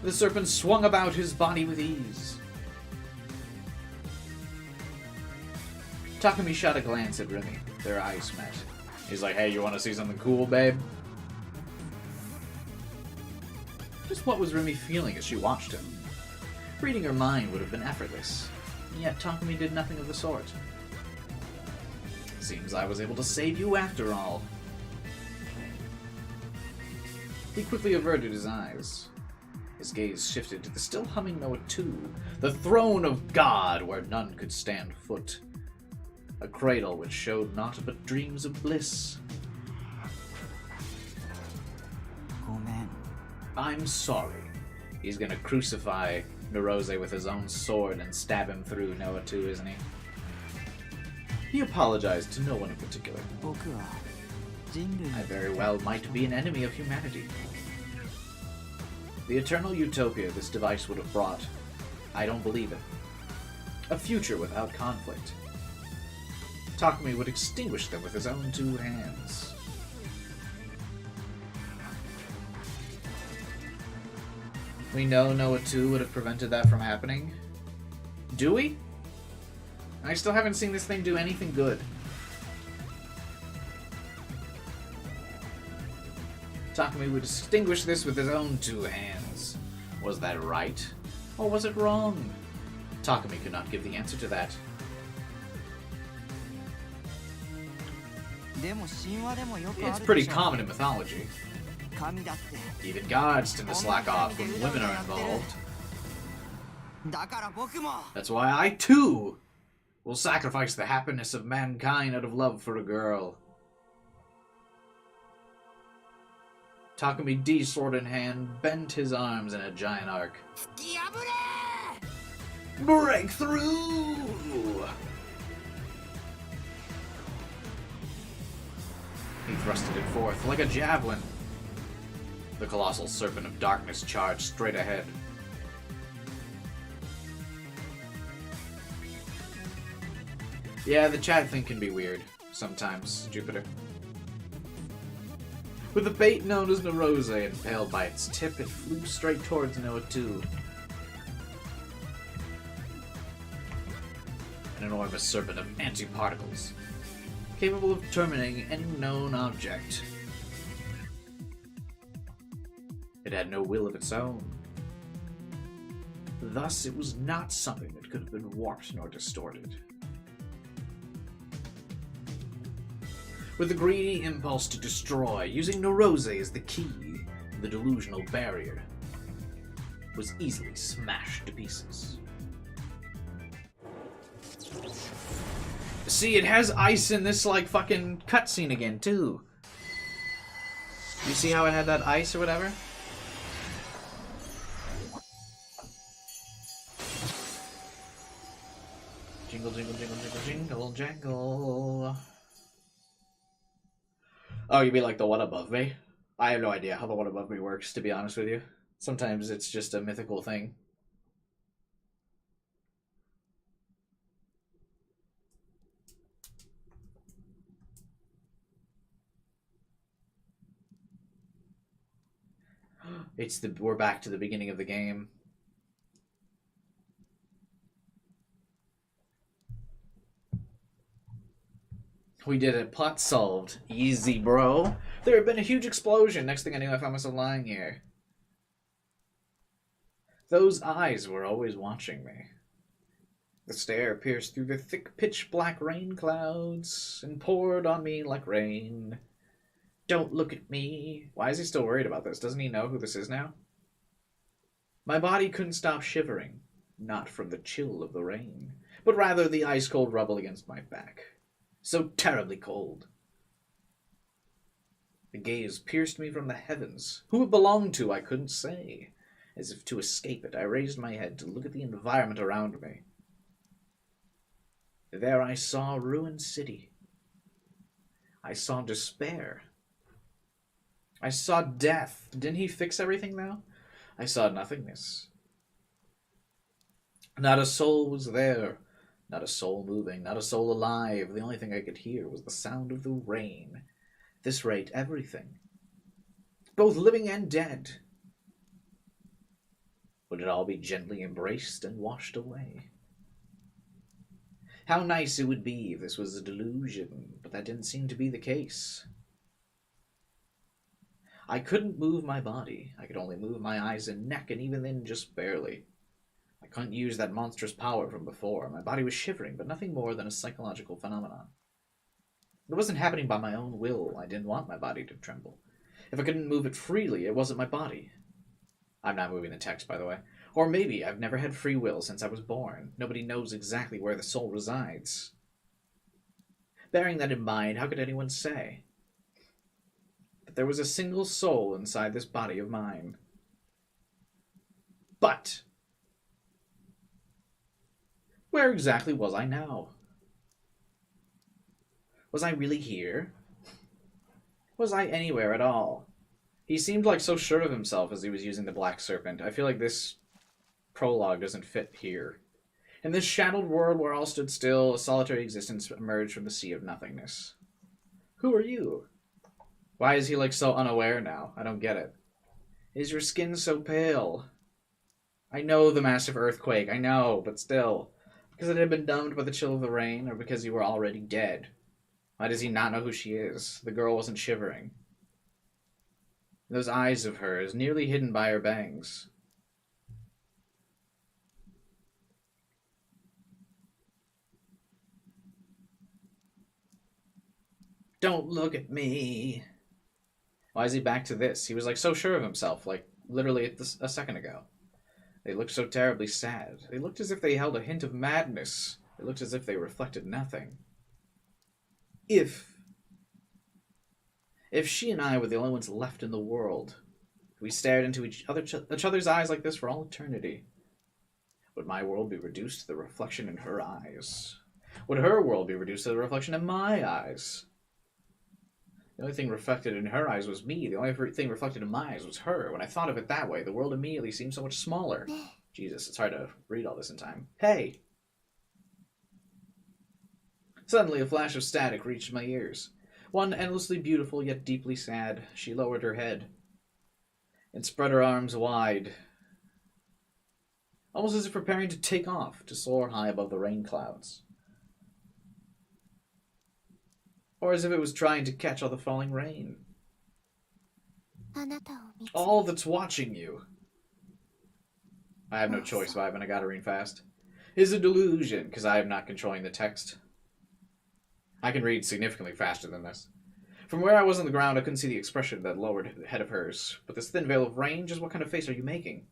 The serpent swung about his body with ease. Takumi shot a glance at Remy. Their eyes met. He's like, hey, you want to see something cool, babe? Just what was Remy feeling as she watched him? Reading her mind would have been effortless, yet Takumi did nothing of the sort. Seems I was able to save you after all. He quickly averted his eyes. His gaze shifted to the still humming Noah 2, the throne of God where none could stand foot. A cradle which showed naught but dreams of bliss. ごめん I'm sorry. He's gonna crucify Nerose with his own sword and stab him through Noah 2, isn't he? He apologized to no one in particular. 僕は人類 I very well might be an enemy of humanity. The eternal utopia this device would have brought, I don't believe it. A future without conflict. Takumi would extinguish them with his own two hands. We know Noah 2 would have prevented that from happening. Do we? I still haven't seen this thing do anything good. Takumi would extinguish this with his own two hands. Was that right? Or was it wrong? Takumi could not give the answer to that. でも神話でもよくあ It's る pretty でしょ common in mythology. 神だって Even gods tend to slack off when women are involved. だから僕も That's why I, too, will sacrifice the happiness of mankind out of love for a girl. Takumi D, sword in hand, bent his arms in a giant arc. 突き破れ Breakthrough! He thrusted it forth like a javelin. The colossal serpent of darkness charged straight ahead. Yeah, the chat thing can be weird sometimes, Jupiter. With the bait known as Nerose impaled by its tip, it flew straight towards Noah 2. An enormous serpent of antiparticles, capable of terminating any known object. It had no will of its own. Thus, it was not something that could have been warped nor distorted. With a greedy impulse to destroy, using Nerose as the key, the delusional barrier was easily smashed to pieces. See, it has ice in this, like, fucking cutscene again, too. You see how it had that ice or whatever? Jingle, jingle, jingle, jingle, jingle, jangle. Oh, you mean like the one above me? I have no idea how the one above me works, to be honest with you. Sometimes it's just a mythical thing. We're back to the beginning of the game. We did it. Plot solved. Easy, bro. There had been a huge explosion. Next thing I knew, I found myself lying here. Those eyes were always watching me. The stare pierced through the thick pitch-black rain clouds and poured on me like rain. Don't look at me. Why is he still worried about this? Doesn't he know who this is now? My body couldn't stop shivering, not from the chill of the rain, but rather the ice-cold rubble against my back. So terribly cold. The gaze pierced me from the heavens. Who it belonged to, I couldn't say. As if to escape it, I raised my head to look at the environment around me. There I saw a ruined city. I saw despair. I saw death. Didn't he fix everything now? I saw nothingness. Not a soul was there. Not a soul moving, not a soul alive. The only thing I could hear was the sound of the rain. At this rate, everything, both living and dead, would it all be gently embraced and washed away? How nice it would be if this was a delusion, but that didn't seem to be the case. I couldn't move my body. I could only move my eyes and neck, and even then just barely. I couldn't use that monstrous power from before. My body was shivering, but nothing more than a psychological phenomenon. It wasn't happening by my own will. I didn't want my body to tremble. If I couldn't move it freely, it wasn't my body. I'm not moving the text, by the way. Or maybe I've never had free will since I was born. Nobody knows exactly where the soul resides. Bearing that in mind, how could anyone say that there was a single soul inside this body of mine? But where exactly was I now? Was I really here? Was I anywhere at all? He seemed like so sure of himself as he was using the Black Serpent. I feel like this prologue doesn't fit here. In this shadowed world where all stood still, a solitary existence emerged from the sea of nothingness. Who are you? Why is he like so unaware now? I don't get it. Is your skin so pale? I know the massive earthquake, I know, but still. Because it had been numbed by the chill of the rain, or because you were already dead? Why does he not know who she is? The girl wasn't shivering. Those eyes of hers, nearly hidden by her bangs. Don't look at me. Why is he back to this? He was like so sure of himself, like literally a second ago. They looked so terribly sad. They looked as if they held a hint of madness. They looked as if they reflected nothing. If she and I were the only ones left in the world, if we stared into each other's eyes like this for all eternity, would my world be reduced to the reflection in her eyes? Would her world be reduced to the reflection in my eyes? The only thing reflected in her eyes was me. The only thing reflected in my eyes was her. When I thought of it that way, the world immediately seemed so much smaller. Jesus, it's hard to read all this in time. Hey! Suddenly, a flash of static reached my ears. One endlessly beautiful, yet deeply sad. She lowered her head and spread her arms wide, almost as if preparing to take off, to soar high above the rain clouds. Or as if it was trying to catch all the falling rain. All that's watching you, I have no choice, Vibe, and I gotta read fast, is a delusion, because I am not controlling the text. I can read significantly faster than this. From where I was on the ground, I couldn't see the expression of that lowered head of hers, but this thin veil of rain, just what kind of face are you making?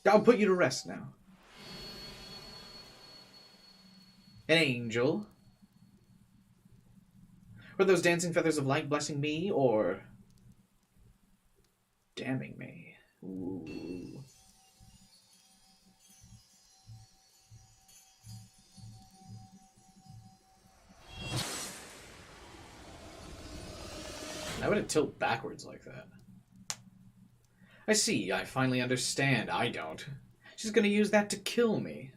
I'll put you to rest now. An angel? Were those dancing feathers of light blessing me, or damning me. Ooh. Why would it tilt backwards like that? I see, I finally understand. I don't. She's gonna use that to kill me.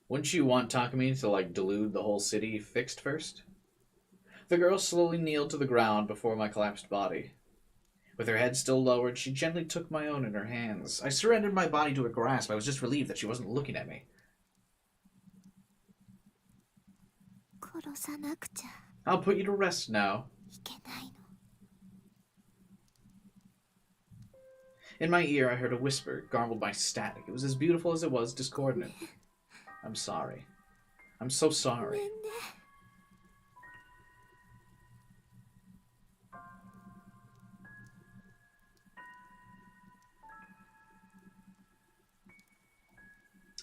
Wouldn't you want Takumi to, like, delude the whole city fixed first? The girl slowly kneeled to the ground before my collapsed body. With her head still lowered, she gently took my own in her hands. I surrendered my body to her grasp. I was just relieved that she wasn't looking at me. 殺さなくちゃ I'll put you to rest now. いけないの In my ear, I heard a whisper, garbled by static. It was as beautiful as it was discordant. I'm sorry. I'm so ごめ sorry. んね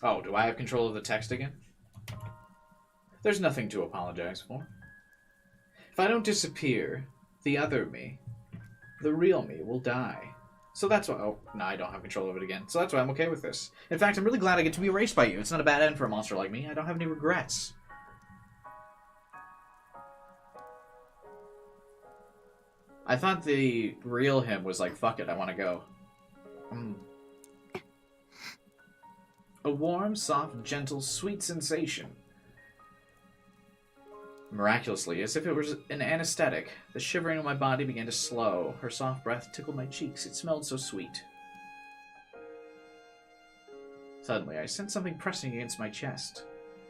Oh, do I have control of the text again? There's nothing to apologize for. If I don't disappear, the other me, the real me, will die. So that's why... Oh, no, I don't have control of it again. So that's why I'm okay with this. In fact, I'm really glad I get to be erased by you. It's not a bad end for a monster like me. I don't have any regrets. I thought the real him was like, fuck it, I want to go. A warm, soft, gentle, sweet sensation. Miraculously, as if it was an anesthetic, the shivering of my body began to slow. Her soft breath tickled my cheeks. It smelled so sweet. Suddenly, I sensed something pressing against my chest.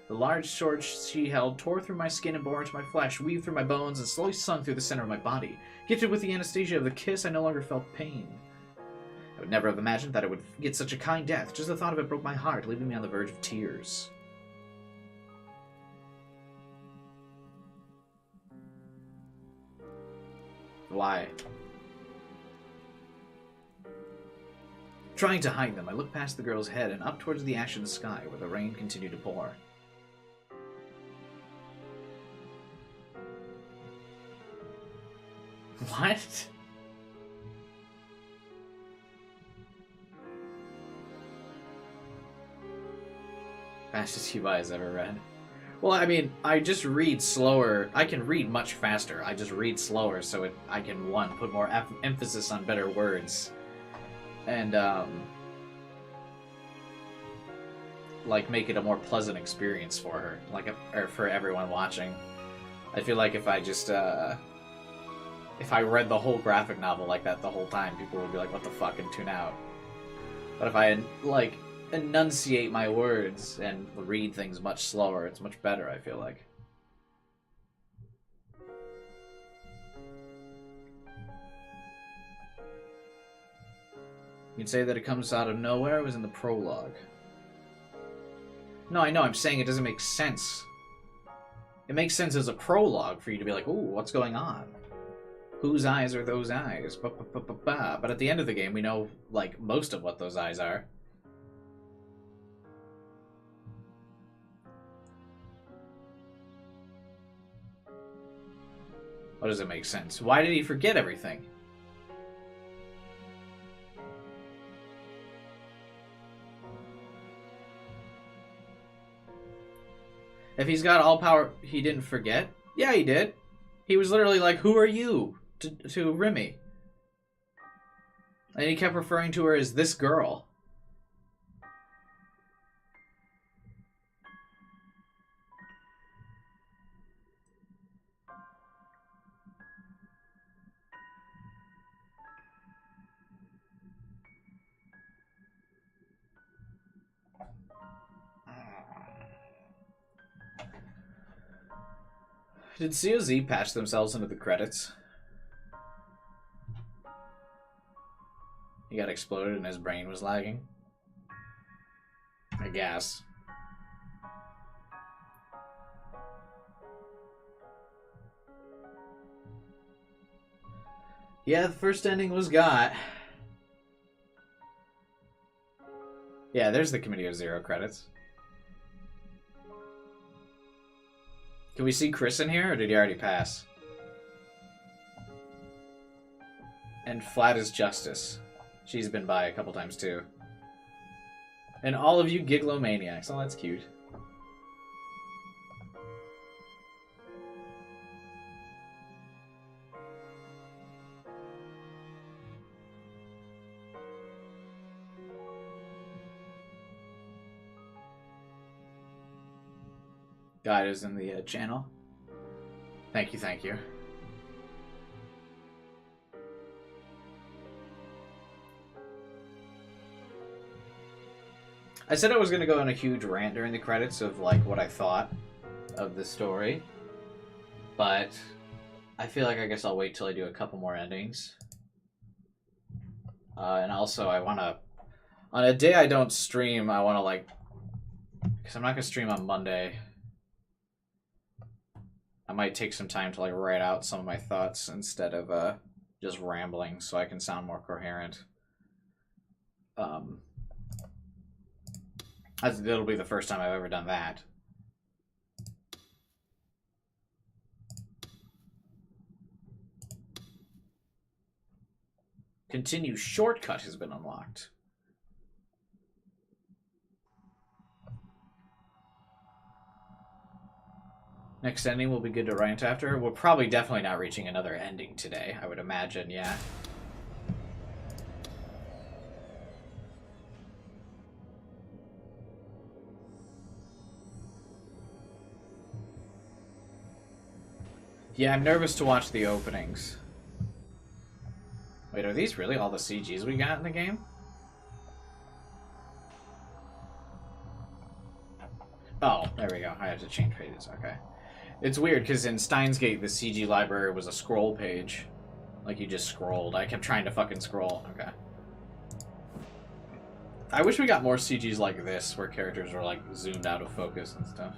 The large sword she held tore through my skin and bore into my flesh, weaved through my bones, and slowly sunk through the center of my body. Gifted with the anesthesia of the kiss, I no longer felt pain. I would never have imagined that I would get such a kind death. Just the thought of it broke my heart, leaving me on the verge of tears. Why? Trying to hide them, I looked past the girl's head and up towards the ashen sky where the rain continued to pour. What? Fastest Hibai's ever read. Well, I mean, I just read slower. I can read much faster. I just read slower so I can, one, put more emphasis on better words. And, like, make it a more pleasant experience for her. Like, or for everyone watching. I feel like if I just, if I read the whole graphic novel like that the whole time, people would be like, what the fuck, and tune out. But if I, like, enunciate my words and read things much slower, it's much better, I feel like. You can say that it comes out of nowhere. It was in the prologue. No, I know, I'm saying it doesn't make sense. It makes sense as a prologue for you to be like, ooh, what's going on? Whose eyes are those eyes? But at the end of the game, we know, like, most of what those eyes are. What does it make sense? Why did he forget everything? If he's got all power, he didn't forget? Yeah, he did. He was literally like, who are you? To Remy. And he kept referring to her as this girl. Did COZ patch themselves into the credits? He got exploded and his brain was lagging? I guess. Yeah, the first ending was got. Yeah, there's the Committee of Zero credits. Can we see Chris in here, or did he already pass? And Flat as Justice. She's been by a couple times too. And all of you Giglomaniacs. Oh, that's cute. Guide is in the channel. Thank you, thank you. I said I was going to go on a huge rant during the credits of like what I thought of the story, but I feel like I guess I'll wait till I do a couple more endings. And also I want to, on a day I don't stream, I want to like, because I'm not going to stream on Monday, I might take some time to like write out some of my thoughts instead of just rambling so I can sound more coherent. It'll be the first time I've ever done that. Continue shortcut has been unlocked. Next ending will be good to rant after. We're probably definitely not reaching another ending today, I would imagine, yeah. Yeah, I'm nervous to watch the openings. Wait, are these really all the CGs we got in the game? Oh, there we go. I have to change pages. Okay. It's weird, because in Steins Gate, the CG library was a scroll page. Like, you just scrolled. I kept trying to fucking scroll. Okay. I wish we got more CGs like this, where characters were, like, zoomed out of focus and stuff.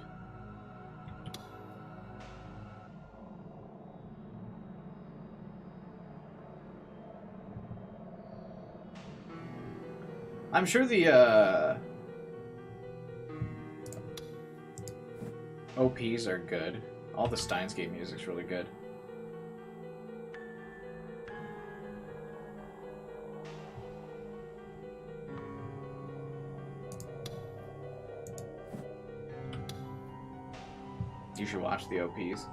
I'm sure the, OPs are good. All the Steins Gate music's really good. You should watch the OPs.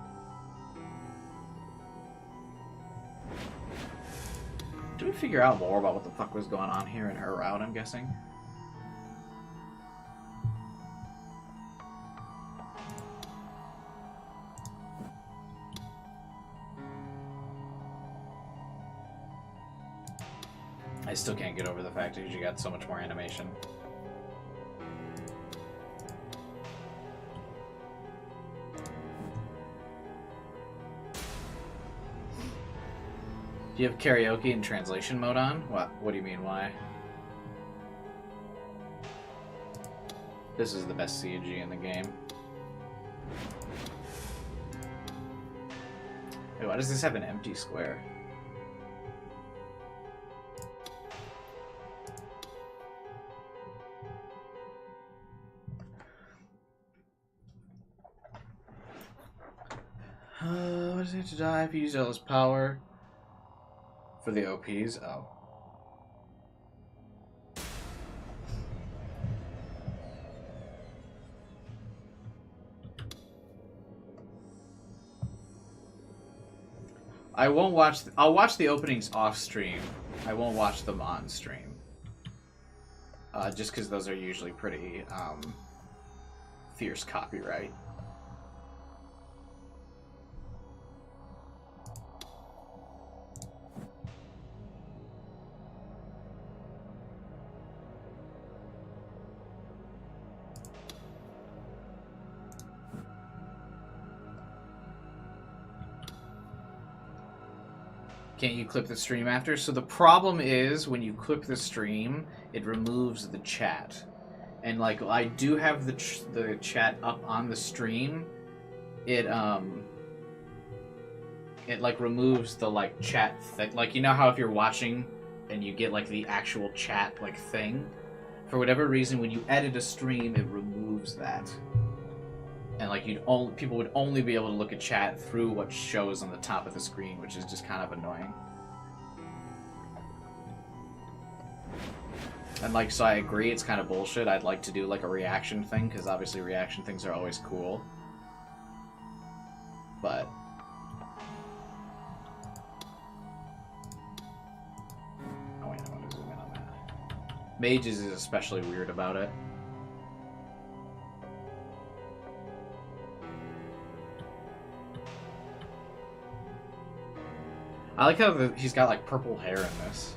Did we figure out more about what the fuck was going on here in her route, I'm guessing? I still can't get over the fact that you got so much more animation. Do you have karaoke and translation mode on? What do you mean, why? This is the best CG in the game. Wait, why does this have an empty square? What does it have to die if you use all his power? For the OPs? Oh. I won't watch... I'll watch the openings off stream. I won't watch them on stream. Just because those are usually pretty, fierce copyright. Can't you clip the stream after? So the problem is when you clip the stream, it removes the chat. And like I do have the chat up on the stream. It like removes the like chat thing. Like you know how if you're watching and you get like the actual chat like thing, for whatever reason when you edit a stream it removes that. And like people would only be able to look at chat through what shows on the top of the screen, which is just kind of annoying. And like, so I agree it's kind of bullshit. I'd like to do like a reaction thing, because obviously reaction things are always cool. But oh wait, I want to zoom in on that. Mages is especially weird about it. I like how he's got like purple hair in this.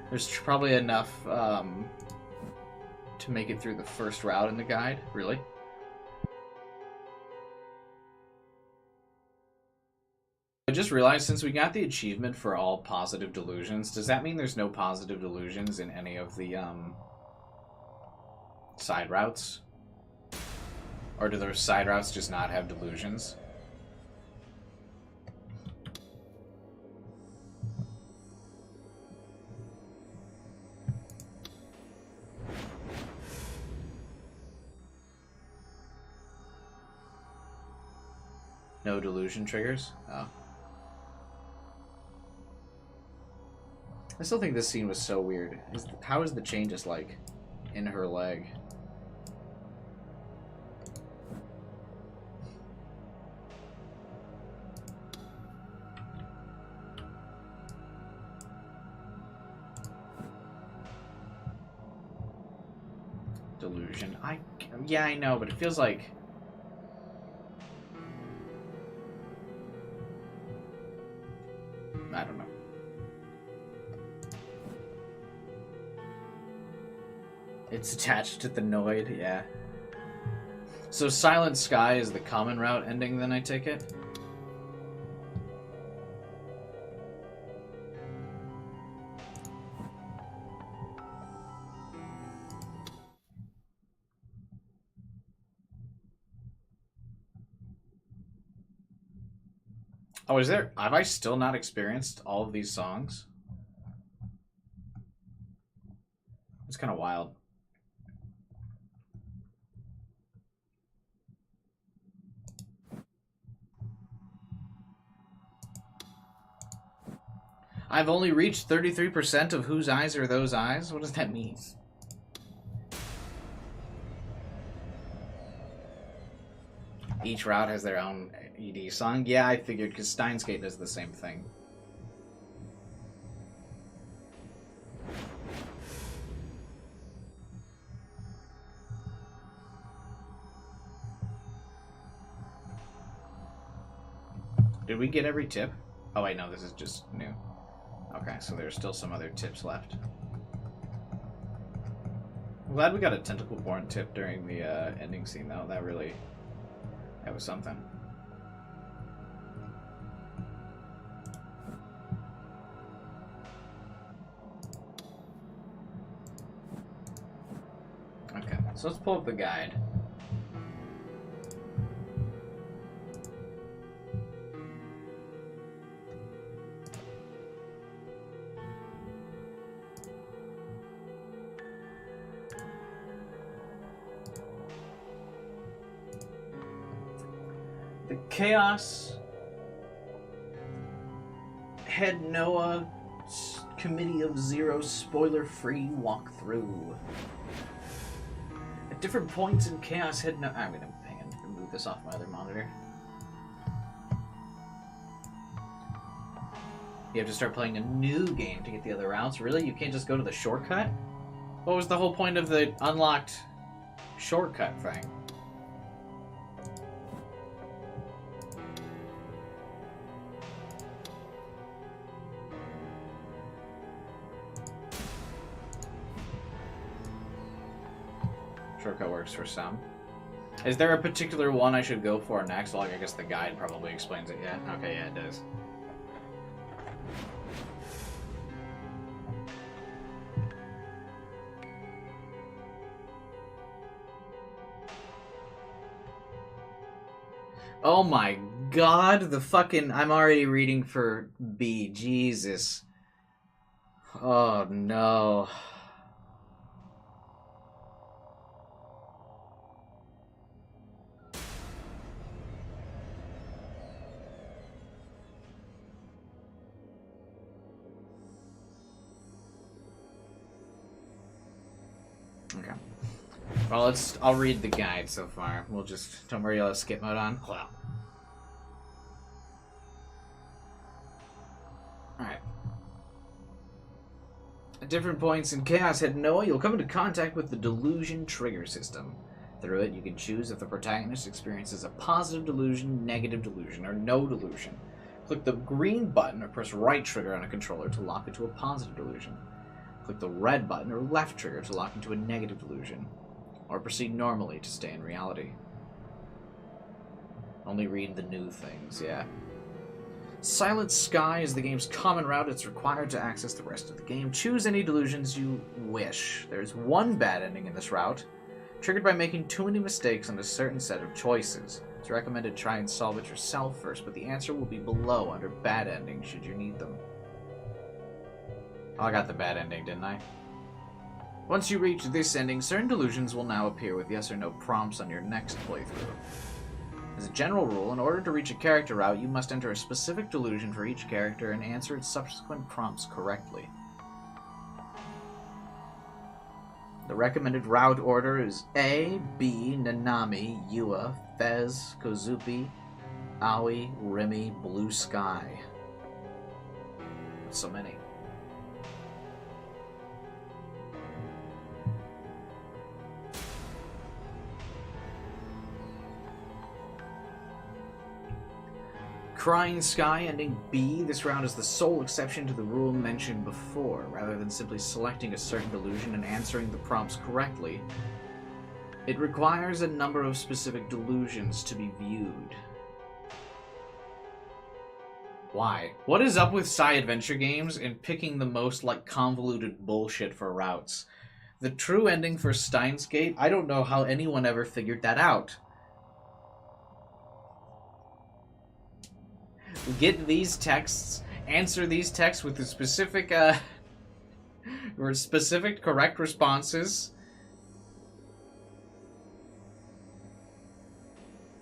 There's probably enough to make it through the first route in the guide, really. I just realized, since we got the achievement for all positive delusions, does that mean there's no positive delusions in any of the side routes? Or do those side routes just not have delusions? No delusion triggers? Oh. I still think this scene was so weird. How is the chain just, like, in her leg? Delusion. Yeah, I know, but it feels like... I don't know. It's attached to the Noid, yeah. So Silent Sky is the common route ending, then I take it? Oh, is there... Have I still not experienced all of these songs? It's kind of wild. I've only reached 33% of whose eyes are those eyes? What does that mean? Each route has their own ED song? Yeah, I figured, because Steins Gate does the same thing. Did we get every tip? Oh wait, no, this is just new. Okay, so there's still some other tips left. I'm glad we got a tentacle-born tip during the ending scene, though. That was something. Okay, so let's pull up the guide. The Chaos Head Noah Committee of Zero spoiler-free walkthrough. At different points in Chaos Head Noah... I'm gonna hang on, move this off my other monitor. You have to start playing a new game to get the other routes? Really? You can't just go to the shortcut? What was the whole point of the unlocked shortcut thing? Shortcut works for some. Is there a particular one I should go for next? Well, I guess the guide probably explains it, yeah? Okay, yeah, it does. Oh my god, the fucking... I'm already reading for B. Jesus. Oh no. Okay. Well, I'll read the guide so far. We'll just... Don't worry, I'll have skip mode on. Wow. Alright. At different points in Chaos Head Noah, you'll come into contact with the Delusion Trigger System. Through it, you can choose if the protagonist experiences a positive delusion, negative delusion, or no delusion. Click the green button or press right trigger on a controller to lock into a positive delusion. Click the red button or left trigger to lock into a negative delusion. Or proceed normally to stay in reality. Only read the new things, yeah. Silent Sky is the game's common route. It's required to access the rest of the game. Choose any delusions you wish. There's one bad ending in this route, triggered by making too many mistakes on a certain set of choices. It's recommended to try and solve it yourself first, but the answer will be below under bad endings should you need them. Oh, I got the bad ending, didn't I? Once you reach this ending, certain delusions will now appear with yes or no prompts on your next playthrough. As a general rule, in order to reach a character route, you must enter a specific delusion for each character and answer its subsequent prompts correctly. The recommended route order is A, B, Nanami, Yua, Fez, Kozupi, Aoi, Remy, Blue Sky. So many. Crying Sky, ending B. This round is the sole exception to the rule mentioned before. Rather than simply selecting a certain delusion and answering the prompts correctly, it requires a number of specific delusions to be viewed. Why? What is up with Psy Adventure games and picking the most, like, convoluted bullshit for routes? The true ending for Steins Gate, I don't know how anyone ever figured that out. Get these texts, answer these texts with the specific, or specific correct responses.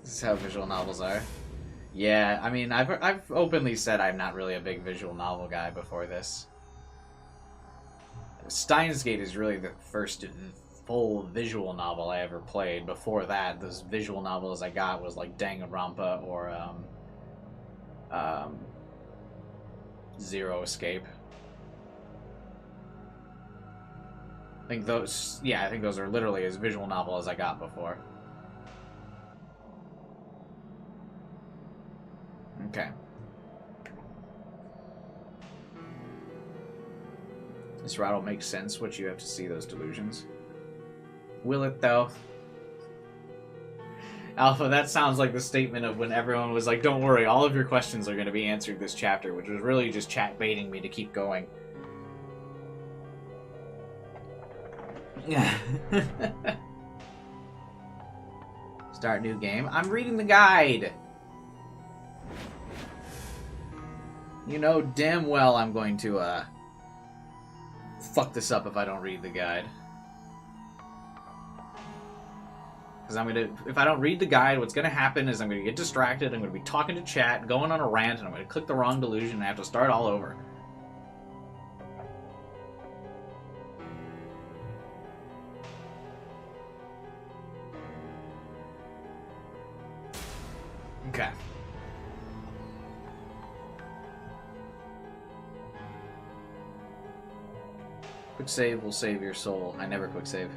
This is how visual novels are. Yeah, I mean, I've openly said I'm not really a big visual novel guy before this. Steins Gate is really the first full visual novel I ever played. Before that, those visual novels I got was like Danganronpa or, Zero Escape. I think those are literally as visual novel as I got before. Okay. This route will make sense once you have to see those delusions. Will it, though? Alpha, that sounds like the statement of when everyone was like, don't worry, all of your questions are going to be answered this chapter, which was really just chat baiting me to keep going. Yeah. Start new game. I'm reading the guide. You know damn well I'm going to, fuck this up if I don't read the guide. Because if I don't read the guide, what's going to happen is I'm going to get distracted, I'm going to be talking to chat, going on a rant, and I'm going to click the wrong delusion and I have to start all over. Okay. Quick save will save your soul. I never quick save.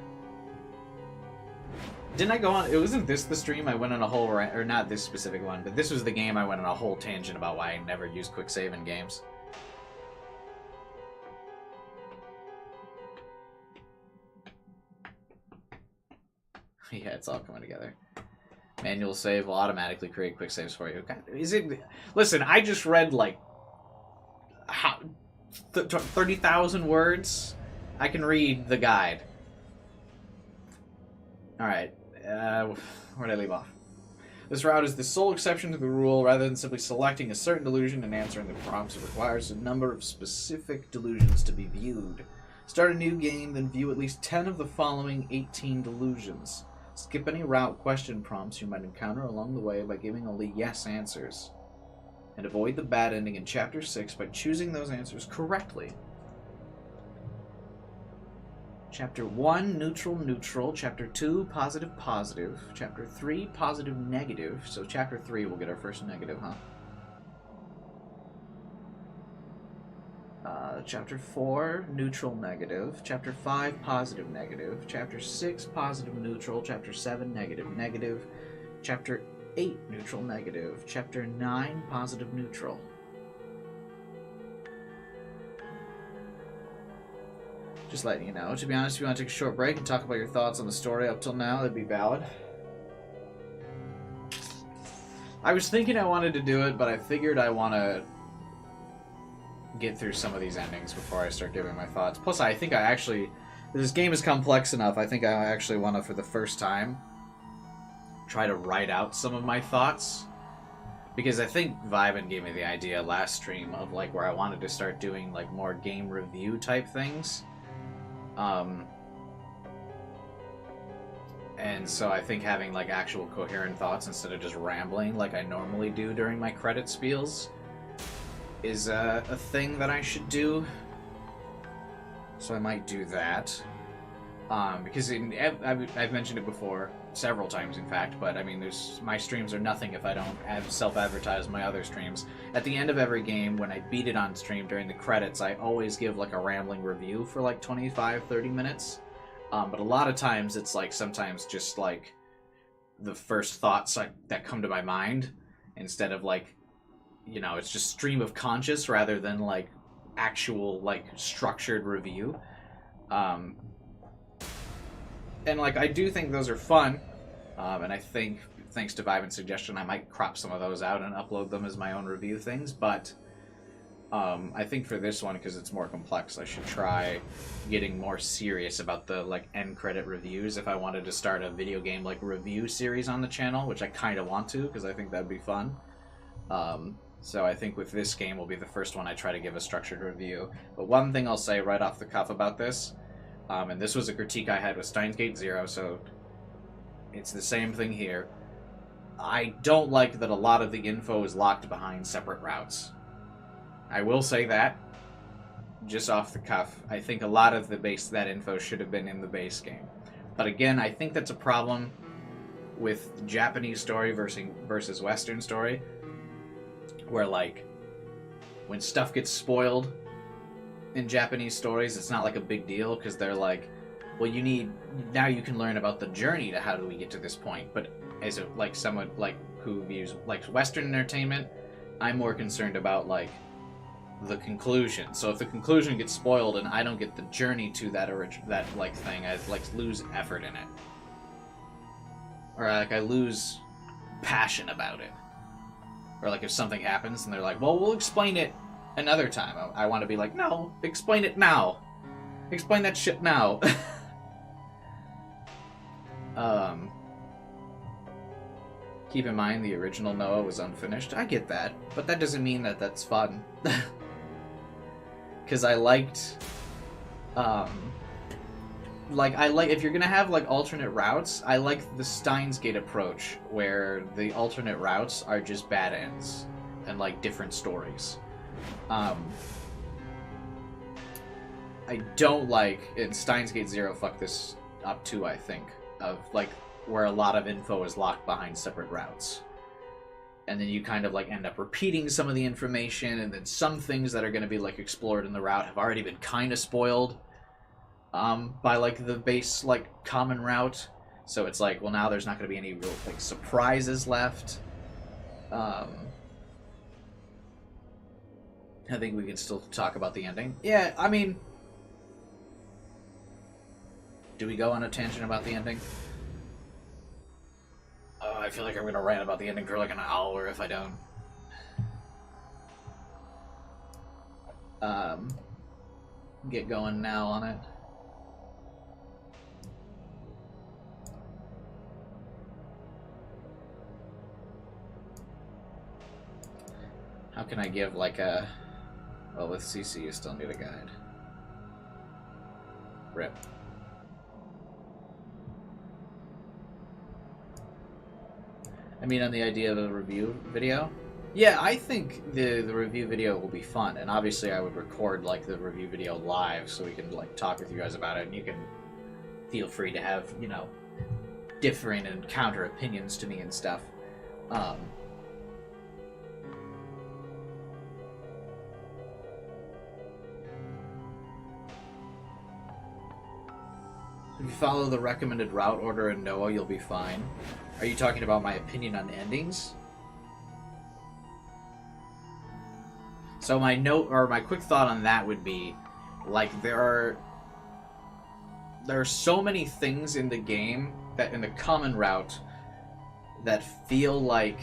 Didn't I go on... It wasn't this the stream I went on a whole... Or not this specific one, but this was the game I went on a whole tangent about why I never use quick save in games. Yeah, it's all coming together. Manual save will automatically create quick saves for you. God, is it... Listen, I just read, like... 30,000 words? I can read the guide. Alright. Where did I leave off? This route is the sole exception to the rule. Rather than simply selecting a certain delusion and answering the prompts, it requires a number of specific delusions to be viewed. Start a new game, then view at least 10 of the following 18 delusions. Skip any route question prompts you might encounter along the way by giving only yes answers. And avoid the bad ending in Chapter 6 by choosing those answers correctly. Chapter 1, neutral, neutral. Chapter 2, positive, positive. Chapter 3, positive, negative. So Chapter 3 will get our first negative, huh? Chapter 4, neutral, negative. Chapter 5, positive, negative. Chapter 6, positive, neutral. Chapter 7, negative, negative. Chapter 8, neutral, negative. Chapter 9, positive, neutral. Just letting you know. To be honest, if you want to take a short break and talk about your thoughts on the story up till now, that'd be valid. I was thinking I wanted to do it, but I figured I want to get through some of these endings before I start giving my thoughts. Plus, I think I actually... This game is complex enough, I think I actually want to, for the first time, try to write out some of my thoughts. Because I think Vibin gave me the idea last stream of, like, where I wanted to start doing, like, more game review type things. And so I think having, like, actual coherent thoughts instead of just rambling like I normally do during my credit spiels is a thing that I should do. So I might do that. Because I've mentioned it before, several times in fact, but I mean, my streams are nothing if I don't self-advertise my other streams. At the end of every game, when I beat it on stream during the credits, I always give like a rambling review for like 25-30 minutes. But a lot of times it's like sometimes just like the first thoughts that come to my mind instead of like, you know, it's just stream of conscious rather than like actual like structured review. And like I do think those are fun, and I think thanks to Vibin's suggestion I might crop some of those out and upload them as my own review things, but I think for this one, because it's more complex, I should try getting more serious about the like end credit reviews if I wanted to start a video game like review series on the channel, which I kind of want to because I think that'd be fun. So I think with this game will be the first one I try to give a structured review. But one thing I'll say right off the cuff about this, and this was a critique I had with Steins Gate Zero, so it's the same thing here. I don't like that a lot of the info is locked behind separate routes. I will say that, just off the cuff. I think a lot of that info should have been in the base game. But again, I think that's a problem with Japanese story versus Western story, where like when stuff gets spoiled in Japanese stories, it's not like a big deal because they're like, well, now you can learn about the journey to how do we get to this point. But as a, like someone like who views like Western entertainment, I'm more concerned about like the conclusion. So if the conclusion gets spoiled and I don't get the journey to that like thing, I like lose effort in it, or like I lose passion about it. Or like if something happens and they're like, well, we'll explain it another time. I want to be like, no, explain it now. Explain that shit now. Keep in mind the original Noah was unfinished. I get that, but that doesn't mean that that's fun. Because I liked, if you're gonna have like alternate routes, I like the Steins Gate approach where the alternate routes are just bad ends and like different stories. I don't like, in Steins Gate Zero fucked this up too, I think, of like where a lot of info is locked behind separate routes. And then you kind of like end up repeating some of the information, and then some things that are going to be like explored in the route have already been kind of spoiled by like the base like common route. So it's like, well, now there's not going to be any real like surprises left. I think we can still talk about the ending. Yeah, I mean, do we go on a tangent about the ending? I feel like I'm gonna rant about the ending for like an hour if I don't. Get going now on it. How can I give like a... Well, with CC you still need a guide. Rip. I mean, on the idea of a review video? Yeah, I think the review video will be fun, and obviously I would record like the review video live so we can like talk with you guys about it, and you can feel free to have, you know, differing and counter opinions to me and stuff. If you follow the recommended route order in Noah, you'll be fine. Are you talking about my opinion on endings? So my quick thought on that would be, like, there are so many things in the game that in the common route that feel like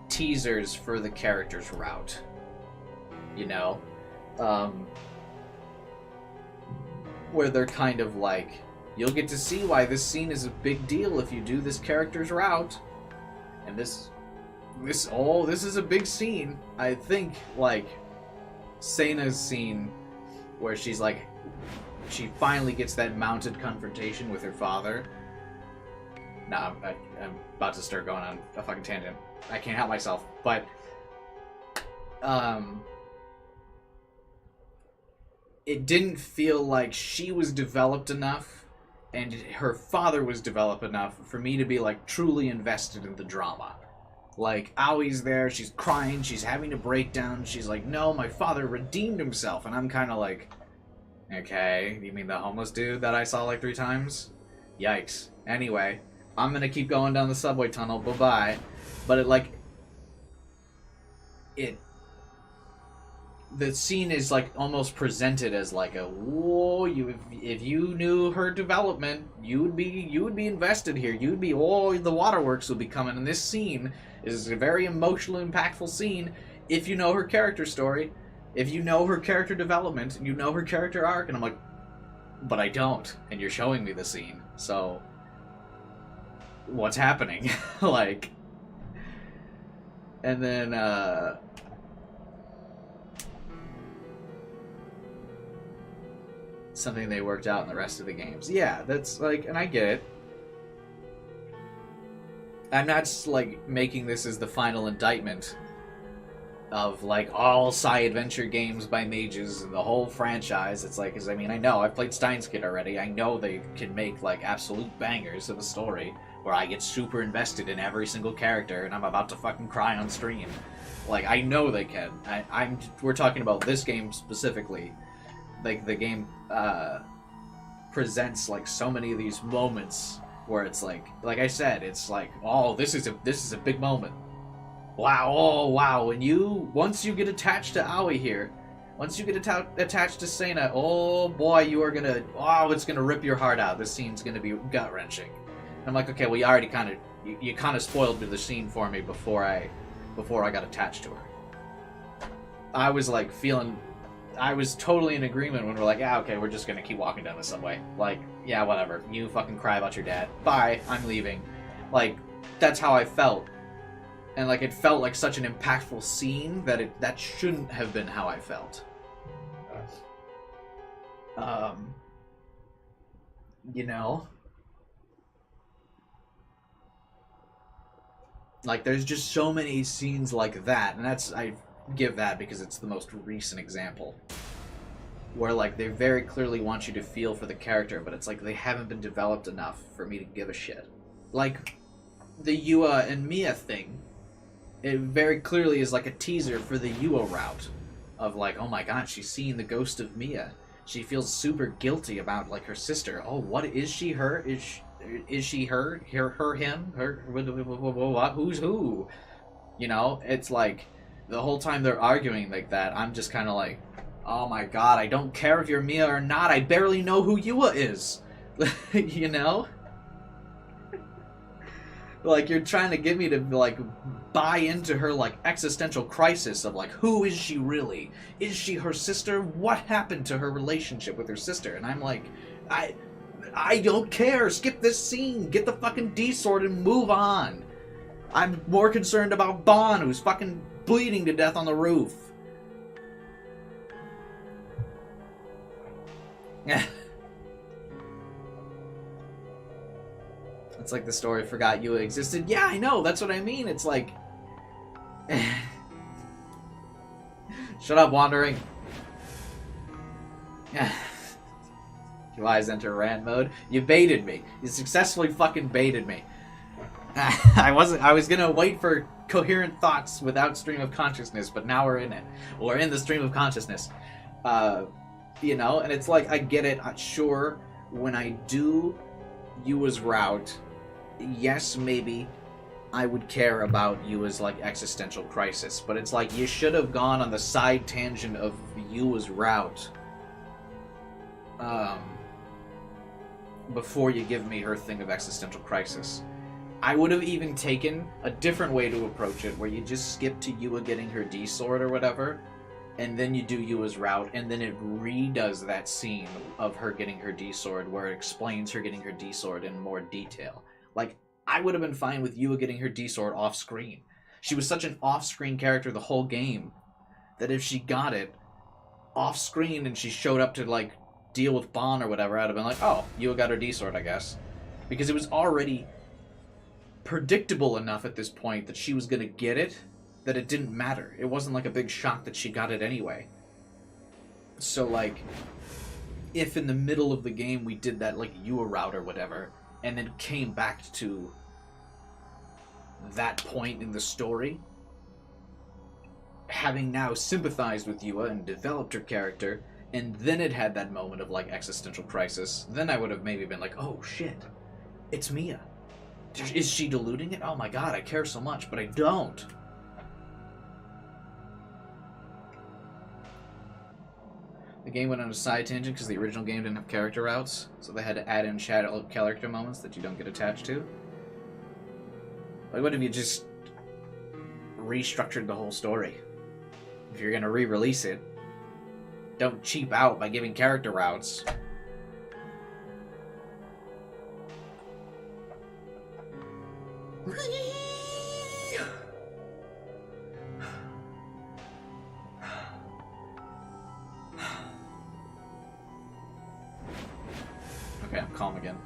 teasers for the character's route. You know? Where they're kind of like, you'll get to see why this scene is a big deal if you do this character's route. And this is a big scene. I think, like, Seina's scene where she's like, she finally gets that mounted confrontation with her father. Nah, I'm about to start going on a fucking tangent. I can't help myself. But, it didn't feel like she was developed enough and her father was developed enough for me to be, like, truly invested in the drama. Like, Aoi's there, she's crying, she's having a breakdown, she's like, no, my father redeemed himself, and I'm kind of like, okay, you mean the homeless dude that I saw like 3 times? Yikes. Anyway, I'm gonna keep going down the subway tunnel, bye-bye. But the scene is, like, almost presented as like a, whoa, if you knew her development, you would be invested here. You'd be, oh, the waterworks will be coming. And this scene is a very emotional, impactful scene if you know her character story, if you know her character development, you know her character arc. And I'm like, but I don't, and you're showing me the scene, so what's happening? Like, and then something they worked out in the rest of the games. Yeah, that's like, and I get it. I'm not like making this as the final indictment of like all sci-adventure games by mages and the whole franchise. It's like, 'cause I mean, I know I've played Steins Gate already. I know they can make like absolute bangers of a story where I get super invested in every single character and I'm about to fucking cry on stream. Like, I know they can. We're talking about this game specifically. Like, the game presents like so many of these moments where it's like I said, it's like, oh, this is a big moment. Wow, oh wow, and once you get attached to Aoi here, once you get attached to Seina, oh boy, it's gonna rip your heart out. This scene's gonna be gut-wrenching. And I'm like, okay, well, you already you kind of spoiled the scene for me before I got attached to her. I was like I was totally in agreement when we're like, yeah, okay, we're just gonna keep walking down the subway. Like, yeah, whatever. You fucking cry about your dad. Bye, I'm leaving. Like, that's how I felt. And like, it felt like such an impactful scene that shouldn't have been how I felt. You know? Like, there's just so many scenes like that, and I give that because it's the most recent example. Where, like, they very clearly want you to feel for the character, but it's like they haven't been developed enough for me to give a shit. Like, the Yua and Mia thing, it very clearly is like a teaser for the Yua route. Of like, oh my god, she's seeing the ghost of Mia. She feels super guilty about, like, her sister. Oh, what, is she her? Is she her? Him? Her? What? Who's who? You know, it's like, the whole time they're arguing like that, I'm just kind of like, oh my god, I don't care if you're Mia or not, I barely know who Yua is. You know? Like, you're trying to get me to, like, buy into her, like, existential crisis of, like, who is she really? Is she her sister? What happened to her relationship with her sister? And I'm like, I don't care. Skip this scene. Get the fucking D-sword and move on. I'm more concerned about Bon, who's fucking bleeding to death on the roof. It's like the story forgot Yua existed. Yeah, I know. That's what I mean. It's like... Shut up, Wandering. Your eyes enter rant mode. You baited me. You successfully fucking baited me. I was gonna wait for coherent thoughts without stream of consciousness, but now we're in it. We're in the stream of consciousness. You know, and it's like, I get it. Sure, when I do Yua's route, yes, maybe I would care about Yua's, like, existential crisis. But it's like, you should have gone on the side tangent of Yua's route. Before you give me her thing of existential crisis. I would have even taken a different way to approach it, where you just skip to Yua getting her D-sword or whatever, and then you do Yua's route, and then it redoes that scene of her getting her D-sword, where it explains her getting her D-sword in more detail. Like, I would have been fine with Yua getting her D-sword off-screen. She was such an off-screen character the whole game, that if she got it off-screen and she showed up to, like, deal with Bon or whatever, I'd have been like, oh, Yua got her D-sword, I guess. Because it was already predictable enough at this point that she was going to get it, that it didn't matter. It wasn't like a big shock that she got it anyway. So, like, if in the middle of the game we did that, like, Yua route or whatever, and then came back to that point in the story, having now sympathized with Yua and developed her character, and then it had that moment of, like, existential crisis, then I would have maybe been like, oh, shit, it's Mia. Is she deluding it? Oh my god, I care so much, but I don't. The game went on a side tangent because the original game didn't have character routes, so they had to add in shadow character moments that you don't get attached to. Like, what if you just restructured the whole story? If you're gonna re-release it, don't cheap out by giving character routes. Okay, I'm calm again.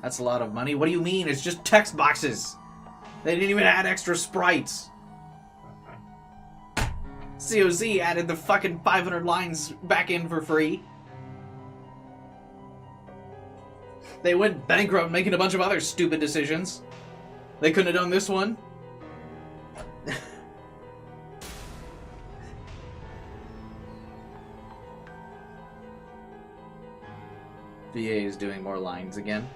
That's a lot of money. What do you mean? It's just text boxes. They didn't even add extra sprites. COZ added the fucking 500 lines back in for free. They went bankrupt making a bunch of other stupid decisions. They couldn't have done this one. VA is doing more lines again.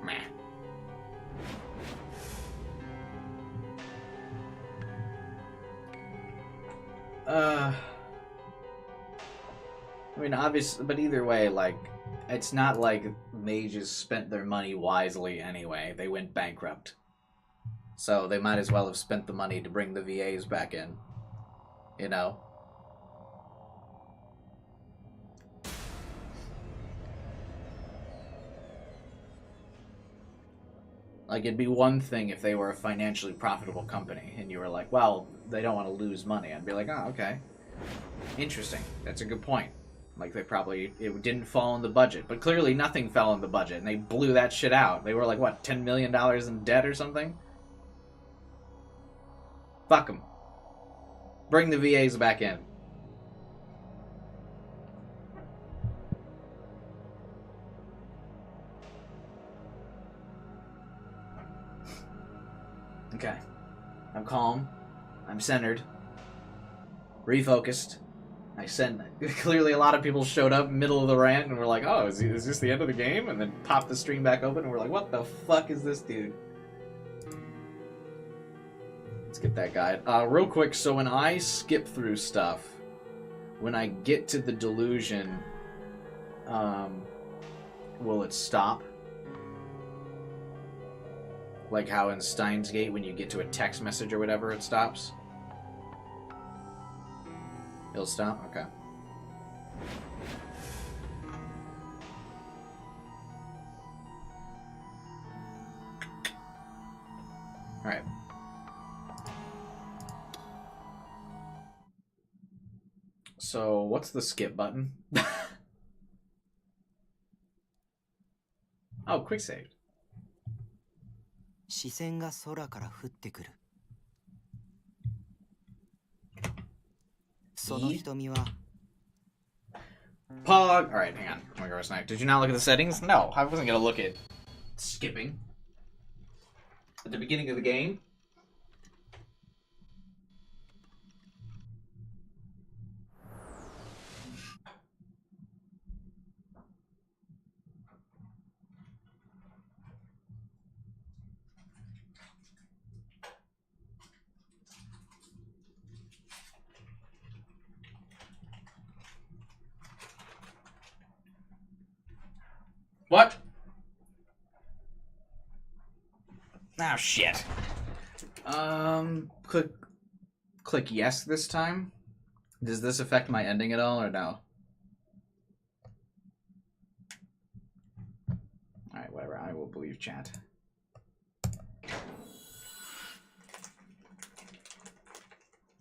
Meh. I mean, obviously, but either way, like, it's not like mages spent their money wisely anyway. They went bankrupt. So they might as well have spent the money to bring the VAs back in. You know? Like, it'd be one thing if they were a financially profitable company, and you were like, well, they don't want to lose money. I'd be like, oh, okay. Interesting. That's a good point. Like, they probably, it didn't fall in the budget. But clearly nothing fell in the budget, and they blew that shit out. They were like, what, $10 million in debt or something? Fuck them. Bring the VAs back in. Okay. I'm calm. I'm centered. Refocused. I sent... Clearly a lot of people showed up middle of the rant and were like, oh, is this the end of the game? And then popped the stream back open and we're like, what the fuck is this dude? Let's get that guide. Real quick, so when I skip through stuff, when I get to the delusion, will it stop? Like how in Steins Gate, when you get to a text message or whatever, it stops? It'll stop? Okay. Alright. So, what's the skip button? Oh, quick save. 視線が空から降ってくるその瞳は Pog. All right, hang on. Oh my God, snack. Did you not look at the settings? No, I wasn't gonna look at skipping at the beginning of the game. What? Oh shit. Click yes this time. Does this affect my ending at all or no? Alright, whatever. I will believe chat.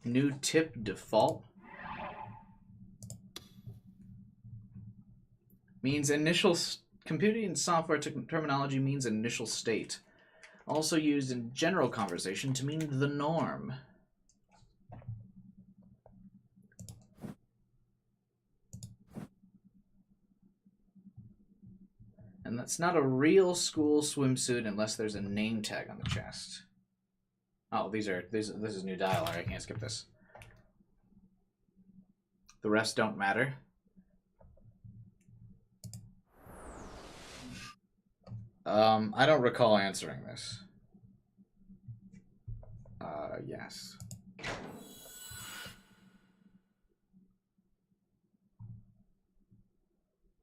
New tip default. Means initial... Computing and software terminology means initial state. Also used in general conversation to mean the norm. And that's not a real school swimsuit unless there's a name tag on the chest. Oh, this is new dialogue. I can't skip this. The rest don't matter. I don't recall answering this. Yes.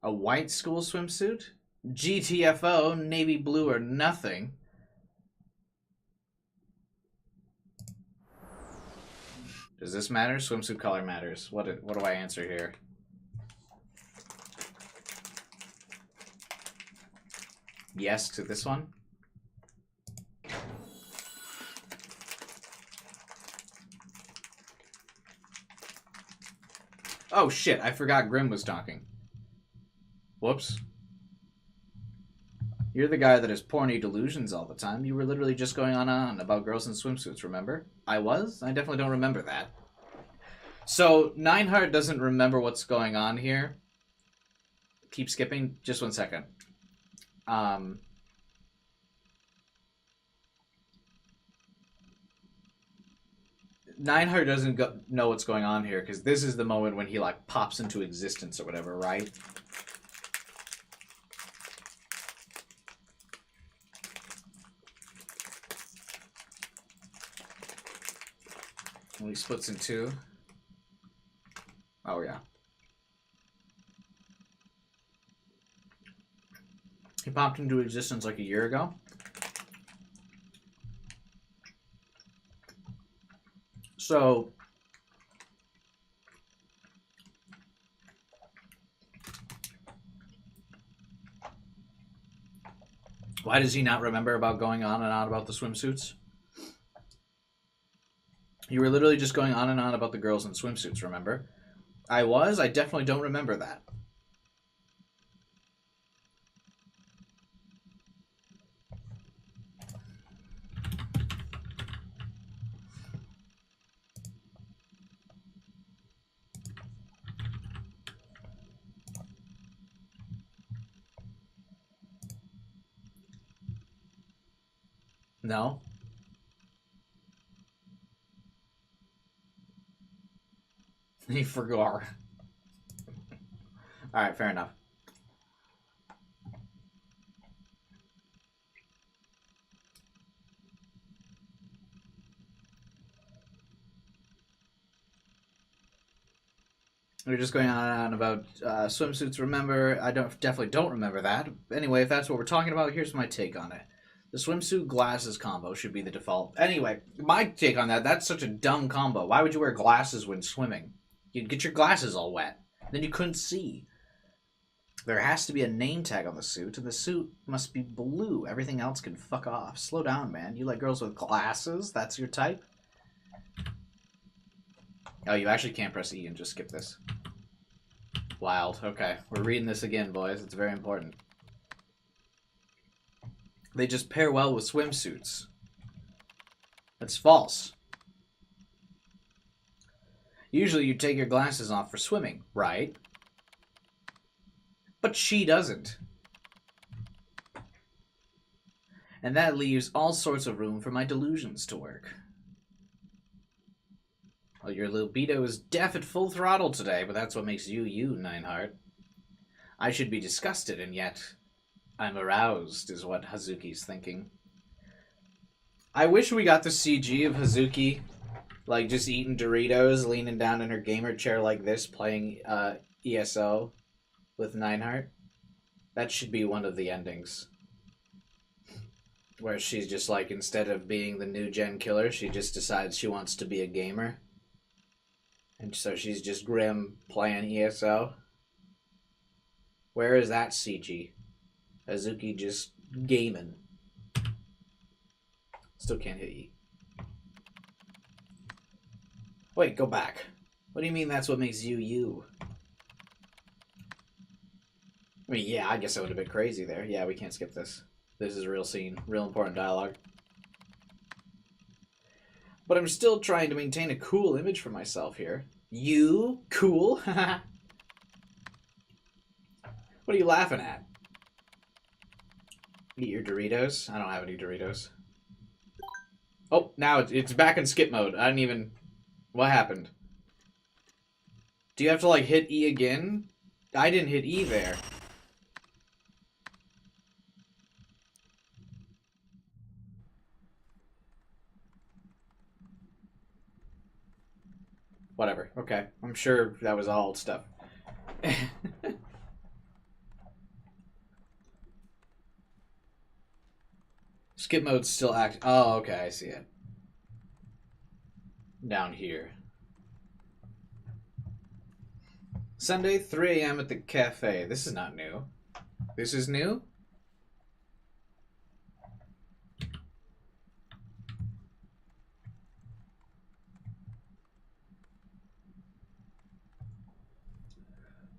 A white school swimsuit? GTFO, navy blue or nothing. Does this matter? Swimsuit color matters. What do I answer here? Yes to this one. Oh shit, I forgot Grim was talking. Whoops. You're the guy that has porny delusions all the time. You were literally just going on about girls in swimsuits, remember? I was? I definitely don't remember that. So, Nineheart doesn't remember what's going on here. Keep skipping. Just 1 second. Nineheart doesn't know what's going on here because this is the moment when he like pops into existence or whatever, right? When he splits in two. Oh yeah. He popped into existence like a year ago. So, why does he not remember about going on and on about the swimsuits? You were literally just going on and on about the girls in swimsuits, remember? I was? I definitely don't remember that. No? He forgot. Alright, fair enough. We're just going on and on about swimsuits. Remember, I definitely don't remember that. Anyway, if that's what we're talking about, here's my take on it. The swimsuit glasses combo should be the default. Anyway, my take on that, that's such a dumb combo. Why would you wear glasses when swimming? You'd get your glasses all wet. Then you couldn't see. There has to be a name tag on the suit, and the suit must be blue. Everything else can fuck off. Slow down, man. You like girls with glasses? That's your type? Oh, you actually can't press E and just skip this. Wild. Okay, we're reading this again, boys. It's very important. They just pair well with swimsuits. That's false. Usually you take your glasses off for swimming, right? But she doesn't. And that leaves all sorts of room for my delusions to work. Well, your libido is deaf at full throttle today, but that's what makes you you, Nineheart. I should be disgusted, and yet I'm aroused, is what Hazuki's thinking. I wish we got the CG of Hazuki, like, just eating Doritos, leaning down in her gamer chair like this, playing ESO with Nineheart. That should be one of the endings. Where she's just like, instead of being the new gen killer, she just decides she wants to be a gamer. And so she's just Grim playing ESO. Where is that CG? Hazuki just gaming. Still can't hit E. Wait, go back. What do you mean that's what makes you you? I mean, yeah, I guess I would have been crazy there. Yeah, we can't skip this. This is a real scene. Real important dialogue. But I'm still trying to maintain a cool image for myself here. You? Cool? What are you laughing at? Eat your Doritos? I don't have any Doritos. Oh, now it's back in skip mode. I didn't even... What happened? Do you have to, like, hit E again? I didn't hit E there. Whatever. Okay. I'm sure that was all stuff. Skip mode's still active. Oh, okay. I see it. Down here. Sunday, 3 a.m. at the cafe. This is not new. This is new?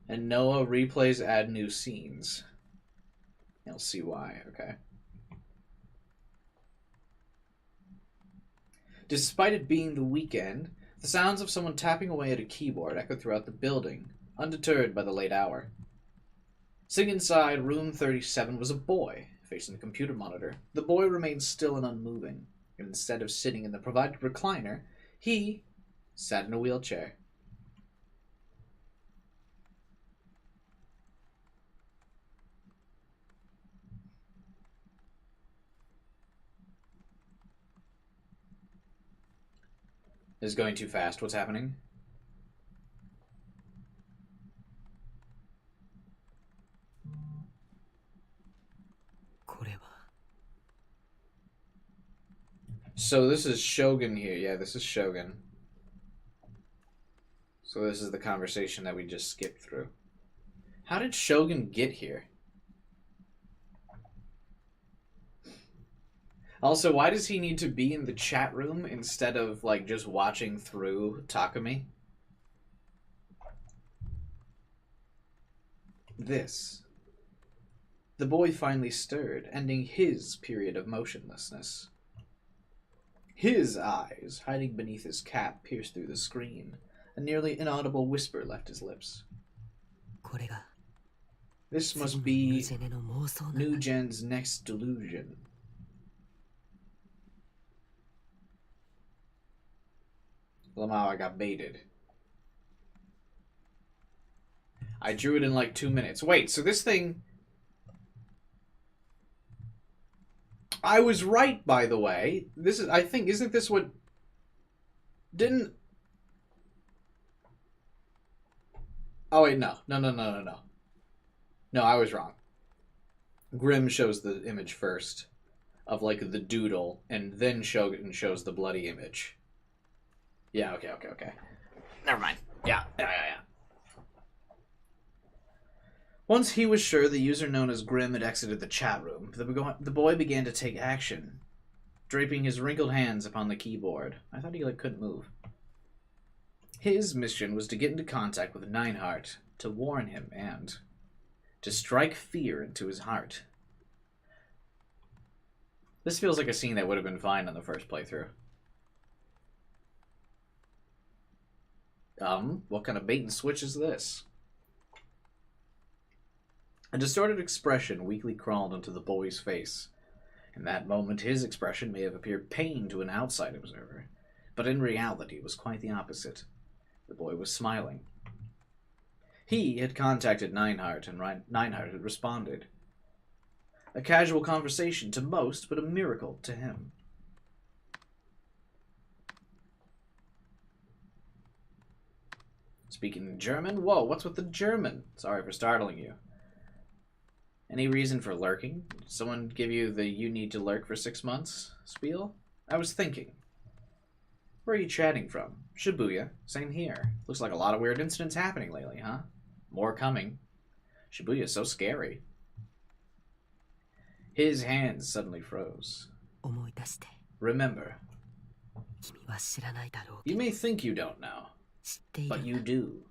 And Noah replays add new scenes. You'll see why, okay. Despite it being the weekend, the sounds of someone tapping away at a keyboard echoed throughout the building, undeterred by the late hour. Sitting inside room 37 was a boy, facing the computer monitor. The boy remained still and unmoving, and instead of sitting in the provided recliner, he sat in a wheelchair. This is going too fast. What's happening? So this is Shogun here. Yeah, this is Shogun. So this is the conversation that we just skipped through. How did Shogun get here? Also, why does he need to be in the chat room instead of, like, just watching through Takumi? This. The boy finally stirred, ending his period of motionlessness. His eyes, hiding beneath his cap, pierced through the screen. A nearly inaudible whisper left his lips. This must be New Gen's next delusion. Lamau, I got baited. I drew it in like 2 minutes. Wait, so this thing... I was right, by the way. This is, I think, isn't this what... Didn't... Oh, wait, no. No, I was wrong. Grim shows the image first of, like, the doodle, and then Shogun shows the bloody image. Yeah, okay. Never mind. Yeah. Once he was sure the user known as Grim had exited the chat room, the boy began to take action, draping his wrinkled hands upon the keyboard. I thought he, like, couldn't move. His mission was to get into contact with Nineheart, to warn him, and to strike fear into his heart. This feels like a scene that would have been fine on the first playthrough. What kind of bait and switch is this? A distorted expression weakly crawled into the boy's face. In that moment, his expression may have appeared pain to an outside observer, but in reality it was quite the opposite. The boy was smiling. He had contacted Neinhardt, and Neinhardt had responded. A casual conversation to most, but a miracle to him. Speaking German? Whoa, what's with the German? Sorry for startling you. Any reason for lurking? Did someone give you the "you need to lurk for 6 months" spiel? I was thinking. Where are you chatting from? Shibuya. Same here. Looks like a lot of weird incidents happening lately, huh? More coming. Shibuya's so scary. His hands suddenly froze. 思い出して Remember, 君は知らないだろう you may think you don't know, 知っている but ん you だ do.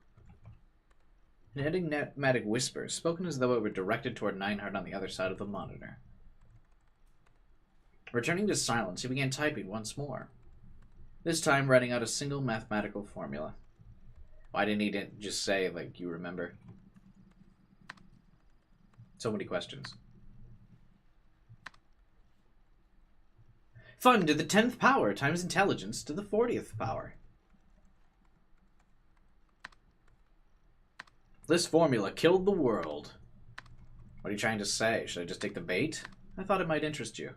An enigmatic whisper, spoken as though it were directed toward Neinhardt on the other side of the monitor. Returning to silence, he began typing once more. This time writing out a single mathematical formula. Why didn't he just say, like, you remember? So many questions. Fun to the 10th power times intelligence to the 40th power. This formula killed the world. What are you trying to say? Should I just take the bait? I thought it might interest you.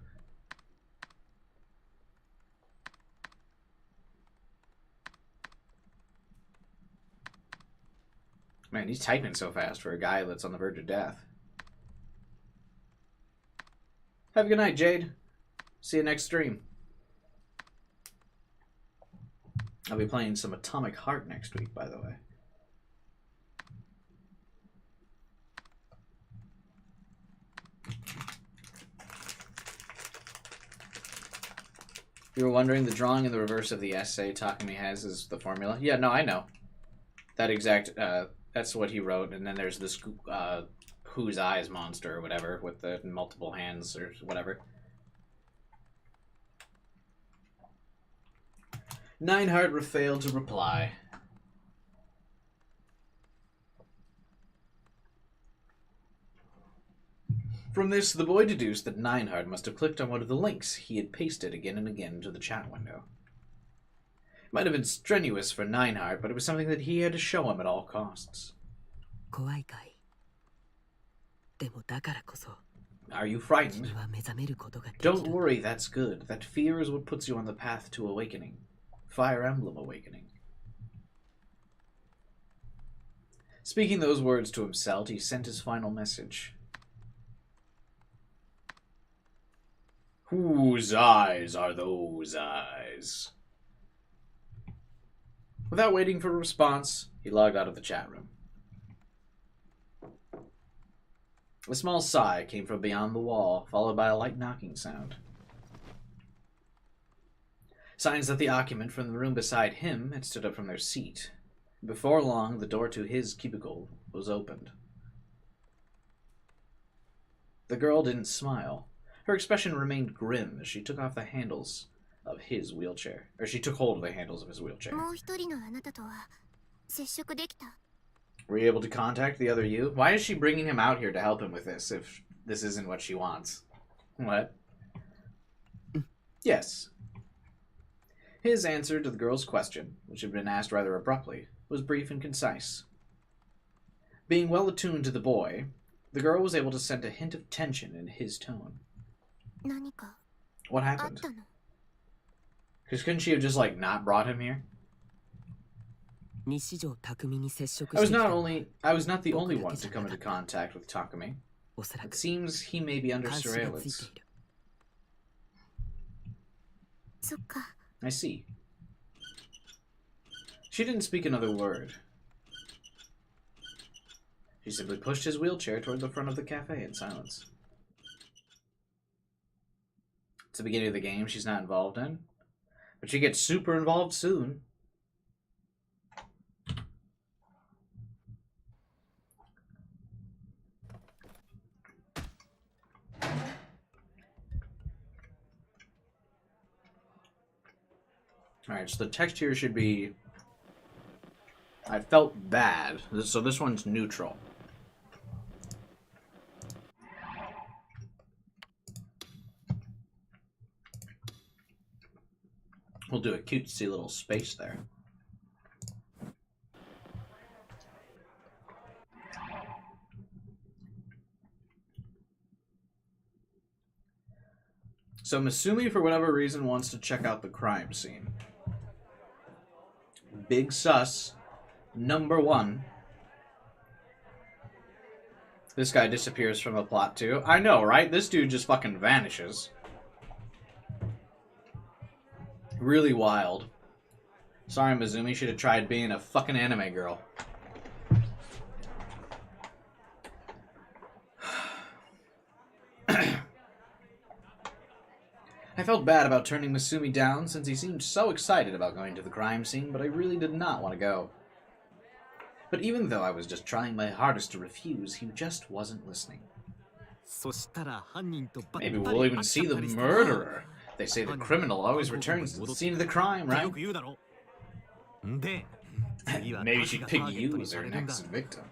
Man, he's typing so fast for a guy that's on the verge of death. Have a good night, Jade. See you next stream. I'll be playing some Atomic Heart next week, by the way. You were wondering, the drawing in the reverse of the essay Takumi has is the formula? Yeah, no, I know. That exact, that's what he wrote, and then there's this Whose Eyes monster or whatever with the multiple hands or whatever. Neinhardt failed to reply. From this, the boy deduced that Neinhardt must have clicked on one of the links he had pasted again and again into the chat window. It might have been strenuous for Neinhardt, but it was something that he had to show him at all costs. 怖いかいでもだからこそ Are you frightened? 君は目覚めることができ Don't る worry, that's good. That fear is what puts you on the path to awakening. Fire Emblem Awakening. Speaking those words to himself, he sent his final message. Whose eyes are those eyes? Without waiting for a response, he logged out of the chat room. A small sigh came from beyond the wall, followed by a light knocking sound. Signs that the occupant from the room beside him had stood up from their seat. Before long, the door to his cubicle was opened. The girl didn't smile. Her expression remained grim as she took off the handles of his wheelchair. Or she took hold of the handles of his wheelchair. もう一人のあなたとは接触できた？ Were you able to contact the other you? Why is she bringing him out here to help him with this if this isn't what she wants? What? Yes. His answer to the girl's question, which had been asked rather abruptly, was brief and concise. Being well attuned to the boy, the girl was able to sense a hint of tension in his tone. 何か What あっ happened? たの？ Because couldn't she have just, like, not brought him here? 西条匠に接触 I して was きた I was not the only one to come into contact with Takumi. おそら It く seems he may be under 監視がついて surveillance. いる そっか。 I see. She didn't speak another word. She simply pushed his wheelchair toward the front of the cafe in silence. It's the beginning of the game she's not involved in, but she gets super involved soon. Alright, so the text here should be I felt bad. So this one's neutral. We'll do a cutesy little space there. So Masumi, for whatever reason, wants to check out the crime scene. Big sus. Number 1. This guy disappears from the plot too. I know, right? This dude just fucking vanishes. Really wild. Sorry, Masumi, should have tried being a fucking anime girl. I felt bad about turning Masumi down since he seemed so excited about going to the crime scene, but I really did not want to go. But even though I was just trying my hardest to refuse, he just wasn't listening. Maybe we'll even see the murderer. They say the criminal always returns to the scene of the crime, right? Maybe she'd pick you as her next victim.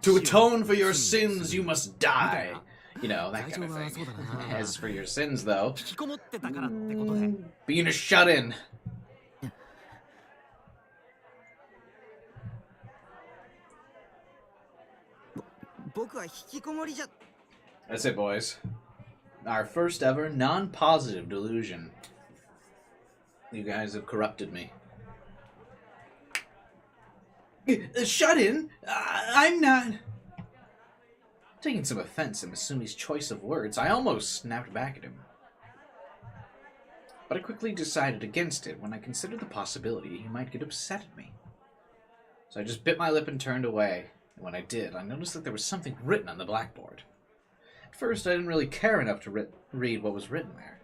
To atone for your sins, you must die. You know, that kind of thing. As for your sins, though, being a shut-in. That's it, boys. Our first ever non-positive delusion. You guys have corrupted me. Shut-in? I'm not... Taking some offense at Masumi's choice of words, I almost snapped back at him. But I quickly decided against it when I considered the possibility he might get upset at me. So I just bit my lip and turned away. And when I did, I noticed that there was something written on the blackboard. At first, I didn't really care enough to read what was written there.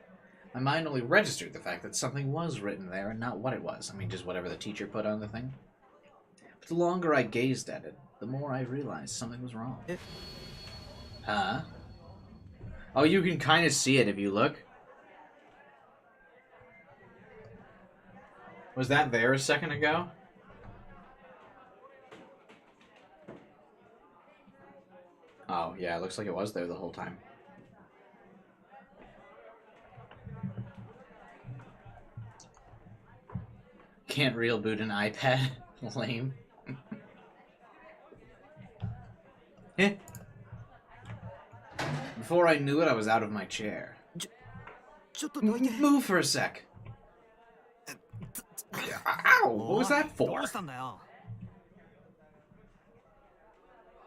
My mind only registered the fact that something was written there and not what it was. I mean, just whatever the teacher put on the thing. But the longer I gazed at it, the more I realized something was wrong. Huh? Oh, you can kind of see it if you look. Was that there a second ago? Oh, yeah, it looks like it was there the whole time. Can't real boot an iPad? Lame. Eh. Before I knew it, I was out of my chair. Move for a sec. Ow! What was that for?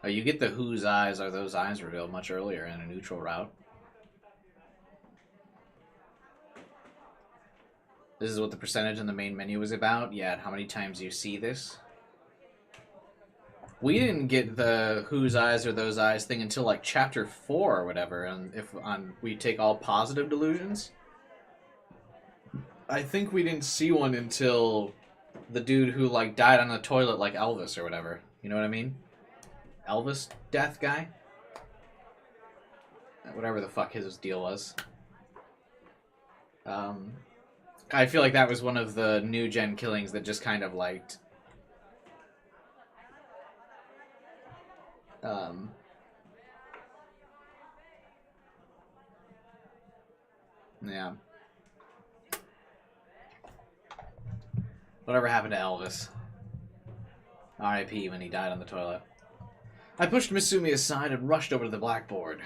Oh, you get the whose eyes are those eyes revealed much earlier in a neutral route. This is what the percentage in the main menu was about? Yeah, how many times you see this? We didn't get the whose eyes are those eyes thing until like chapter 4 or whatever, and if we take all positive delusions. I think we didn't see one until the dude who like died on the toilet like Elvis or whatever. You know what I mean? Elvis death guy? Whatever the fuck his deal was. I feel like that was one of the new gen killings that just kind of liked yeah. Whatever happened to Elvis? R.I.P. when he died on the toilet. I pushed Masumi aside and rushed over to the blackboard.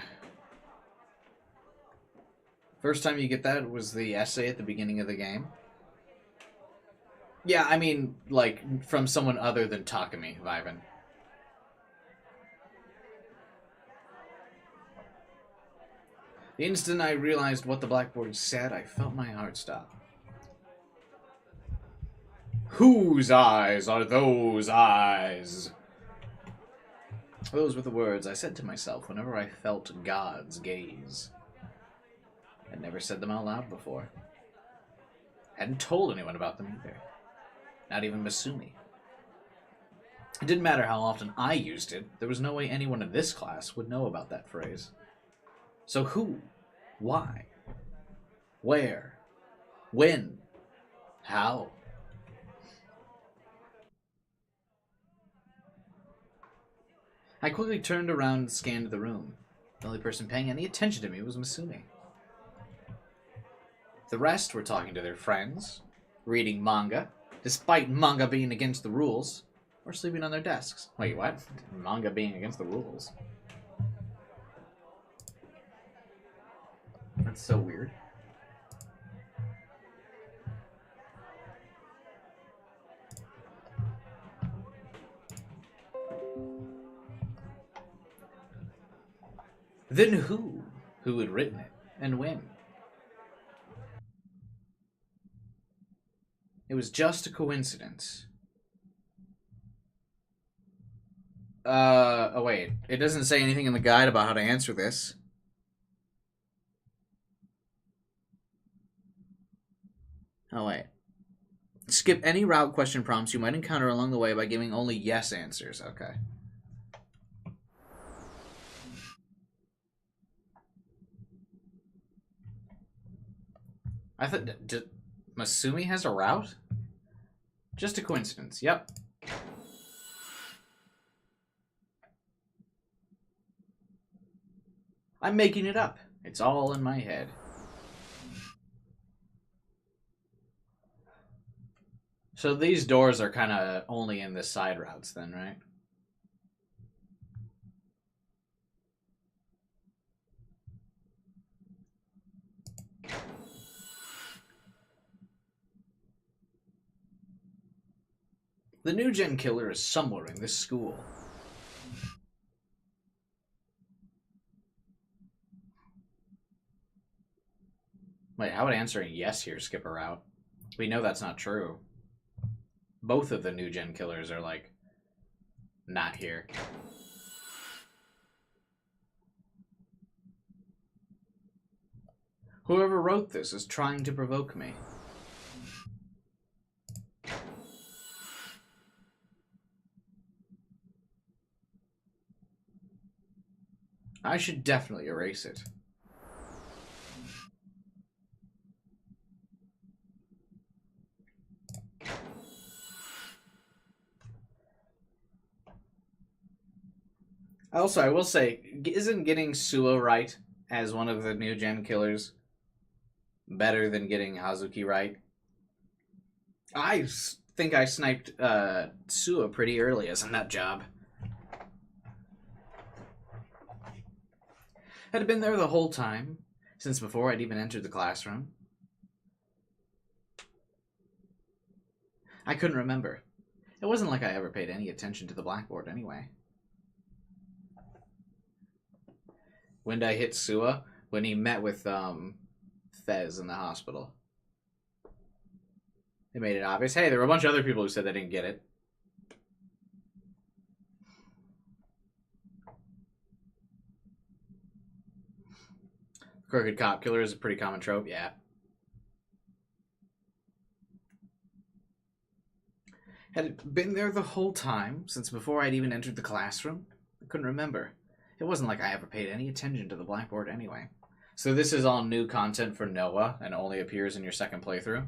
First time you get that was the essay at the beginning of the game. Yeah, I mean, like, from someone other than Takumi, Vivan. The instant I realized what the blackboard said, I felt my heart stop. Whose eyes are those eyes? Those were the words I said to myself whenever I felt God's gaze. I'd never said them out loud before. Hadn't told anyone about them either. Not even Masumi. It didn't matter how often I used it, there was no way anyone in this class would know about that phrase. So who? Why? Where? When? How? I quickly turned around and scanned the room. The only person paying any attention to me was Masumi. The rest were talking to their friends, reading manga, despite manga being against the rules, or sleeping on their desks. Wait, what? Manga being against the rules? That's so weird. Then who? Who had written it? And when? It was just a coincidence. Oh wait. It doesn't say anything in the guide about how to answer this. Oh wait. Skip any route question prompts you might encounter along the way by giving only yes answers. Okay. I thought... Masumi has a route? Just a coincidence. Yep. I'm making it up. It's all in my head. So these doors are kind of only in the side routes then, right? The new gen killer is somewhere in this school. Wait, how would answering yes here skip a route? We know that's not true. Both of the new gen killers are like, not here. Whoever wrote this is trying to provoke me. I should definitely erase it. Also, I will say, isn't getting Suo right as one of the new gen killers better than getting Hazuki right? I think I sniped Suo pretty early as a nut job. Had been there the whole time, since before I'd even entered the classroom. I couldn't remember. It wasn't like I ever paid any attention to the blackboard anyway. When did I hit Suo? When he met with Fez in the hospital. They made it obvious. Hey, there were a bunch of other people who said they didn't get it. Crooked cop killer is a pretty common trope, yeah. Had it been there the whole time, since before I'd even entered the classroom? I couldn't remember. It wasn't like I ever paid any attention to the blackboard anyway. So this is all new content for Noah, and only appears in your second playthrough?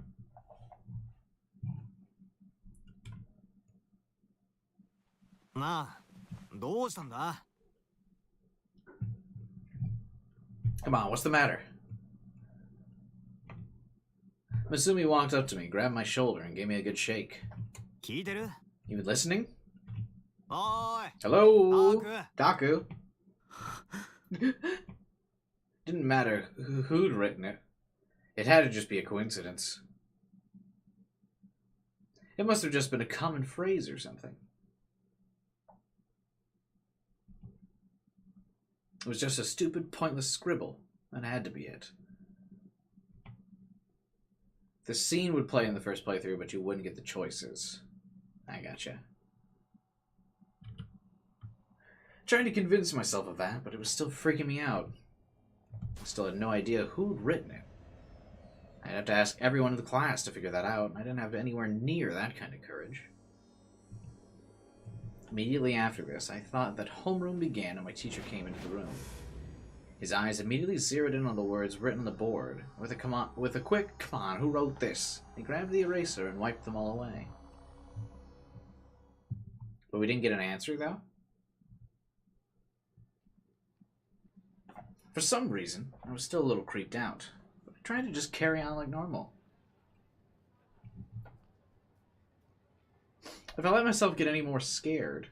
Come on, what's the matter? Masumi walked up to me, grabbed my shoulder, and gave me a good shake. You been listening? Hello? Daku? Didn't matter who'd written it. It had to just be a coincidence. It must have just been a common phrase or something. It was just a stupid, pointless scribble. That had to be it. The scene would play in the first playthrough, but you wouldn't get the choices. I gotcha. Trying to convince myself of that, but it was still freaking me out. I still had no idea who'd written it. I'd have to ask everyone in the class to figure that out, and I didn't have anywhere near that kind of courage. Immediately after this, I thought that homeroom began and my teacher came into the room. His eyes immediately zeroed in on the words written on the board. With a quick, "Come on, who wrote this?" He grabbed the eraser and wiped them all away. But we didn't get an answer, though? For some reason, I was still a little creeped out, but I tried to just carry on like normal. If I let myself get any more scared,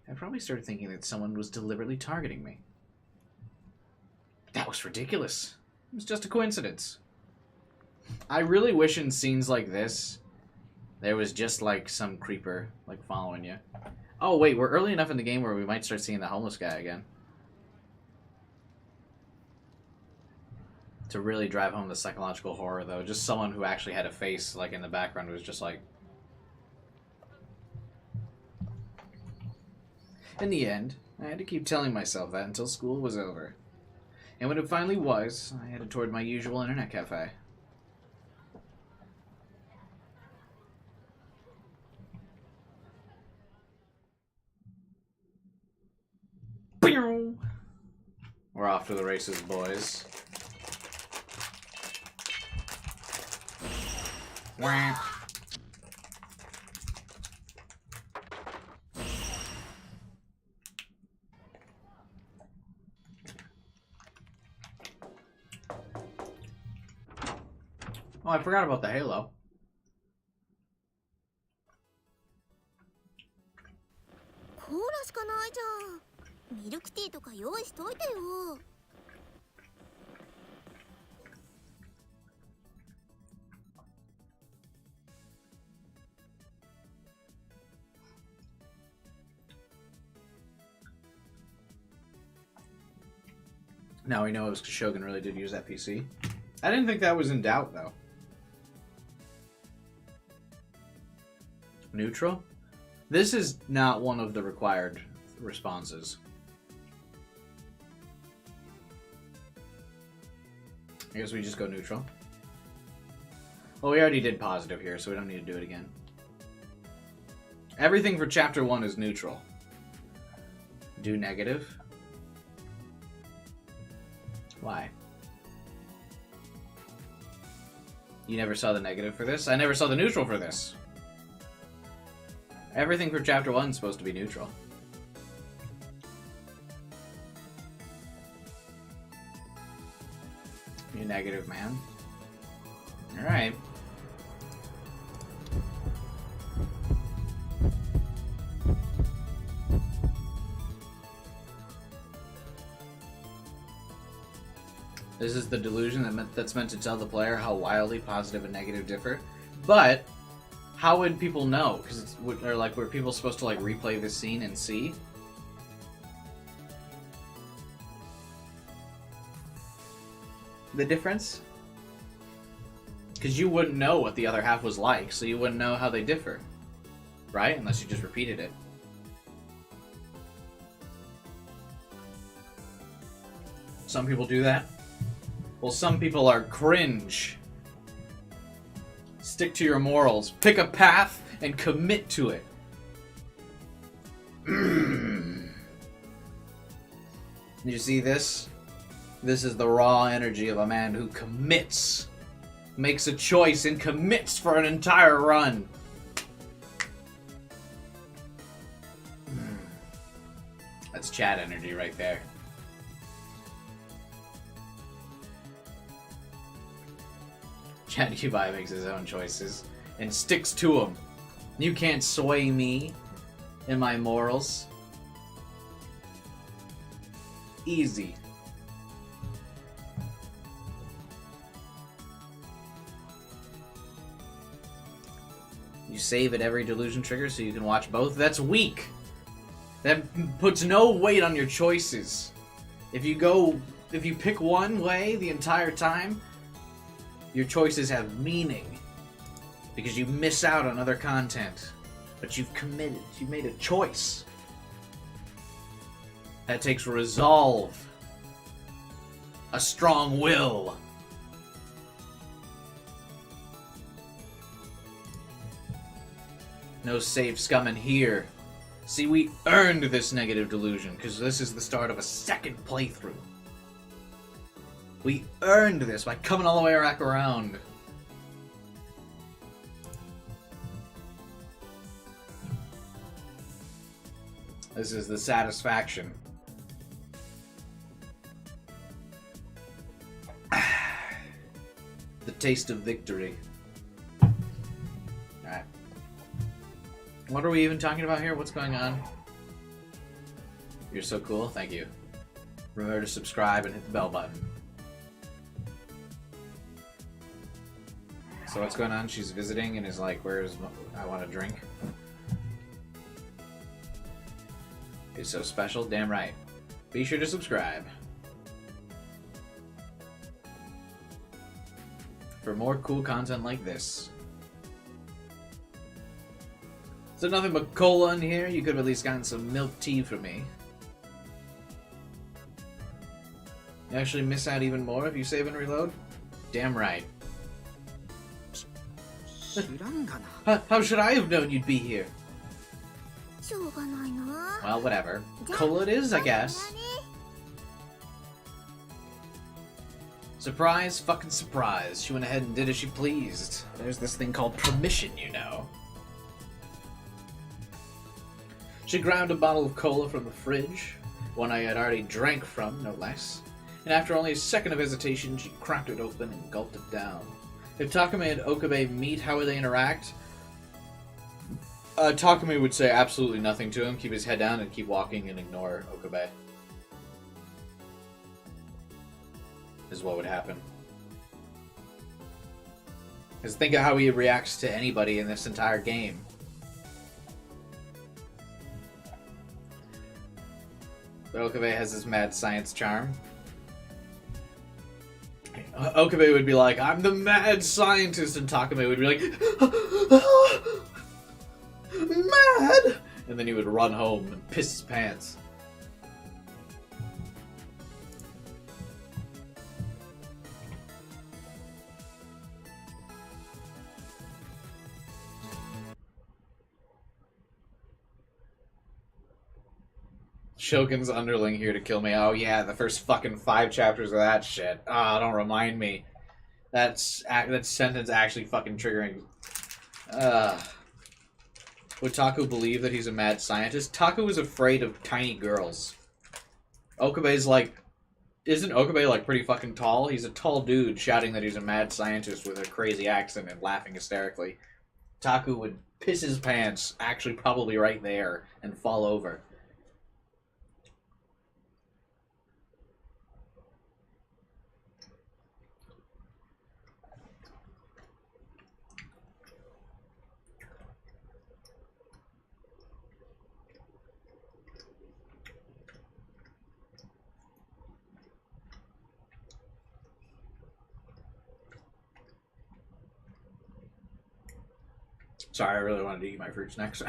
I probably started thinking that someone was deliberately targeting me. That was ridiculous. It was just a coincidence. I really wish in scenes like this, there was just like some creeper like following you. Oh wait, we're early enough in the game where we might start seeing the homeless guy again. To really drive home the psychological horror, though, just someone who actually had a face, like, in the background was just like... In the end, I had to keep telling myself that until school was over. And when it finally was, I headed toward my usual internet cafe. We're off to the races, boys. Wah. Oh, I forgot about the halo. コーラしかないじゃん。ミルクティーとか用意しといてよ。Now we know Shogun really did use that PC. I didn't think that was in doubt, though. Neutral? This is not one of the required responses. I guess we just go neutral. Well, we already did positive here, so we don't need to do it again. Everything for Chapter 1 is neutral. Do negative. Why? You never saw the negative for this? I never saw the neutral for this. Everything for Chapter 1 is supposed to be neutral. You negative, man. Alright. This is the delusion that's meant to tell the player how wildly positive and negative differ. But how would people know? Because were people supposed to like replay this scene and see? The difference? Because you wouldn't know what the other half was like, so you wouldn't know how they differ. Right? Unless you just repeated it. Some people do that. Well, some people are cringe. Stick to your morals. Pick a path and commit to it. Did you see this? This is the raw energy of a man who commits. Makes a choice and commits for an entire run. That's Chad energy right there. Chad Yubai makes his own choices and sticks to them. You can't sway me and my morals. Easy. You save at every delusion trigger so you can watch both? That's weak! That puts no weight on your choices. If you pick one way the entire time, your choices have meaning. Because you miss out on other content. But you've committed. You've made a choice. That takes resolve. A strong will. No safe scum in here. See, we earned this negative delusion, because this is the start of a second playthrough. We earned this by coming all the way back around. This is the satisfaction. The taste of victory. Alright. What are we even talking about here? What's going on? You're so cool. Thank you. Remember to subscribe and hit the bell button. So what's going on? She's visiting and is like, where's... I want a drink. It's so special? Damn right. Be sure to subscribe. For more cool content like this. Is there nothing but cola in here? You could have at least gotten some milk tea for me. You actually miss out even more if you save and reload? Damn right. How should I have known you'd be here? しょうがないな。 Well, whatever. Cola it is, I guess. Surprise, fucking surprise. She went ahead and did as she pleased. There's this thing called permission, you know. She grabbed a bottle of cola from the fridge, one I had already drank from, no less. And after only a second of hesitation, she cracked it open and gulped it down. If Takumi and Okabe meet, how would they interact? Takumi would say absolutely nothing to him, keep his head down, and keep walking and ignore Okabe. Is what would happen. Because think of how he reacts to anybody in this entire game. But Okabe has this mad science charm. Okabe would be like, I'm the mad scientist, and Takumi would be like, mad! And then he would run home and piss his pants. Shogun's underling here to kill me. Oh yeah, the first fucking 5 chapters of that shit. Ah, don't remind me. That sentence actually fucking triggering. Would Taku believe that he's a mad scientist? Taku is afraid of tiny girls. Okabe's like... Isn't Okabe like pretty fucking tall? He's a tall dude shouting that he's a mad scientist with a crazy accent and laughing hysterically. Taku would piss his pants, actually probably right there, and fall over. Sorry, I really wanted to eat my fruits next.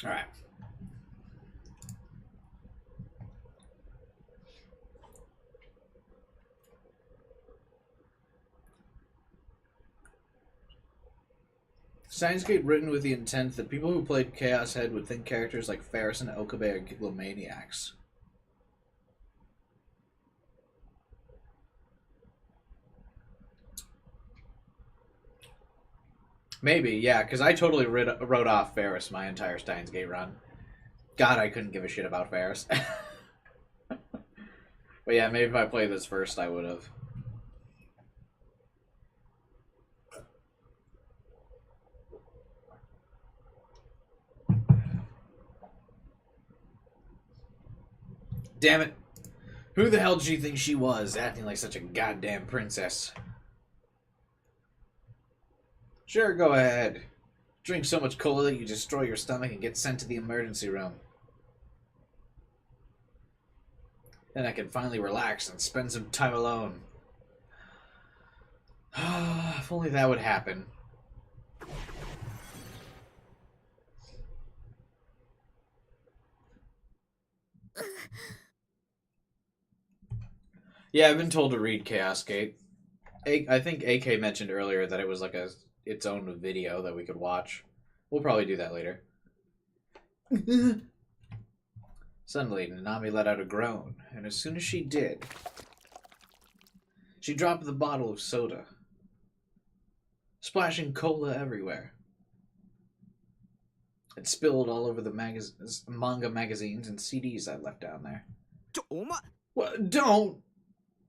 Alright. Steins Gate written with the intent that people who played Chaos Head would think characters like Ferris and Okabe are giglomaniacs. Maybe, yeah, because I totally wrote off Ferris my entire Steins Gate run. God, I couldn't give a shit about Ferris. But yeah, maybe if I played this first, I would have. Damn it. Who the hell did she think she was, acting like such a goddamn princess? Sure, go ahead. Drink so much cola that you destroy your stomach and get sent to the emergency room. Then I can finally relax and spend some time alone. If only that would happen. Yeah, I've been told to read Chaos Gate. I think AK mentioned earlier that it was like its own video that we could watch. We'll probably do that later. Suddenly, Nanami let out a groan, and as soon as she did, she dropped the bottle of soda, splashing cola everywhere. It spilled all over the manga magazines and CDs I left down there. お前 Well, don't!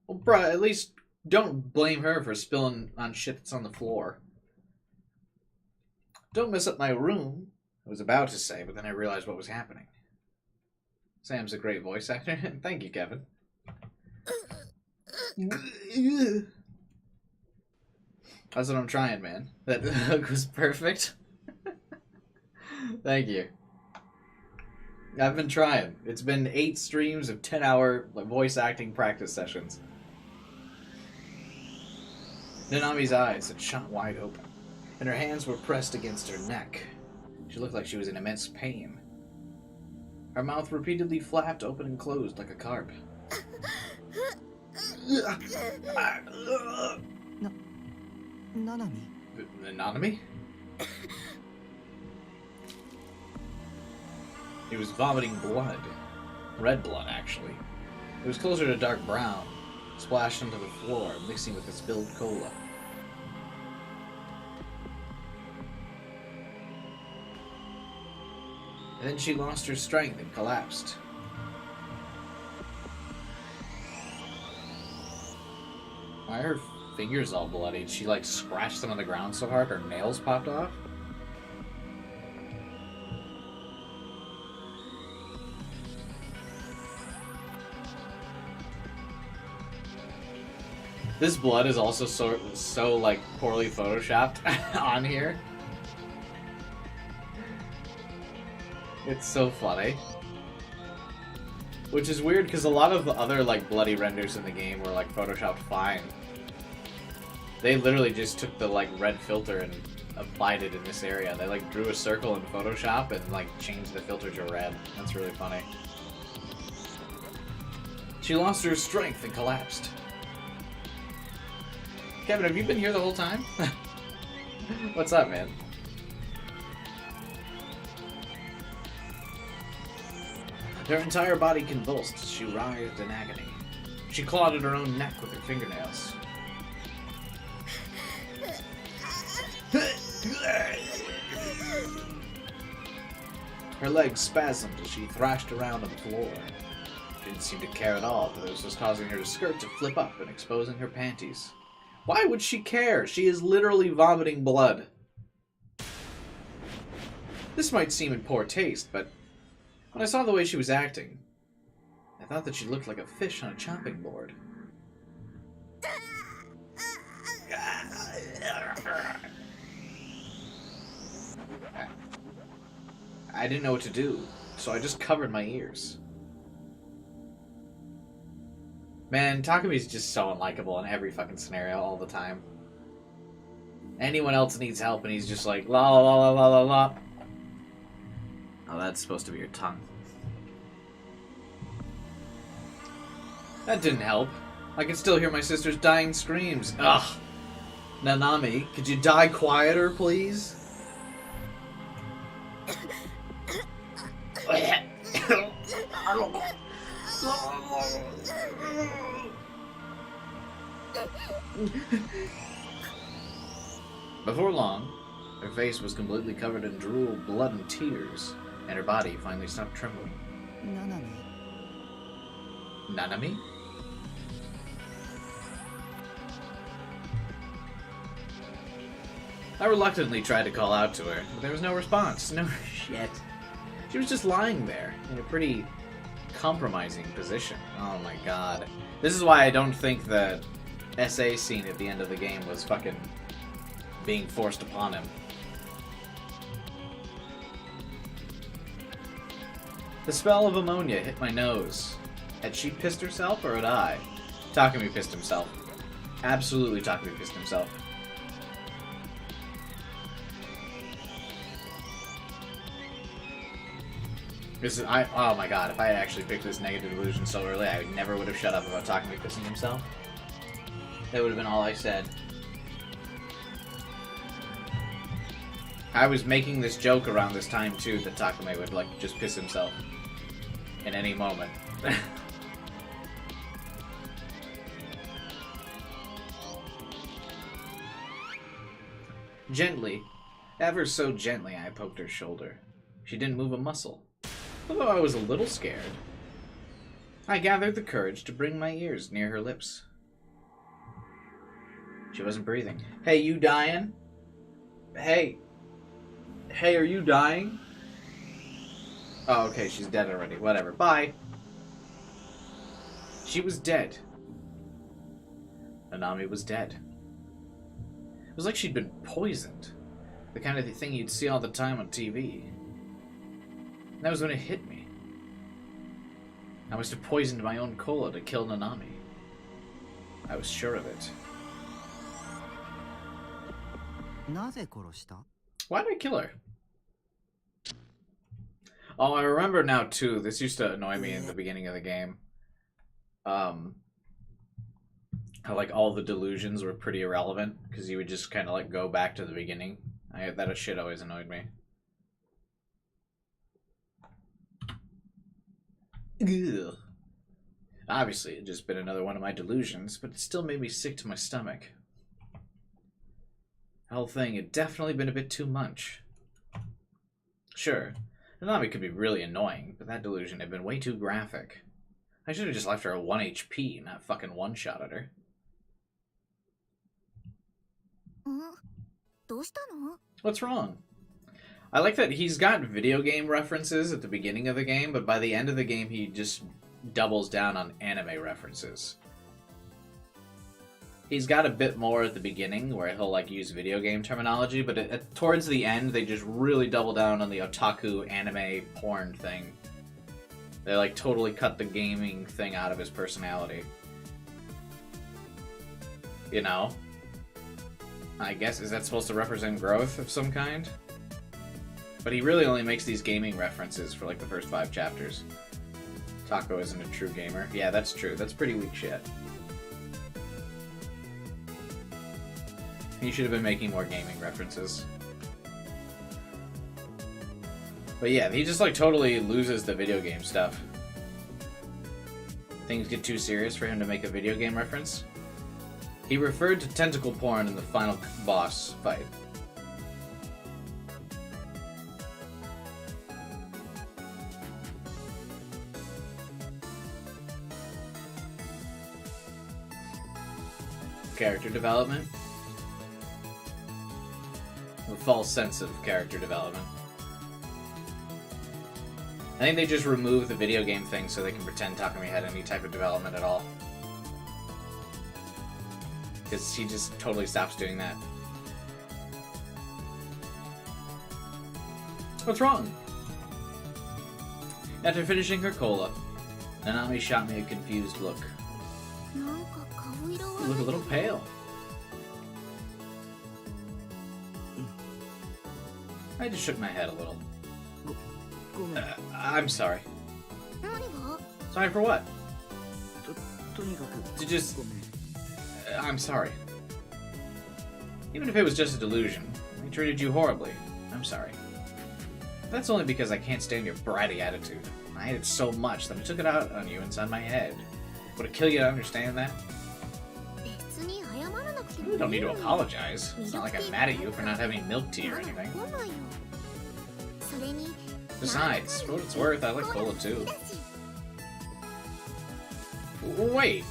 Well, bruh, at least don't blame her for spilling on shit that's on the floor. Don't mess up my room, I was about to say, but then I realized what was happening. Sam's a great voice actor. Thank you, Kevin. That's what I'm trying, man. That hook was perfect. Thank you. I've been trying. It's been 8 streams of 10-hour voice acting practice sessions. Nanami's eyes had shot wide open, and her hands were pressed against her neck. She looked like she was in immense pain. Her mouth repeatedly flapped open and closed like a carp. Nanami Nanami? He was vomiting blood. Red blood, actually. It was closer to dark brown, splashed onto the floor, mixing with the spilled cola. And then she lost her strength and collapsed. Why are her fingers all bloody? Did she, like, scratch them on the ground so hard her nails popped off? This blood is also so like poorly photoshopped on here. It's so funny. Which is weird because a lot of the other like bloody renders in the game were like photoshopped fine. They literally just took the like red filter and applied it in this area. They like drew a circle in Photoshop and like changed the filter to red. That's really funny. She lost her strength and collapsed. Kevin, have you been here the whole time? What's up, man? Her entire body convulsed as she writhed in agony. She clawed at her own neck with her fingernails. Her legs spasmed as she thrashed around on the floor. She didn't seem to care at all, but it was just causing her skirt to flip up and exposing her panties. Why would she care? She is literally vomiting blood. This might seem in poor taste, but when I saw the way she was acting, I thought that she looked like a fish on a chopping board. I didn't know what to do, so I just covered my ears. Man, Takami's just so unlikable in every fucking scenario all the time. Anyone else needs help and he's just like, la la la la la la. Oh, that's supposed to be your tongue. That didn't help. I can still hear my sister's dying screams. Ugh. Nanami, could you die quieter, please? Before long, her face was completely covered in drool, blood, and tears, and her body finally stopped trembling. Nanami? I reluctantly tried to call out to her, but there was no response. No shit. She was just lying there, in a pretty compromising position. Oh my god. This is why I don't think the SA scene at the end of the game was fucking being forced upon him. The smell of ammonia hit my nose. Had she pissed herself, or had I? Takami pissed himself. Absolutely Takami pissed himself. This is, oh my god, if I had actually picked this negative illusion so early, I never would have shut up about Takami pissing himself. That would have been all I said. I was making this joke around this time too, that Takami would like just piss himself in any moment. Gently, ever so gently, I poked her shoulder. She didn't move a muscle. Although I was a little scared. I gathered the courage to bring my ears near her lips. She wasn't breathing. Hey, you dying? Hey. Hey, are you dying? Oh, okay, she's dead already. Whatever. Bye. She was dead. Nanami was dead. It was like she'd been poisoned. The kind of thing you'd see all the time on TV. And that was when it hit me. I must have poisoned my own cola to kill Nanami. I was sure of it. なぜ殺した？ Why did I kill her? Oh, I remember now too. This used to annoy me in the beginning of the game. How like all the delusions were pretty irrelevant because you would just kind of like go back to the beginning. That shit always annoyed me. Ugh. Obviously, it just been another one of my delusions, but it still made me sick to my stomach. The whole thing had definitely been a bit too much. Sure, Nanami could be really annoying, but that delusion had been way too graphic. I should have just left her at 1 HP, not fucking one-shot at her. どうしたの？ What's wrong? I like that he's got video game references at the beginning of the game, but by the end of the game he just doubles down on anime references. He's got a bit more at the beginning where he'll like use video game terminology, but towards the end they just really double down on the otaku anime porn thing. They like totally cut the gaming thing out of his personality. You know? I guess, is that supposed to represent growth of some kind? But he really only makes these gaming references for like the first 5 chapters. Taco isn't a true gamer. Yeah, that's true. That's pretty weak shit. He should have been making more gaming references. But yeah, he just like totally loses the video game stuff. Things get too serious for him to make a video game reference. He referred to tentacle porn in the final boss fight. Character development. A false sense of character development. I think they just removed the video game thing so they can pretend Takumi had any type of development at all. Because he just totally stops doing that. What's wrong? After finishing her cola, Nanami shot me a confused look. なんか顔色 You look a little pale. I just shook my head a little. ごめん。 I'm sorry. 何が？ Sorry for what? とにかく To just... ごめん。 I'm sorry. Even if it was just a delusion, I treated you horribly. I'm sorry. That's only because I can't stand your bratty attitude. I hate it so much that I took it out on you inside my head. Would it kill you to understand that? 別に謝らなくて You も really don't いい need to のに。 apologize. It's not like I'm mad at you for not having milk tea or まだ anything. 来ないよ。それに Besides, for what it's worth, I like cola too. だし Wait.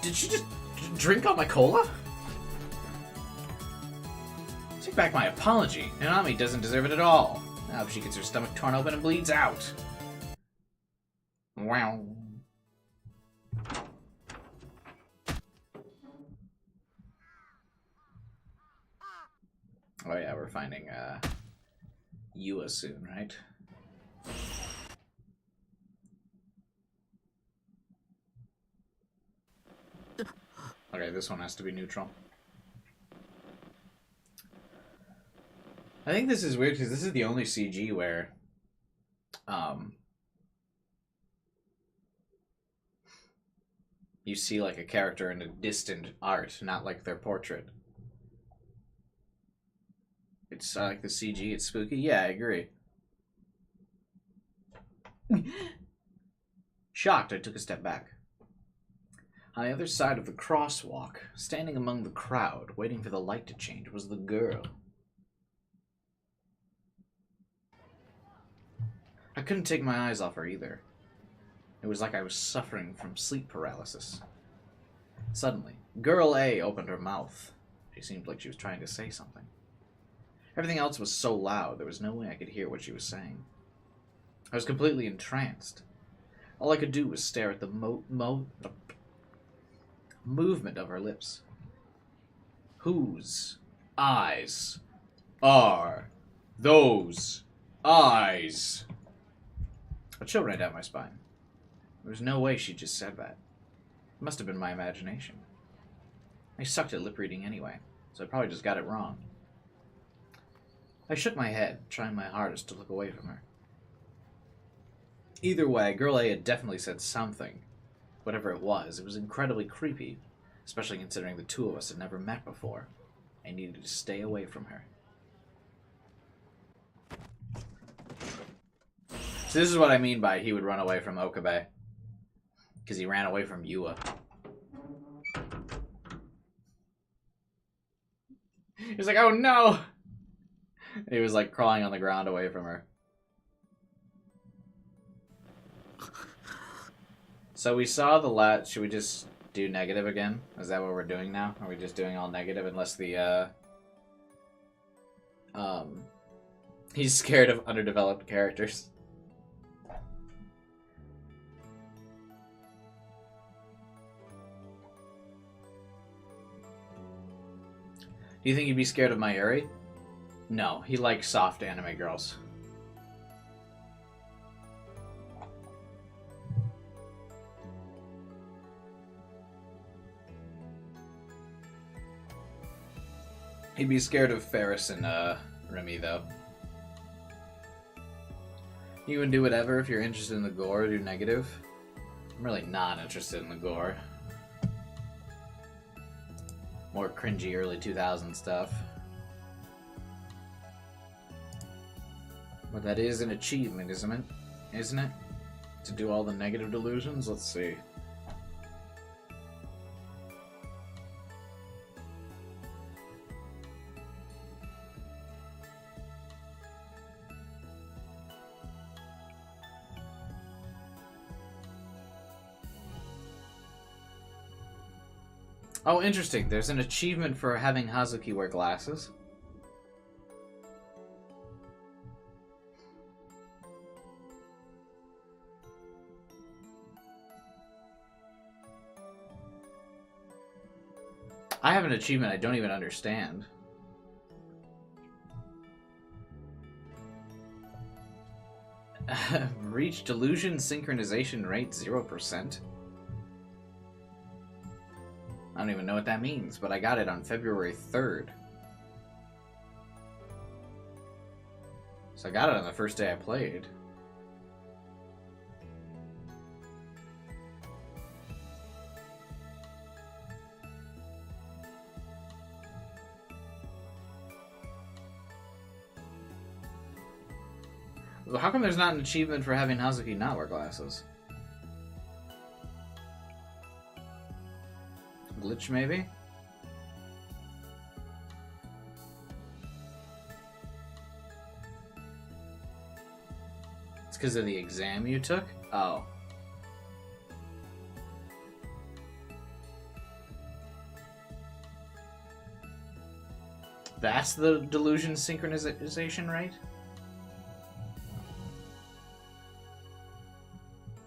Did you just drink all my cola? Take back my apology. Nanami doesn't deserve it at all. I hope she gets her stomach torn open and bleeds out. Wow. Oh yeah, we're finding Yua soon, right? Okay, this one has to be neutral. I think this is weird because this is the only CG where you see like a character in a distant art, not like their portrait. It's like the CG, it's spooky. Yeah, I agree. Shocked, I took a step back. On the other side of the crosswalk, standing among the crowd, waiting for the light to change, was the girl. I couldn't take my eyes off her either. It was like I was suffering from sleep paralysis. Suddenly, Girl A opened her mouth. She seemed like she was trying to say something. Everything else was so loud, there was no way I could hear what she was saying. I was completely entranced. All I could do was stare at the movement of her lips. Whose eyes are those eyes? A chill ran down my spine. There was no way she just said that. It must have been my imagination. I sucked at lip reading anyway, so I probably just got it wrong. I shook my head, trying my hardest to look away from her. Either way, Girl A had definitely said something. Whatever it was incredibly creepy, especially considering the two of us had never met before. I needed to stay away from her. So this is what I mean by he would run away from Okabe. Because he ran away from Yua. He was like, oh no! He was like crawling on the ground away from her. So we saw the last... Should we just do negative again? Is that what we're doing now? Are we just doing all negative unless the, he's scared of underdeveloped characters. Do you think he'd be scared of Mayuri? No, he likes soft anime girls. He'd be scared of Ferris and Remy, though. You can do whatever if you're interested in the gore, do negative. I'm really not interested in the gore. More cringy early 2000s stuff. But that is an achievement, isn't it? Isn't it? To do all the negative delusions? Let's see. Oh, interesting. There's an achievement for having Hazuki wear glasses. I have an achievement I don't even understand. Reach delusion synchronization rate 0%. I don't even know what that means, but I got it on February 3rd. So I got it on the first day I played. Well, how come there's not an achievement for having Hazuki not wear glasses? Glitch, maybe? It's because of the exam you took? Oh. That's the delusion synchronization rate?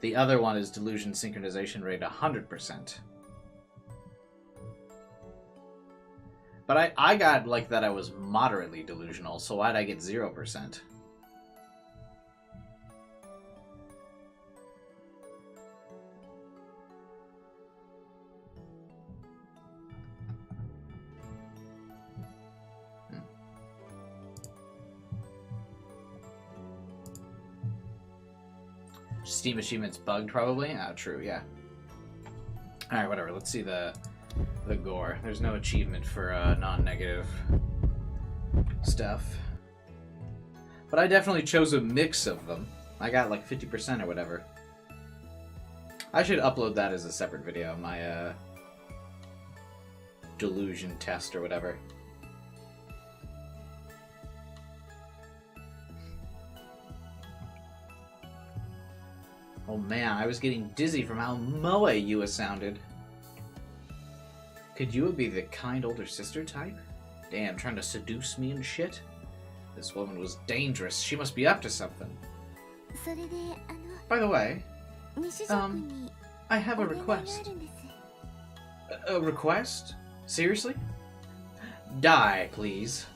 The other one is delusion synchronization rate 100%. But I got like that I was moderately delusional, so why'd I get 0%? Steam achievements bugged, probably? Ah, true, yeah. Alright, whatever. Let's see the gore. There's no achievement for non-negative stuff. But I definitely chose a mix of them. I got like 50% or whatever. I should upload that as a separate video, my delusion test or whatever. Oh man, I was getting dizzy from how moe Yua sounded. Could Yua be the kind older sister type? Damn, trying to seduce me and shit? This woman was dangerous. She must be up to something. それで By the way, 西条君に I have お a 願いが request. あるんです。 A request? Seriously? Die, please.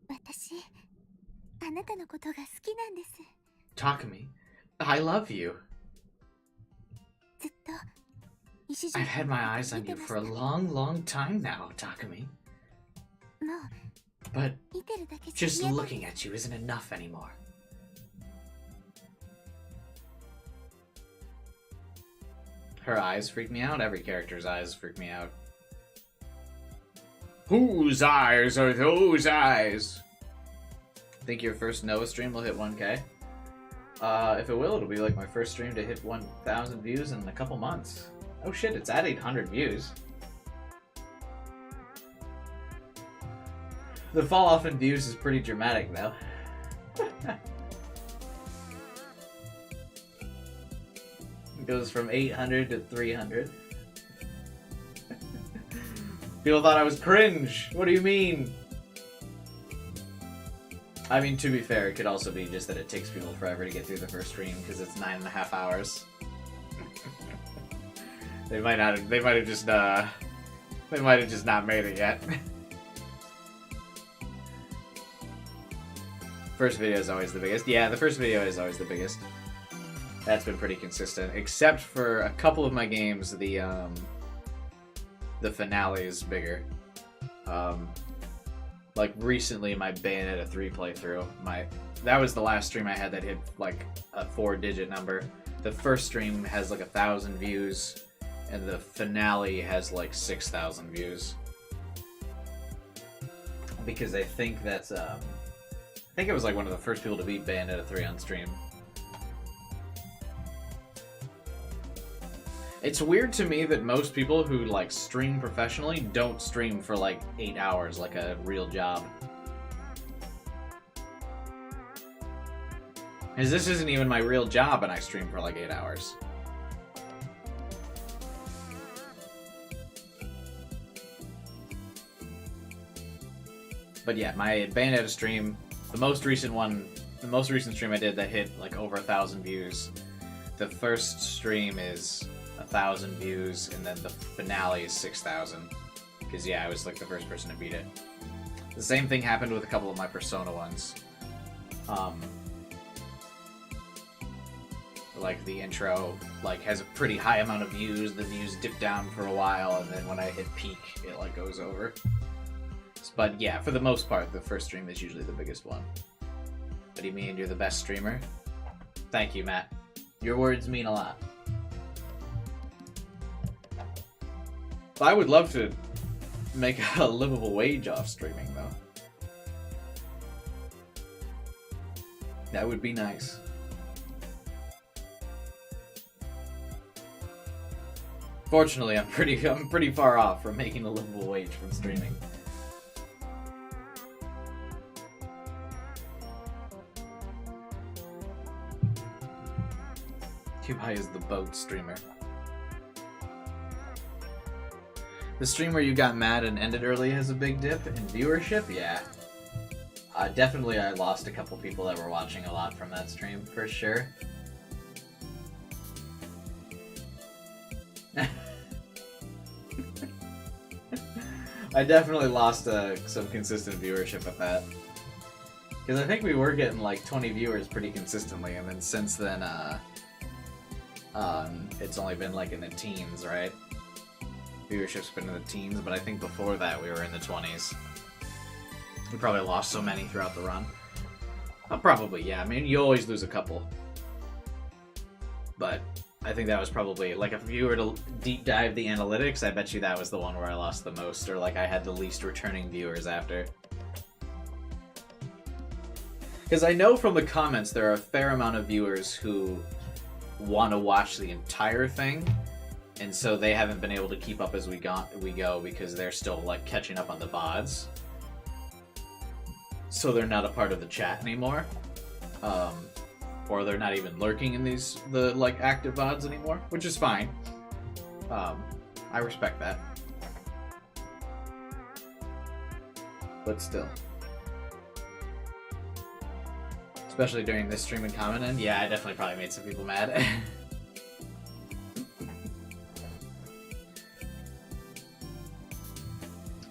Watashi, あなたのことが好きなんです。 Takumi, I love you. ずっと西条 I've had 君 my の eyes こと on 見て you まし for た。 a も long, long time now, Takumi. う But 見てるだけじゃ just 嫌だ。 looking at you isn't enough anymore. Her eyes freak me out. Every character's eyes freak me out. Whose eyes are those eyes? Think your first Noah stream will hit 1K? If it will, it'll be like my first stream to hit 1,000 views in a couple months. Oh shit, it's at 800 views. The fall off in views is pretty dramatic though. It goes from 800 to 300. People thought I was cringe. What do you mean? I mean, to be fair, it could also be just that it takes people forever to get through the first stream because it's 9.5 hours. They might have just not made it yet. First video is always the biggest. Yeah, the first video is always the biggest. That's been pretty consistent, except for a couple of my games. The finale is bigger. Like recently, my Bayonetta 3 playthrough. That was the last stream I had that hit like a 4-digit number. The first stream has like 1,000 views, and the finale has like 6,000 views. Because I think that's I think I was like one of the first people to beat Bayonetta 3 on stream. It's weird to me that most people who like stream professionally don't stream for like 8 hours like a real job. Because this isn't even my real job and I stream for like 8 hours. But yeah, my Bayonetta stream, the most recent stream I did that hit like over 1,000 views. The first stream is 1,000 views, and then the finale is 6,000. Because yeah, I was like the first person to beat it. The same thing happened with a couple of my Persona ones. Like the intro like has a pretty high amount of views. The views dip down for a while, and then when I hit peak, it like goes over. But yeah, for the most part, the first stream is usually the biggest one. What do you mean you're the best streamer? Thank you, Matt. Your words mean a lot. I would love to make a livable wage off streaming, though. That would be nice. Fortunately, I'm pretty far off from making a livable wage from streaming. Kubai is the boat streamer. The stream where you got mad and ended early has a big dip in viewership? Yeah. Definitely I lost a couple people that were watching a lot from that stream, for sure. I definitely lost some consistent viewership with that. Because I think we were getting like 20 viewers pretty consistently, and then since then, it's only been like in the teens, right? Viewership's been in the teens, but I think before that we were in the 20s. We probably lost so many throughout the run. Probably, yeah. I mean, you always lose a couple. But I think that was probably, like, if you were to deep dive the analytics, I bet you that was the one where I lost the most, or like I had the least returning viewers after. Because I know from the comments there are a fair amount of viewers who want to watch the entire thing, and so they haven't been able to keep up as we go because they're still like catching up on the VODs. So they're not a part of the chat anymore, or they're not even lurking in the like active VODs anymore, which is fine. I respect that, but still. Especially during this stream and comment end. Yeah, I definitely probably made some people mad.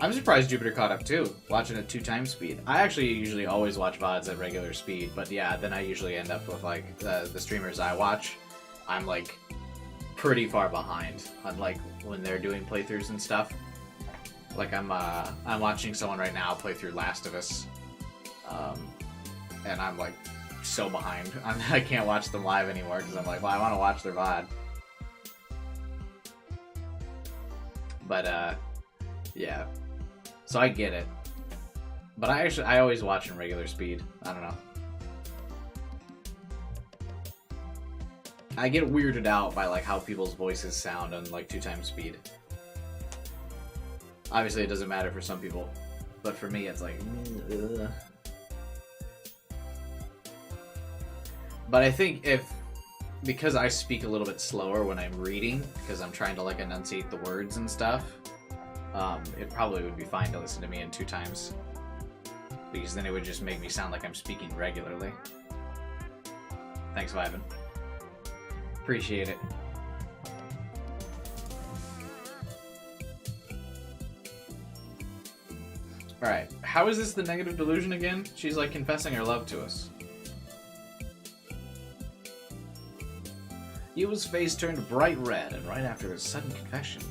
I'm surprised Jupiter caught up too, watching at 2x speed. I actually usually always watch VODs at regular speed, but yeah, then I usually end up with like the streamers I watch. I'm like pretty far behind on like when they're doing playthroughs and stuff. Like I'm watching someone right now play through Last of Us, and I'm like so behind. I can't watch them live anymore because I'm like, well, I want to watch their VOD. But yeah. So I get it. But I always watch in regular speed. I don't know. I get weirded out by like how people's voices sound on like 2x speed. Obviously it doesn't matter for some people, but for me it's like ugh. But I think because I speak a little bit slower when I'm reading, because I'm trying to like enunciate the words and stuff, it probably would be fine to listen to me in 2x, because then it would just make me sound like I'm speaking regularly. Thanks, Vyvan. Appreciate it. Alright, how is this the negative delusion again? She's like confessing her love to us. Yua's face turned bright red, and right after her sudden confession,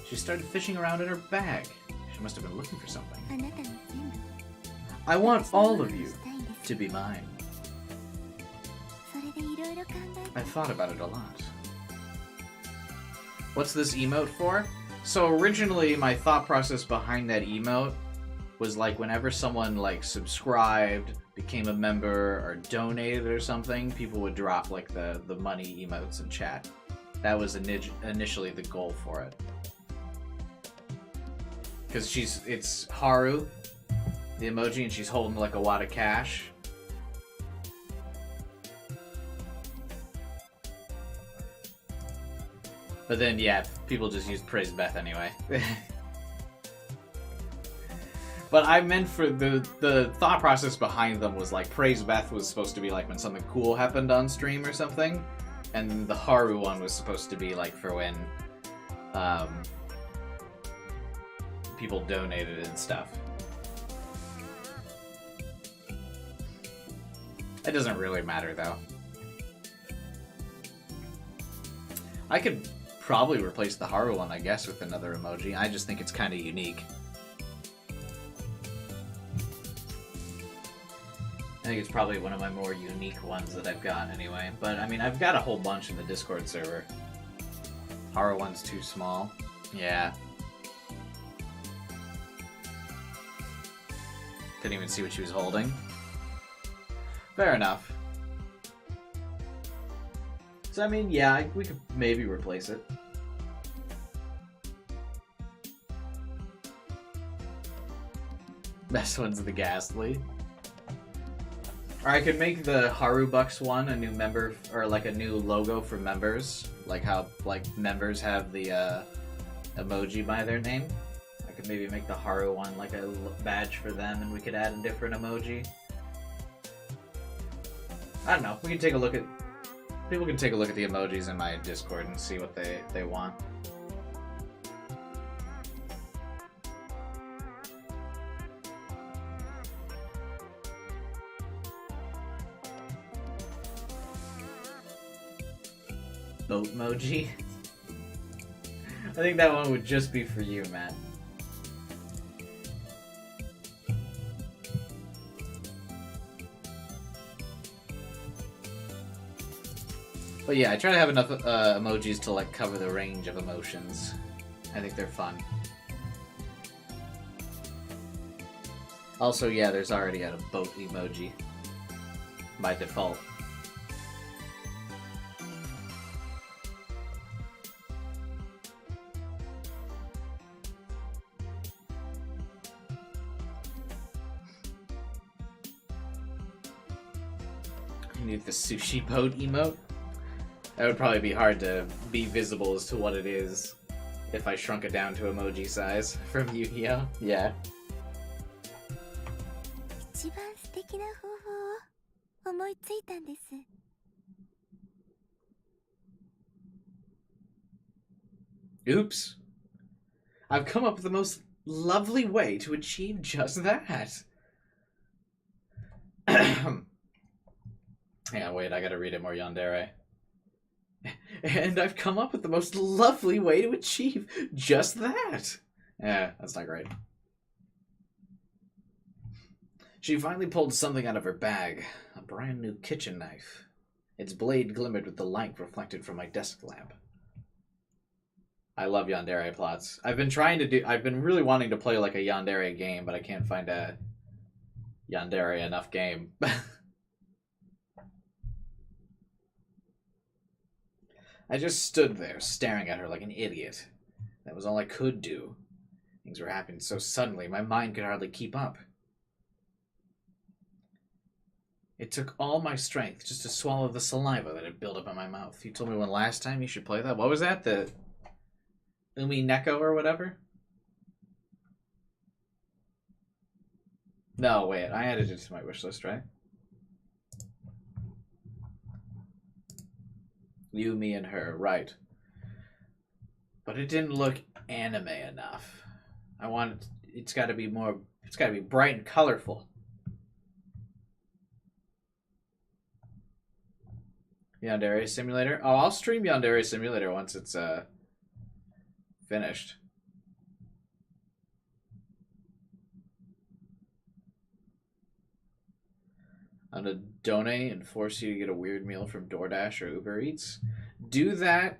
she started fishing around in her bag. She must have been looking for something. I want all of you to be mine. I thought about it a lot. What's this emote for? So originally, my thought process behind that emote was like whenever someone like subscribed, became a member, or donated or something, people would drop like the money emotes in chat. That was initially the goal for it. Because it's Haru, the emoji, and she's holding like a wad of cash. But then, yeah, people just used Praise Beth anyway. But I meant for the thought process behind them was like Praise Beth was supposed to be like when something cool happened on stream or something, and the Haru one was supposed to be like for when people donated and stuff. It doesn't really matter though. I could probably replace the Haru one, I guess, with another emoji. I just think it's kind of unique. I think it's probably one of my more unique ones that I've got anyway. But I mean, I've got a whole bunch in the Discord server. Haru one's too small. Yeah. Couldn't even see what she was holding. Fair enough. So I mean, yeah, we could maybe replace it. Best one's the Ghastly. Or I could make the Haru Bucks one a new member, or like a new logo for members, like how like members have the emoji by their name. I could maybe make the Haru one like a badge for them, and we could add a different emoji. I don't know. We can take a look at. People can take a look at the emojis in my Discord and see what they want. Boat emoji. I think that one would just be for you, Matt. But yeah, I try to have enough emojis to like cover the range of emotions. I think they're fun. Also, yeah, there's already a boat emoji by default. Need the sushi boat emote? That would probably be hard to be visible as to what it is if I shrunk it down to emoji size from Yu-Gi-Oh! Yeah. 一番素敵な方法を思いついたんです。 Oops. I've come up with the most lovely way to achieve just that. Yeah, wait, I gotta read it more yandere. And I've come up with the most lovely way to achieve just that. Yeah, that's not great. She finally pulled something out of her bag. A brand new kitchen knife. Its blade glimmered with the light reflected from my desk lamp. I love yandere plots. I've been really wanting to play like a yandere game, but I can't find a yandere enough game. I just stood there, staring at her like an idiot. That was all I could do. Things were happening so suddenly, my mind could hardly keep up. It took all my strength just to swallow the saliva that had built up in my mouth. You told me when last time you should play that. What was that? The Umi Neko or whatever? No, wait. I added it to my wish list, right? You, me, and her, right. But it didn't look anime enough. It's gotta be bright and colorful. Yandere Simulator? Oh, I'll stream Yandere Simulator once it's finished. I'm gonna donate and force you to get a weird meal from DoorDash or Uber Eats. Do that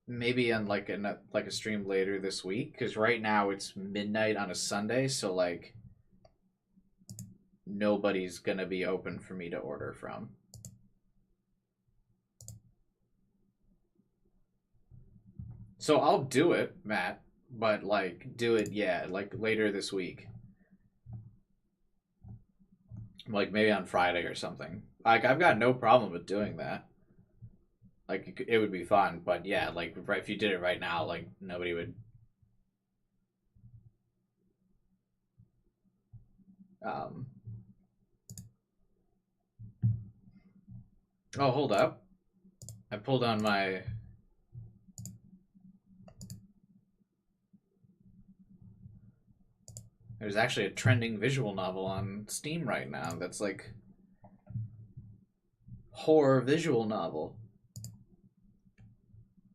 maybe on like a stream later this week, because right now it's midnight on a Sunday, so like nobody's gonna be open for me to order from. So I'll do it, Matt, but like do it, yeah, like later this week. Like maybe on Friday or something. Like I've got no problem with doing that. Like it would be fun, but yeah, like if you did it right now, like nobody would. Oh, hold up. I pulled on my. There's actually a trending visual novel on Steam right now that's like horror visual novel.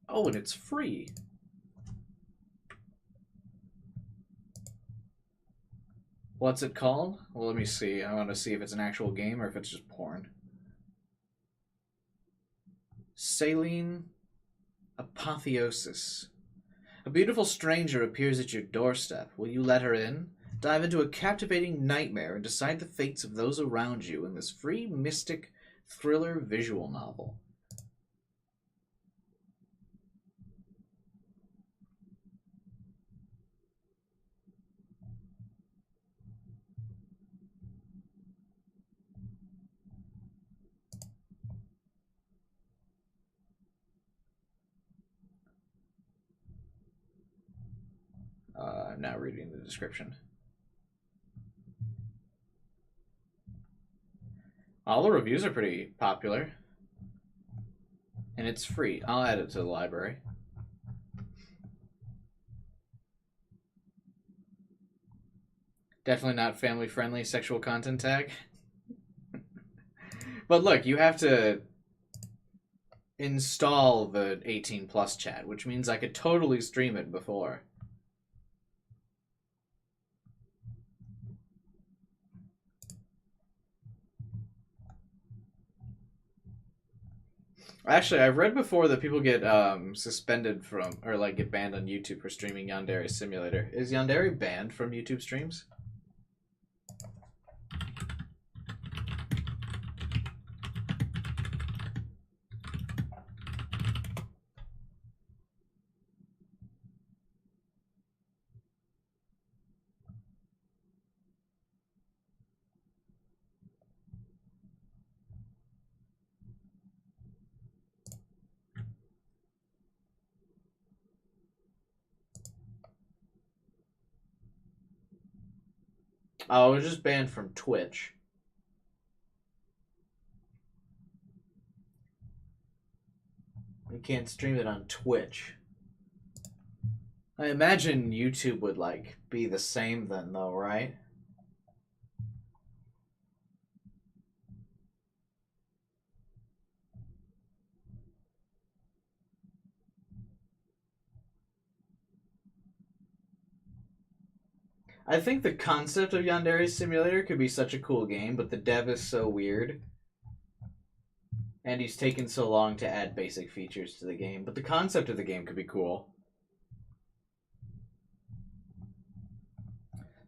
Oh, and it's free. What's it called? Well, let me see. I want to see if it's an actual game or if it's just porn. Saline Apotheosis. A beautiful stranger appears at your doorstep. Will you let her in? Dive into a captivating nightmare and decide the fates of those around you in this free mystic thriller visual novel. I'm now reading the description. All the reviews are pretty popular. And it's free. I'll add it to the library. Definitely not family-friendly sexual content tag. But look, you have to install the 18 plus chat, which means I could totally stream it before. Actually, I've read before that people get suspended from, or like get banned on YouTube for streaming Yandere Simulator. Is Yandere banned from YouTube streams? Oh, it was just banned from Twitch. You can't stream it on Twitch. I imagine YouTube would, like, be the same then, though, right? I think the concept of Yandere Simulator could be such a cool game, but the dev is so weird. And he's taken so long to add basic features to the game. But the concept of the game could be cool.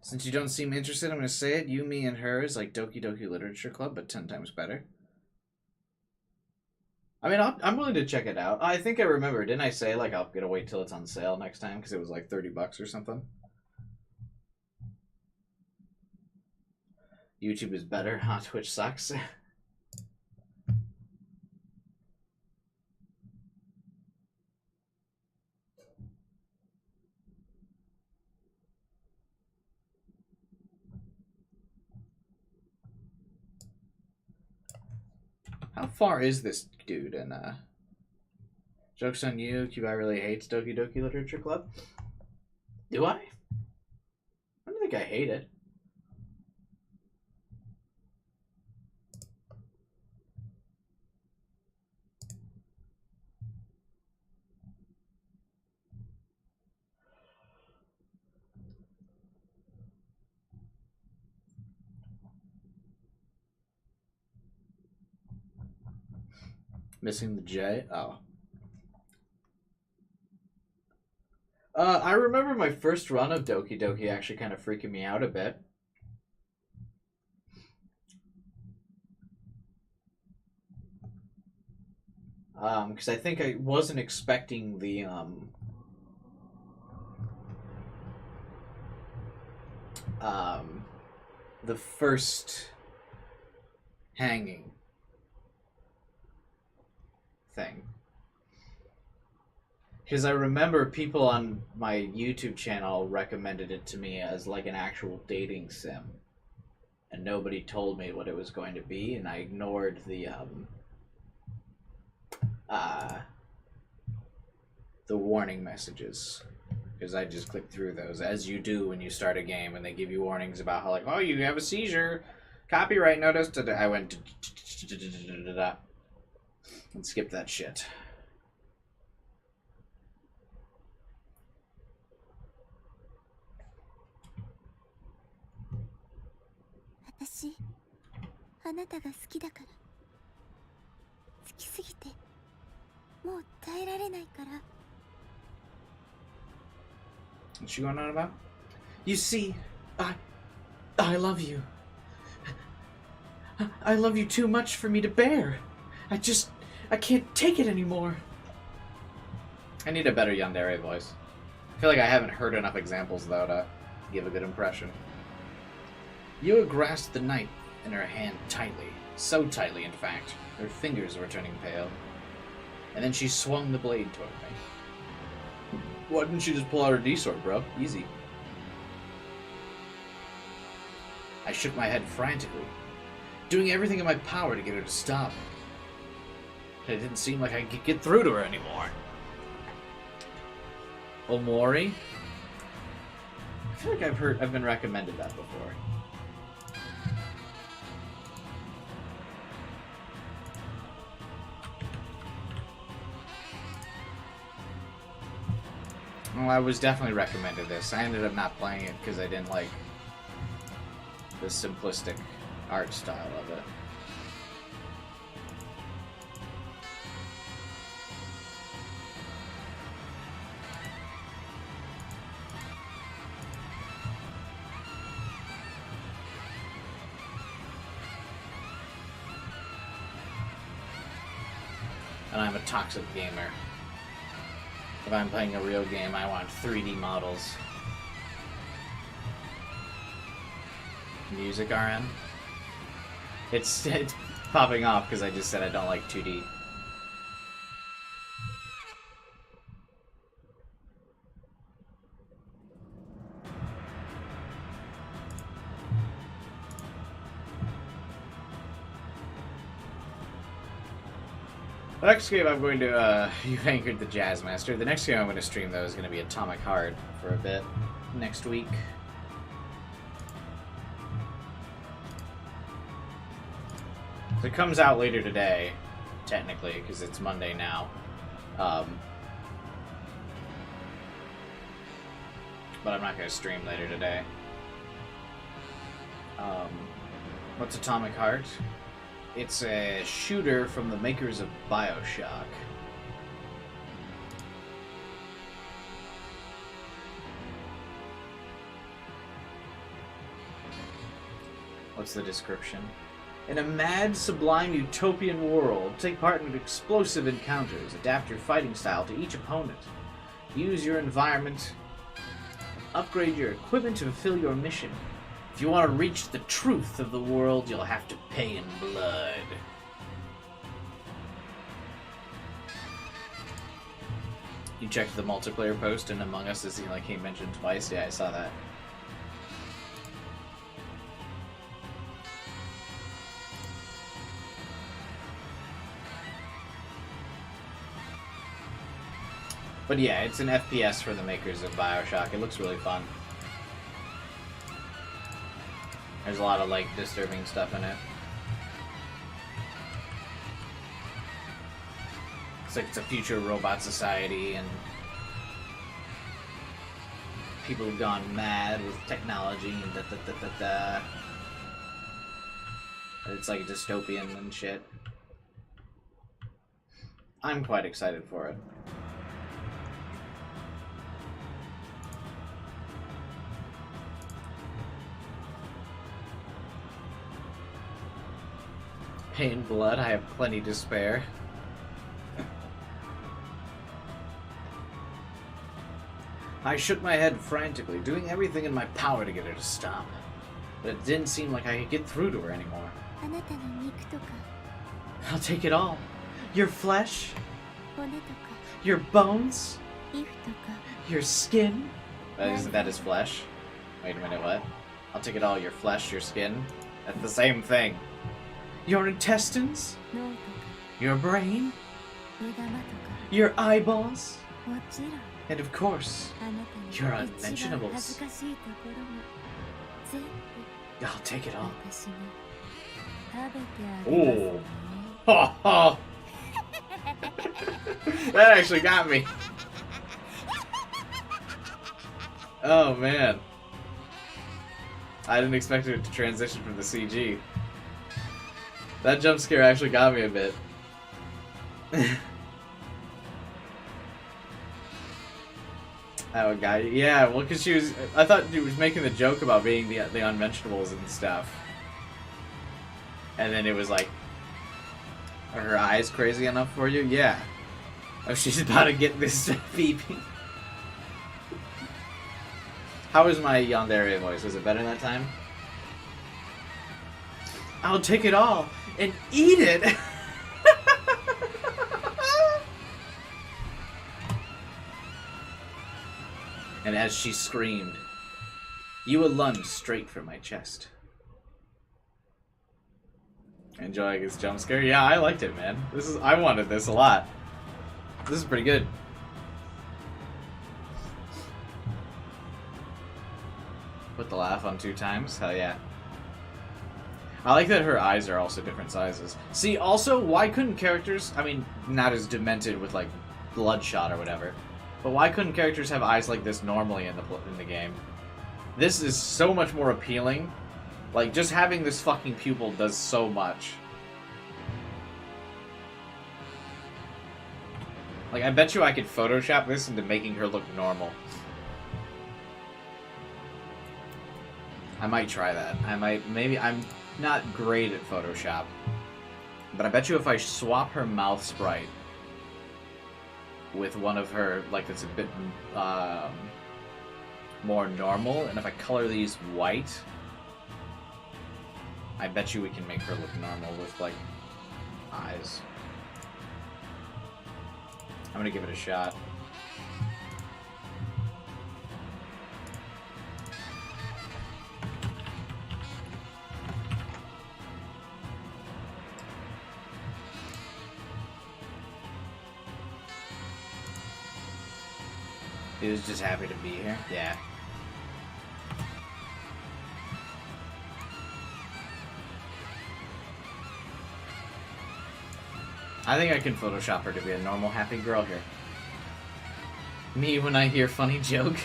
Since you don't seem interested, I'm going to say it. You, Me, and Her is like Doki Doki Literature Club, but 10 times better. I mean, I'm willing to check it out. I think I remember. Didn't I say, like, I'll gonna wait till it's on sale next time? Because it was like $30 or something. YouTube is better. Twitch sucks. How far is this dude? And joke's on you. Cubai really hates Doki Doki Literature Club. Do I? I don't think I hate it. Missing the J? Oh. I remember my first run of Doki Doki actually kind of freaking me out a bit. Because I think I wasn't expecting the first hanging thing. Because I remember people on my YouTube channel recommended it to me as like an actual dating sim. And nobody told me what it was going to be, and I ignored the warning messages. Because I just clicked through those, as you do when you start a game, and they give you warnings about how, like, oh, you have a seizure, copyright notice. I went and skipped that shit. What's she going on about? You see, I love you. I love you too much for me to bear. I can't take it anymore. I need a better Yandere voice. I feel like I haven't heard enough examples, though, to give a good impression. Yua grasped the knife in her hand tightly. So tightly, in fact. Her fingers were turning pale. And then she swung the blade toward me. Why didn't she just pull out her D-sword, bro? Easy. I shook my head frantically, doing everything in my power to get her to stop. It didn't seem like I could get through to her anymore. Omori? I feel like I've been recommended that before. Well, I was definitely recommended this. I ended up not playing it because I didn't like the simplistic art style of it. And I'm a toxic gamer. If I'm playing a real game, I want 3D models. Music RN? It's popping off because I just said I don't like 2D. The next game I'm going to, you've anchored the Jazzmaster. The next game I'm going to stream, though, is going to be Atomic Heart for a bit next week. So it comes out later today, technically, because it's Monday now. But I'm not going to stream later today. What's Atomic Heart? It's a shooter from the makers of BioShock. What's the description? In a mad, sublime, utopian world, take part in explosive encounters, adapt your fighting style to each opponent, use your environment, upgrade your equipment to fulfill your mission. If you want to reach the truth of the world, you'll have to pay in blood. You checked the multiplayer post in Among Us to see like he mentioned twice? Yeah, I saw that. But yeah, it's an FPS for the makers of BioShock. It looks really fun. There's a lot of, like, disturbing stuff in it. It's like it's a future robot society, and people have gone mad with technology, and da-da-da-da-da. It's, like, dystopian and shit. I'm quite excited for it. Pain blood, I have plenty to spare. I shook my head frantically, doing everything in my power to get her to stop. But it didn't seem like I could get through to her anymore. I'll take it all. Your flesh, your bones, your skin. Isn't that his flesh? Wait a minute, what? I'll take it all, your flesh, your skin. That's the same thing. Your intestines, your brain, your eyeballs, and of course, your unmentionables. I'll take it all. Ooh. Ha ha! That actually got me. Oh man. I didn't expect it to transition from the CG. That jump scare actually got me a bit. Oh, guy. Yeah, well, because she was... I thought she was making the joke about being the unmentionables and stuff. And then it was like... Are her eyes crazy enough for you? Yeah. Oh, she's about to get this Phoebe. How was my Yandere voice? Was it better that time? I'll take it all and eat it! And as she screamed, you will lunge straight for my chest. Enjoying his jump scare? Yeah, I liked it, man. I wanted this a lot. This is pretty good. Put the laugh on 2 times? Hell yeah. I like that her eyes are also different sizes. See, also, why couldn't characters... I mean, not as demented with, like, Bloodshot or whatever. But why couldn't characters have eyes like this normally in the game? This is so much more appealing. Like, just having this fucking pupil does so much. Like, I bet you I could Photoshop this into making her look normal. I might try that. Maybe, I'm not great at Photoshop. But I bet you if I swap her mouth sprite with one of her, like, that's a bit more normal, and if I color these white, I bet you we can make her look normal with, like, eyes. I'm gonna give it a shot. He was just happy to be here. Yeah. I think I can Photoshop her to be a normal, happy girl here. Me when I hear funny joke.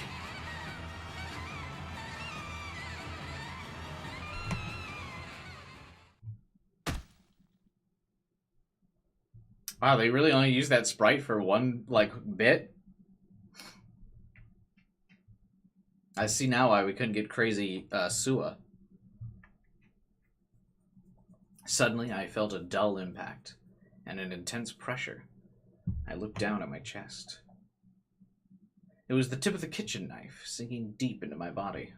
Wow, they really only use that sprite for one, like, bit? I see now why we couldn't get crazy Sua. Suddenly, I felt a dull impact and an intense pressure. I looked down at my chest. It was the tip of the kitchen knife sinking deep into my body.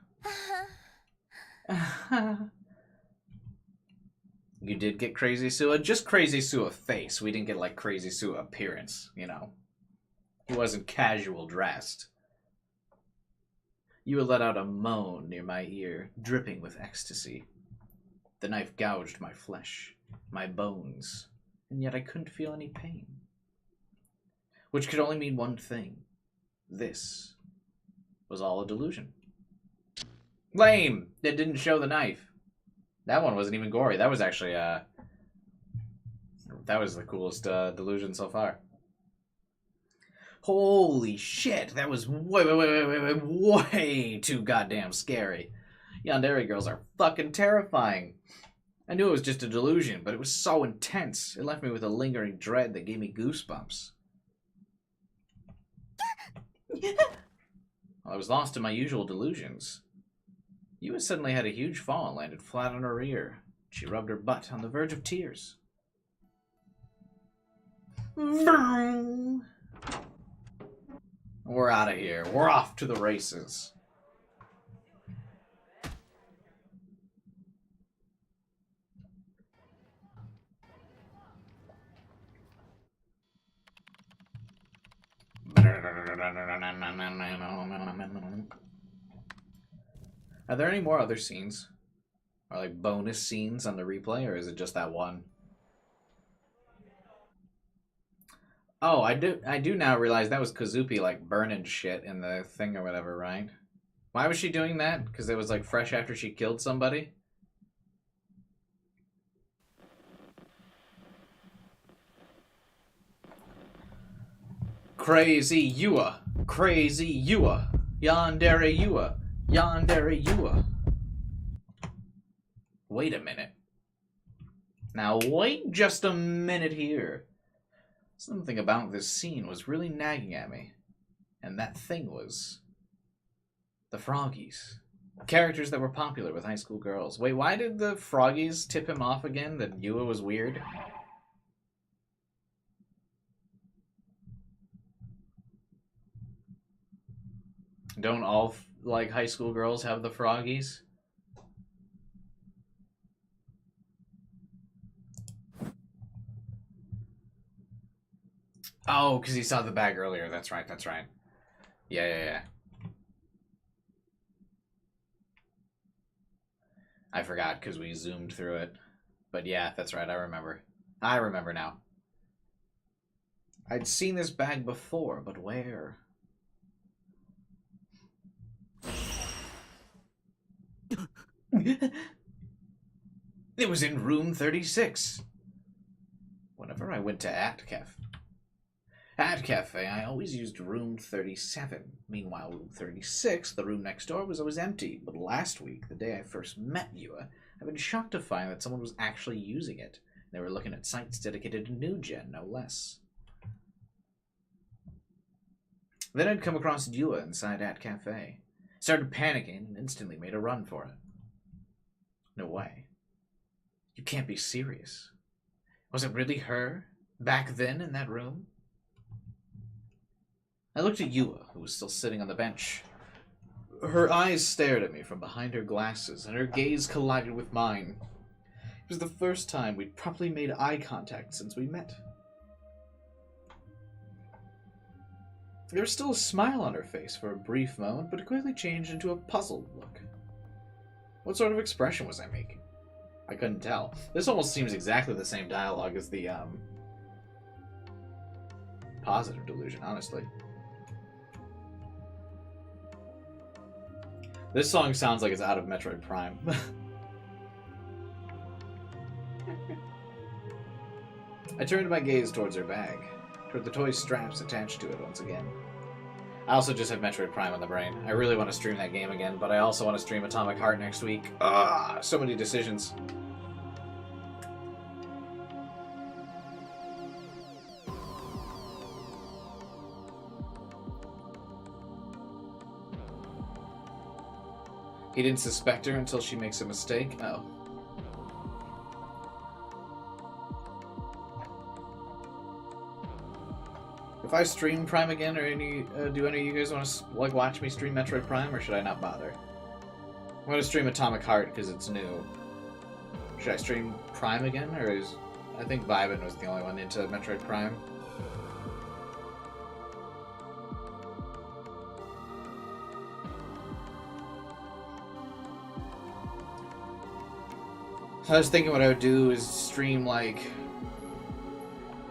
You did get Crazy Sua? Just Crazy Sua face. We didn't get, like, Crazy Sua appearance, you know. He wasn't casual dressed. You let out a moan near my ear, dripping with ecstasy. The knife gouged my flesh, my bones, and yet I couldn't feel any pain. Which could only mean one thing. This was all a delusion. Lame! It didn't show the knife. That one wasn't even gory. That was actually, that was the coolest delusion so far. Holy shit, that was way too goddamn scary. Yandere girls are fucking terrifying. I knew it was just a delusion, but it was so intense. It left me with a lingering dread that gave me goosebumps. I was lost in my usual delusions. Yua suddenly had a huge fall and landed flat on her ear. She rubbed her butt on the verge of tears. Vroom. We're out of here. We're off to the races. Are there any more other scenes? Or like bonus scenes on the replay, or is it just that one? Oh, I do now realize that was Kazupi like burning shit in the thing or whatever, right? Why was she doing that? Because it was like fresh after she killed somebody? Crazy Yua! Crazy Yua! Yandere Yua! Yandere Yua! Wait a minute. Now wait just a minute here. Something about this scene was really nagging at me. And that thing was... the Froggies. Characters that were popular with high school girls. Wait, why did the Froggies tip him off again that Yua was weird? Don't all, like, high school girls have the Froggies? Oh, because he saw the bag earlier. That's right, that's right. Yeah. I forgot because we zoomed through it. But yeah, that's right, I remember. I remember now. I'd seen this bag before, but where? It was in room 36. Whenever I went to At Cafe, I always used room 37. Meanwhile, room 36, the room next door, was always empty. But last week, the day I first met Yua, I've been shocked to find that someone was actually using it. They were looking at sites dedicated to New Gen, no less. Then I'd come across Yua inside At Cafe. Started panicking and instantly made a run for it. No way. You can't be serious. Was it really her? Back then in that room? I looked at Yua, who was still sitting on the bench. Her eyes stared at me from behind her glasses, and her gaze collided with mine. It was the first time we'd properly made eye contact since we met. There was still a smile on her face for a brief moment, but it quickly changed into a puzzled look. What sort of expression was I making? I couldn't tell. This almost seems exactly the same dialogue as the, positive delusion, honestly. This song sounds like it's out of Metroid Prime. I turned my gaze towards her bag, toward the toy straps attached to it once again. I also just have Metroid Prime on the brain. I really want to stream that game again, but I also want to stream Atomic Heart next week. Ah, so many decisions. He didn't suspect her until she makes a mistake? Oh. If I stream Prime again, or do any of you guys want to like watch me stream Metroid Prime, or should I not bother? I'm going to stream Atomic Heart because it's new. Should I stream Prime again, or is... I think Vibin was the only one into Metroid Prime. I was thinking what I would do is stream, like,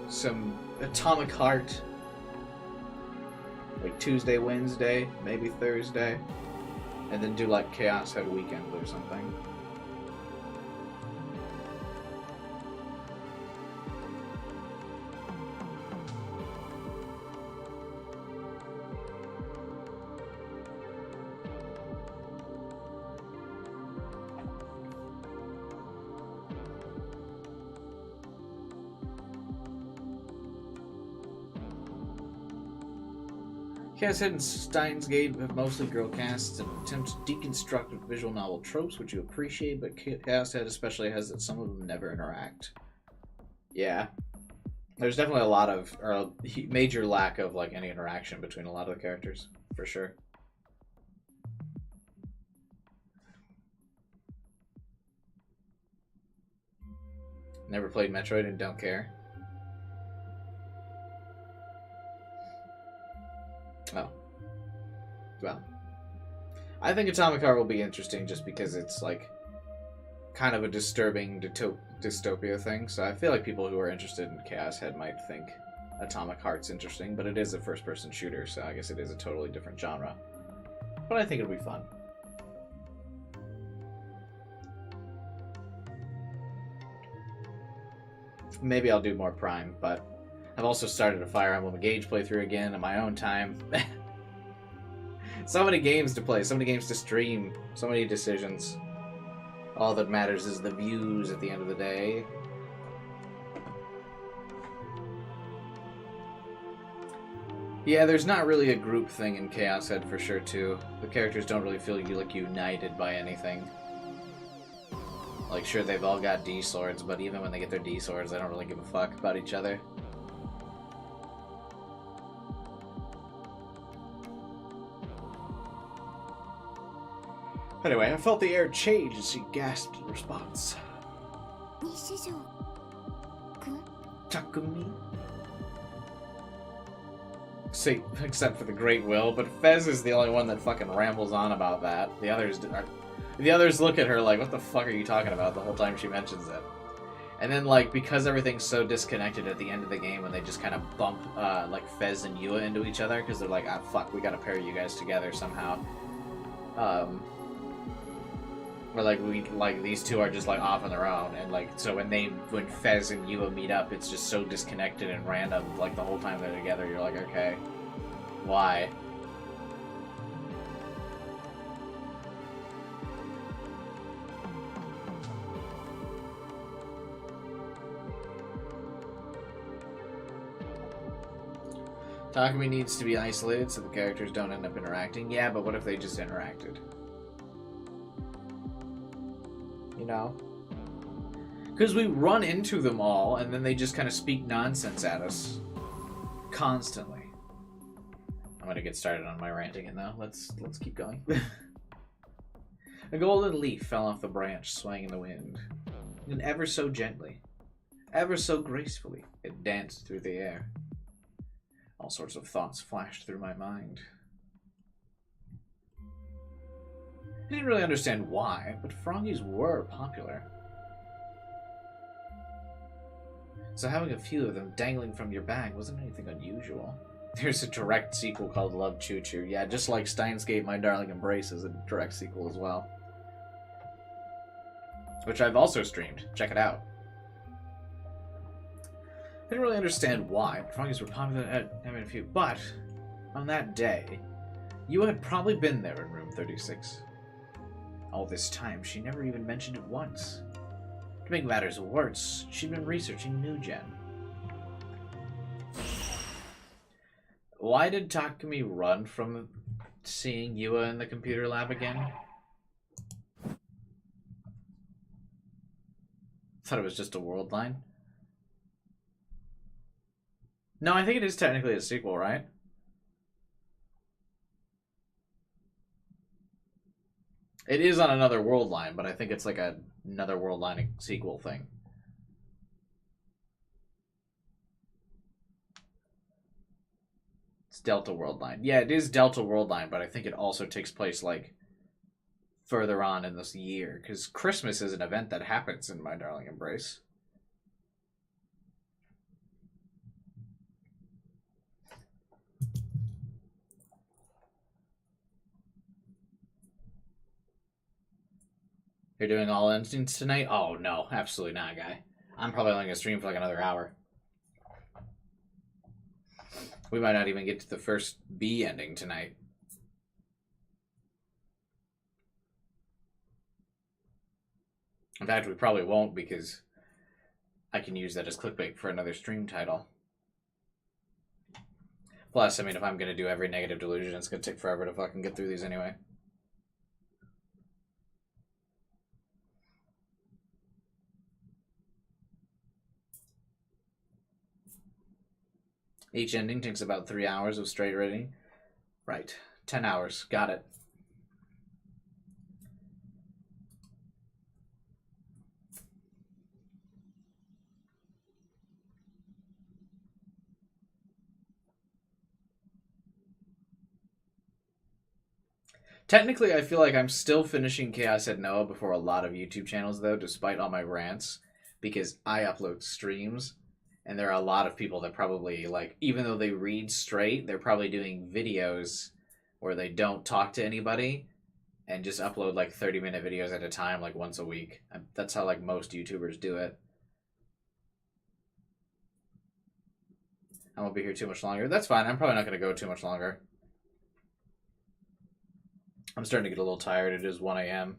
some Atomic Heart, like Tuesday, Wednesday, maybe Thursday, and then do, like, Chaos Head weekend or something. Chaos Head and Steins Gate have mostly girl casts and attempt to deconstruct visual novel tropes, which you appreciate, but Chaos Head especially has that some of them never interact. Yeah. There's definitely a lot of, or a major lack of, like, any interaction between a lot of the characters, for sure. Never played Metroid and don't care. Oh. Well. I think Atomic Heart will be interesting just because it's, like, kind of a disturbing dystopia thing, so I feel like people who are interested in Chaos Head might think Atomic Heart's interesting, but it is a first-person shooter, so I guess it is a totally different genre. But I think it'll be fun. Maybe I'll do more Prime, but I've also started a Fire Emblem Engage playthrough again in my own time. So many games to play, so many games to stream, so many decisions. All that matters is the views at the end of the day. Yeah, there's not really a group thing in Chaos Head for sure, too. The characters don't really feel like united by anything. Like, sure, they've all got D-swords, but even when they get their D-swords, they don't really give a fuck about each other. Anyway, I felt the air change as she gasped in response. Takumi? See, except for the Great Will, but Fez is the only one that fucking rambles on about that. The others look at her like, what the fuck are you talking about the whole time she mentions it? And then, like, because everything's so disconnected at the end of the game when they just kind of bump, like, Fez and Yua into each other, because they're like, ah, fuck, we gotta pair you guys together somehow. Where, like, these two are just, like, off on their own, and, like, so when Fez and Yua meet up, it's just so disconnected and random, like, the whole time they're together, you're like, okay, why? Takumi needs to be isolated so the characters don't end up interacting. Yeah, but what if they just interacted? You know? Because we run into them all, and then they just kind of speak nonsense at us. Constantly. I'm gonna get started on my ranting it now. Let's keep going. A golden leaf fell off the branch, swaying in the wind. And ever so gently, ever so gracefully, it danced through the air. All sorts of thoughts flashed through my mind. I didn't really understand why, but froggies were popular. So having a few of them dangling from your bag wasn't anything unusual. There's a direct sequel called Love Choo Choo. Yeah, just like Steins Gate, My Darling Embrace is a direct sequel as well. Which I've also streamed. Check it out. I didn't really understand why. Froggies were popular at having a few, but on that day, you had probably been there in room 36. All this time, she never even mentioned it once. To make matters worse, she'd been researching New Gen. Why did Takumi run from seeing Yua in the computer lab again? Thought it was just a world line. No, I think it is technically a sequel, right? It is on another world line, but I think it's like another world line sequel thing. It's Delta World Line. Yeah, it is Delta World Line, but I think it also takes place like further on in this year, because Christmas is an event that happens in My Darling Embrace. You're doing all instants tonight? Oh, no. Absolutely not, guy. I'm probably only going to stream for like another hour. We might not even get to the first B ending tonight. In fact, we probably won't, because I can use that as clickbait for another stream title. Plus, I mean, if I'm going to do every negative delusion, it's going to take forever to fucking get through these anyway. Each ending takes about 3 hours of straight reading. Right. 10 hours. Got it. Technically, I feel like I'm still finishing Chaos at Noah before a lot of YouTube channels, though, despite all my rants, because I upload streams. And there are a lot of people that probably, like, even though they read straight, they're probably doing videos where they don't talk to anybody and just upload, like, 30-minute videos at a time, like, once a week. That's how, like, most YouTubers do it. I won't be here too much longer. That's fine. I'm probably not going to go too much longer. I'm starting to get a little tired. It is 1 a.m.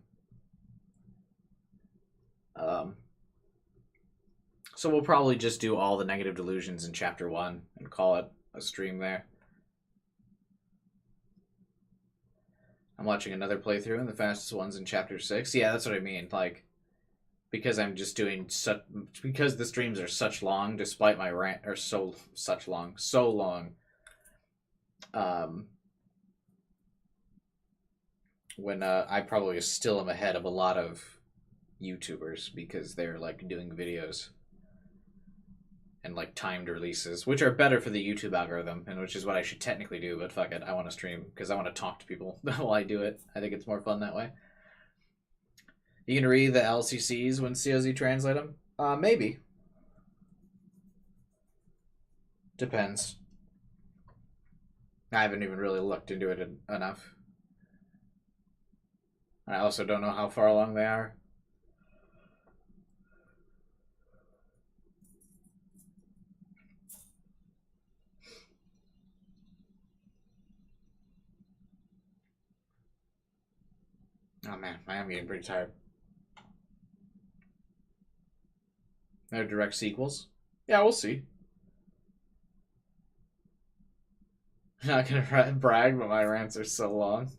So we'll probably just do all the negative delusions in Chapter 1 and call it a stream there. I'm watching another playthrough, and the fastest one's in Chapter 6. Yeah, that's what I mean. Like, because I'm just doing such... Because the streams are such long, despite my rant... Or so long. When I probably still am ahead of a lot of YouTubers, because they're, like, doing videos. And, like, timed releases, which are better for the YouTube algorithm, and which is what I should technically do, but fuck it, I want to stream, because I want to talk to people while I do it. I think it's more fun that way. You can read the LCCs when COZ translate them? Maybe. Depends. I haven't even really looked into it enough. I also don't know how far along they are. Oh man, I am getting pretty tired. No direct sequels? Yeah, we'll see. I'm not gonna brag, but my rants are so long.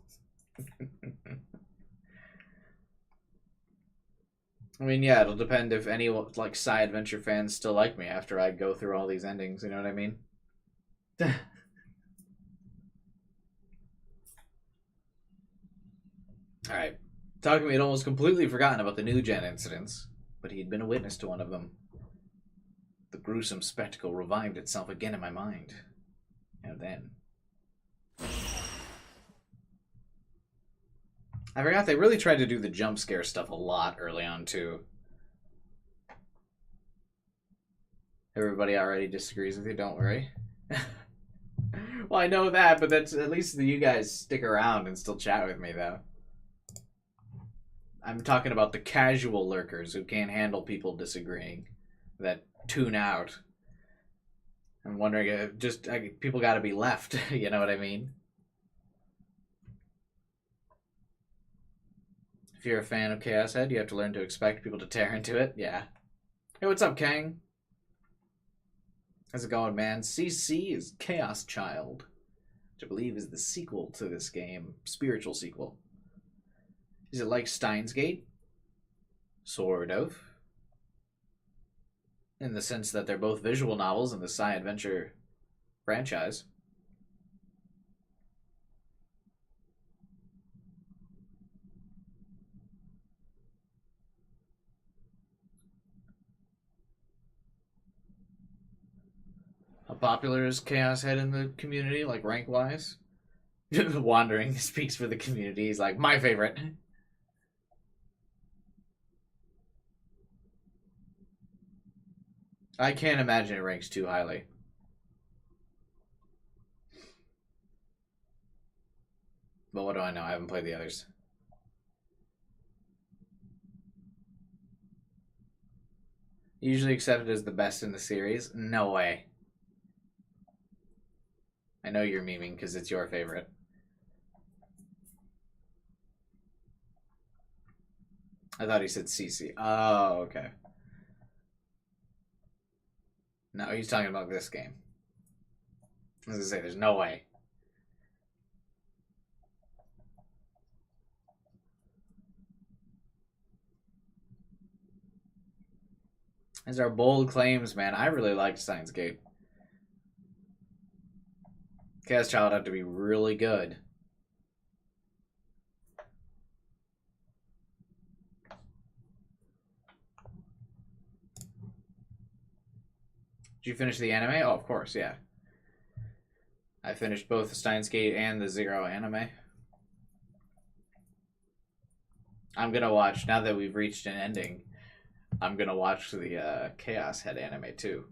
I mean, yeah, it'll depend if any, like, Psy Adventure fans still like me after I go through all these endings, you know what I mean? Alright. Takumi had almost completely forgotten about the New Gen incidents, but he had been a witness to one of them. The gruesome spectacle revived itself again in my mind. And then... I forgot they really tried to do the jump scare stuff a lot early on, too. Everybody already disagrees with you, don't worry. Well, I know that, but that's at least you guys stick around and still chat with me, though. I'm talking about the casual lurkers who can't handle people disagreeing, that tune out. I'm wondering if people got to be left. You know what I mean? If you're a fan of Chaos Head, you have to learn to expect people to tear into it. Yeah. Hey, what's up, Kang? How's it going, man? CC is Chaos Child, which I believe is the sequel to this game. Spiritual sequel. Is it like Steins Gate? Sort of. In the sense that they're both visual novels in the sci-adventure franchise. How popular is Chaos Head in the community, like rank-wise? Wandering speaks for the community. He's like, my favorite. I can't imagine it ranks too highly. But what do I know? I haven't played the others. Usually accepted as the best in the series? No way. I know you're memeing because it's your favorite. I thought he said CC. Oh, okay. No, he's talking about this game. I was gonna say, there's no way. These are bold claims, man. I really liked Steins Gate. Chaos Child had to be really good. Did you finish the anime? Oh, of course, yeah. I finished both the Steins Gate and the Zero anime. I'm gonna watch, now that we've reached an ending, I'm gonna watch the Chaos Head anime too.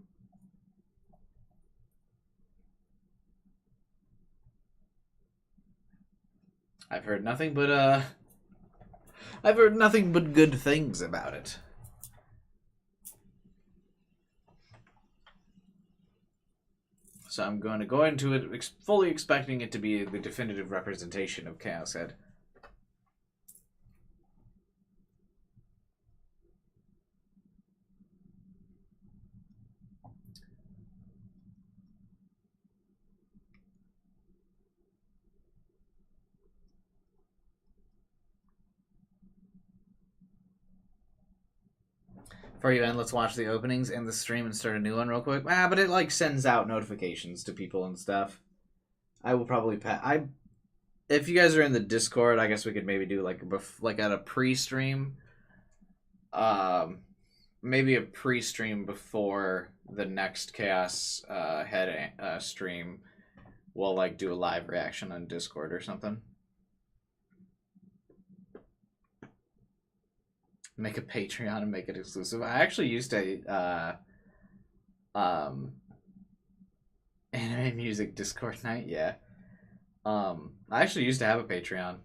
I've heard nothing but good things about it. So I'm going to go into it fully expecting it to be the definitive representation of Chaos Head. Before you end, let's watch the openings and the stream and start a new one real quick. But it like sends out notifications to people and stuff. I will probably if you guys are in the Discord, I guess we could maybe do like at a pre-stream. Maybe a pre-stream before the next Chaos Head stream. We'll like do a live reaction on Discord or something. Make a Patreon and make it exclusive. I actually used a anime music Discord night, yeah. I actually used to have a Patreon.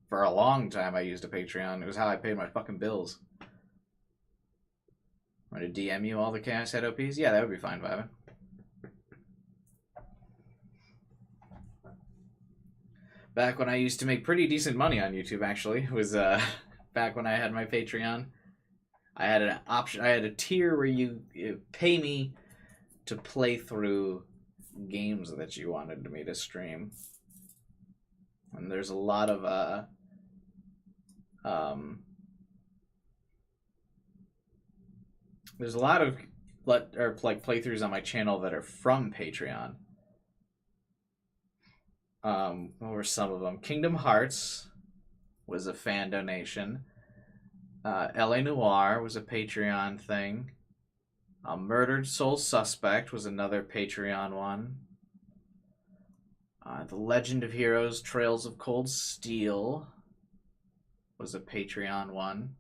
For a long time I used a Patreon. It was how I paid my fucking bills. Want to DM you all the Chaos Head OPs? Yeah, that would be fine, Vivin. Back when I used to make pretty decent money on YouTube, actually. It was back when I had my Patreon. I had an option, I had a tier where you pay me to play through games that you wanted me to stream. And there's a lot of there's a lot of playthroughs on my channel that are from Patreon. What were some of them? Kingdom Hearts was a fan donation. LA Noire was a Patreon thing. Murdered Soul Suspect was another Patreon one. The Legend of Heroes Trails of Cold Steel was a Patreon one.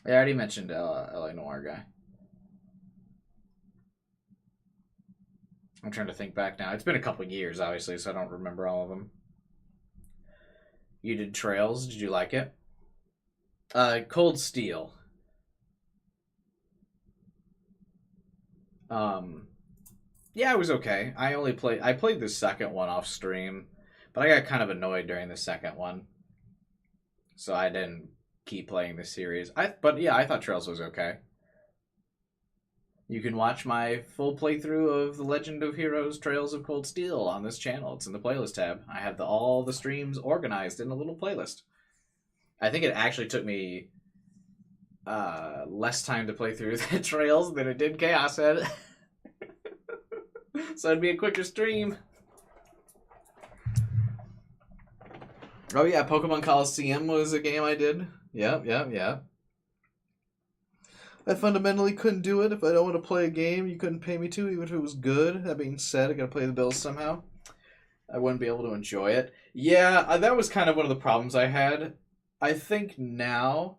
I already mentioned LA Noir guy. I'm trying to think back now. It's been a couple years, obviously, so I don't remember all of them. You did Trails. Did you like it? Cold Steel. Yeah, it was okay. I played the second one off stream, but I got kind of annoyed during the second one, so I didn't keep playing the series. But yeah, I thought Trails was okay. You can watch my full playthrough of The Legend of Heroes Trails of Cold Steel on this channel. It's in the playlist tab. I have all the streams organized in a little playlist. I think it actually took me less time to play through the Trails than it did Chaos Head. So it'd be a quicker stream. Oh yeah, Pokemon Coliseum was a game I did. Yeah. I fundamentally couldn't do it. If I don't want to play a game, you couldn't pay me to, even if it was good. That being said, I gotta pay the bills somehow. I wouldn't be able to enjoy it. Yeah, that was kind of one of the problems I had. I think now,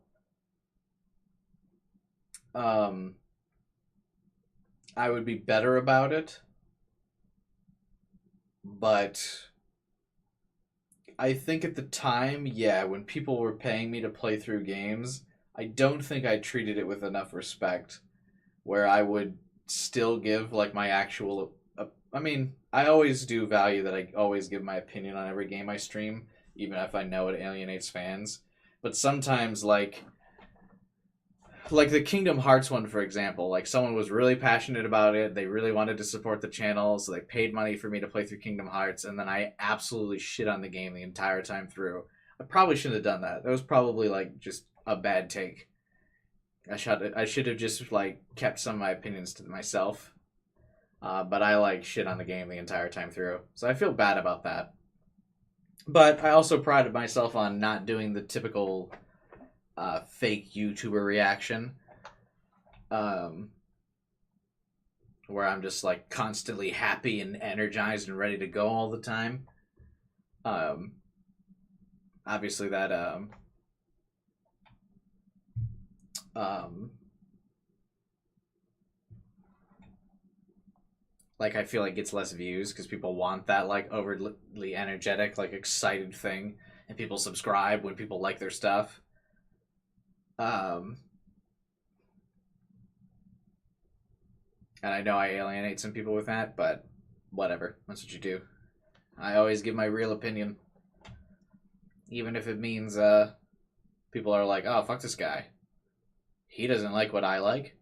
I would be better about it. But I think at the time, yeah, when people were paying me to play through games, I don't think I treated it with enough respect where I would still give like my actual I mean, I always do value that I always give my opinion on every game I stream, even if I know it alienates fans. But sometimes like the Kingdom Hearts one, for example, like someone was really passionate about it. They really wanted to support the channel, so they paid money for me to play through Kingdom Hearts, and then I absolutely shit on the game the entire time through. I probably shouldn't have done that. That was probably like just a bad take. I should have just like kept some of my opinions to myself. But I like shit on the game the entire time through, so I feel bad about that. But I also prided myself on not doing the typical fake YouTuber reaction, where I'm just like constantly happy and energized and ready to go all the time. Obviously that like I feel like gets less views because people want that like overly energetic, like excited thing, and people subscribe when people like their stuff. And I know I alienate some people with that, but whatever. That's what you do. I always give my real opinion. Even if it means people are like, oh, fuck this guy. He doesn't like what I like.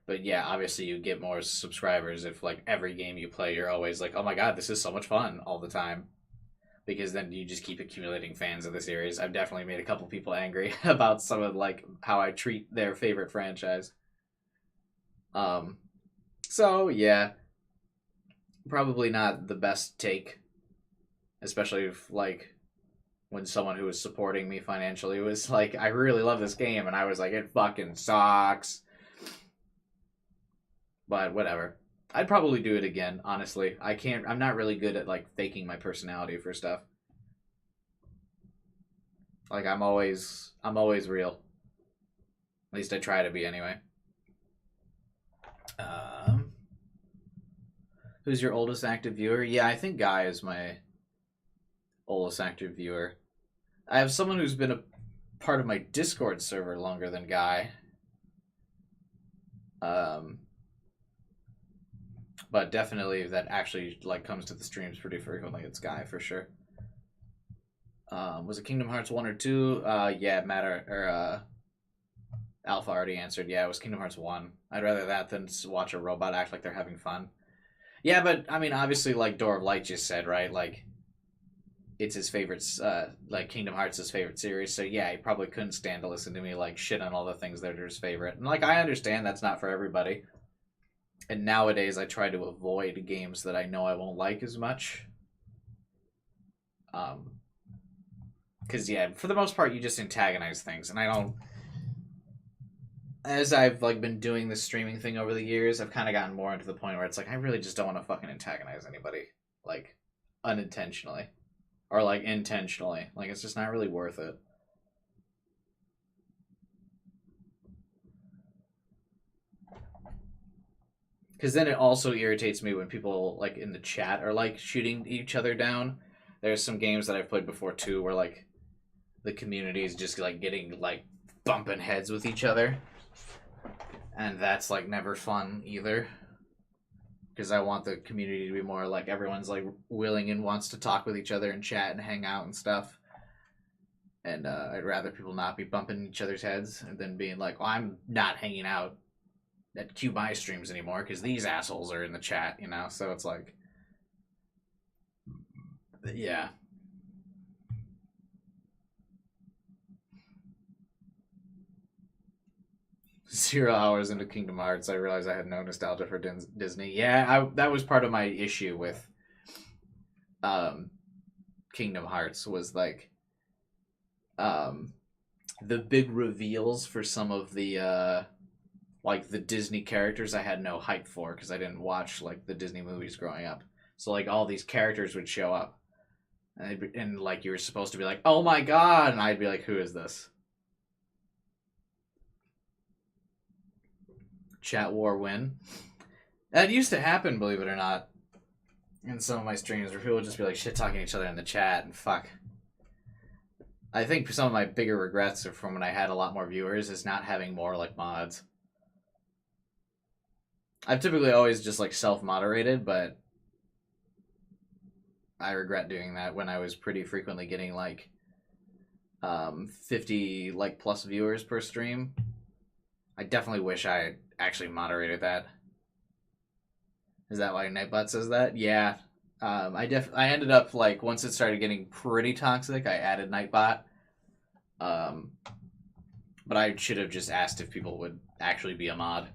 But yeah, obviously you get more subscribers if like every game you play, you're always like, oh my god, this is so much fun all the time. Because then you just keep accumulating fans of the series. I've definitely made a couple people angry about some of like how I treat their favorite franchise. So yeah, probably not the best take, especially if like when someone who was supporting me financially was like, I really love this game, and I was like, it fucking sucks. But whatever. I'd probably do it again, honestly. I'm not really good at like faking my personality for stuff. Like I'm always real. At least I try to be anyway. Who's your oldest active viewer? Yeah, I think Guy is my oldest active viewer. I have someone who's been a part of my Discord server longer than Guy. But definitely that actually like comes to the streams pretty frequently. It's Guy for sure. Was it Kingdom Hearts 1 or 2? Yeah, Alpha already answered. Yeah, it was Kingdom Hearts 1. I'd rather that than watch a robot act like they're having fun. Yeah, but I mean, obviously, like Door of Light just said, right? Like, it's his favorite, like Kingdom Hearts' his favorite series. So yeah, he probably couldn't stand to listen to me like shit on all the things that are his favorite. And like, I understand that's not for everybody. And nowadays, I try to avoid games that I know I won't like as much. Because yeah, for the most part, you just antagonize things, and I don't. As I've like been doing this streaming thing over the years, I've kind of gotten more into the point where it's like I really just don't want to fucking antagonize anybody, like unintentionally, or like intentionally. Like it's just not really worth it. Because then it also irritates me when people, like, in the chat are, like, shooting each other down. There's some games that I've played before, too, where, like, the community is just, like, getting, like, bumping heads with each other. And that's, like, never fun, either. Because I want the community to be more, like, everyone's, like, willing and wants to talk with each other and chat and hang out and stuff. And I'd rather people not be bumping each other's heads than being like, well, I'm not hanging out at QBI streams anymore because these assholes are in the chat, you know? So it's like, yeah. Zero hours into Kingdom Hearts, I realized I had no nostalgia for Disney. Yeah, that was part of my issue with Kingdom Hearts was like, the big reveals for some of the like the Disney characters I had no hype for because I didn't watch like the Disney movies growing up. So like all these characters would show up and like you were supposed to be like, oh my god, and I'd be like, who is this? Chat war win. That used to happen, believe it or not, in some of my streams where people would just be like shit talking each other in the chat and fuck. I think some of my bigger regrets are from when I had a lot more viewers is not having more like mods. I've typically always just like self-moderated, but I regret doing that when I was pretty frequently getting like 50 like plus viewers per stream. I definitely wish I had actually moderated that. Is that why Nightbot says that? Yeah. I ended up like once it started getting pretty toxic, I added Nightbot. But I should have just asked if people would actually be a mod.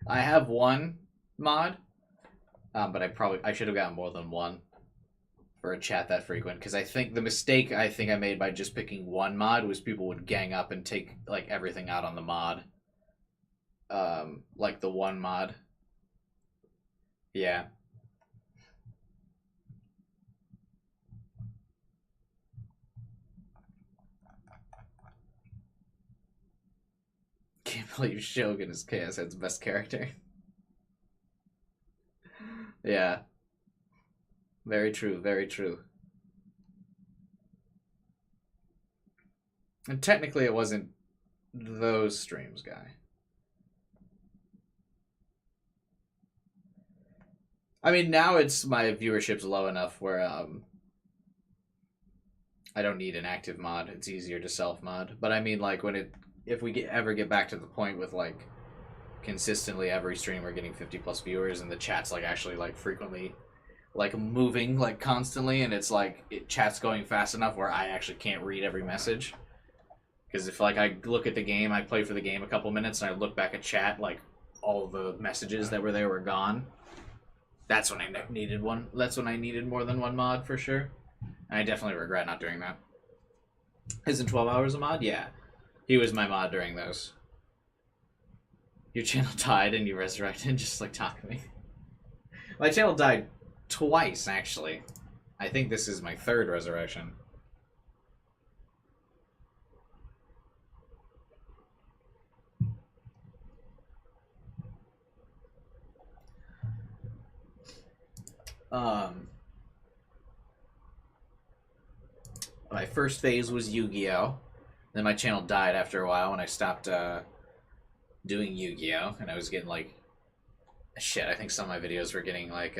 I have one mod, but I should have gotten more than one for a chat that frequent because I think the mistake I made by just picking one mod was people would gang up and take like everything out on the mod. Like the one mod. Yeah. Can't believe Shogun is Chaos Head's best character. Yeah. Very true, very true. And technically it wasn't those streams, guy. I mean, now it's my viewership's low enough where I don't need an active mod. It's easier to self-mod. But I mean, like, if we ever get back to the point with, like, consistently every stream we're getting 50 plus viewers and the chat's, like, actually, like, frequently, like, moving, like, constantly, and it's, like, chat's going fast enough where I actually can't read every message. Because if, like, I look at the game, I play for the game a couple minutes, and I look back at chat, like, all the messages that were there were gone. That's when I needed one. That's when I needed more than one mod, for sure. And I definitely regret not doing that. Isn't 12 hours a mod? Yeah. He was my mod during those. Your channel died and you resurrected, just like talk to me. My channel died twice, actually. I think this is my third resurrection. My first phase was Yu-Gi-Oh! Then my channel died after a while when I stopped doing Yu-Gi-Oh! And I was getting like shit, I think some of my videos were getting like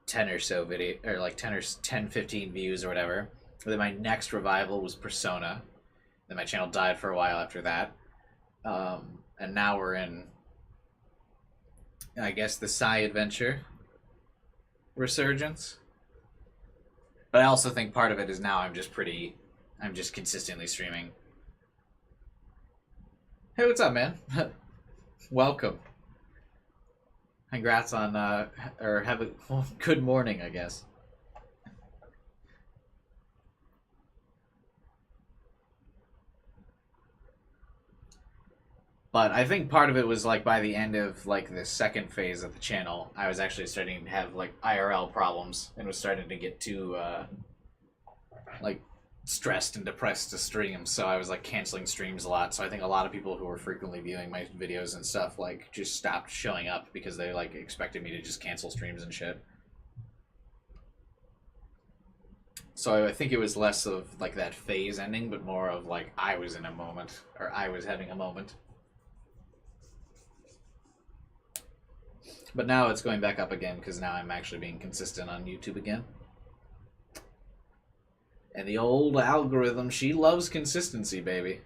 10 or so video or like 10 15 views or whatever. And then my next revival was Persona. Then my channel died for a while after that. And now we're in I guess the Psy Adventure resurgence. But I also think part of it is now I'm just consistently streaming. Hey, what's up, man? Welcome. Congrats on, or have a good morning, I guess. But I think part of it was, like, by the end of, like, the second phase of the channel, I was actually starting to have, like, IRL problems and was starting to get too, like, stressed and depressed to stream, so I was like canceling streams a lot. So I think a lot of people who were frequently viewing my videos and stuff like just stopped showing up because they like expected me to just cancel streams and shit. So I think it was less of like that phase ending, but more of like I was in a moment, or I was having a moment. But now it's going back up again because now I'm actually being consistent on YouTube again. And the old algorithm, she loves consistency, baby.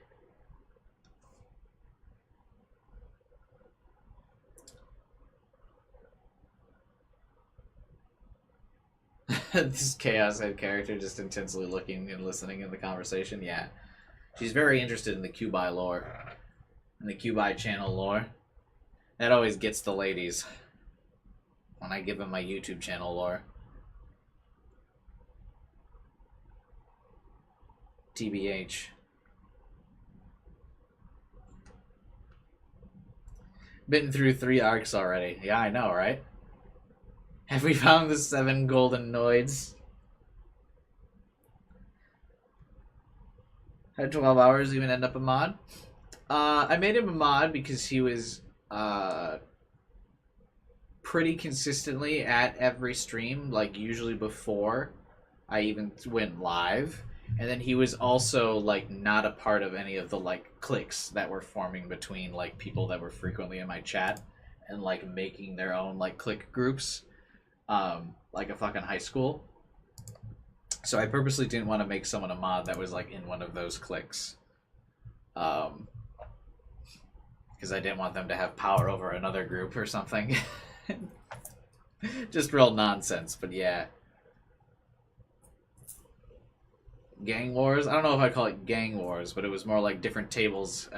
This Chaos Head character just intensely looking and listening in the conversation. Yeah. She's very interested in the Cubai lore. And the Cubai channel lore. That always gets the ladies. When I give them my YouTube channel lore. TBH. Been through 3 arcs already. Yeah, I know, right? Have we found the 7 golden noids? Had 12 hours even end up a mod? I made him a mod because he was pretty consistently at every stream, like usually before I even went live. And then he was also like not a part of any of the like cliques that were forming between like people that were frequently in my chat and like making their own like clique groups. Like a fucking high school. So I purposely didn't want to make someone a mod that was like in one of those cliques. Because I didn't want them to have power over another group or something. Just real nonsense, but yeah. Gang wars? I don't know if I'd call it gang wars, but it was more like different tables,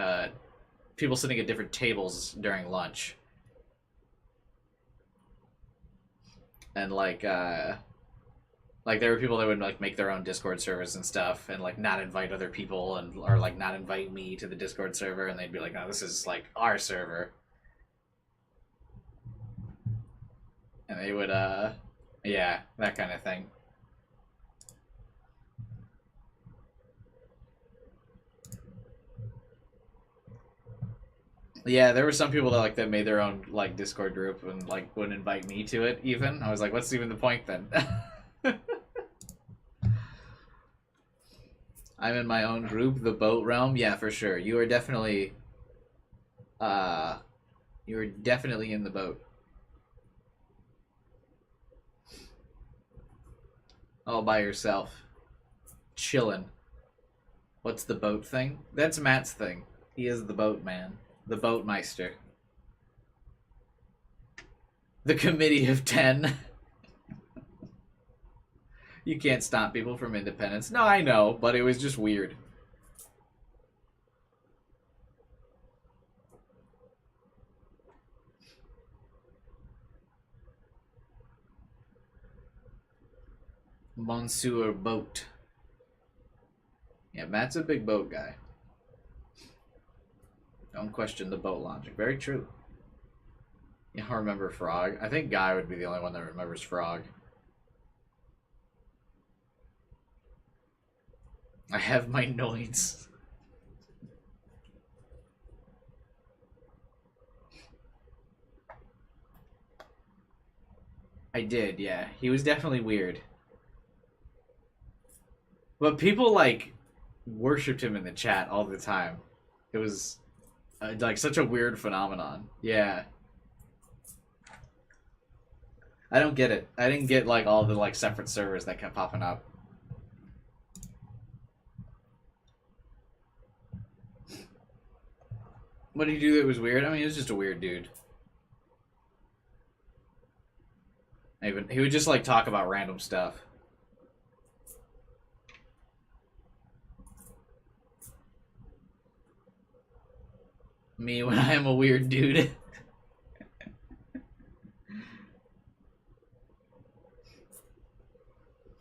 people sitting at different tables during lunch. And like there were people that would like make their own Discord servers and stuff, and like not invite other people, and or like not invite me to the Discord server, and they'd be like, "No, this is like our server." And they would, yeah, that kind of thing. Yeah, there were some people that like that made their own like Discord group and like wouldn't invite me to it even. I was like, what's even the point then? I'm in my own group, the Boat Realm. Yeah, for sure. You are definitely in the boat. All by yourself. Chillin'. What's the boat thing? That's Matt's thing. He is the boat man. The Boatmeister. The Committee of 10. You can't stop people from independence. No, I know, but it was just weird. Monsieur Boat. Yeah, Matt's a big boat guy. Don't question the boat logic. Very true. Yeah, I remember Frog. I think Guy would be the only one that remembers Frog. I have my noids. I did, yeah. He was definitely weird. But people, like, worshipped him in the chat all the time. It was... like such a weird phenomenon. Yeah. I don't get it. I didn't get like all the like separate servers that kept popping up. What did he do that was weird? I mean, he was just a weird dude. Even he would just like talk about random stuff. Me when I am a weird dude.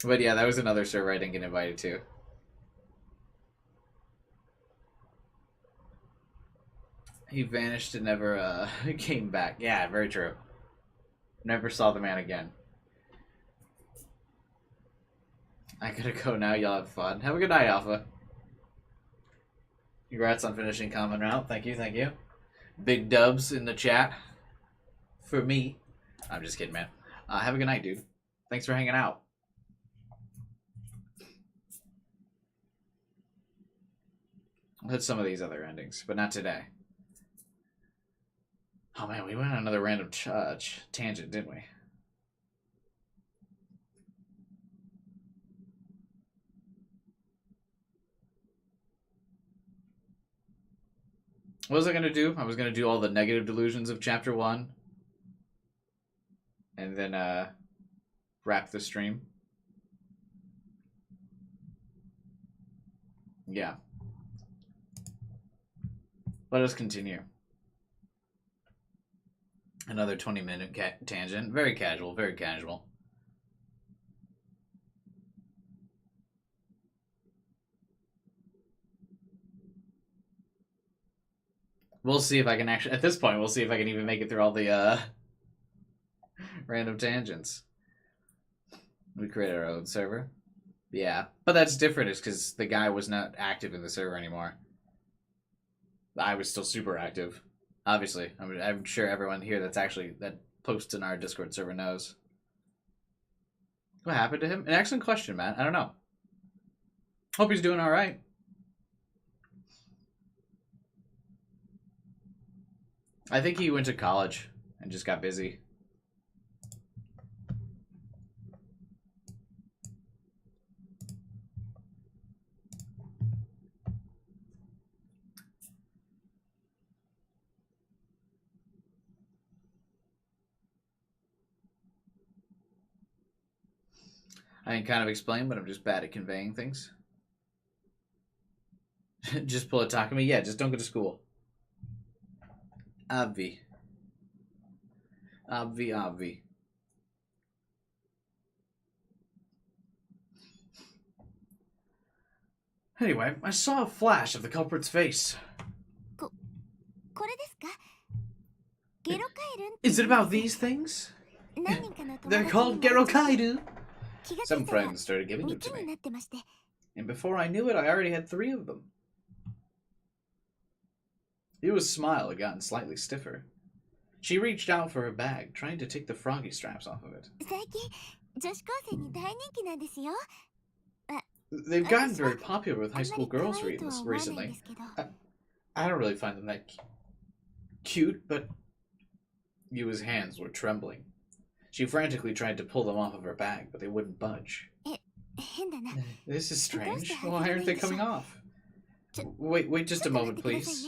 But yeah, that was another server I didn't get invited to. He vanished and never came back. Yeah, very true. Never saw the man again. I gotta go now. Y'all have fun. Have a good night, Alpha. Congrats on finishing common route. Thank you, thank you. Big dubs in the chat. For me. I'm just kidding, man. Have a good night, dude. Thanks for hanging out. I'll hit some of these other endings, but not today. Oh man, we went on another random tangent, didn't we? What was I going to do? I was going to do all the negative delusions of chapter 1. And then wrap the stream. Yeah. Let us continue. Another 20-minute tangent. Very casual, very casual. We'll see if I can actually... At this point, we'll see if I can even make it through all the random tangents. We created our own server. Yeah. But that's different. It's because the guy was not active in the server anymore. I was still super active. Obviously. I'm sure everyone here that posts in our Discord server knows. What happened to him? An excellent question, Matt. I don't know. Hope he's doing all right. I think he went to college and just got busy. I can kind of explain, but I'm just bad at conveying things. Just pull a Takumi? Yeah, just don't go to school. Obvi. Anyway, I saw a flash of the culprit's face. Is it about these things? They're called Gerokaidu. Some friends started giving them to me. And before I knew it, I already had 3 of them. Yua's smile had gotten slightly stiffer. She reached out for her bag, trying to take the froggy straps off of it. They've gotten very popular with high school girls recently. I don't really find them that cute, but Yua's hands were trembling. She frantically tried to pull them off of her bag, but they wouldn't budge. This is strange. Why aren't they coming off? Wait just a moment, please.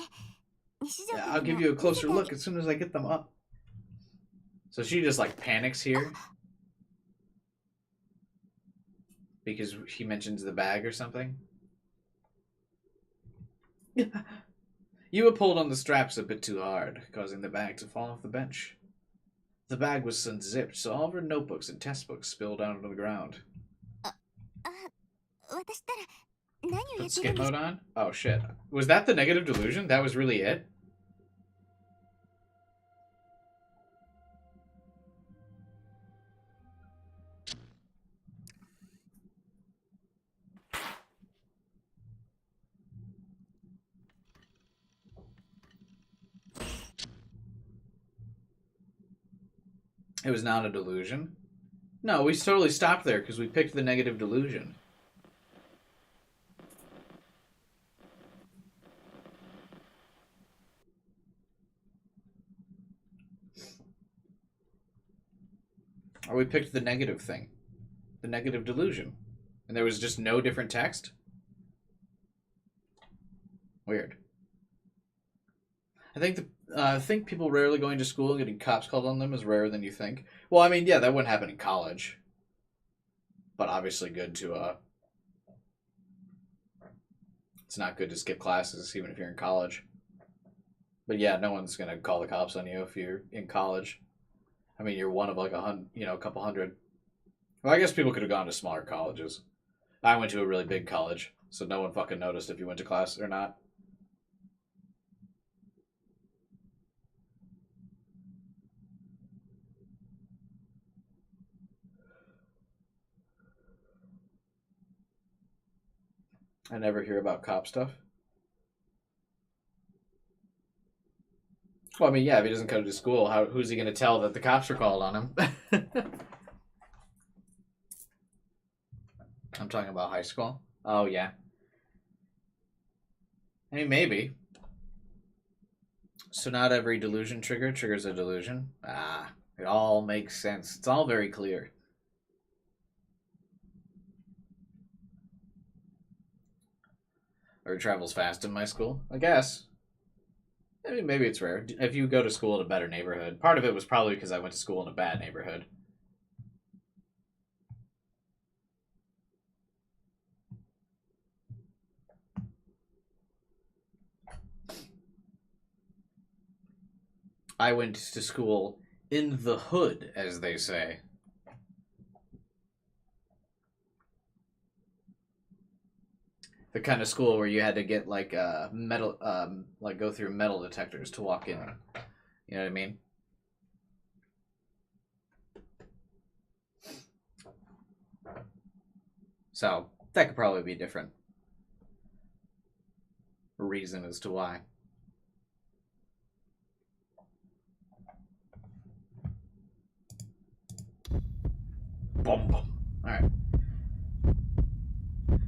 I'll give you a closer look as soon as I get them up. So she just like panics here. Because he mentions the bag or something. Yua pulled on the straps a bit too hard, causing the bag to fall off the bench. The bag was unzipped, so all of her notebooks and test books spilled out onto the ground. Put skip mode on? Oh shit. Was that the negative delusion? That was really it? It was not a delusion? No, we totally stopped there because we picked the negative delusion. Or we picked the negative thing. The negative delusion. And there was just no different text? Weird. I think people rarely going to school and getting cops called on them is rarer than you think. Well, I mean, yeah, that wouldn't happen in college. But obviously good to, it's not good to skip classes, even if you're in college. But yeah, no one's gonna call the cops on you if you're in college. I mean, you're one of like a couple hundred. Well, I guess people could have gone to smaller colleges. I went to a really big college, so no one fucking noticed if you went to class or not. I never hear about cop stuff. Well, I mean, yeah, if he doesn't go to school, who's he going to tell that the cops are called on him? I'm talking about high school. Oh, yeah. I mean, maybe. So not every delusion triggers a delusion? Ah, it all makes sense. It's all very clear. Or travels fast in my school? I guess. I mean, maybe it's rare. If you go to school in a better neighborhood. Part of it was probably because I went to school in a bad neighborhood. I went to school in the hood, as they say. The kind of school where you had to get like metal, like go through metal detectors to walk in. You know what I mean? So that could probably be a different reason as to why. Boom, boom. All right.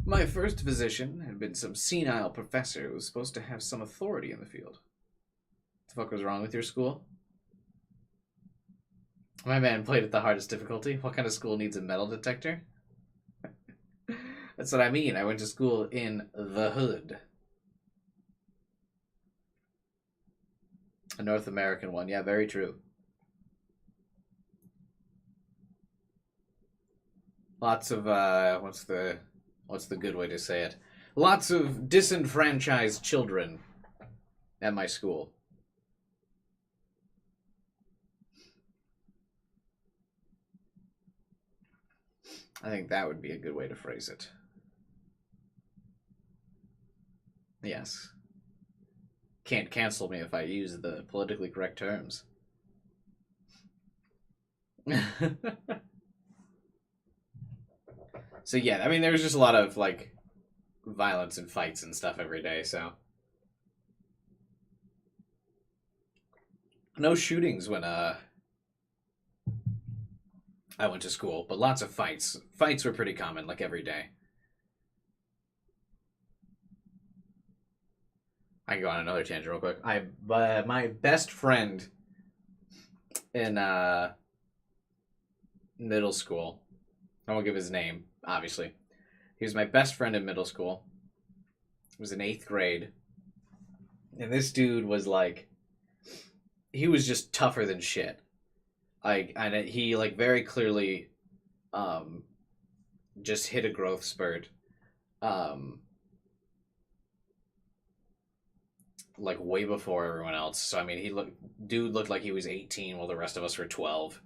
My first physician had been some senile professor who was supposed to have some authority in the field. What the fuck was wrong with your school? My man played at the hardest difficulty. What kind of school needs a metal detector? That's what I mean. I went to school in the hood. A North American one. Yeah, very true. Lots of, what's the good way to say it? Lots of disenfranchised children at my school. I think that would be a good way to phrase it. Yes. Can't cancel me if I use the politically correct terms. So yeah, I mean, there was just a lot of like violence and fights and stuff every day. So no shootings when I went to school, but lots of fights. Fights were pretty common, like every day. I can go on another tangent real quick. My best friend in middle school. I won't give his name, obviously. He was my best friend in middle school. He was in 8th grade. And this dude was like, he was just tougher than shit. Like, and he like very clearly just hit a growth spurt. Like way before everyone else. So I mean, dude looked like he was 18 while the rest of us were 12.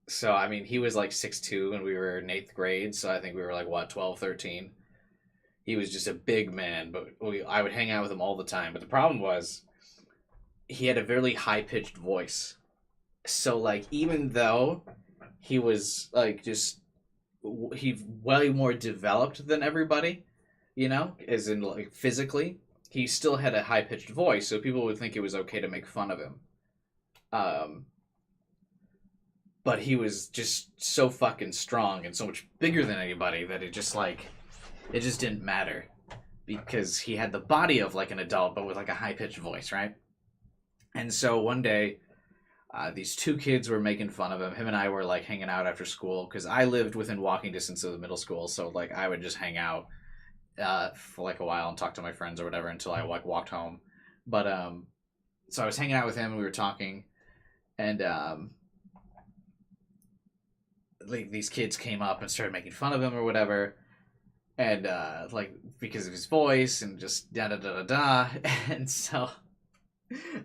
So, I mean, he was like 6'2", and we were in 8th grade, so I think we were like, what, 12, 13? He was just a big man, but I would hang out with him all the time. But the problem was, he had a very high-pitched voice. So, like, even though he was, like, just, he way more developed than everybody, you know, as in, like, physically, he still had a high-pitched voice, so people would think it was okay to make fun of him. But he was just so fucking strong and so much bigger than anybody that it just didn't matter. Because he had the body of like an adult, but with like a high-pitched voice, right? And so one day, these two kids were making fun of him. Him and I were like hanging out after school, because I lived within walking distance of the middle school, so like I would just hang out for like a while and talk to my friends or whatever until I like walked home. But so I was hanging out with him and we were talking, and like these kids came up and started making fun of him or whatever, and like because of his voice and just da da da da da. And so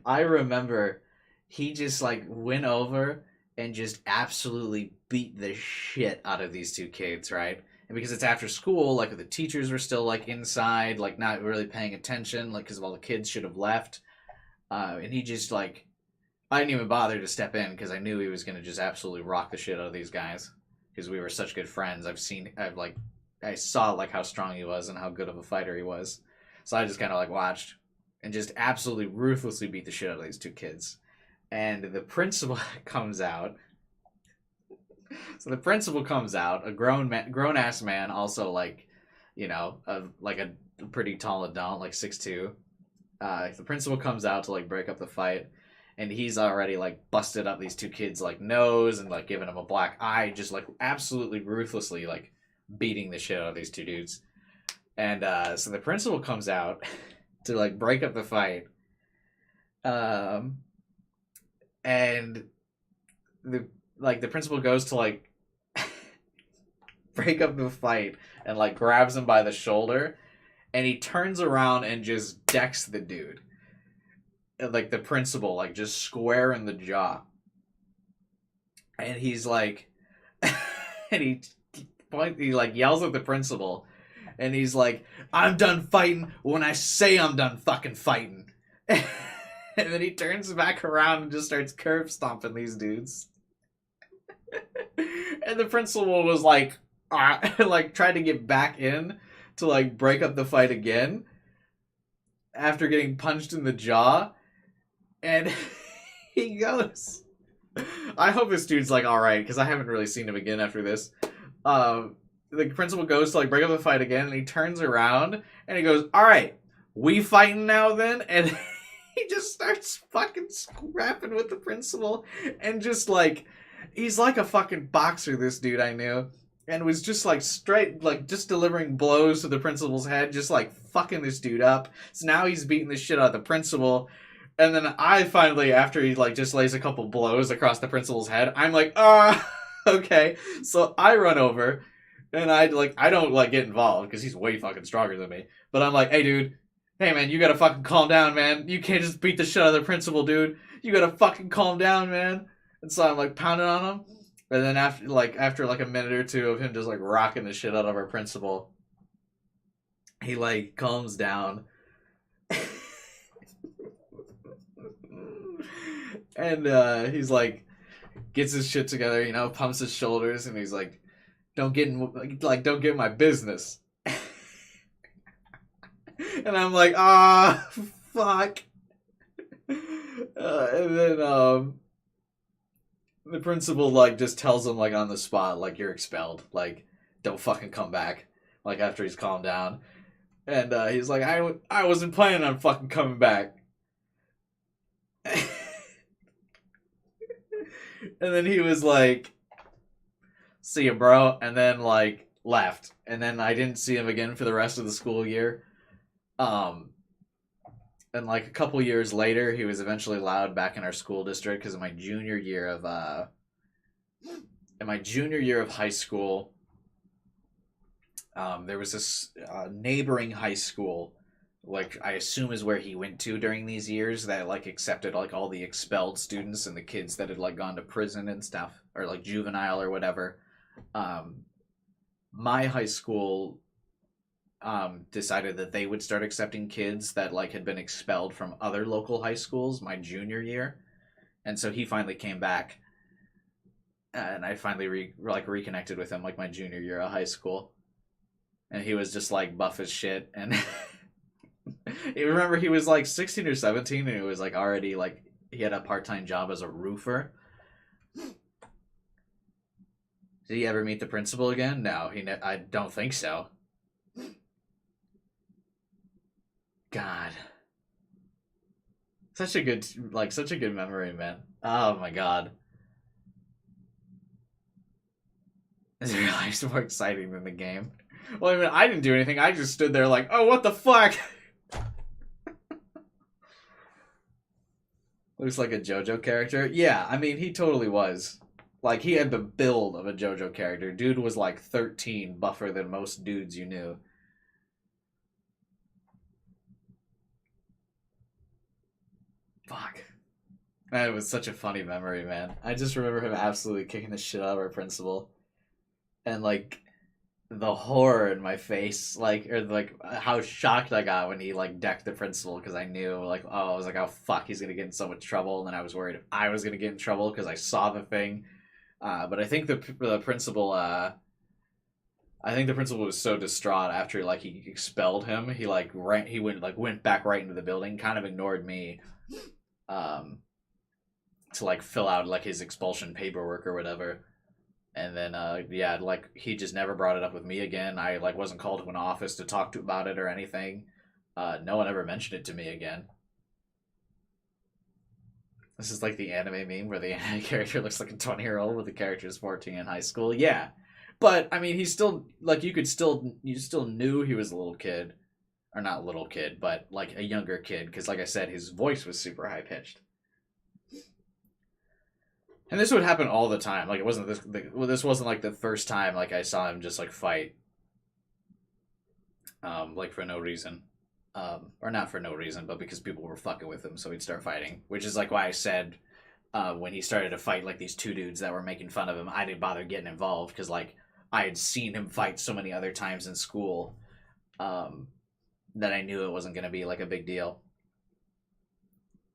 I remember he just like went over and just absolutely beat the shit out of these two kids, right? And because it's after school, like the teachers were still like inside, like not really paying attention, like because all the kids should have left, and he just like, I didn't even bother to step in because I knew he was going to just absolutely rock the shit out of these guys because we were such good friends. I've I saw like how strong he was and how good of a fighter he was. So I just kind of like watched and just absolutely ruthlessly beat the shit out of these two kids. And the principal comes out. So the principal comes out, a grown ass man, also like, you know, like a pretty tall adult, like 6'2". The principal comes out to like break up the fight, and he's already like busted up these two kids like nose and like giving them a black eye, just like absolutely ruthlessly like beating the shit out of these two dudes. And so the principal comes out to like break up the fight, and the principal goes to like break up the fight and like grabs him by the shoulder, and he turns around and just decks the dude, and, like the principal, like just square in the jaw. And he's like, and he like yells at the principal, and he's like, "I'm done fighting when I say I'm done fucking fighting." And then he turns back around and just starts curb stomping these dudes. And the principal was like, like tried to get back in to like break up the fight again after getting punched in the jaw. And he goes, I hope this dude's like alright, because I haven't really seen him again after this. The principal goes to like break up the fight again, and he turns around and he goes, "Alright, we fighting now then?" And he just starts fucking scrapping with the principal, and just like, he's like a fucking boxer, this dude I knew, and was just like straight, like just delivering blows to the principal's head, just like fucking this dude up. So now he's beating the shit out of the principal, and then I finally, after he like just lays a couple blows across the principal's head, I'm like, okay. So I run over, and I don't like get involved because he's way fucking stronger than me, but I'm like, "Hey dude, hey man, you gotta fucking calm down, man. You can't just beat the shit out of the principal, dude. You gotta fucking calm down, man." And so I'm like pounding on him, and then after like a minute or two of him just like rocking the shit out of our principal, he like calms down. And he's like, gets his shit together, you know, pumps his shoulders, and he's like, don't get in my business." And I'm like, fuck. And then the principal like just tells him like on the spot, like, "You're expelled. Like, don't fucking come back." Like after he's calmed down, and he's like, I wasn't planning on fucking coming back." And then he was like, "See ya, bro," and then like left. And then I didn't see him again for the rest of the school year. And like a couple years later, he was eventually allowed back in our school district because in my junior year of high school, there was this neighboring high school, like I assume is where he went to during these years, that like accepted like all the expelled students and the kids that had like gone to prison and stuff, or like juvenile or whatever. My high school decided that they would start accepting kids that like had been expelled from other local high schools my junior year, and so he finally came back, and I finally reconnected with him like my junior year of high school, and he was just like buff as shit, and you remember he was like 16 or 17, and he was like already like he had a part-time job as a roofer. Did he ever meet the principal again? No, I don't think so. God. Such a good memory, man. Oh my god. It's really more exciting than the game. Well, I mean, I didn't do anything. I just stood there like, "Oh, what the fuck?" Looks like a JoJo character. Yeah, I mean, he totally was. Like, he had the build of a JoJo character. Dude was like 13, buffer than most dudes you knew. Fuck. That was such a funny memory, man. I just remember him absolutely kicking the shit out of our principal. And, like, the horror in my face, like, or, like, how shocked I got when he, like, decked the principal, because I knew, like, I was like, oh, fuck, he's gonna get in so much trouble, and then I was worried if I was gonna get in trouble, because I saw the thing. But I think the principal, I think the principal was so distraught after like he expelled him. He went back right into the building, kind of ignored me, to like fill out like his expulsion paperwork or whatever. And then yeah, like he just never brought it up with me again. I like wasn't called to an office to talk to about it or anything. No one ever mentioned it to me again. This is like the anime meme where the anime character looks like a 20-year-old but the character is 14 in high school. Yeah. But I mean, he's still like you still knew he was a little kid, or not little kid, but like a younger kid, because like I said, his voice was super high pitched. And this would happen all the time. Like it wasn't this wasn't like the first time like I saw him just like fight, like for no reason, or not for no reason, but because people were fucking with him, so he'd start fighting. Which is like why I said, when he started to fight like these two dudes that were making fun of him, I didn't bother getting involved because like I had seen him fight so many other times in school, that I knew it wasn't gonna be like a big deal.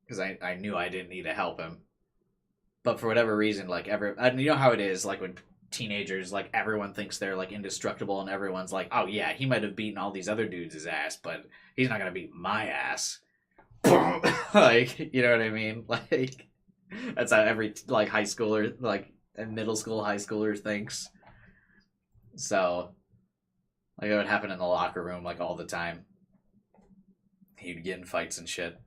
Because I knew I didn't need to help him. But for whatever reason, like you know how it is, like when teenagers, like everyone thinks they're like indestructible, and everyone's like, oh yeah, he might have beaten all these other dudes' ass, but he's not gonna beat my ass. Like, you know what I mean? Like that's how every like high schooler, like middle school, high schooler thinks. So like it would happen in the locker room like all the time. He'd get in fights and shit.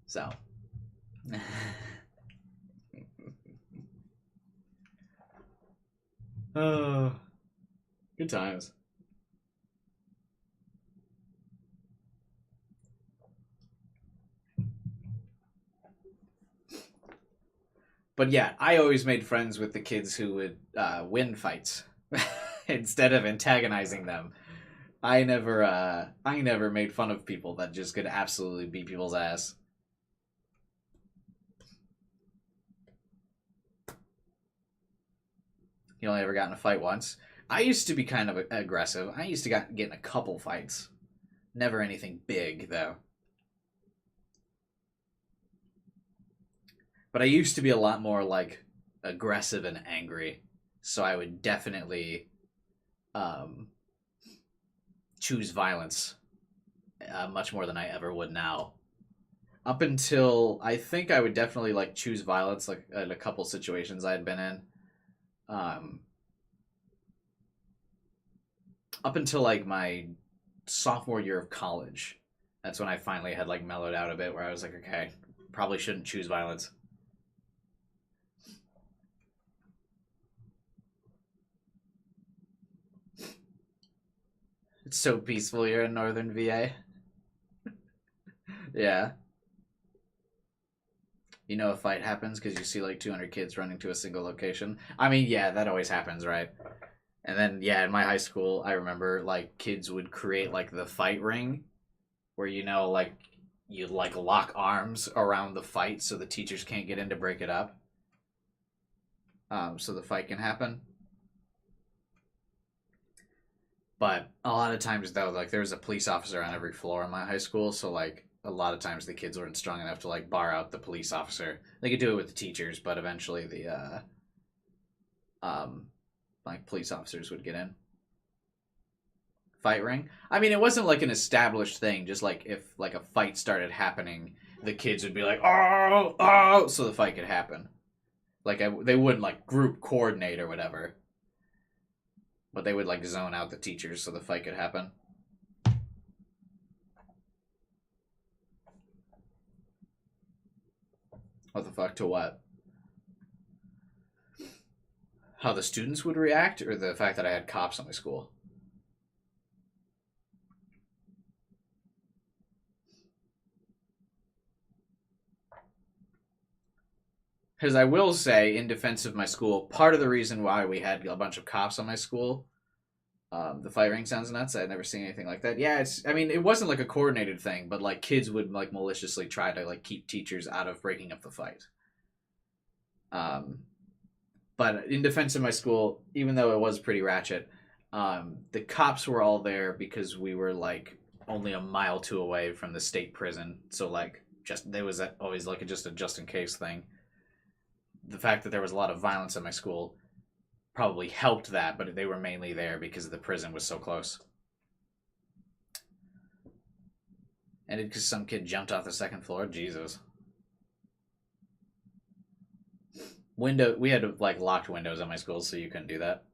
So. Oh, good times. But yeah, I always made friends with the kids who would win fights instead of antagonizing them. I never made fun of people that just could absolutely beat people's ass. You only ever got in a fight once. I used to be kind of aggressive. I used to get in a couple fights. Never anything big, though. But I used to be a lot more, like, aggressive and angry. So I would definitely choose violence much more than I ever would now. Up until, I think I would definitely, like, choose violence, like, in a couple situations I had been in. Up until like my sophomore year of college, that's when I finally had like mellowed out a bit, where I was like, okay, probably shouldn't choose violence. It's so peaceful here in northern VA. Yeah. You know a fight happens because you see like 200 kids running to a single location. I mean, yeah, that always happens, right? And then, yeah, in my high school, I remember like kids would create like the fight ring, where you know, like you'd like lock arms around the fight so the teachers can't get in to break it up, so the fight can happen. But a lot of times though, like there was a police officer on every floor in my high school, so like a lot of times the kids weren't strong enough to like bar out the police officer. They could do it with the teachers, but eventually the like police officers would get in. Fight ring. I mean, it wasn't like an established thing. Just like if like a fight started happening, the kids would be like, oh, so the fight could happen. Like they wouldn't like group coordinate or whatever, but they would like zone out the teachers so the fight could happen. What the fuck, to what? How the students would react, or the fact that I had cops on my school? Because I will say, in defense of my school, part of the reason why we had a bunch of cops on my school, the fight ring sounds nuts. I had never seen anything like that. Yeah, I mean, it wasn't like a coordinated thing, but like kids would like maliciously try to like keep teachers out of breaking up the fight. But in defense of my school, even though it was pretty ratchet, the cops were all there because we were like only a mile or two away from the state prison. So like there was always like just a just in case thing. The fact that there was a lot of violence at my school probably helped that, but they were mainly there because the prison was so close. And because some kid jumped off the second floor, Jesus. We had like locked windows at my school, so you couldn't do that.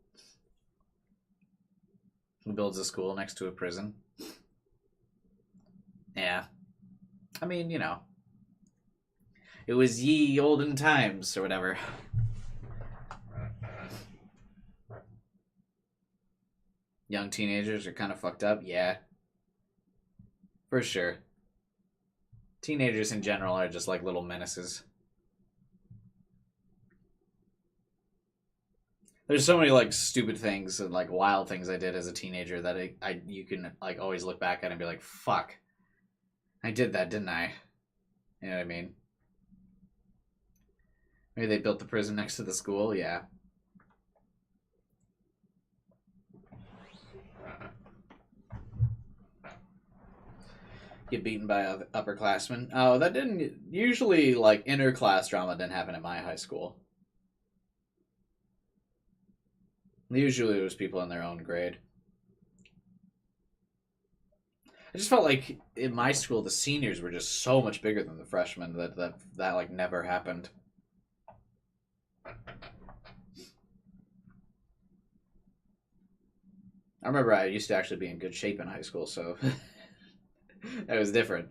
Who builds a school next to a prison? Yeah. I mean, you know. It was ye olden times, or whatever. Young teenagers are kind of fucked up, yeah. For sure. Teenagers in general are just like little menaces. There's so many like stupid things and like wild things I did as a teenager that you can like always look back at and be like, fuck. I did that, didn't I? You know what I mean? Maybe they built the prison next to the school, yeah. Get beaten by upperclassmen. Oh, that didn't... Usually, like, inter-class drama didn't happen at my high school. Usually it was people in their own grade. I just felt like in my school, the seniors were just so much bigger than the freshmen that like, never happened. I remember I used to actually be in good shape in high school, so... That was different.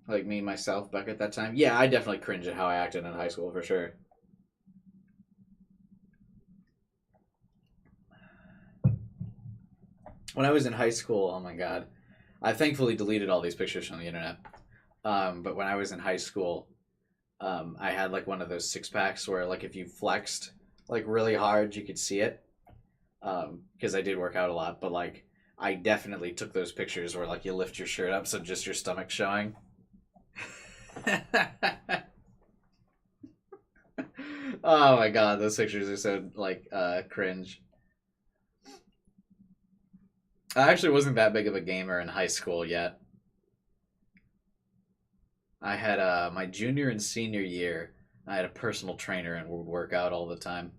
Like me, myself, back at that time. Yeah, I definitely cringe at how I acted in high school, for sure. When I was in high school, oh my god. I thankfully deleted all these pictures from the internet. But when I was in high school, I had like one of those six-packs where like if you flexed like really hard, you could see it. Because I did work out a lot, but like I definitely took those pictures where like you lift your shirt up so just your stomach's showing. Oh my god, those pictures are so like cringe. I actually wasn't that big of a gamer in high school yet. I had my junior and senior year, I had a personal trainer and would work out all the time.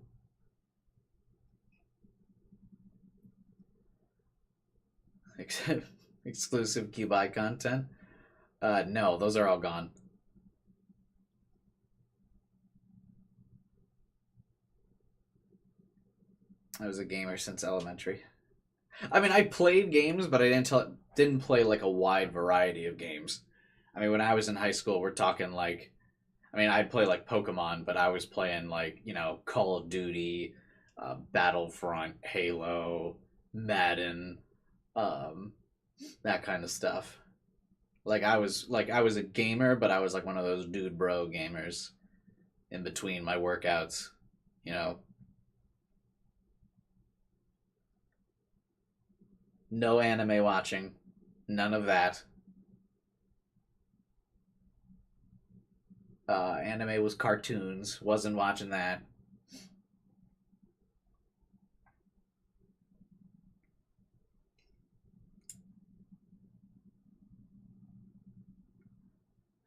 Exclusive Cubai content? No, those are all gone. I was a gamer since elementary. I mean, I played games, but I didn't play like a wide variety of games. I mean, when I was in high school, we're talking like, I mean, I'd play like Pokemon, but I was playing like, you know, Call of Duty, Battlefront, Halo, Madden, that kind of stuff. I was a gamer, but I was like one of those dude bro gamers in between my workouts, you know. No anime watching, none of that. Anime was cartoons, wasn't watching that.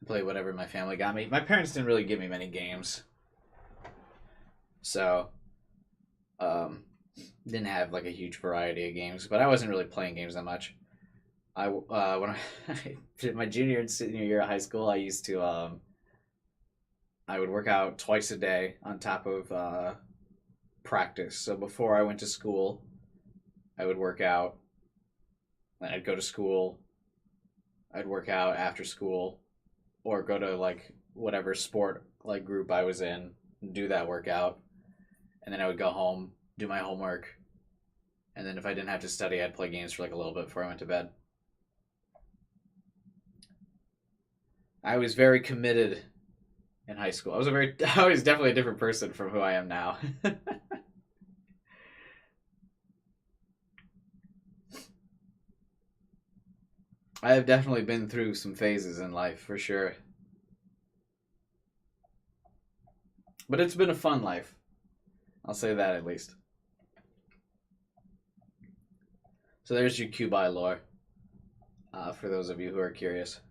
Play whatever my family got me. My parents didn't really give me many games, so didn't have like a huge variety of games. But I wasn't really playing games that much. When I my junior and senior year of high school, I used to I would work out twice a day on top of practice. So before I went to school, I would work out. Then I'd go to school. I'd work out after school, or go to like whatever sport like group I was in, do that workout, and then I would go home, do my homework, and then if I didn't have to study, I'd play games for like a little bit before I went to bed. I was very committed in high school. I was definitely a different person from who I am now. I have definitely been through some phases in life, for sure. But it's been a fun life. I'll say that at least. So there's your Cubai lore, for those of you who are curious.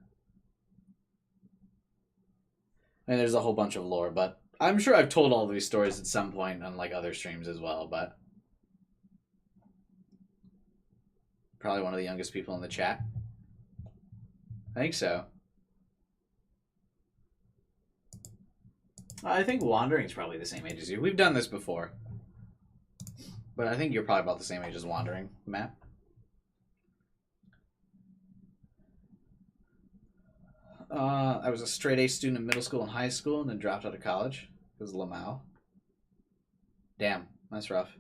I mean, there's a whole bunch of lore, but I'm sure I've told all these stories at some point on like other streams as well, but probably one of the youngest people in the chat. I think so. I think Wandering's probably the same age as you. We've done this before. But I think you're probably about the same age as Wandering, Matt. I was a straight A student in middle school and high school and then dropped out of college. It was Lamau. Damn, that's rough.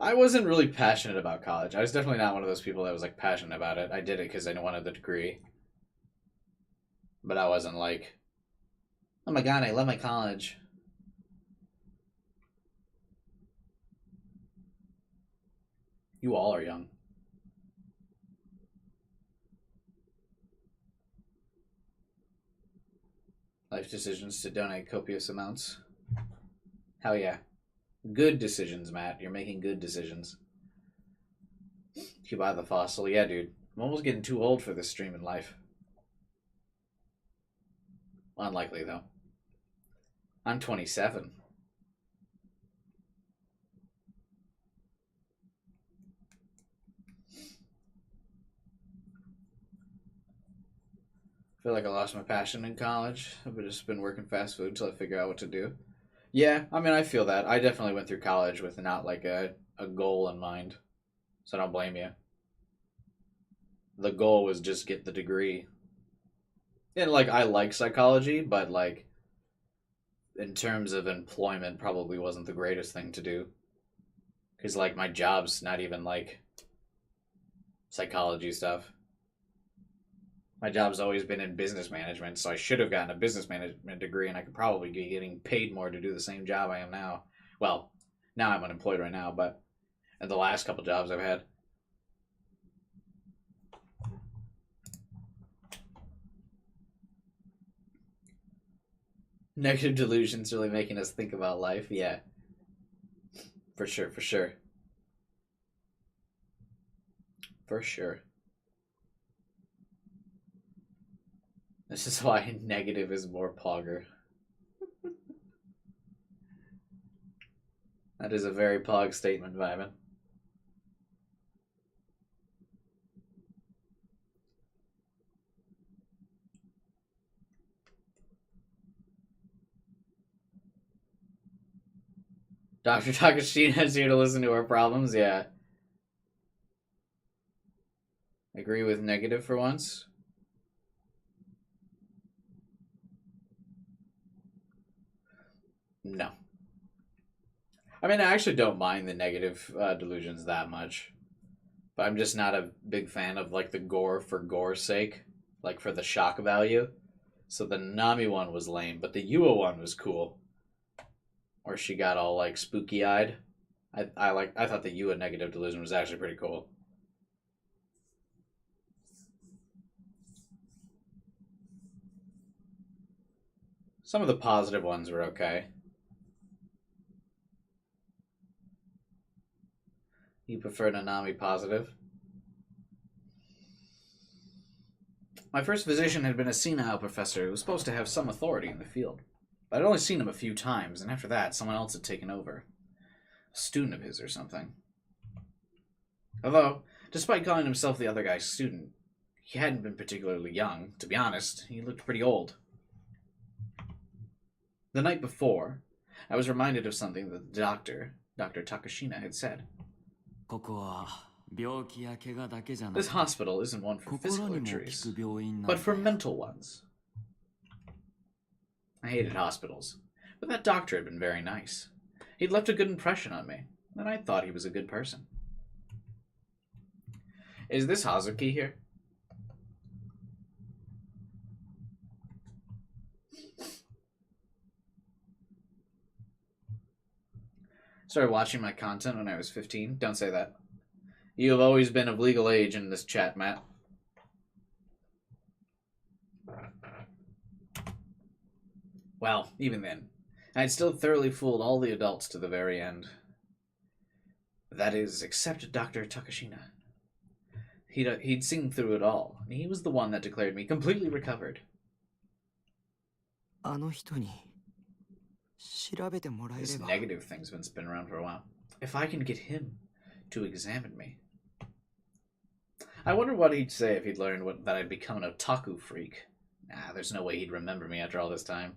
I wasn't really passionate about college. I was definitely not one of those people that was like passionate about it. I did it because I wanted the degree. But I wasn't like, oh my god, I love my college. You all are young. Life decisions to donate copious amounts. Hell yeah. Good decisions, Matt. You're making good decisions. You buy the fossil. Yeah, dude. I'm almost getting too old for this stream in life. Unlikely, though. I'm 27. I feel like I lost my passion in college. I've just been working fast food until I figure out what to do. Yeah, I mean, I feel that. I definitely went through college with not like a goal in mind. So I don't blame you. The goal was just get the degree. And like, I like psychology, but like, in terms of employment, probably wasn't the greatest thing to do. Because like, my job's not even like psychology stuff. My job's always been in business management, so I should have gotten a business management degree, and I could probably be getting paid more to do the same job I am now. Well, now I'm unemployed right now, but in the last couple jobs I've had. Negative delusions really making us think about life, yeah. For sure, for sure. For sure. This is why negative is more pogger. That is a very pog statement, Vyman. Dr. Takashina is here to listen to our problems, yeah. Agree with negative for once? No. I mean, I actually don't mind the negative delusions that much. But I'm just not a big fan of, like, the gore for gore's sake. Like, for the shock value. So the Nami one was lame, but the Yua one was cool. Where she got all, like, spooky-eyed. I thought the Yua negative delusion was actually pretty cool. Some of the positive ones were okay. You prefer Nanami positive? My first physician had been a senile professor who was supposed to have some authority in the field. But I'd only seen him a few times, and after that, someone else had taken over. A student of his or something. Although, despite calling himself the other guy's student, he hadn't been particularly young. To be honest, he looked pretty old. The night before, I was reminded of something that the doctor, Dr. Takashina, had said. This hospital isn't one for physical injuries, but for mental ones. I hated hospitals, but that doctor had been very nice. He'd left a good impression on me, and I thought he was a good person. Is this Hazuki here? Started watching my content when I was 15. Don't say that. You have always been of legal age in this chat, Matt. Well, even then. I'd still thoroughly fooled all the adults to the very end. That is, except Dr. Takashina. He'd seen through it all, and he was the one that declared me completely recovered. あの人に調べてもらえれ This ば。 negative thing's been spinning around for a while. If I can get him to examine me. I wonder what he'd say if he'd learned that I'd become an otaku freak. Nah, there's no way he'd remember me after all this time.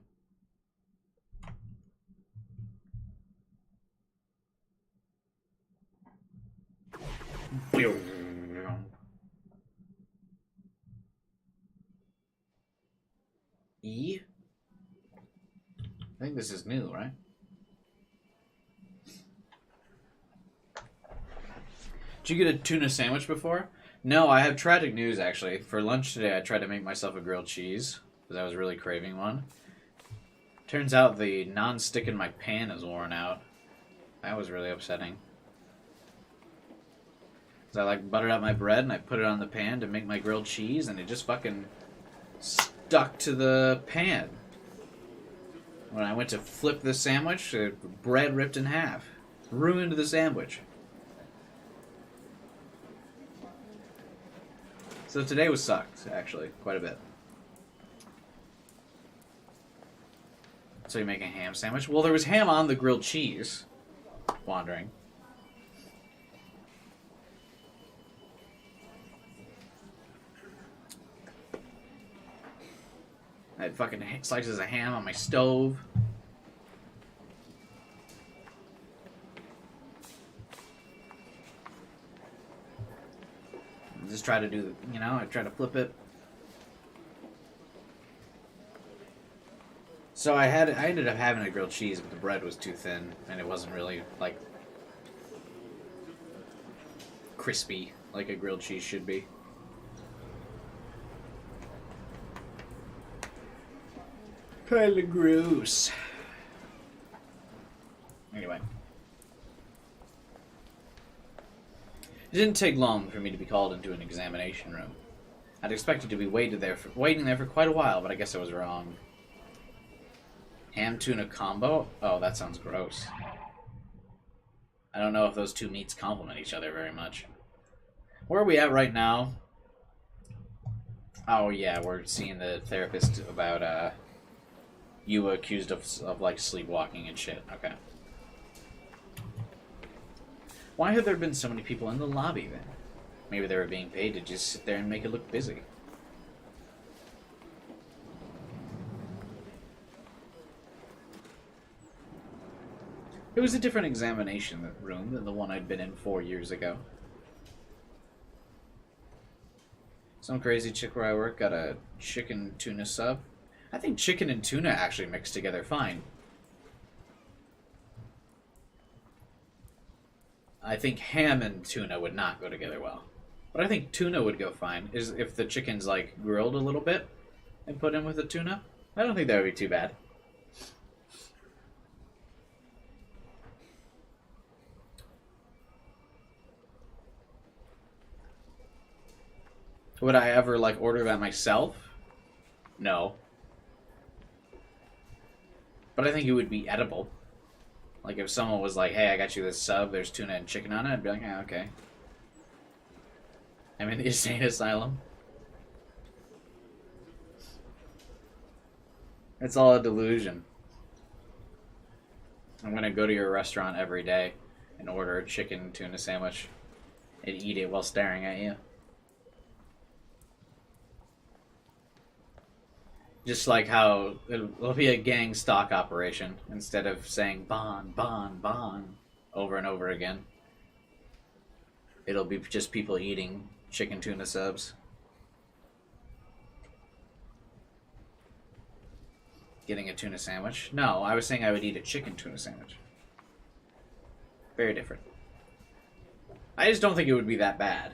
E? I think this is new, right? Did you get a tuna sandwich before? No, I have tragic news, actually. For lunch today, I tried to make myself a grilled cheese, because I was really craving one. Turns out the non-stick in my pan is worn out. That was really upsetting. So I buttered up my bread, and I put it on the pan to make my grilled cheese, and it just fucking stuck to the pan. When I went to flip the sandwich, the bread ripped in half. Ruined the sandwich. So today was sucked, actually, quite a bit. So you make a ham sandwich? Well, there was ham on the grilled cheese. Wandering. I had fucking slices of ham on my stove. Just try to do, I try to flip it. So I ended up having a grilled cheese, but the bread was too thin, and it wasn't really, crispy, like a grilled cheese should be. Kinda gross. Anyway. It didn't take long for me to be called into an examination room. I'd expected to be waiting there for quite a while, but I guess I was wrong. Ham tuna combo? Oh, that sounds gross. I don't know if those two meats complement each other very much. Where are we at right now? Oh yeah, we're seeing the therapist about you accused of sleepwalking and shit. Okay. Why have there been so many people in the lobby then? Maybe they were being paid to just sit there and make it look busy. It was a different examination room than the one I'd been in 4 years ago. Some crazy chick where I work got a chicken tuna sub. I think chicken and tuna actually mix together fine. I think ham and tuna would not go together well. But I think tuna would go fine, is if the chicken's grilled a little bit and put in with the tuna. I don't think that would be too bad. Would I ever order that myself? No. But I think it would be edible. If someone was like, hey, I got you this sub, there's tuna and chicken on it, I'd be like, yeah, okay. I'm in the insane asylum. It's all a delusion. I'm gonna go to your restaurant every day and order a chicken tuna sandwich and eat it while staring at you. Just like how it'll be a gang stalk operation instead of saying Bon, Bon, Bon over and over again. It'll be just people eating chicken tuna subs. Getting a tuna sandwich? No, I was saying I would eat a chicken tuna sandwich. Very different. I just don't think it would be that bad.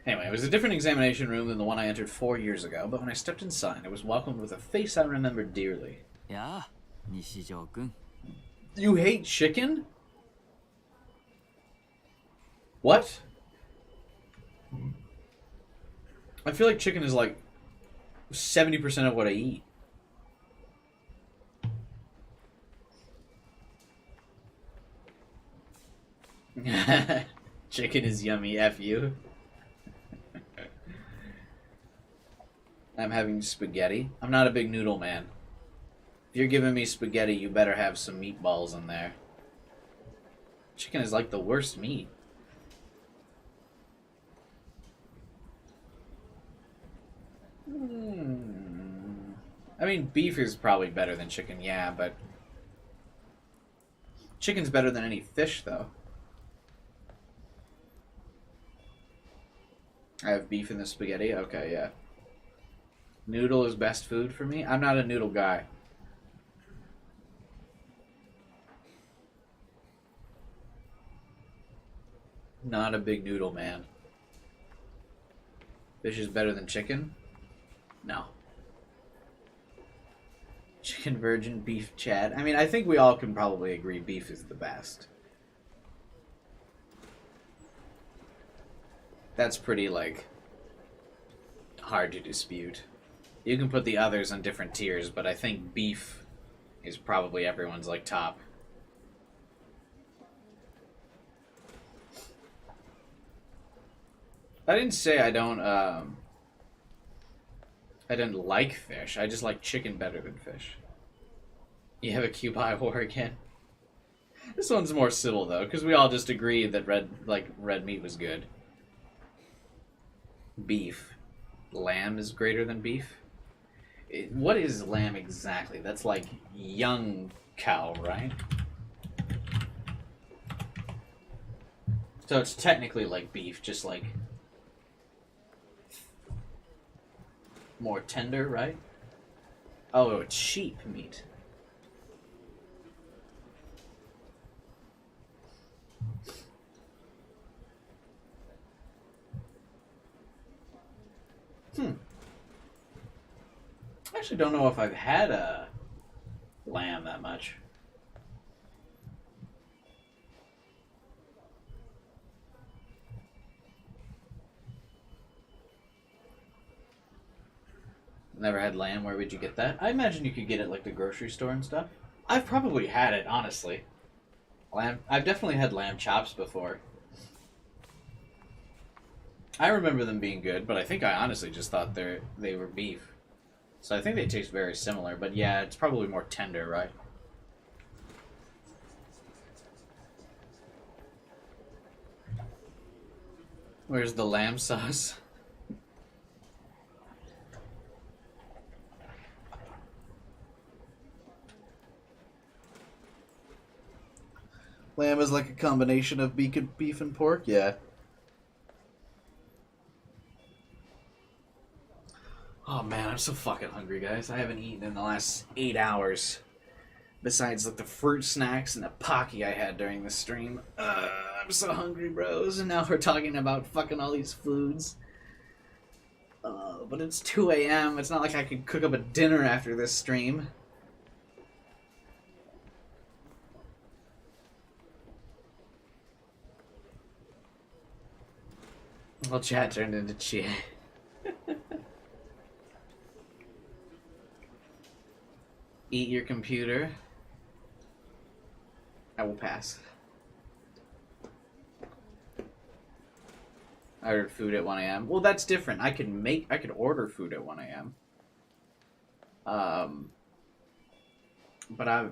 Anyway, It was a different examination room than the one I entered 4 years ago, but when I stepped inside, I was welcomed with a face I remembered dearly. やあ、西条くん。 You hate chicken? What? I feel like chicken is like 70% of what I eat. Chicken is yummy, F you. I'm having spaghetti. I'm not a big noodle man. If you're giving me spaghetti, you better have some meatballs in there. Chicken is like the worst meat. I mean, beef is probably better than chicken, yeah, but chicken's better than any fish, though. I have beef in the spaghetti? Okay, yeah. Noodle is best food for me? I'm not a noodle guy. Not a big noodle man. Fish is better than chicken? No. Chicken virgin, beef Chad. I mean, I think we all can probably agree beef is the best. That's pretty, like, hard to dispute. You can put the others on different tiers, but I think beef is probably everyone's, like, top. I didn't say I didn't like fish. I just like chicken better than fish. You have a Cubai war again. This one's more civil though, because we all just agreed that red meat was good. Beef. Lamb is greater than beef? What is lamb exactly? That's like young cow, right? So it's technically like beef, just like more tender, right? Oh, it's sheep meat. I actually don't know if I've had a lamb that much. Never had lamb. Where would you get that? I imagine you could get it at, like, the grocery store and stuff. I've probably had it, honestly. Lamb. I've definitely had lamb chops before. I remember them being good, but I think I honestly just thought they were beef. So I think they taste very similar, but yeah, it's probably more tender, right? Where's the lamb sauce? Lamb is like a combination of beef and pork? Yeah. Oh man, I'm so fucking hungry, guys. I haven't eaten in the last 8 hours. Besides, like, the fruit snacks and the Pocky I had during the stream. I'm so hungry, bros. And now we're talking about fucking all these foods. But it's 2 a.m. It's not like I could cook up a dinner after this stream. Well, chat turned into chia. Eat your computer. I will pass. I ordered food at 1 a.m. Well, that's different. I could order food at 1 a.m. But I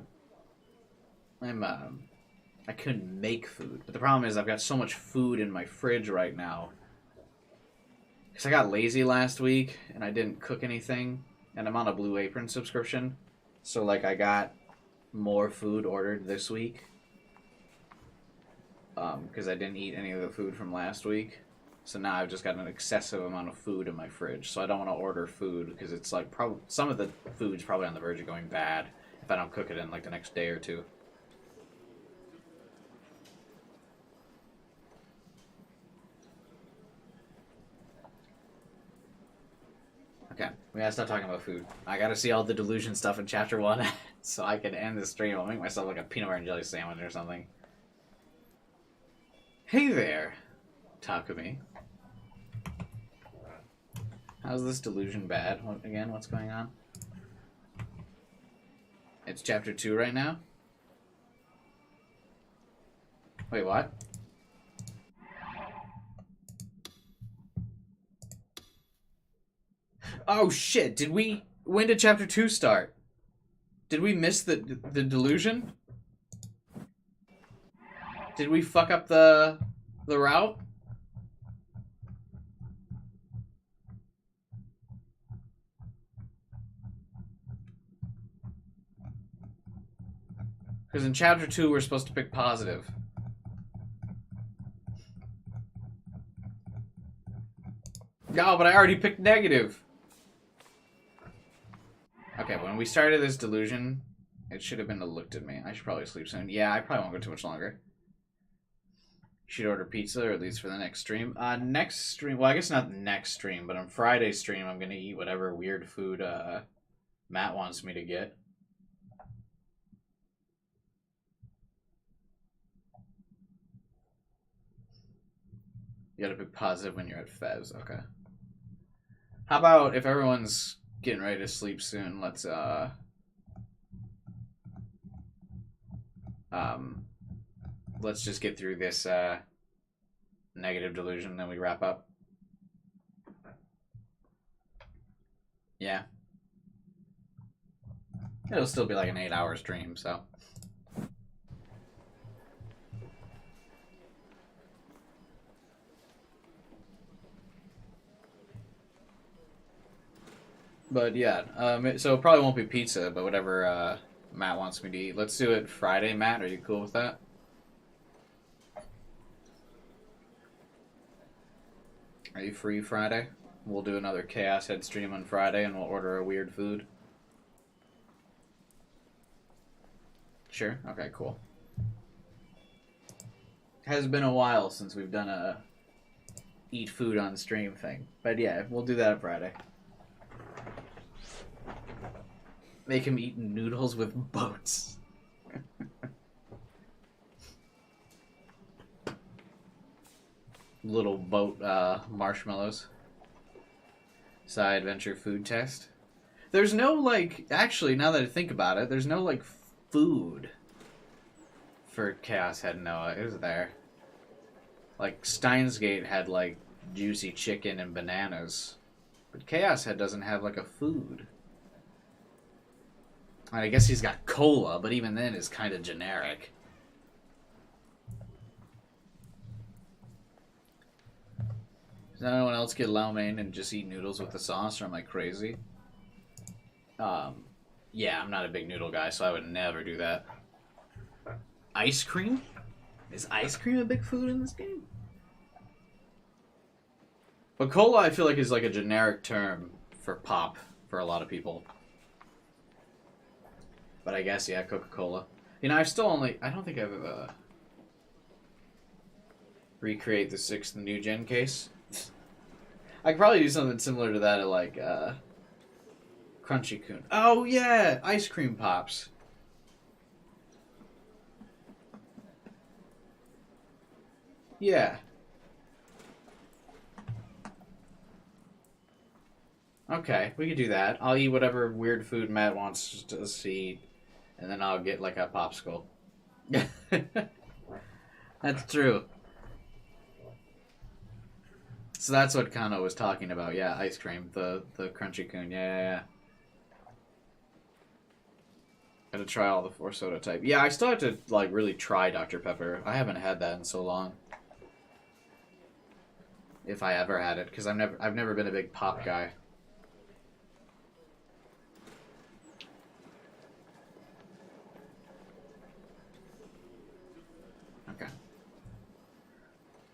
couldn't make food. But the problem is I've got so much food in my fridge right now. Because I got lazy last week and I didn't cook anything. And I'm on a Blue Apron subscription. So, like, I got more food ordered this week. Because I didn't eat any of the food from last week. So now I've just got an excessive amount of food in my fridge. So I don't want to order food because it's like some of the food's probably on the verge of going bad if I don't cook it in like the next day or two. We gotta stop talking about food. I gotta see all the delusion stuff in chapter 1 so I can end the stream. I'll make myself like a peanut butter and jelly sandwich or something. Hey there, Takumi. How's this delusion bad? Again, what's going on? It's chapter 2 right now? Wait, what? Oh shit, when did chapter 2 start? Did we miss the delusion? Did we fuck up the route? Because in chapter 2 we're supposed to pick positive. No, but I already picked negative. Okay, when we started this delusion, it should have been a looked at me. I should probably sleep soon. Yeah, I probably won't go too much longer. Should order pizza, or at least for the next stream. Next stream, well, I guess not next stream, but on Friday's stream, I'm gonna eat whatever weird food Matt wants me to get. You gotta pick positive when you're at Fez. Okay. How about if everyone's getting ready to sleep soon, let's just get through this negative delusion, then we wrap up. Yeah. It'll still be like an 8-hour stream, so. But yeah, so it probably won't be pizza, but whatever Matt wants me to eat. Let's do it Friday, Matt. Are you cool with that? Are you free Friday? We'll do another Chaos Head stream on Friday and we'll order a weird food. Sure? Okay, cool. Has been a while since we've done a eat food on stream thing. But yeah, we'll do that on Friday. Make him eat noodles with boats. Little boat marshmallows. Side adventure food test. There's no, like, actually, now that I think about it, there's no, like, food for Chaos Head Noah, is there? Like, Steins Gate had, like, juicy chicken and bananas. But Chaos Head doesn't have, like, a food. I guess he's got cola, but even then it's kind of generic. Does anyone else get lo mein and just eat noodles with the sauce, or am I crazy? Yeah, I'm not a big noodle guy, so I would never do that. Ice cream? Is ice cream a big food in this game? But cola, I feel like, is like a generic term for pop for a lot of people. But I guess, yeah, Coca-Cola. You know, I don't think I've recreate the 6th new gen case. I could probably do something similar to that at, like, Crunchy Coon. Oh, yeah! Ice cream pops. Yeah. Okay, we could do that. I'll eat whatever weird food Matt wants to eat, and then I'll get, like, a popsicle. That's true. So that's what Kano was talking about. Yeah, ice cream. The Crunchy Coon. Yeah. Gotta try all the 4 soda type. Yeah, I still have to, like, really try Dr. Pepper. I haven't had that in so long. If I ever had it, because I've never been a big pop guy. Okay.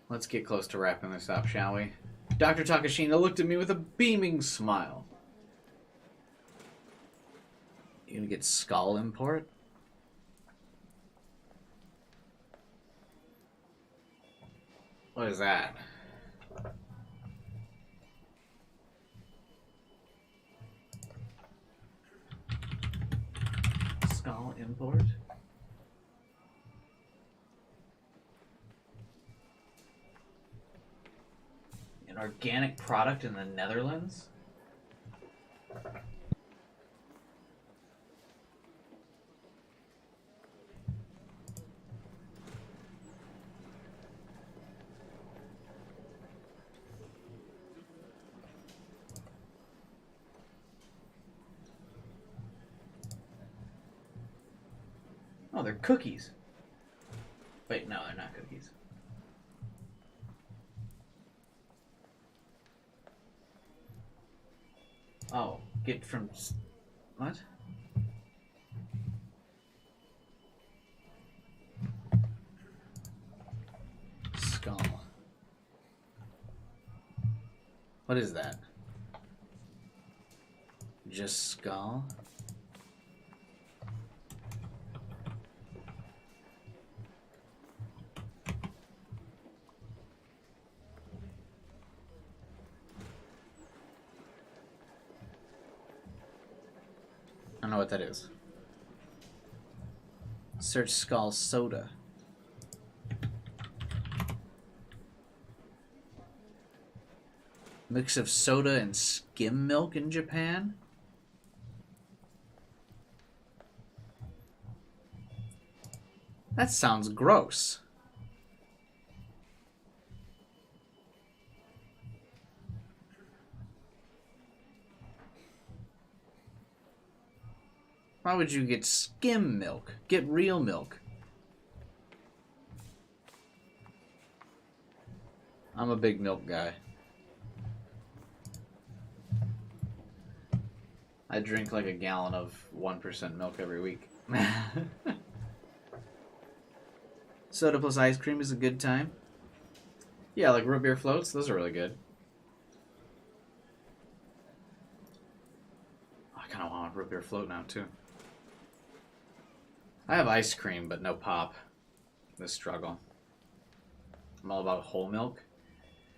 Let's get close to wrapping this up, shall we? Dr. Takashina looked at me with a beaming smile. You gonna get skull import? What is that? organic product in the Netherlands? Oh, they're cookies. Wait, no, they're not cookies. Oh, get from... What? Skull. What is that? Just skull? I don't know what that is. Search Skull Soda. Mix of soda and skim milk in Japan? That sounds gross. Why would you get skim milk? Get real milk. I'm a big milk guy. I drink like a gallon of 1% milk every week. Soda plus ice cream is a good time. Yeah, like root beer floats, those are really good. I kind of want a root beer float now too. I have ice cream, but no pop. The struggle. I'm all about whole milk.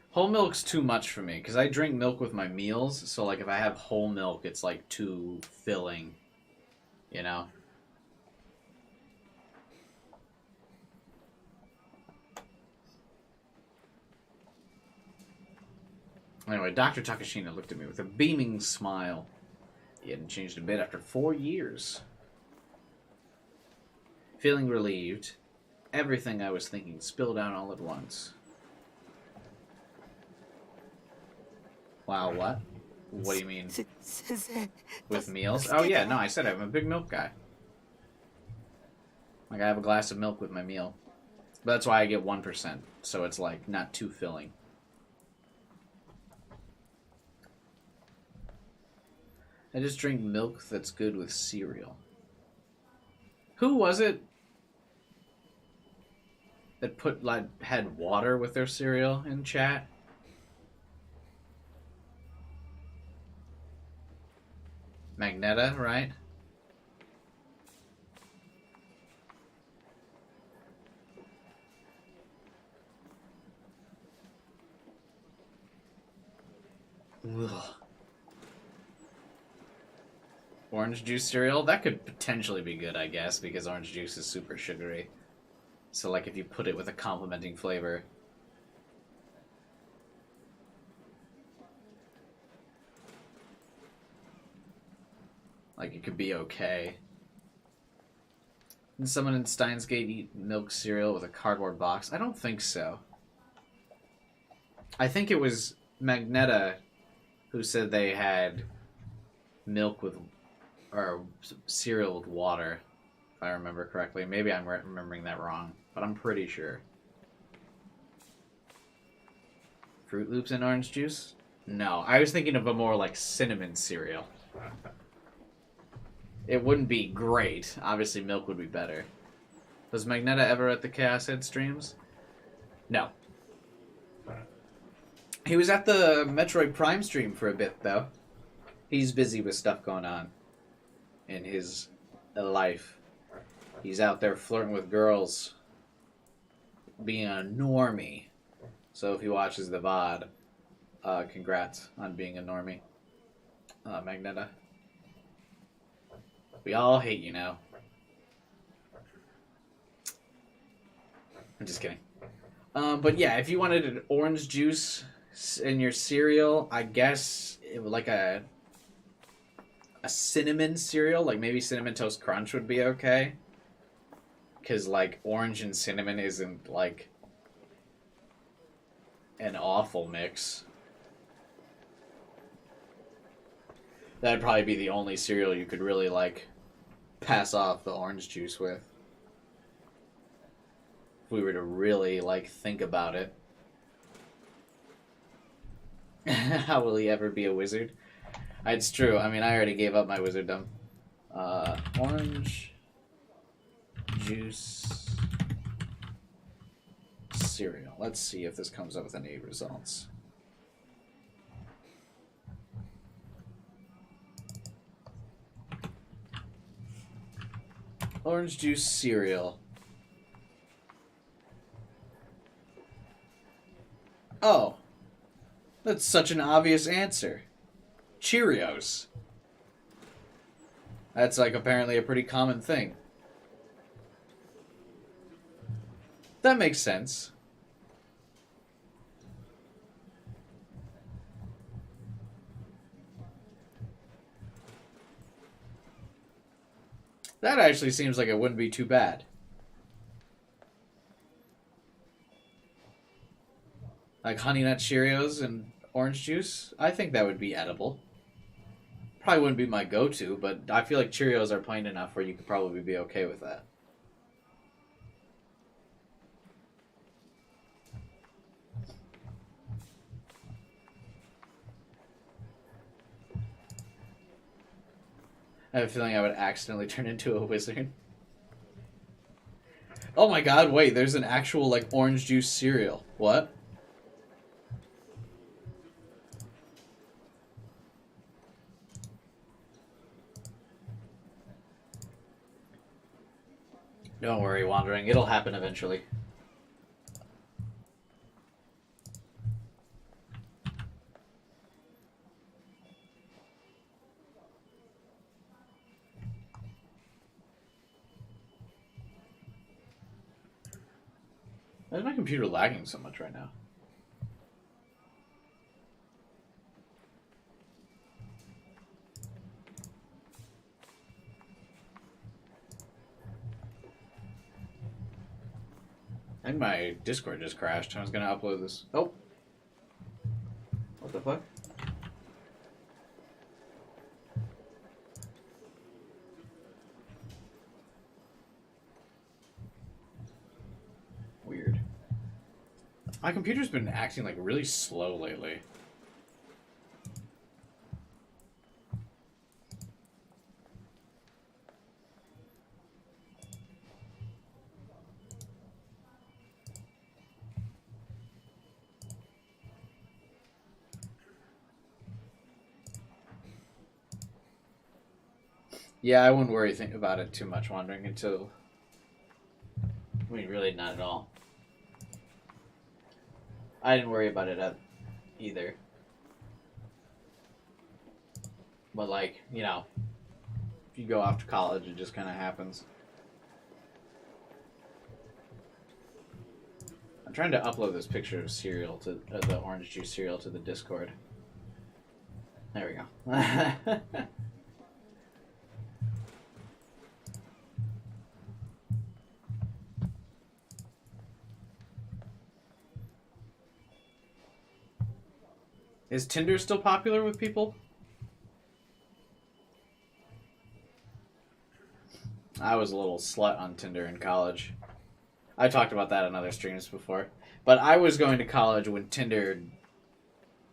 Whole milk's too much for me, because I drink milk with my meals, so like if I have whole milk, it's like too filling, you know? Anyway, Dr. Takashina looked at me with a beaming smile. He hadn't changed a bit after 4 years. Feeling relieved, everything I was thinking spilled out all at once. Wow, what? What do you mean? With meals? Oh yeah, no, I said I'm a big milk guy. Like I have a glass of milk with my meal. But that's why I get 1%, so it's like not too filling. I just drink milk that's good with cereal. Who was it that had water with their cereal in chat? Magneta, right? Ugh. Orange juice cereal? That could potentially be good, I guess, because orange juice is super sugary. So, like, if you put it with a complementing flavor. Like, it could be okay. Did someone in Steins Gate eat milk cereal with a cardboard box? I don't think so. I think it was Magneta who said they had milk with... or cereal with water, if I remember correctly. Maybe I'm remembering that wrong, but I'm pretty sure. Fruit Loops and orange juice? No, I was thinking of a more like cinnamon cereal. It wouldn't be great. Obviously, milk would be better. Was Magneta ever at the Chaos Head streams? No. He was at the Metroid Prime stream for a bit, though. He's busy with stuff going on in his life. He's out there flirting with girls, being a normie. So if he watches the VOD, congrats on being a normie, Magneta. We all hate you now. I'm just kidding. But yeah, if you wanted an orange juice in your cereal, I guess like a cinnamon cereal, like maybe Cinnamon Toast Crunch would be okay. Because, like, orange and cinnamon isn't, like, an awful mix. That'd probably be the only cereal you could really, like, pass off the orange juice with. If we were to really, like, think about it. How will he ever be a wizard? It's true. I mean, I already gave up my wizarddom. Orange juice cereal. Let's see if this comes up with any results. Orange juice cereal. Oh, that's such an obvious answer. Cheerios. That's like apparently a pretty common thing. That makes sense. That actually seems like it wouldn't be too bad. Like Honey Nut Cheerios and orange juice, I think that would be edible. Probably wouldn't be my go-to, but I feel like Cheerios are plain enough where you could probably be okay with that. I have a feeling I would accidentally turn into a wizard. Oh my god, wait, there's an actual, like, orange juice cereal. What? Don't worry, Wandering. It'll happen eventually. Why is my computer lagging so much right now? I think my Discord just crashed. I was gonna upload this. Oh. What the fuck? Weird. My computer's been acting like really slow lately. Yeah, I wouldn't worry about it too much, Wandering, until... I mean, really not at all. I didn't worry about it either. But, like, you know, if you go off to college, it just kind of happens. I'm trying to upload this picture of cereal to the orange juice cereal to the Discord. There we go. Is Tinder still popular with people? I was a little slut on Tinder in college. I talked about that on other streams before. But I was going to college when Tinder,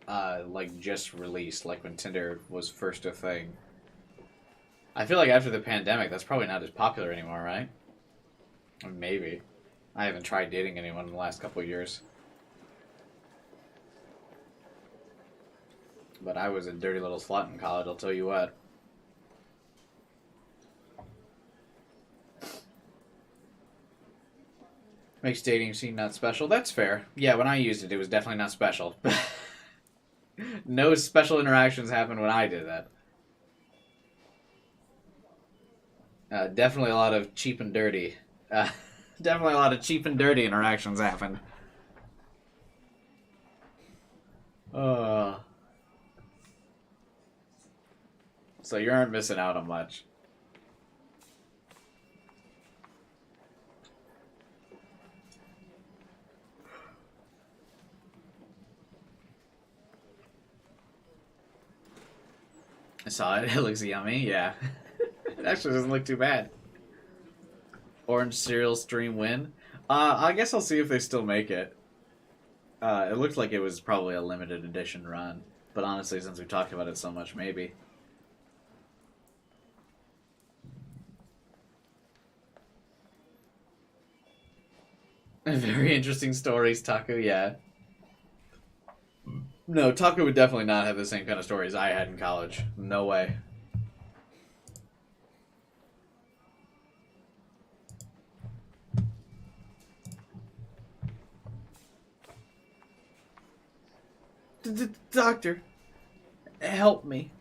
like, just released. Like, when Tinder was first a thing. I feel like after the pandemic, that's probably not as popular anymore, right? Or maybe. I haven't tried dating anyone in the last couple of years. But I was a dirty little slut in college, I'll tell you what. Makes dating seem not special. That's fair. Yeah, when I used it, it was definitely not special. No special interactions happened when I did that. Definitely a lot of cheap and dirty. Definitely a lot of cheap and dirty interactions happened. So you aren't missing out on much. I saw it. It looks yummy. Yeah. It actually doesn't look too bad. Orange cereal stream win. I guess I'll see if they still make it. It looked like it was probably a limited edition run. But honestly, since we've talked about it so much, maybe. Very interesting stories, Taku, yeah. No, Taku would definitely not have the same kind of stories I had in college. No way. Doctor, help me.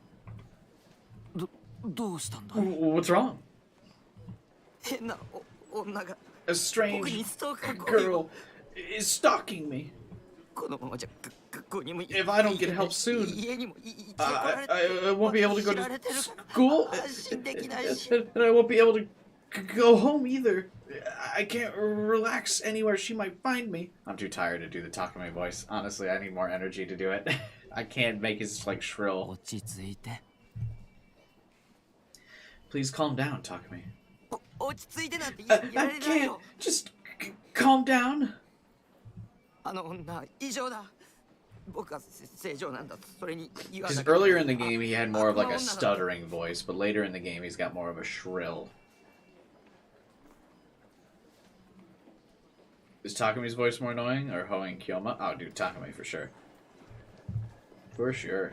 どうしたんだ What's wrong? 変な女が A strange 僕にストーカー行為を girl is stalking me. このままじゃ学校にも If I don't get help soon, 家にも行ってこられて I won't be able to go 知られて to るから school, 安心できないし and I won't be able to go home either. I can't relax anywhere. She might find me. I'm too tired to do the Takumi voice. Honestly, I need more energy to do it. I can't make his like shrill. 落ち着いて Please calm down, Takumi. 落ち着いてなんて I やれない can't. よ Just calm down. あの女異常だ僕は正常なんだそれに言わ Because なきゃ earlier in the game he had more of like a stuttering voice, but later in the game he's got more of a shrill. Is Takumi's voice more annoying or Hoen Kyoma? Oh, dude, Takumi for sure. For sure.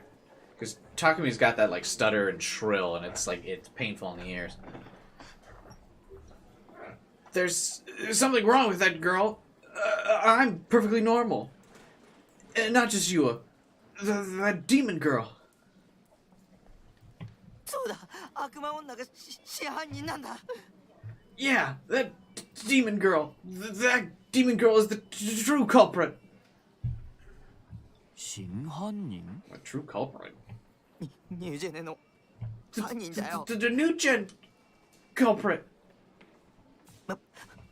Because Takumi's got that like stutter and shrill, and it's like it's painful in the ears. There's something wrong with that girl. I'm perfectly normal. And not just you. That demon girl. そうだ悪魔女が真犯人なんだ Yeah, that demon girl. That demon girl is the true culprit. 真犯人 A true culprit? ニュージェネの犯人だよ The new gen culprit.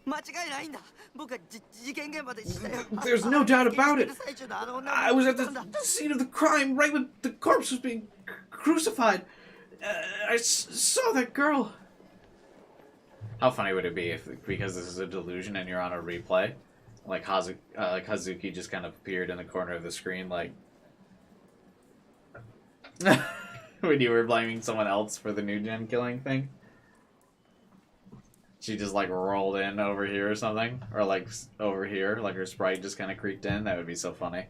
間違いないんだ僕は事件現場でしたよ There's no doubt about it. 最中のあの女 I was at the scene of the crime right when the corpse was being crucified. I saw that girl. How funny would it be if, because this is a delusion and you're on a replay, like Hazuki just kind of appeared in the corner of the screen, like when you were blaming someone else for the new gen killing thing. She just like rolled in over here or something, or like over here, like her sprite just kind of creeped in. That would be so funny.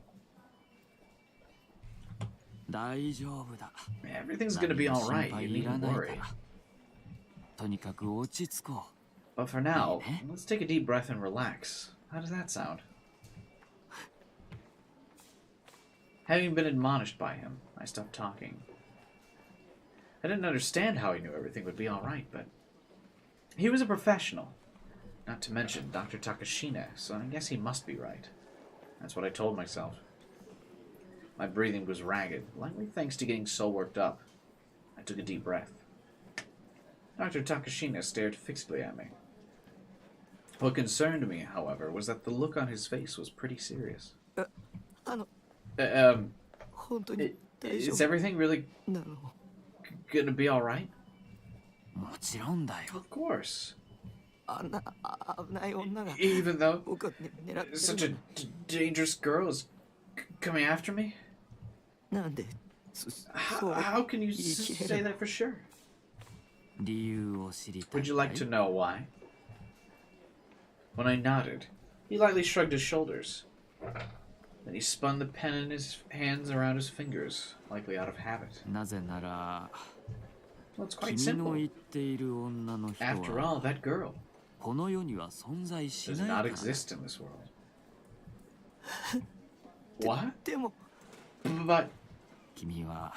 大丈夫だ Everything's gonna be all right. You い needn't らないか worry. らとにかく落ち着こ But for now, let's take a deep breath and relax. How does that sound? Having been admonished by him, I stopped talking. I didn't understand how he knew everything would be all right, but he was a professional. Not to mention Dr. Takashina, so I guess he must be right. That's what I told myself. My breathing was ragged, likely thanks to getting so worked up. I took a deep breath. Dr. Takashina stared fixedly at me. What concerned me, however, was that the look on his face was pretty serious. あの Um, 本当に大丈 is 夫 everything really なの gonna be alright? うもちろんだよ Of course. あんな危ない女が Even though 僕を狙って such る a dangerous girl is coming after me? なんで How can you say that for sure? 理由を知りたい Would you like to know why? When I nodded, he lightly shrugged his shoulders. Then he spun the pen in his hands around his fingers, likely out of habit. なぜなら Well, it's quite 君の simple. 言っている女の人 After all, は that girl この世には存在し does ないか not ら exist in this world. What? でも But 君は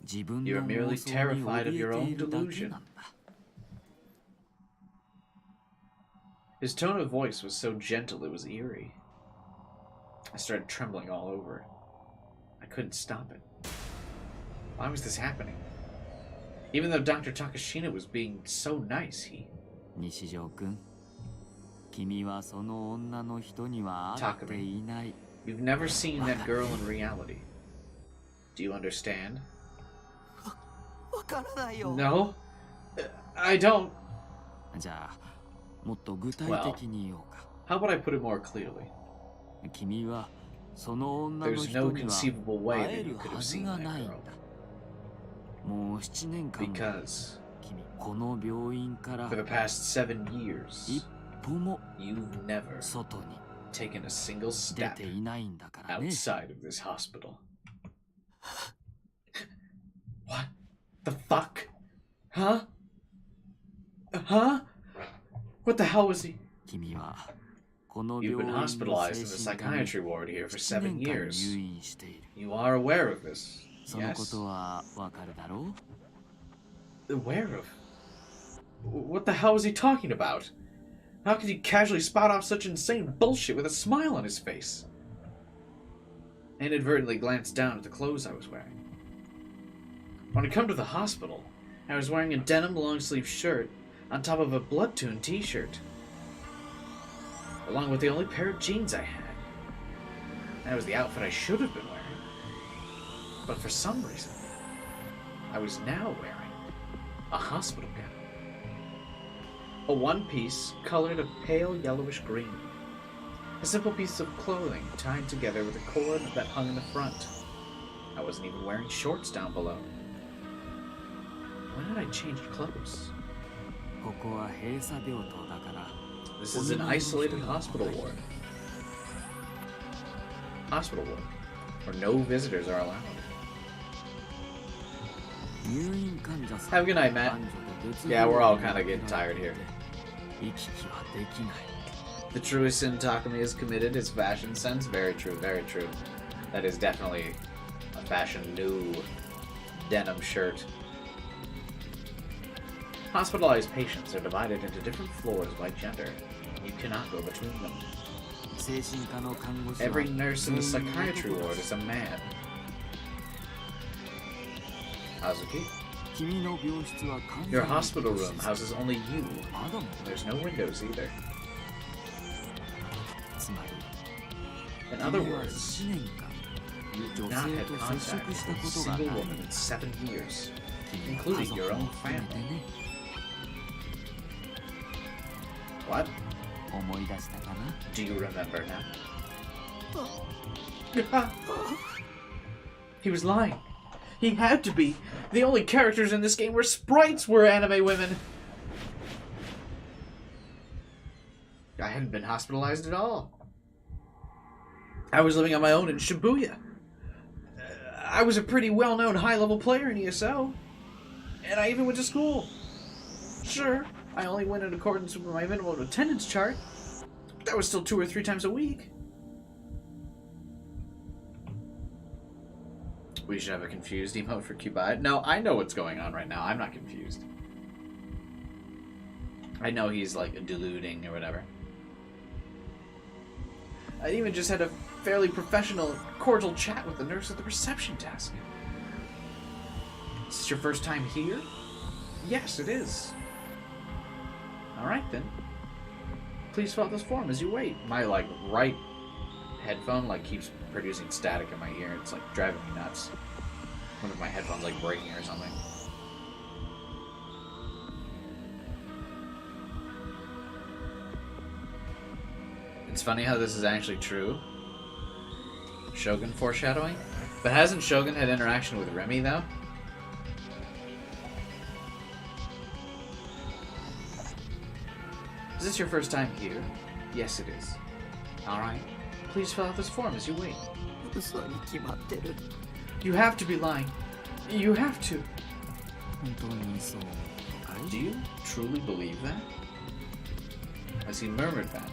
自分の You're merely 妄想に terrified of 怯 your えて own いるだけ delusion. なんだ his tone of voice was so gentle it was eerie. I started trembling all over. I I couldn't stop it. Why was this happening? Even though Dr. Takashina was being so nice, he... 西条君、君はその女の人には会っていない。 You've never seen that girl in reality. Do you understand? わからないよ。 No? I don't. じゃあ、もっと具体的に言おうか。 How about I put it more clearly? 君はその女の There's 人 no には conceivable way 会え that you る could は have ず seen が that ないんだ。 girl. もう7年間も Because 君この病院から for the past 7 years, 一歩も you've never 外に taken a single 出 step ていないんだからね。 outside of this hospital. What the fuck? Huh? Huh? What the hell was he? 君はこの You've 病 been 院の hospitalized in the 精神科に psychiatry ward here for 7 7年間 years. 入院している。 You are aware of this. そのこ Yes. とはわかるだろう？ Aware of? What the hell was he talking about? How could he casually spout off such insane bullshit with a smile on his face? I inadvertently glanced down at the clothes I was wearing. When I come to the hospital, I was wearing a denim long-sleeve shirt on top of a Bloodtune t-shirt, along with the only pair of jeans I had. That was the outfit I should have been wearing. But for some reason, I was now wearing a hospital gown. A one-piece colored a pale yellowish green. A simple piece of clothing tied together with a cord that hung in the front. I wasn't even wearing shorts down below. When had I changed clothes? ここは閉鎖病棟だから。 This is an isolated hospital ward. Hospital ward, where no visitors are allowed. 入院患者さん Have a good night, Matt. 男女で別 Yeah, we're all 病 kind 院 of getting tired here. 行き来はできない。 The truest sin Takumi has committed is fashion sense. Very true, very true. That is definitely a fashion new denim shirt. Hospitalized patients are divided into different floors by gender. You cannot go between them. 精神科の看護師は Every nurse in the 全員 psychiatry 男だ ward is a man. Hazuki, 君の病室は完全に your hospital room houses only you. 窓も There's no windows either. つまり In other 君は words, 1年間 you've 女 not 性 had と contact 接触した with こ a とが single ない woman in 7 years, 君は including 家族 your も own 含め family. てね What? 思い出したかな Do you remember now? He was lying. He had to be. The only characters in this game were sprites were anime women. I hadn't been hospitalized at all. I was living on my own in Shibuya. I was a pretty well-known high-level player in ESO. And I even went to school. Sure, I only went in accordance with my minimum attendance chart. That was still 2 or 3 times a week. We should have a confused emote for Cubide. No, I know what's going on right now. I'm not confused. I know he's like deluding or whatever. I even just had a fairly professional, cordial chat with the nurse at the reception desk. Is this your first time here? Yes, it is. Alright then. Please fill out this form as you wait. My like right headphone like keeps producing static in my ear. It's like driving me nuts. One of my headphones like breaking or something. It's funny how this is actually true. Shogun foreshadowing? But hasn't Shogun had interaction with Remy though? Is this your first time here? Yes, it is. Alright. Please fill out this form as you wait. 嘘に決まってる。 You have to be lying. You have to. 本当にそうかい Do you truly believe that? As he murmured that,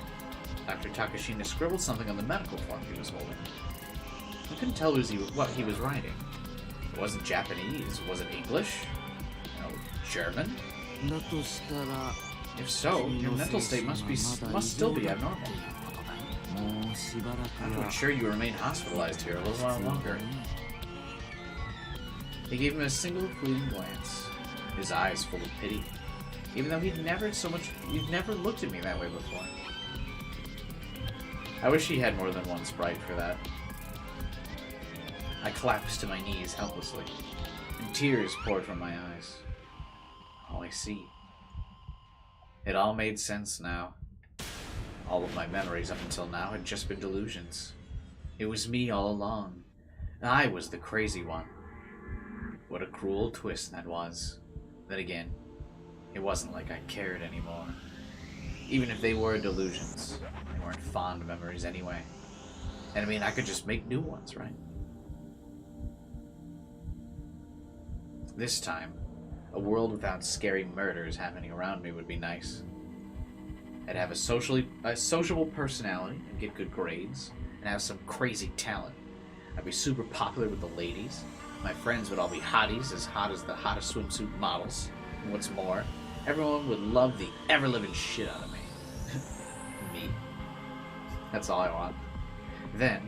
Dr. Takashina scribbled something on the medical form he was holding. I couldn't tell what he was writing. It wasn't Japanese. Was it English? No, German? だとしたら If so, your mental state must still be abnormal. もうしばらく I は would ensure you remain hospitalized here a little while longer. He gave him a single fleeting glance, his eyes full of pity, even though he'd never looked at me that way before. I wish he had more than one sprite for that. I collapsed to my knees helplessly, and tears poured from my eyes. Oh, I see. It all made sense now. All of my memories up until now had just been delusions. It was me all along. I was the crazy one. What a cruel twist that was. Then again, it wasn't like I cared anymore. Even if they were delusions, they weren't fond memories anyway. And I mean, I could just make new ones, right? This time, a world without scary murders happening around me would be nice. I'd have a sociable personality and get good grades, and have some crazy talent. I'd be super popular with the ladies. My friends would all be hotties, as hot as the hottest swimsuit models. And what's more, everyone would love the ever-living shit out of me. Me. That's all I want. Then,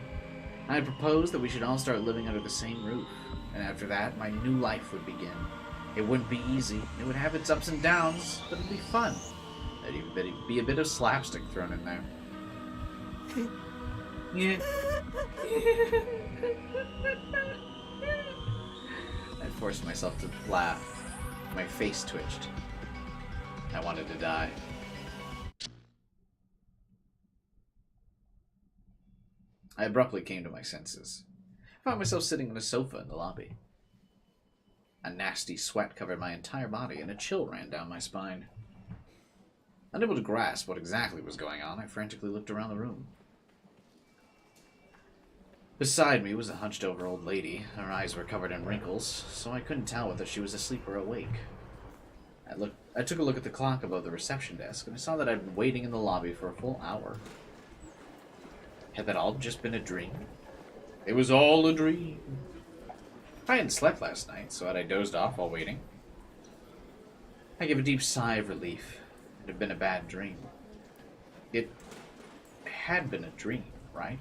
I'd propose that we should all start living under the same roof. And after that, my new life would begin. It wouldn't be easy. It would have its ups and downs, but it'd be fun. There'd even be a bit of slapstick thrown in there. Yeah. I forced myself to laugh. My face twitched. I wanted to die. I abruptly came to my senses. I found myself sitting on a sofa in the lobby. A nasty sweat covered my entire body, and a chill ran down my spine. Unable to grasp what exactly was going on, I frantically looked around the room. Beside me was a hunched-over old lady. Her eyes were covered in wrinkles, so I couldn't tell whether she was asleep or awake. I took a look at the clock above the reception desk, and I saw that I'd been waiting in the lobby for a full hour. Had that all just been a dream? It was all a dream. I hadn't slept last night, so had I dozed off while waiting? I gave a deep sigh of relief. It had been a bad dream. It had been a dream, right?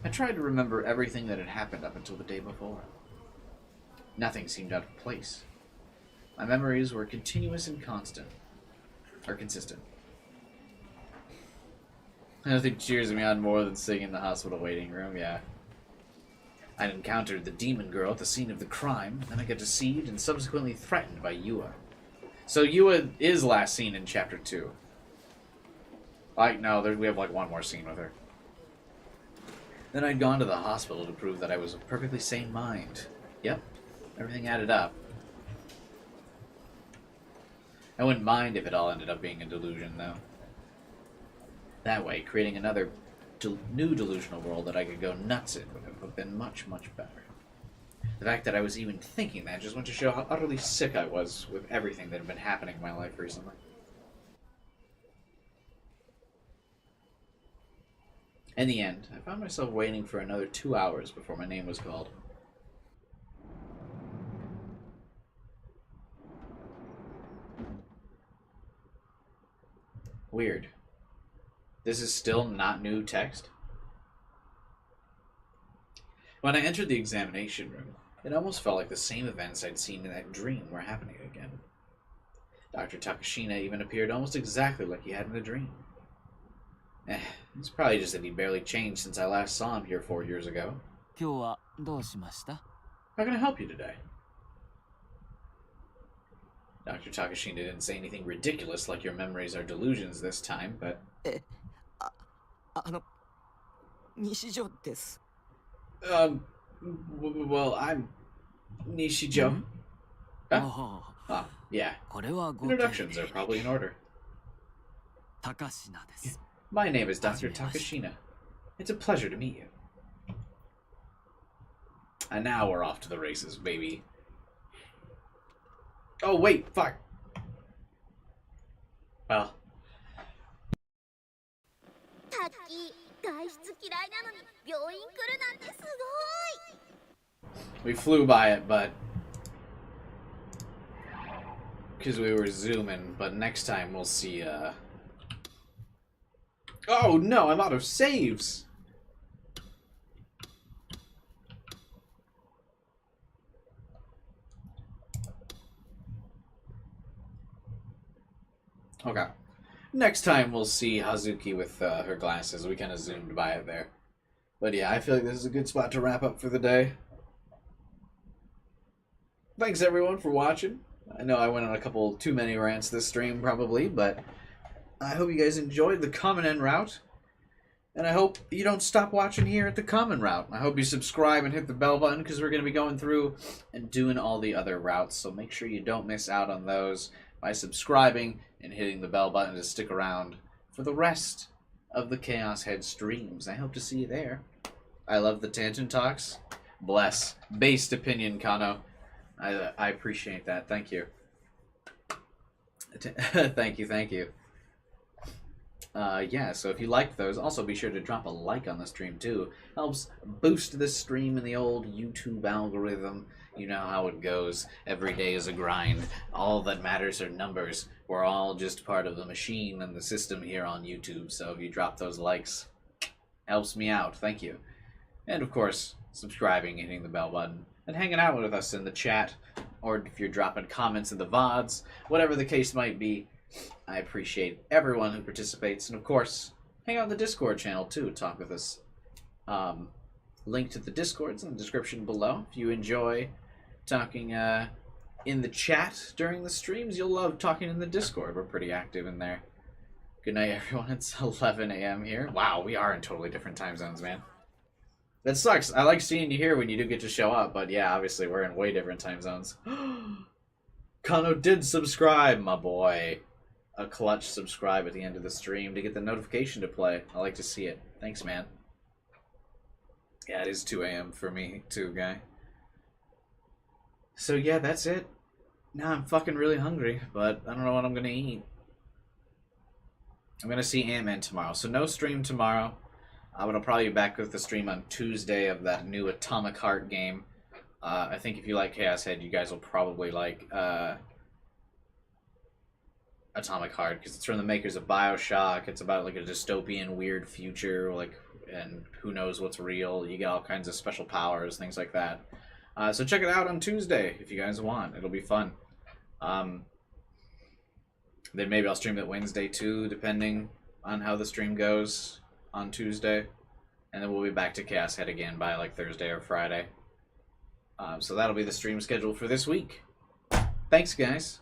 I tried to remember everything that had happened up until the day before. Nothing seemed out of place. My memories were continuous and consistent. Nothing cheers me on more than sitting in the hospital waiting room, yeah. I'd encountered the demon girl at the scene of the crime, then I got deceived and subsequently threatened by Yua. So Yua is last seen in Chapter 2. No, we have like one more scene with her. Then I'd gone to the hospital to prove that I was of perfectly sane mind. Yep, everything added up. I wouldn't mind if it all ended up being a delusion, though. That way, creating another new delusional world that I could go nuts in would have been much, much better. The fact that I was even thinking that just went to show how utterly sick I was with everything that had been happening in my life recently. In the end, I found myself waiting for another 2 hours before my name was called. Weird. This is still not new text? When I entered the examination room, it almost felt like the same events I'd seen in that dream were happening again. Dr. Takashina even appeared almost exactly like he had in the dream. It's probably just that he barely changed since I last saw him here 4 years ago. How can I help you today? Dr. Takashina didn't say anything ridiculous like your memories are delusions this time, but... well, I'm Nishijo. Yeah. Introductions are probably in order. My name is Dr. Takashina. It's a pleasure to meet you. And now we're off to the races, baby. Oh, wait, fuck. Well. We flew by it, but... because we were zooming, but next time we'll see, Oh, no, I'm out of saves! Okay. Next time we'll see Hazuki with her glasses. We kind of zoomed by it there. But yeah, I feel like this is a good spot to wrap up for the day. Thanks everyone for watching. I know I went on a couple too many rants this stream probably, but I hope you guys enjoyed the Common End route. And I hope you don't stop watching here at the Common route. I hope you subscribe and hit the bell button because we're going to be going through and doing all the other routes. So make sure you don't miss out on those by subscribing and hitting the bell button to stick around for the rest of the Chaos Head streams. I hope to see you there. I love the Tangent Talks. Bless. Based opinion, Kano. I appreciate that. Thank you. Thank you. Yeah, so if you liked those, also be sure to drop a like on the stream too. Helps boost this stream in the old YouTube algorithm. You know how it goes. Every day is a grind. All that matters are numbers. We're all just part of the machine and the system here on YouTube. So if you drop those likes, helps me out. Thank you. And of course, subscribing and hitting the bell button. And hanging out with us in the chat. Or if you're dropping comments in the VODs. Whatever the case might be. I appreciate everyone who participates. And of course, hang out in the Discord channel too. Talk with us. Link to the Discord's in the description below. If you enjoy talking in the chat during the streams, you'll love talking in the Discord. We're pretty active in there. Good night, everyone. It's 11 a.m. here. Wow, we are in totally different time zones, man. That sucks. I like seeing you here when you do get to show up, but yeah, obviously we're in way different time zones. Kano did subscribe, my boy. A clutch subscribe at the end of the stream to get the notification to play. I like to see it. Thanks, man. Yeah, it is 2 a.m. for me, too, guy. So, yeah, that's it. Now I'm fucking really hungry, but I don't know what I'm gonna eat. I'm gonna see Ant-Man tomorrow, so no stream tomorrow. I'm gonna probably be back with the stream on Tuesday of that new Atomic Heart game. I think if you like Chaos Head, you guys will probably like Atomic Heart, because it's from the makers of BioShock. It's about like a dystopian, weird future, like, and who knows what's real. You get all kinds of special powers, things like that. So check it out on Tuesday if you guys want. It'll be fun. Then maybe I'll stream it Wednesday too, depending on how the stream goes on Tuesday. And then we'll be back to Chaos Head again by like Thursday or Friday. So that'll be the stream schedule for this week. Thanks, guys.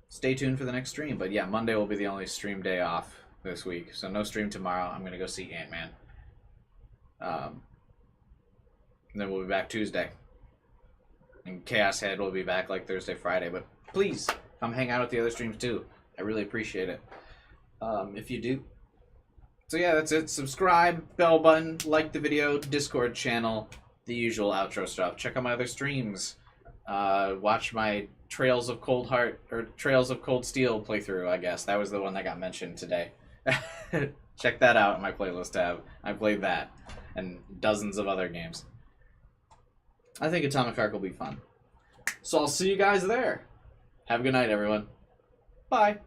Stay tuned for the next stream. But yeah, Monday will be the only stream day off this week. So no stream tomorrow. I'm going to go see Ant-Man. Then we'll be back Tuesday. And Chaos Head will be back like Thursday, Friday. But please, come hang out with the other streams too. I really appreciate it. If you do. So yeah, that's it. Subscribe, bell button, like the video, Discord channel, the usual outro stuff. Check out my other streams. Watch my Trails of Cold Heart, or Trails of Cold Steel playthrough, I guess. That was the one that got mentioned today. Check that out in my playlist tab. I played that. And dozens of other games. I think Atomic Heart will be fun. So I'll see you guys there. Have a good night, everyone. Bye.